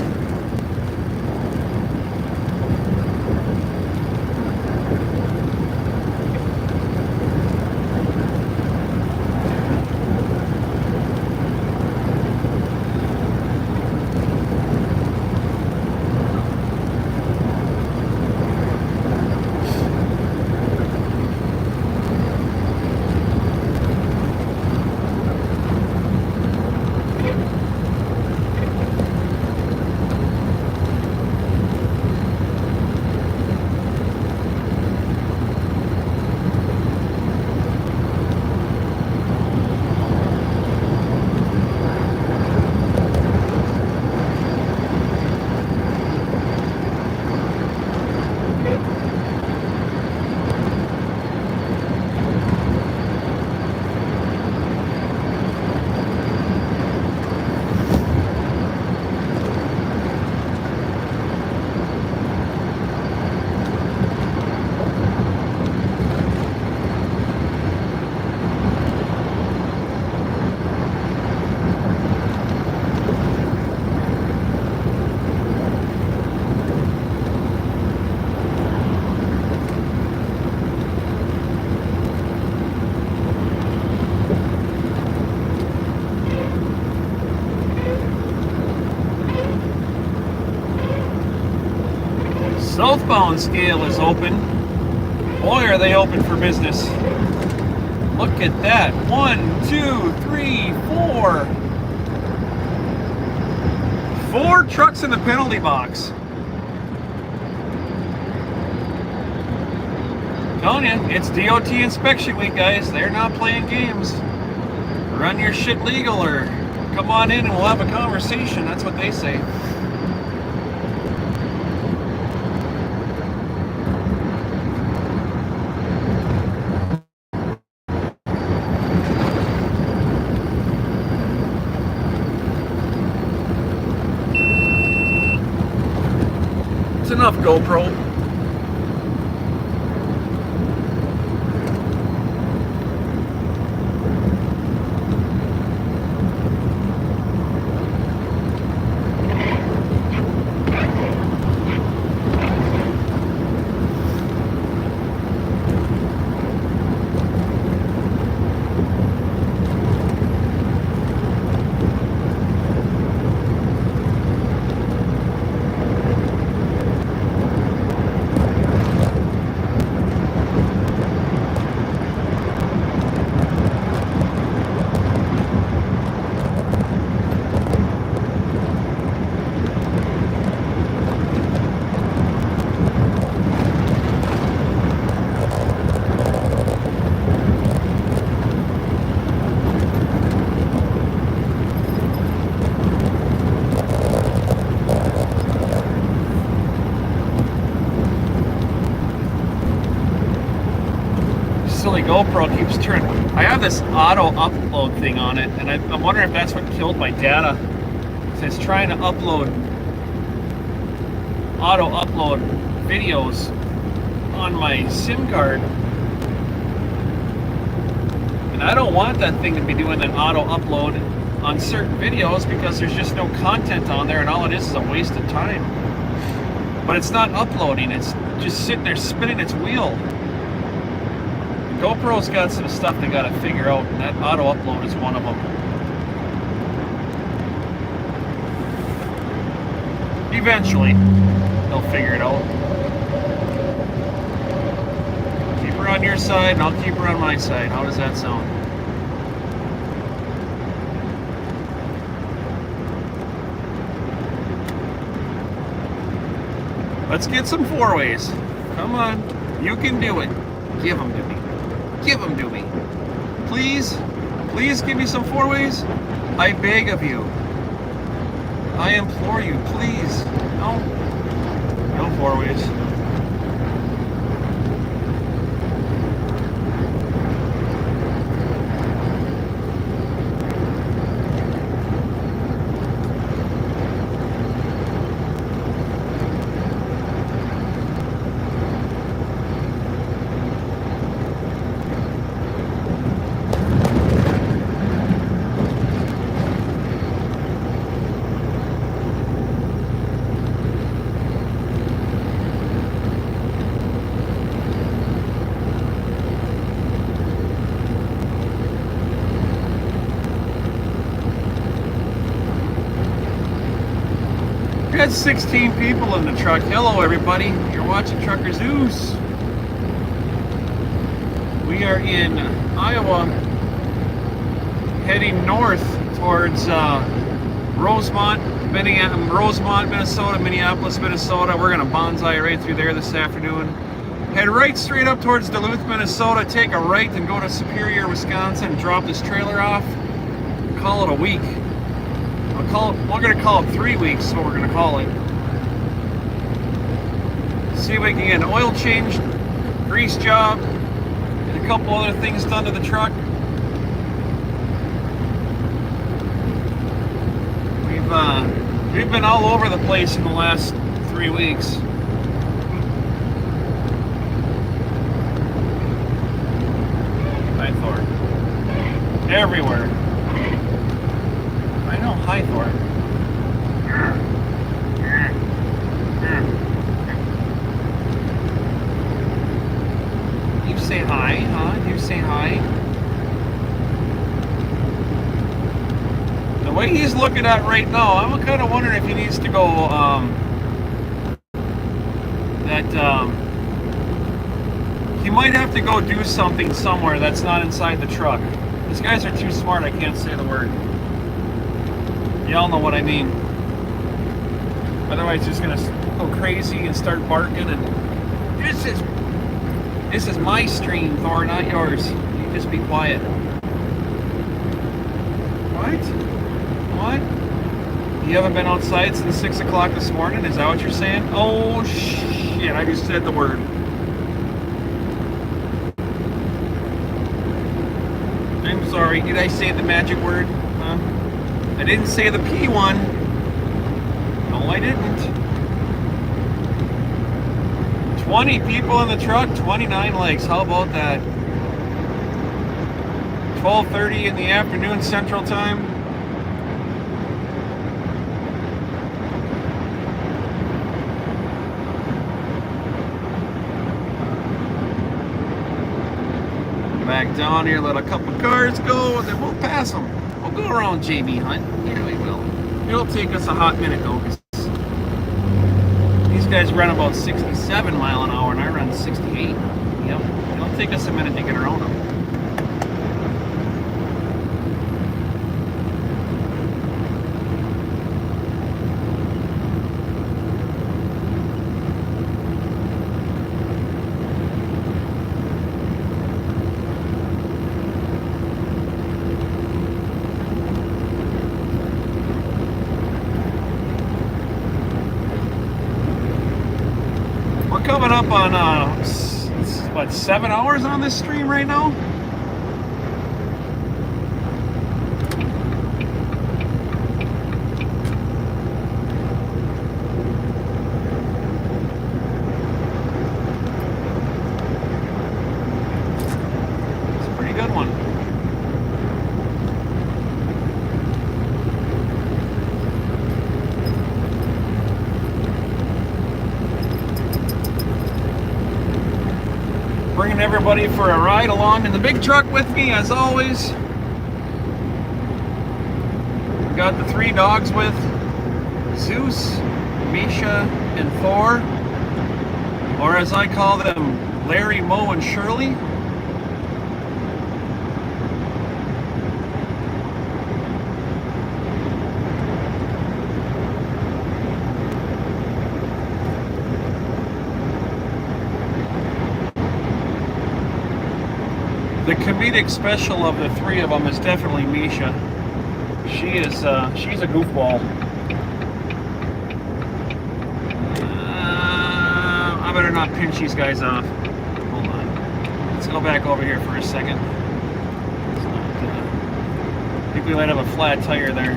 Southbound scale is open. Boy, are they open for business. Look at that. 1, 2, 3, 4. 4 trucks in the penalty box. Telling you, it's DOT inspection week, guys. They're not playing games. Run your shit legal or come on in and we'll have a conversation. That's what they say. It's enough GoPro. Silly GoPro keeps turning. I have this auto upload thing on it, and I'm wondering if that's what killed my data. So it's trying to auto upload videos on my SIM card, and I don't want that thing to be doing an auto upload on certain videos because there's just no content on there, and all it is a waste of time. But it's not uploading; it's just sitting there spinning its wheel. GoPro's got some stuff they got to figure out, and that auto upload is one of them. Eventually, they'll figure it out. Keep her on your side, and I'll keep her on my side. How does that sound? Let's get some four-ways. Come on. You can do it. Give them to me. Give them to me. Please, please give me some four-ways. I beg of you. I implore you, please. No, no four-ways. We had 16 people in the truck. Hello, everybody. You're watching Trucker Zeus. We are in Iowa, heading north towards Rosemont, Minnesota, Minneapolis, Minnesota. We're going to bonsai right through there this afternoon. Head right straight up towards Duluth, Minnesota. Take a right and go to Superior, Wisconsin. Drop this trailer off. Call it a week. We're going to call it 3 weeks, is what we're going to call it. See if we can get an oil change, grease job, and a couple other things done to the truck. We've been all over the place in the last 3 weeks. Hi, Thor. Everywhere. I know, hi, Thor. You say hi, huh? You say hi. The way he's looking at right now, I'm kind of wondering if he needs to go, he might have to go do something somewhere that's not inside the truck. These guys are too smart, I can't say the word. Y'all know what I mean. Otherwise, he's gonna go crazy and start barking. And this is my stream, Thor, not yours. You just be quiet. What? What? You haven't been outside since 6 o'clock this morning? Is that what you're saying? Oh shit! I just said the word. I'm sorry. Did I say the magic word? Huh? I didn't say the P one. No, I didn't. 20 people in the truck, 29 legs. How about that? 12:30 in the afternoon Central Time. Back down here, let a couple cars go, and then we'll pass them. We'll go around Jamie Hunt. Yeah, we will. It'll take us a hot minute though, because these guys run about 67 mile an hour and I run 68. Yep. It'll take us a minute to get around them. Coming up on what, 7 hours on this stream right now? It's a pretty good one. Bringing everybody for a ride along in the big truck with me, as always. Got the 3 dogs with Zeus, Misha, and Thor, or as I call them, Larry, Mo, and Shirley. comedic special of the three of them is definitely Misha. She's a goofball. I better not pinch these guys off. Hold on. Let's go back over here for a second. I think we might have a flat tire there.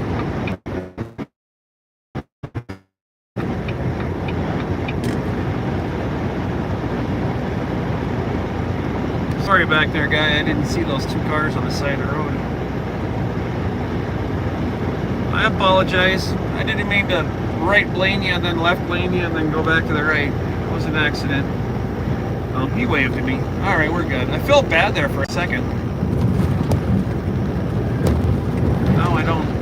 Sorry back there, guy. I didn't see those two cars on the side of the road. I apologize. I didn't mean to right lane you and then left lane you and then go back to the right. It was an accident. Oh, he waved at me. Alright, we're good. I felt bad there for a second. No, I don't.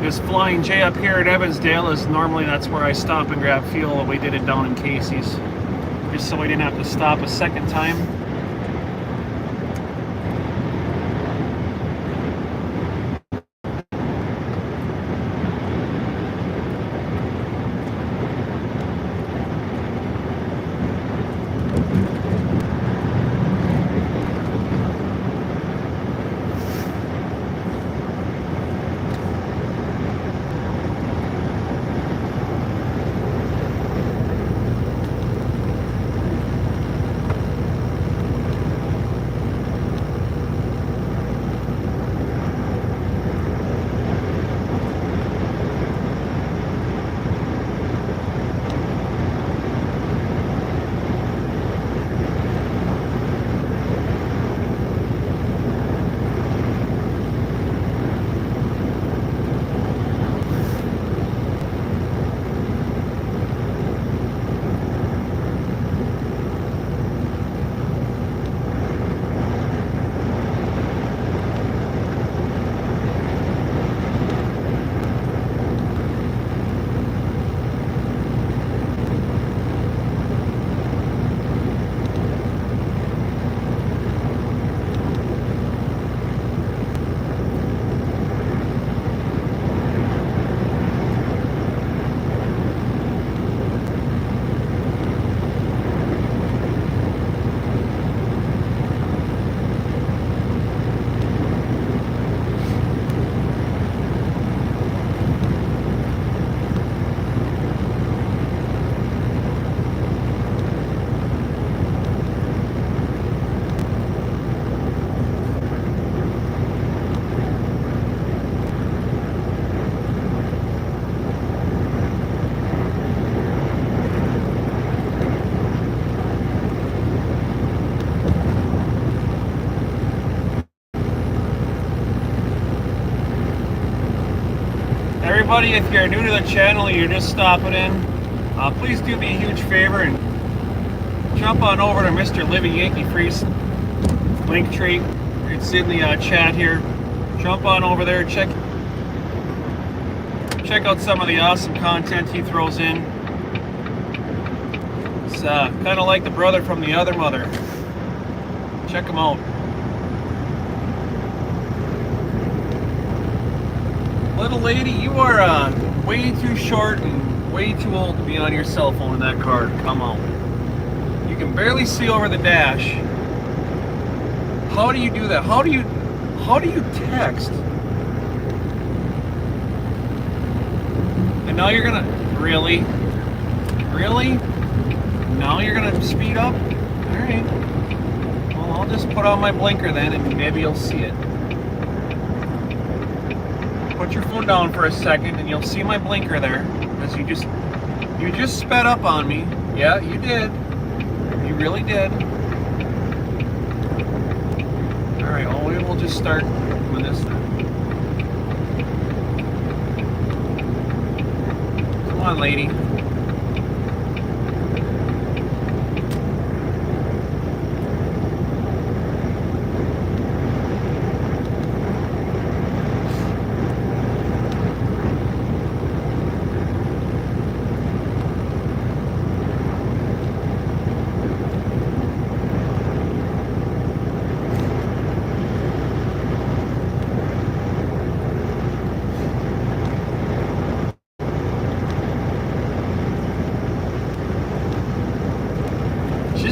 This Flying J up here at Evansdale is normally that's where I stop and grab fuel. We did it down in Casey's, just so we didn't have to stop a second time. everybody, if you're new to the channel, you're just stopping in, please do me a huge favor and jump on over to Mr. Living Yankee Freeze Linktree. It's in the chat here. Jump on over there, check out some of the awesome content he throws in. It's kind of like the brother from the other mother. Check him out. Little lady, you are way too short and way too old to be on your cell phone in that car. Come on. You can barely see over the dash. How do you do that? How do you text? And now you're gonna really? Now you're gonna speed up? Alright. Well, I'll just put on my blinker then and maybe you'll see it. Put your phone down for a second and you'll see my blinker there. Because you just sped up on me. Yeah, you did. You really did. Alright, well, we'll just start doing this then. Come on, lady.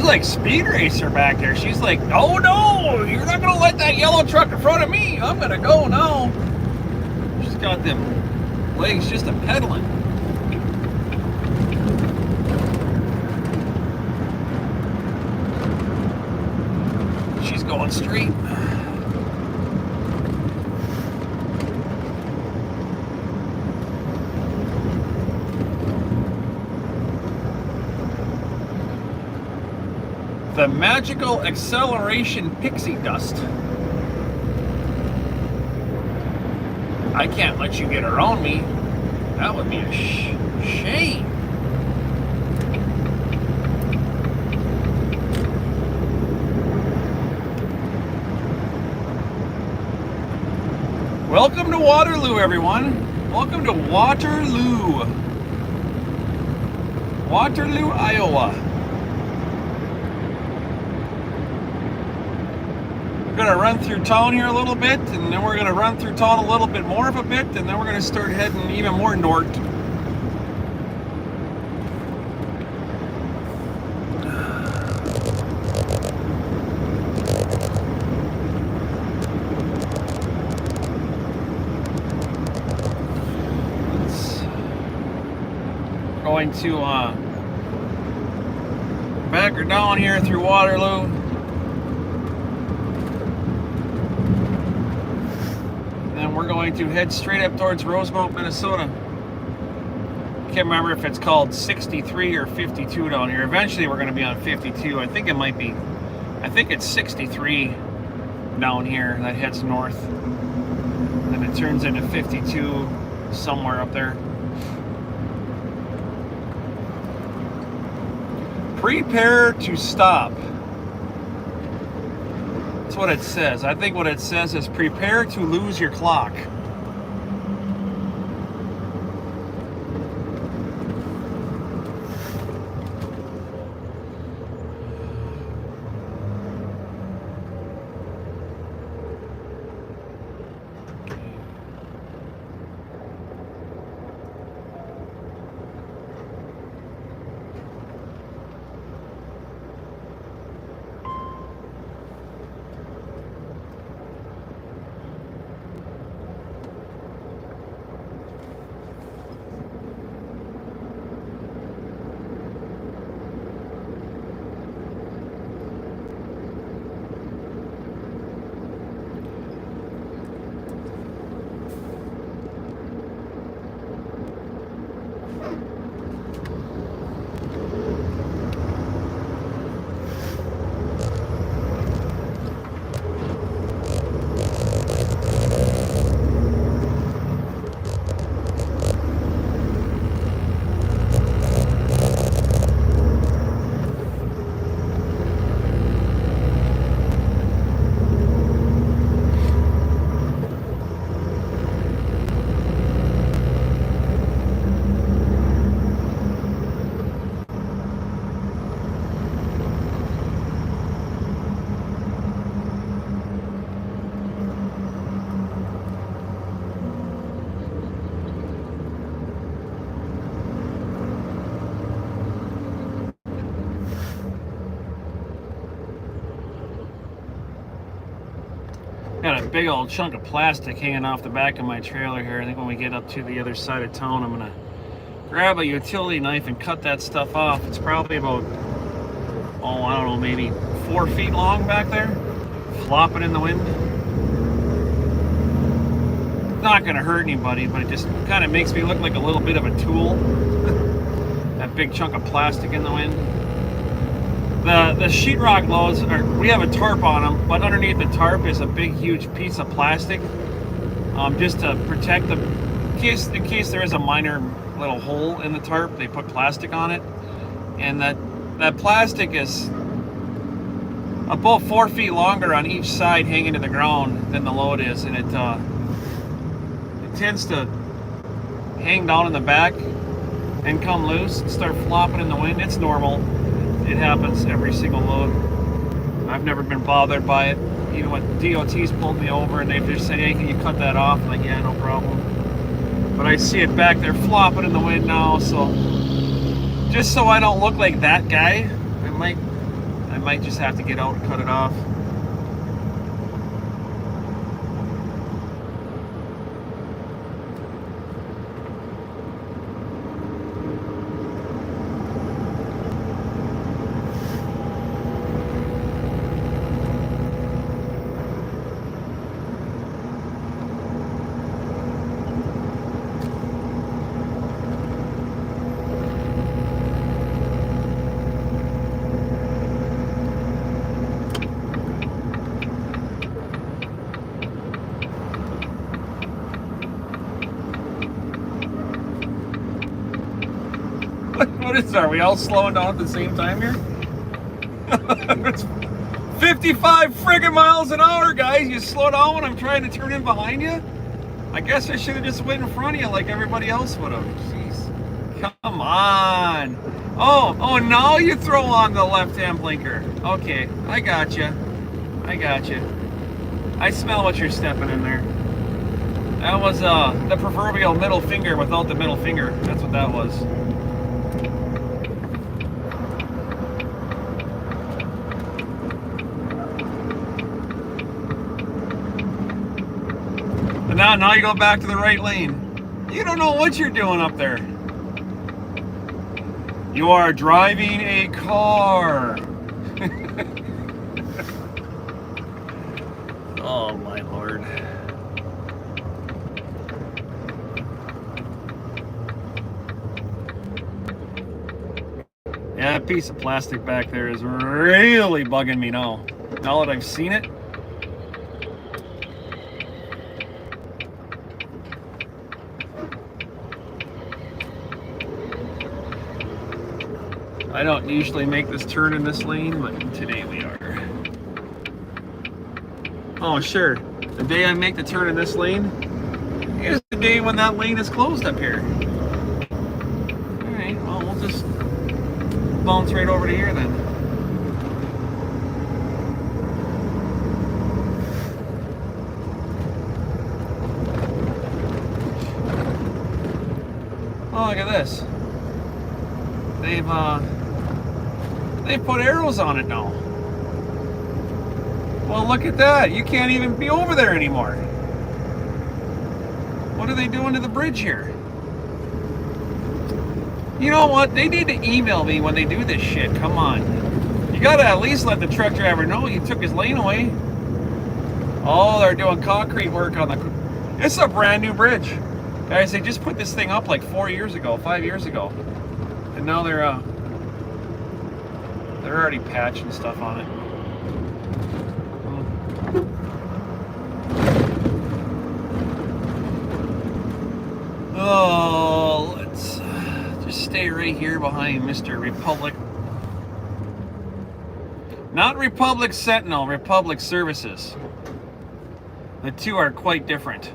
Like Speed Racer back there. She's like, oh no, you're not gonna let that yellow truck in front of me. I'm gonna go now. She's got them legs just a pedaling. She's going straight. The magical acceleration pixie dust. I can't let you get around me. That would be a shame. Welcome to Waterloo, everyone. Welcome to Waterloo. Waterloo, Iowa. We're going to run through town here a little bit, and then we're going to run through town a little bit more of a bit, and then we're going to start heading even more north. We're going to back her down here through Waterloo. We're going to head straight up towards Rosemount, Minnesota. Can't remember if it's called 63 or 52 down here. Eventually we're going to be on 52. I think it's 63 down here that heads north. Then it turns into 52 somewhere up there. Prepare to stop. That's what it says. I think what it says is prepare to lose your clock. got a big old chunk of plastic hanging off the back of my trailer here. I think when we get up to the other side of town, I'm gonna grab a utility knife and cut that stuff off. It's probably about, oh, I don't know, maybe 4 feet long back there, flopping in the wind. Not gonna hurt anybody, but it just kind of makes me look like a little bit of a tool. That big chunk of plastic in the wind. The sheetrock loads, we have a tarp on them, but underneath the tarp is a big, huge piece of plastic, just to protect them. In case there is a minor little hole in the tarp, they put plastic on it, and that plastic is about 4 feet longer on each side, hanging to the ground, than the load is, and it tends to hang down in the back and come loose and start flopping in the wind. It's normal. It happens every single load. I've never been bothered by it. Even when DOT's pulled me over and they've just said, hey, can you cut that off? I'm like, yeah, no problem. But I see it back there flopping in the wind now, so just so I don't look like that guy, I might just have to get out and cut it off. What is that? Are we all slowing down at the same time here? It's 55 friggin' miles an hour, guys. You slow down when I'm trying to turn in behind you? I guess I should have just went in front of you like everybody else would have. Jeez. Come on. Oh, now you throw on the left-hand blinker. Okay, I got you. I smell what you're stepping in there. That was the proverbial middle finger without the middle finger. That's what that was. And now you go back to the right lane. You don't know what you're doing up there. You are driving a car. Oh my Lord. Yeah, that piece of plastic back there is really bugging me now. Now that I've seen it. I don't usually make this turn in this lane, but today we are. Oh, sure. The day I make the turn in this lane is the day when that lane is closed up here. Alright, well, we'll just bounce right over to here then. Oh, look at this. They've put arrows on it now. Well, look at that. You can't even be over there anymore. What are they doing to the bridge here? You know what? They need to email me when they do this shit. Come on. You gotta at least let the truck driver know you took his lane away. Oh, they're doing concrete work on the... It's a brand new bridge. Guys, they just put this thing up like 5 years ago. And now they're already patching stuff on it. Oh, let's just stay right here behind Mr. Republic. Not Republic Sentinel, Republic Services. The two are quite different.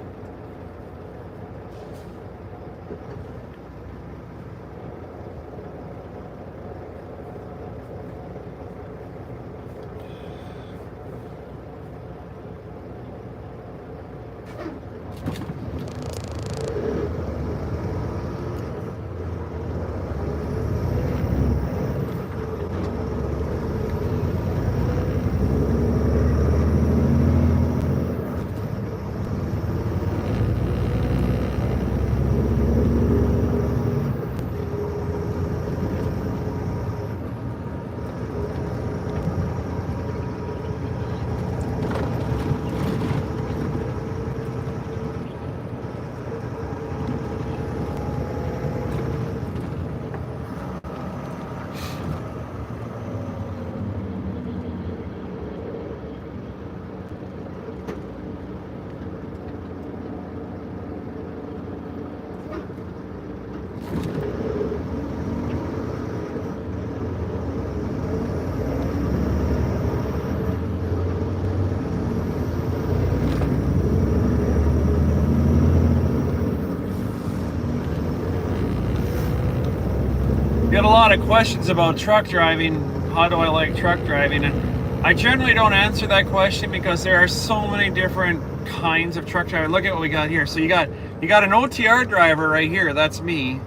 get a lot of questions about truck driving. How do I like truck driving? And I generally don't answer that question because there are so many different kinds of truck driving. Look at what we got here. So you got an OTR driver right here. That's me.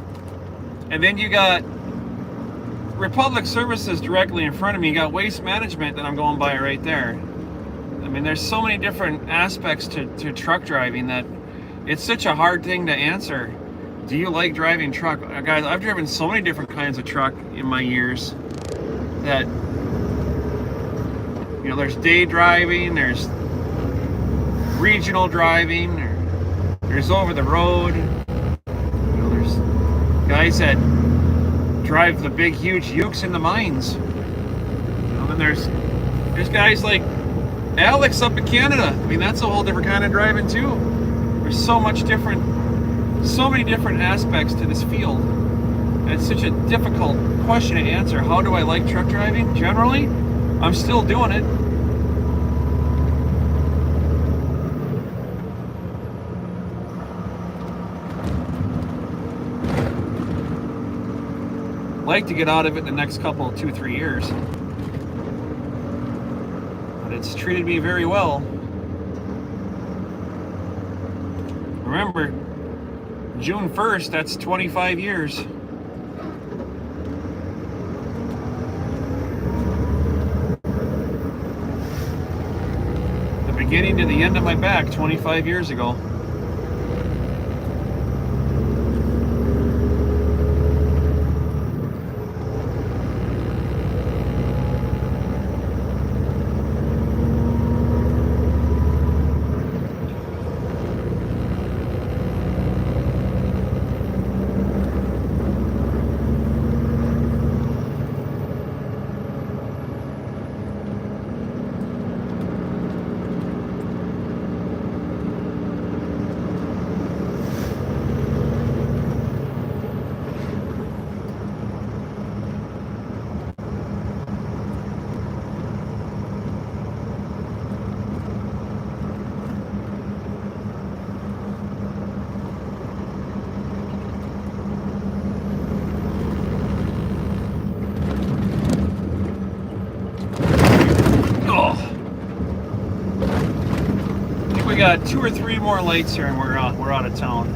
And then you got Republic Services directly in front of me. You got Waste Management that I'm going by right there. I mean, there's so many different aspects to truck driving that it's such a hard thing to answer. Do you like driving truck? Guys, I've driven so many different kinds of truck in my years that, you know, there's day driving, there's regional driving, there's over the road. You know, there's guys that drive the big, huge ukes in the mines. You know, then there's guys like Alex up in Canada. I mean, that's a whole different kind of driving too. There's so many different aspects to this field. And it's such a difficult question to answer. How do I like truck driving? Generally, I'm still doing it. Like to get out of it in the next couple, 2-3 years. But it's treated me very well. Remember, June 1st, that's 25 years. The beginning to the end of my back, 25 years ago. Got 2 or 3 more lights here and we're out of town.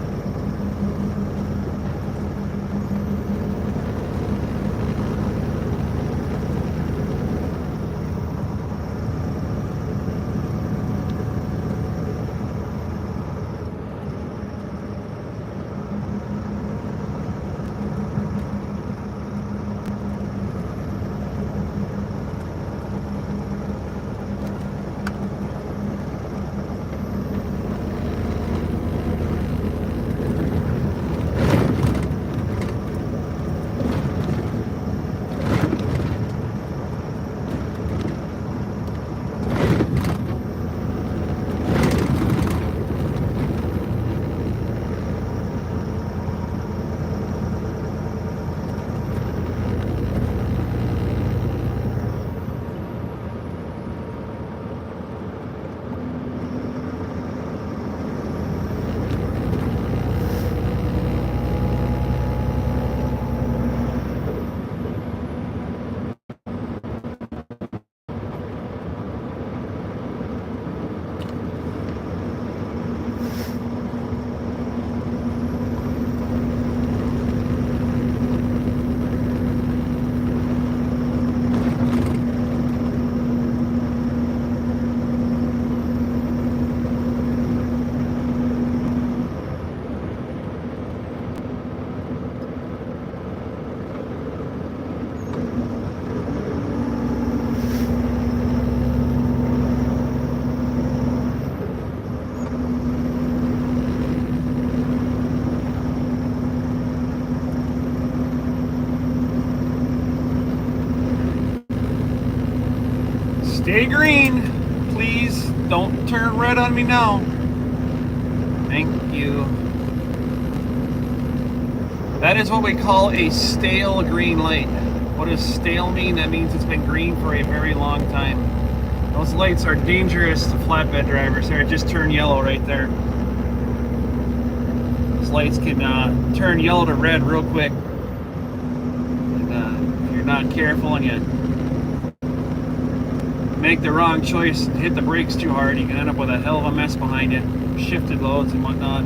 Stay green, please. Don't turn red on me now. Thank you. That is what we call a stale green light. What does stale mean? That means it's been green for a very long time. Those lights are dangerous to flatbed drivers. There, it just turned yellow right there. Those lights can turn yellow to red real quick. And you're not careful and you make the wrong choice, hit the brakes too hard, you can end up with a hell of a mess behind you, shifted loads and whatnot.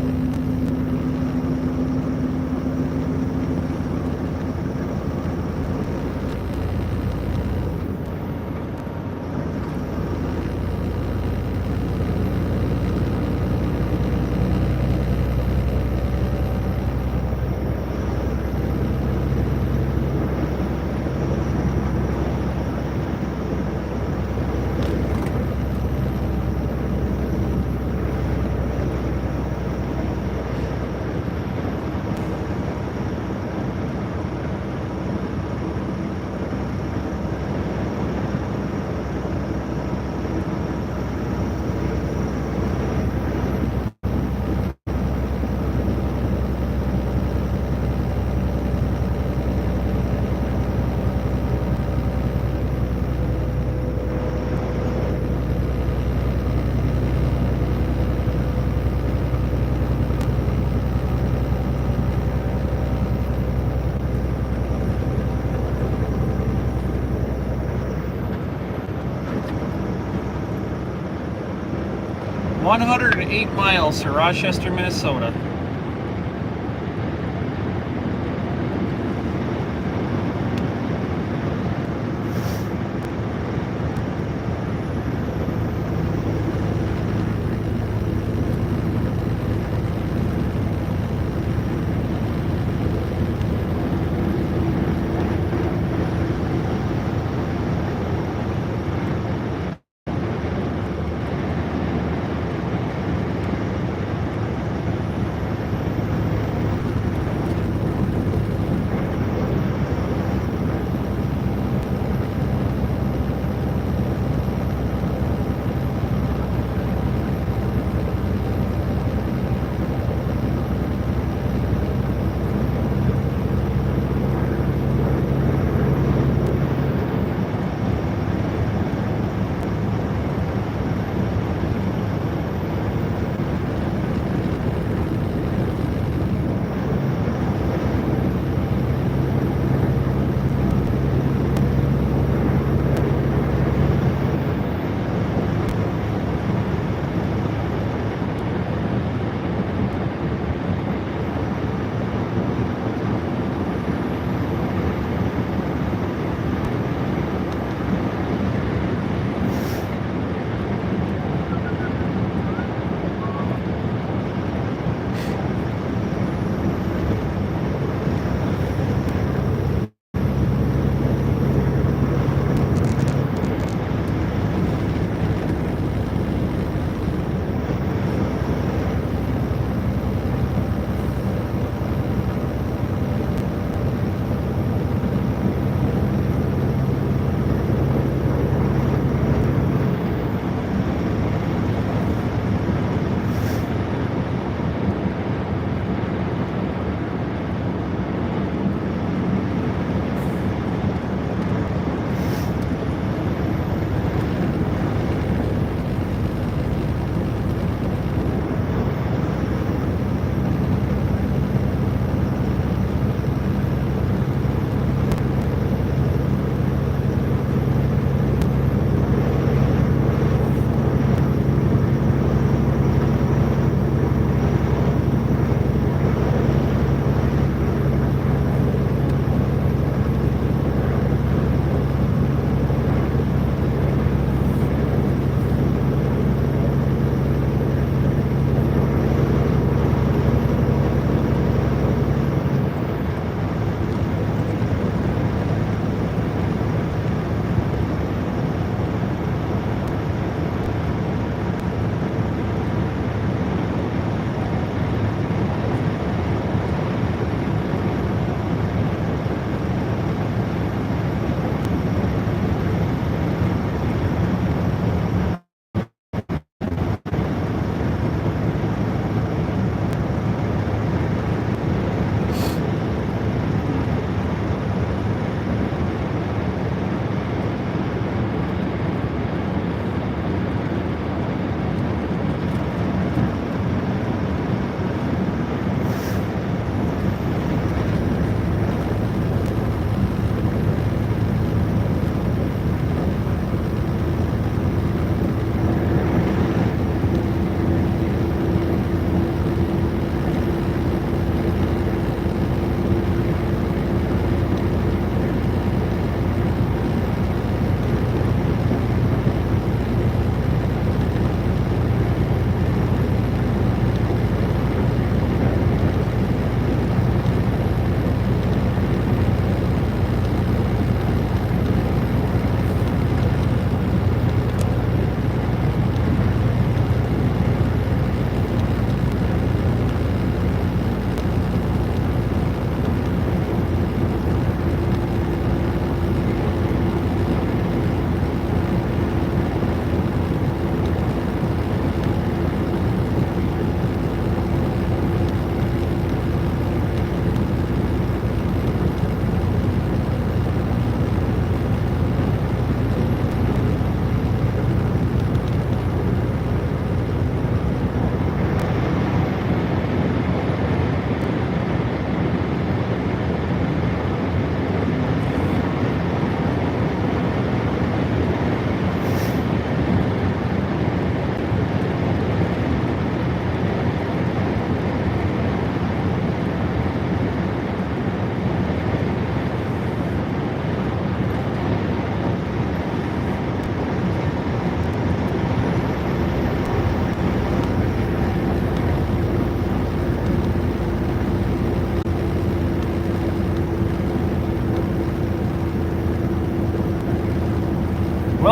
"108 miles to Rochester, Minnesota."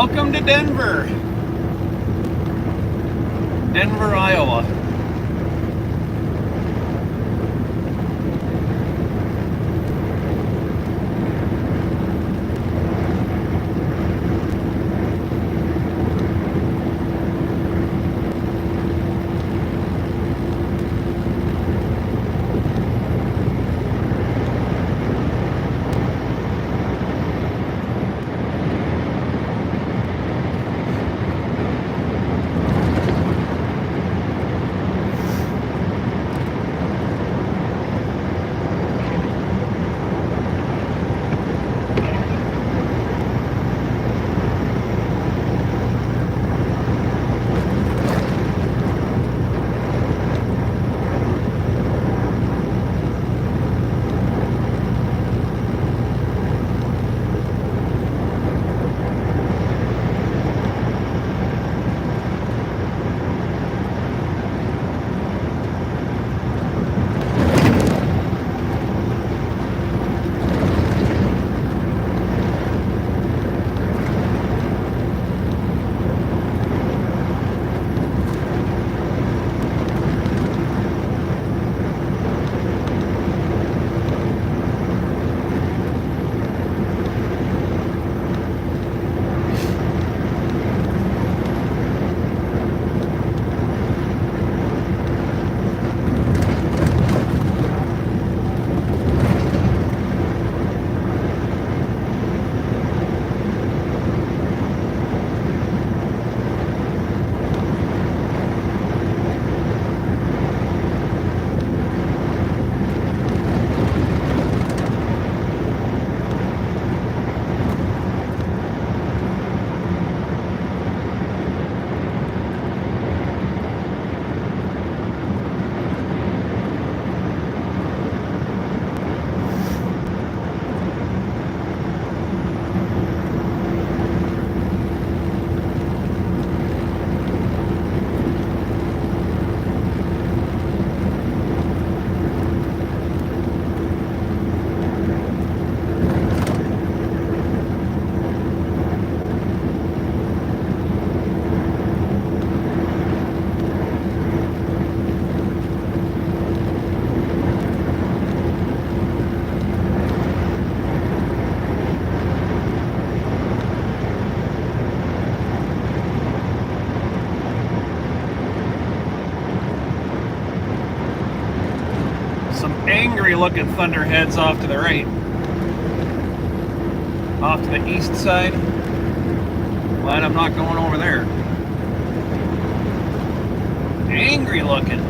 Welcome to Denver. Denver, Iowa. Angry looking thunderheads off to the right. Off to the east side. Glad I'm not going over there. Angry looking.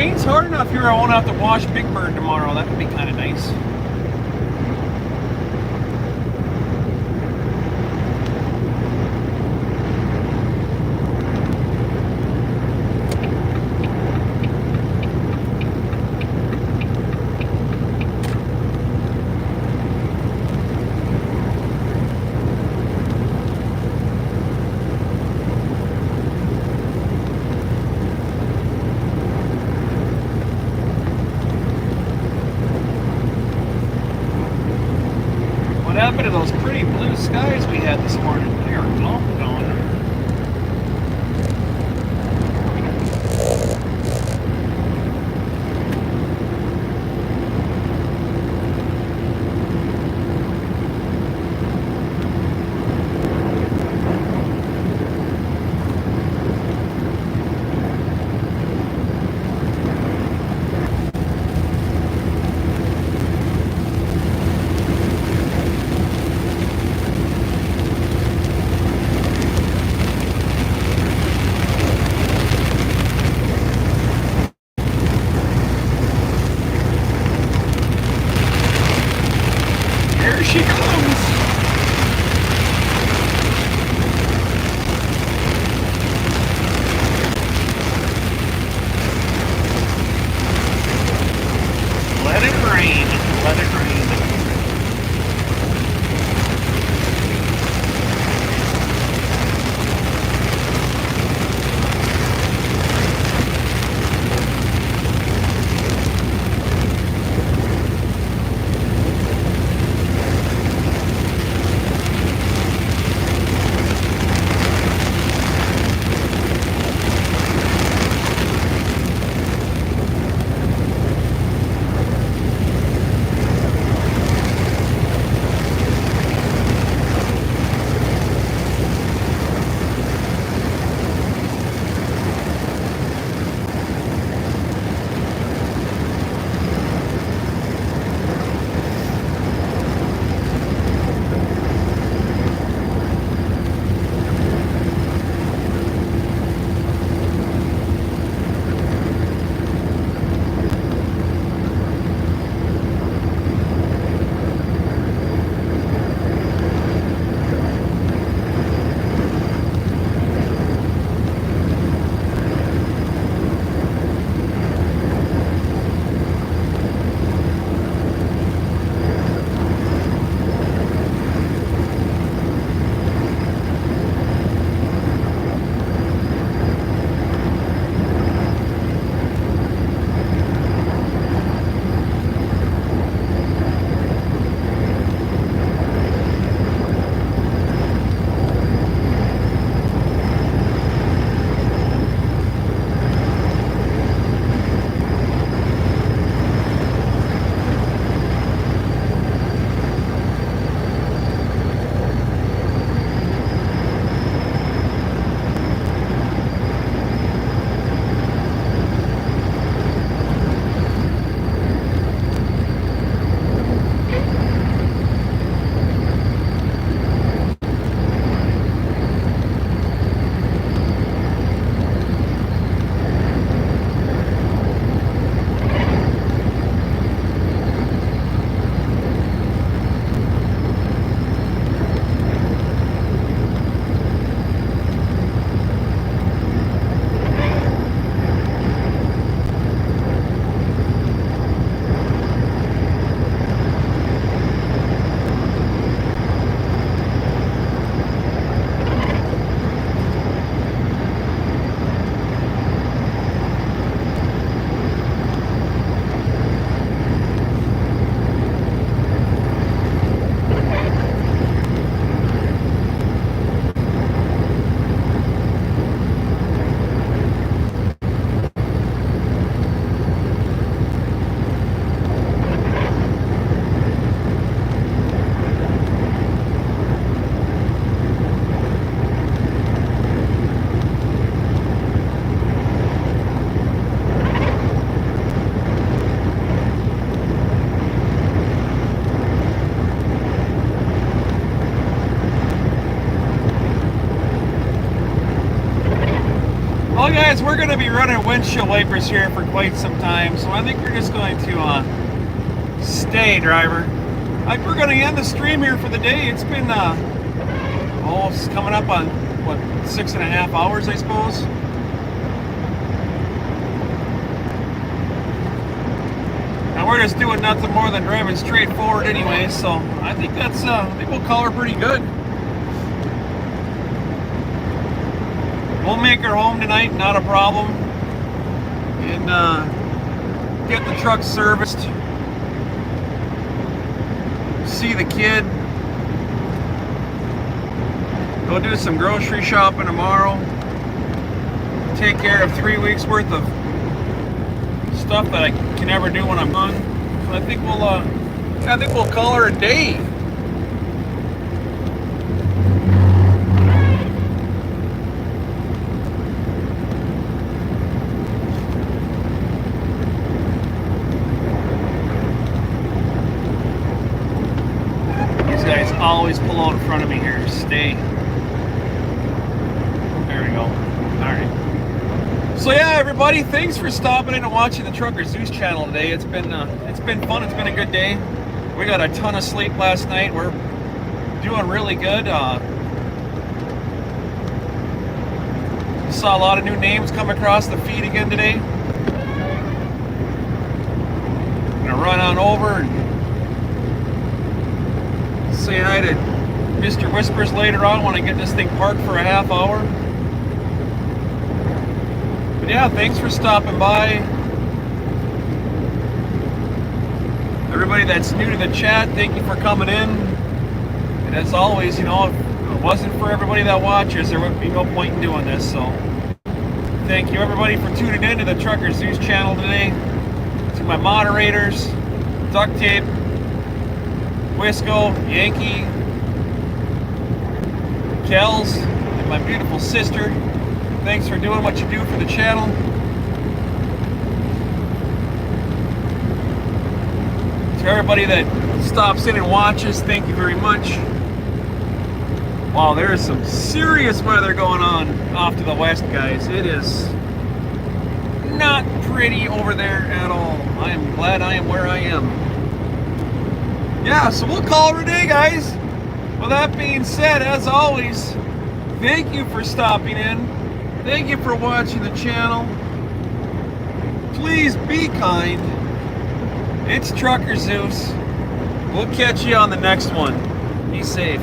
Rain's hard enough here, I won't have to wash Big Bird tomorrow. That would be kind of nice. happened to those pretty blue skies we had this morning? They are all gone. Here she comes. Let it rain. Let it rain. Well, guys, we're going to be running windshield wipers here for quite some time, so I think we're just going to stay, driver. We're going to end the stream here for the day. It's been it's coming up on what, 6.5 hours, I suppose. And we're just doing nothing more than driving straight forward anyway, so I think that's I think we'll call her pretty good. We'll make her home tonight, not a problem. And get the truck serviced. See the kid. Go do some grocery shopping tomorrow. Take care of 3 weeks worth of stuff that I can never do when I'm gone. So I think we'll call her a day. These guys always pull out in front of me here. Stay. There we go. All right. So yeah, everybody, thanks for stopping in and watching the Trucker Zeus channel today. It's been fun. It's been a good day. We got a ton of sleep last night. We're doing really good. Saw a lot of new names come across the feed again today. Gonna run on over and say hi to Mr. Whispers later on when I get this thing parked for a half hour. But yeah, thanks for stopping by. Everybody that's new to the chat, thank you for coming in. And as always, you know, if it wasn't for everybody that watches, there would be no point in doing this. So thank you everybody for tuning in to the Trucker Zeus channel today. To my moderators, Duct Tape, Wisco, Yankee, Kels, and my beautiful sister. Thanks for doing what you do for the channel. To everybody that stops in and watches, thank you very much. Wow, there is some serious weather going on off to the west, guys. It is not pretty over there at all. I am glad I am where I am. Yeah, so we'll call it a day, guys. With that being said, as always, thank you for stopping in. Thank you for watching the channel. Please be kind. It's Trucker Zeus. We'll catch you on the next one. Be safe.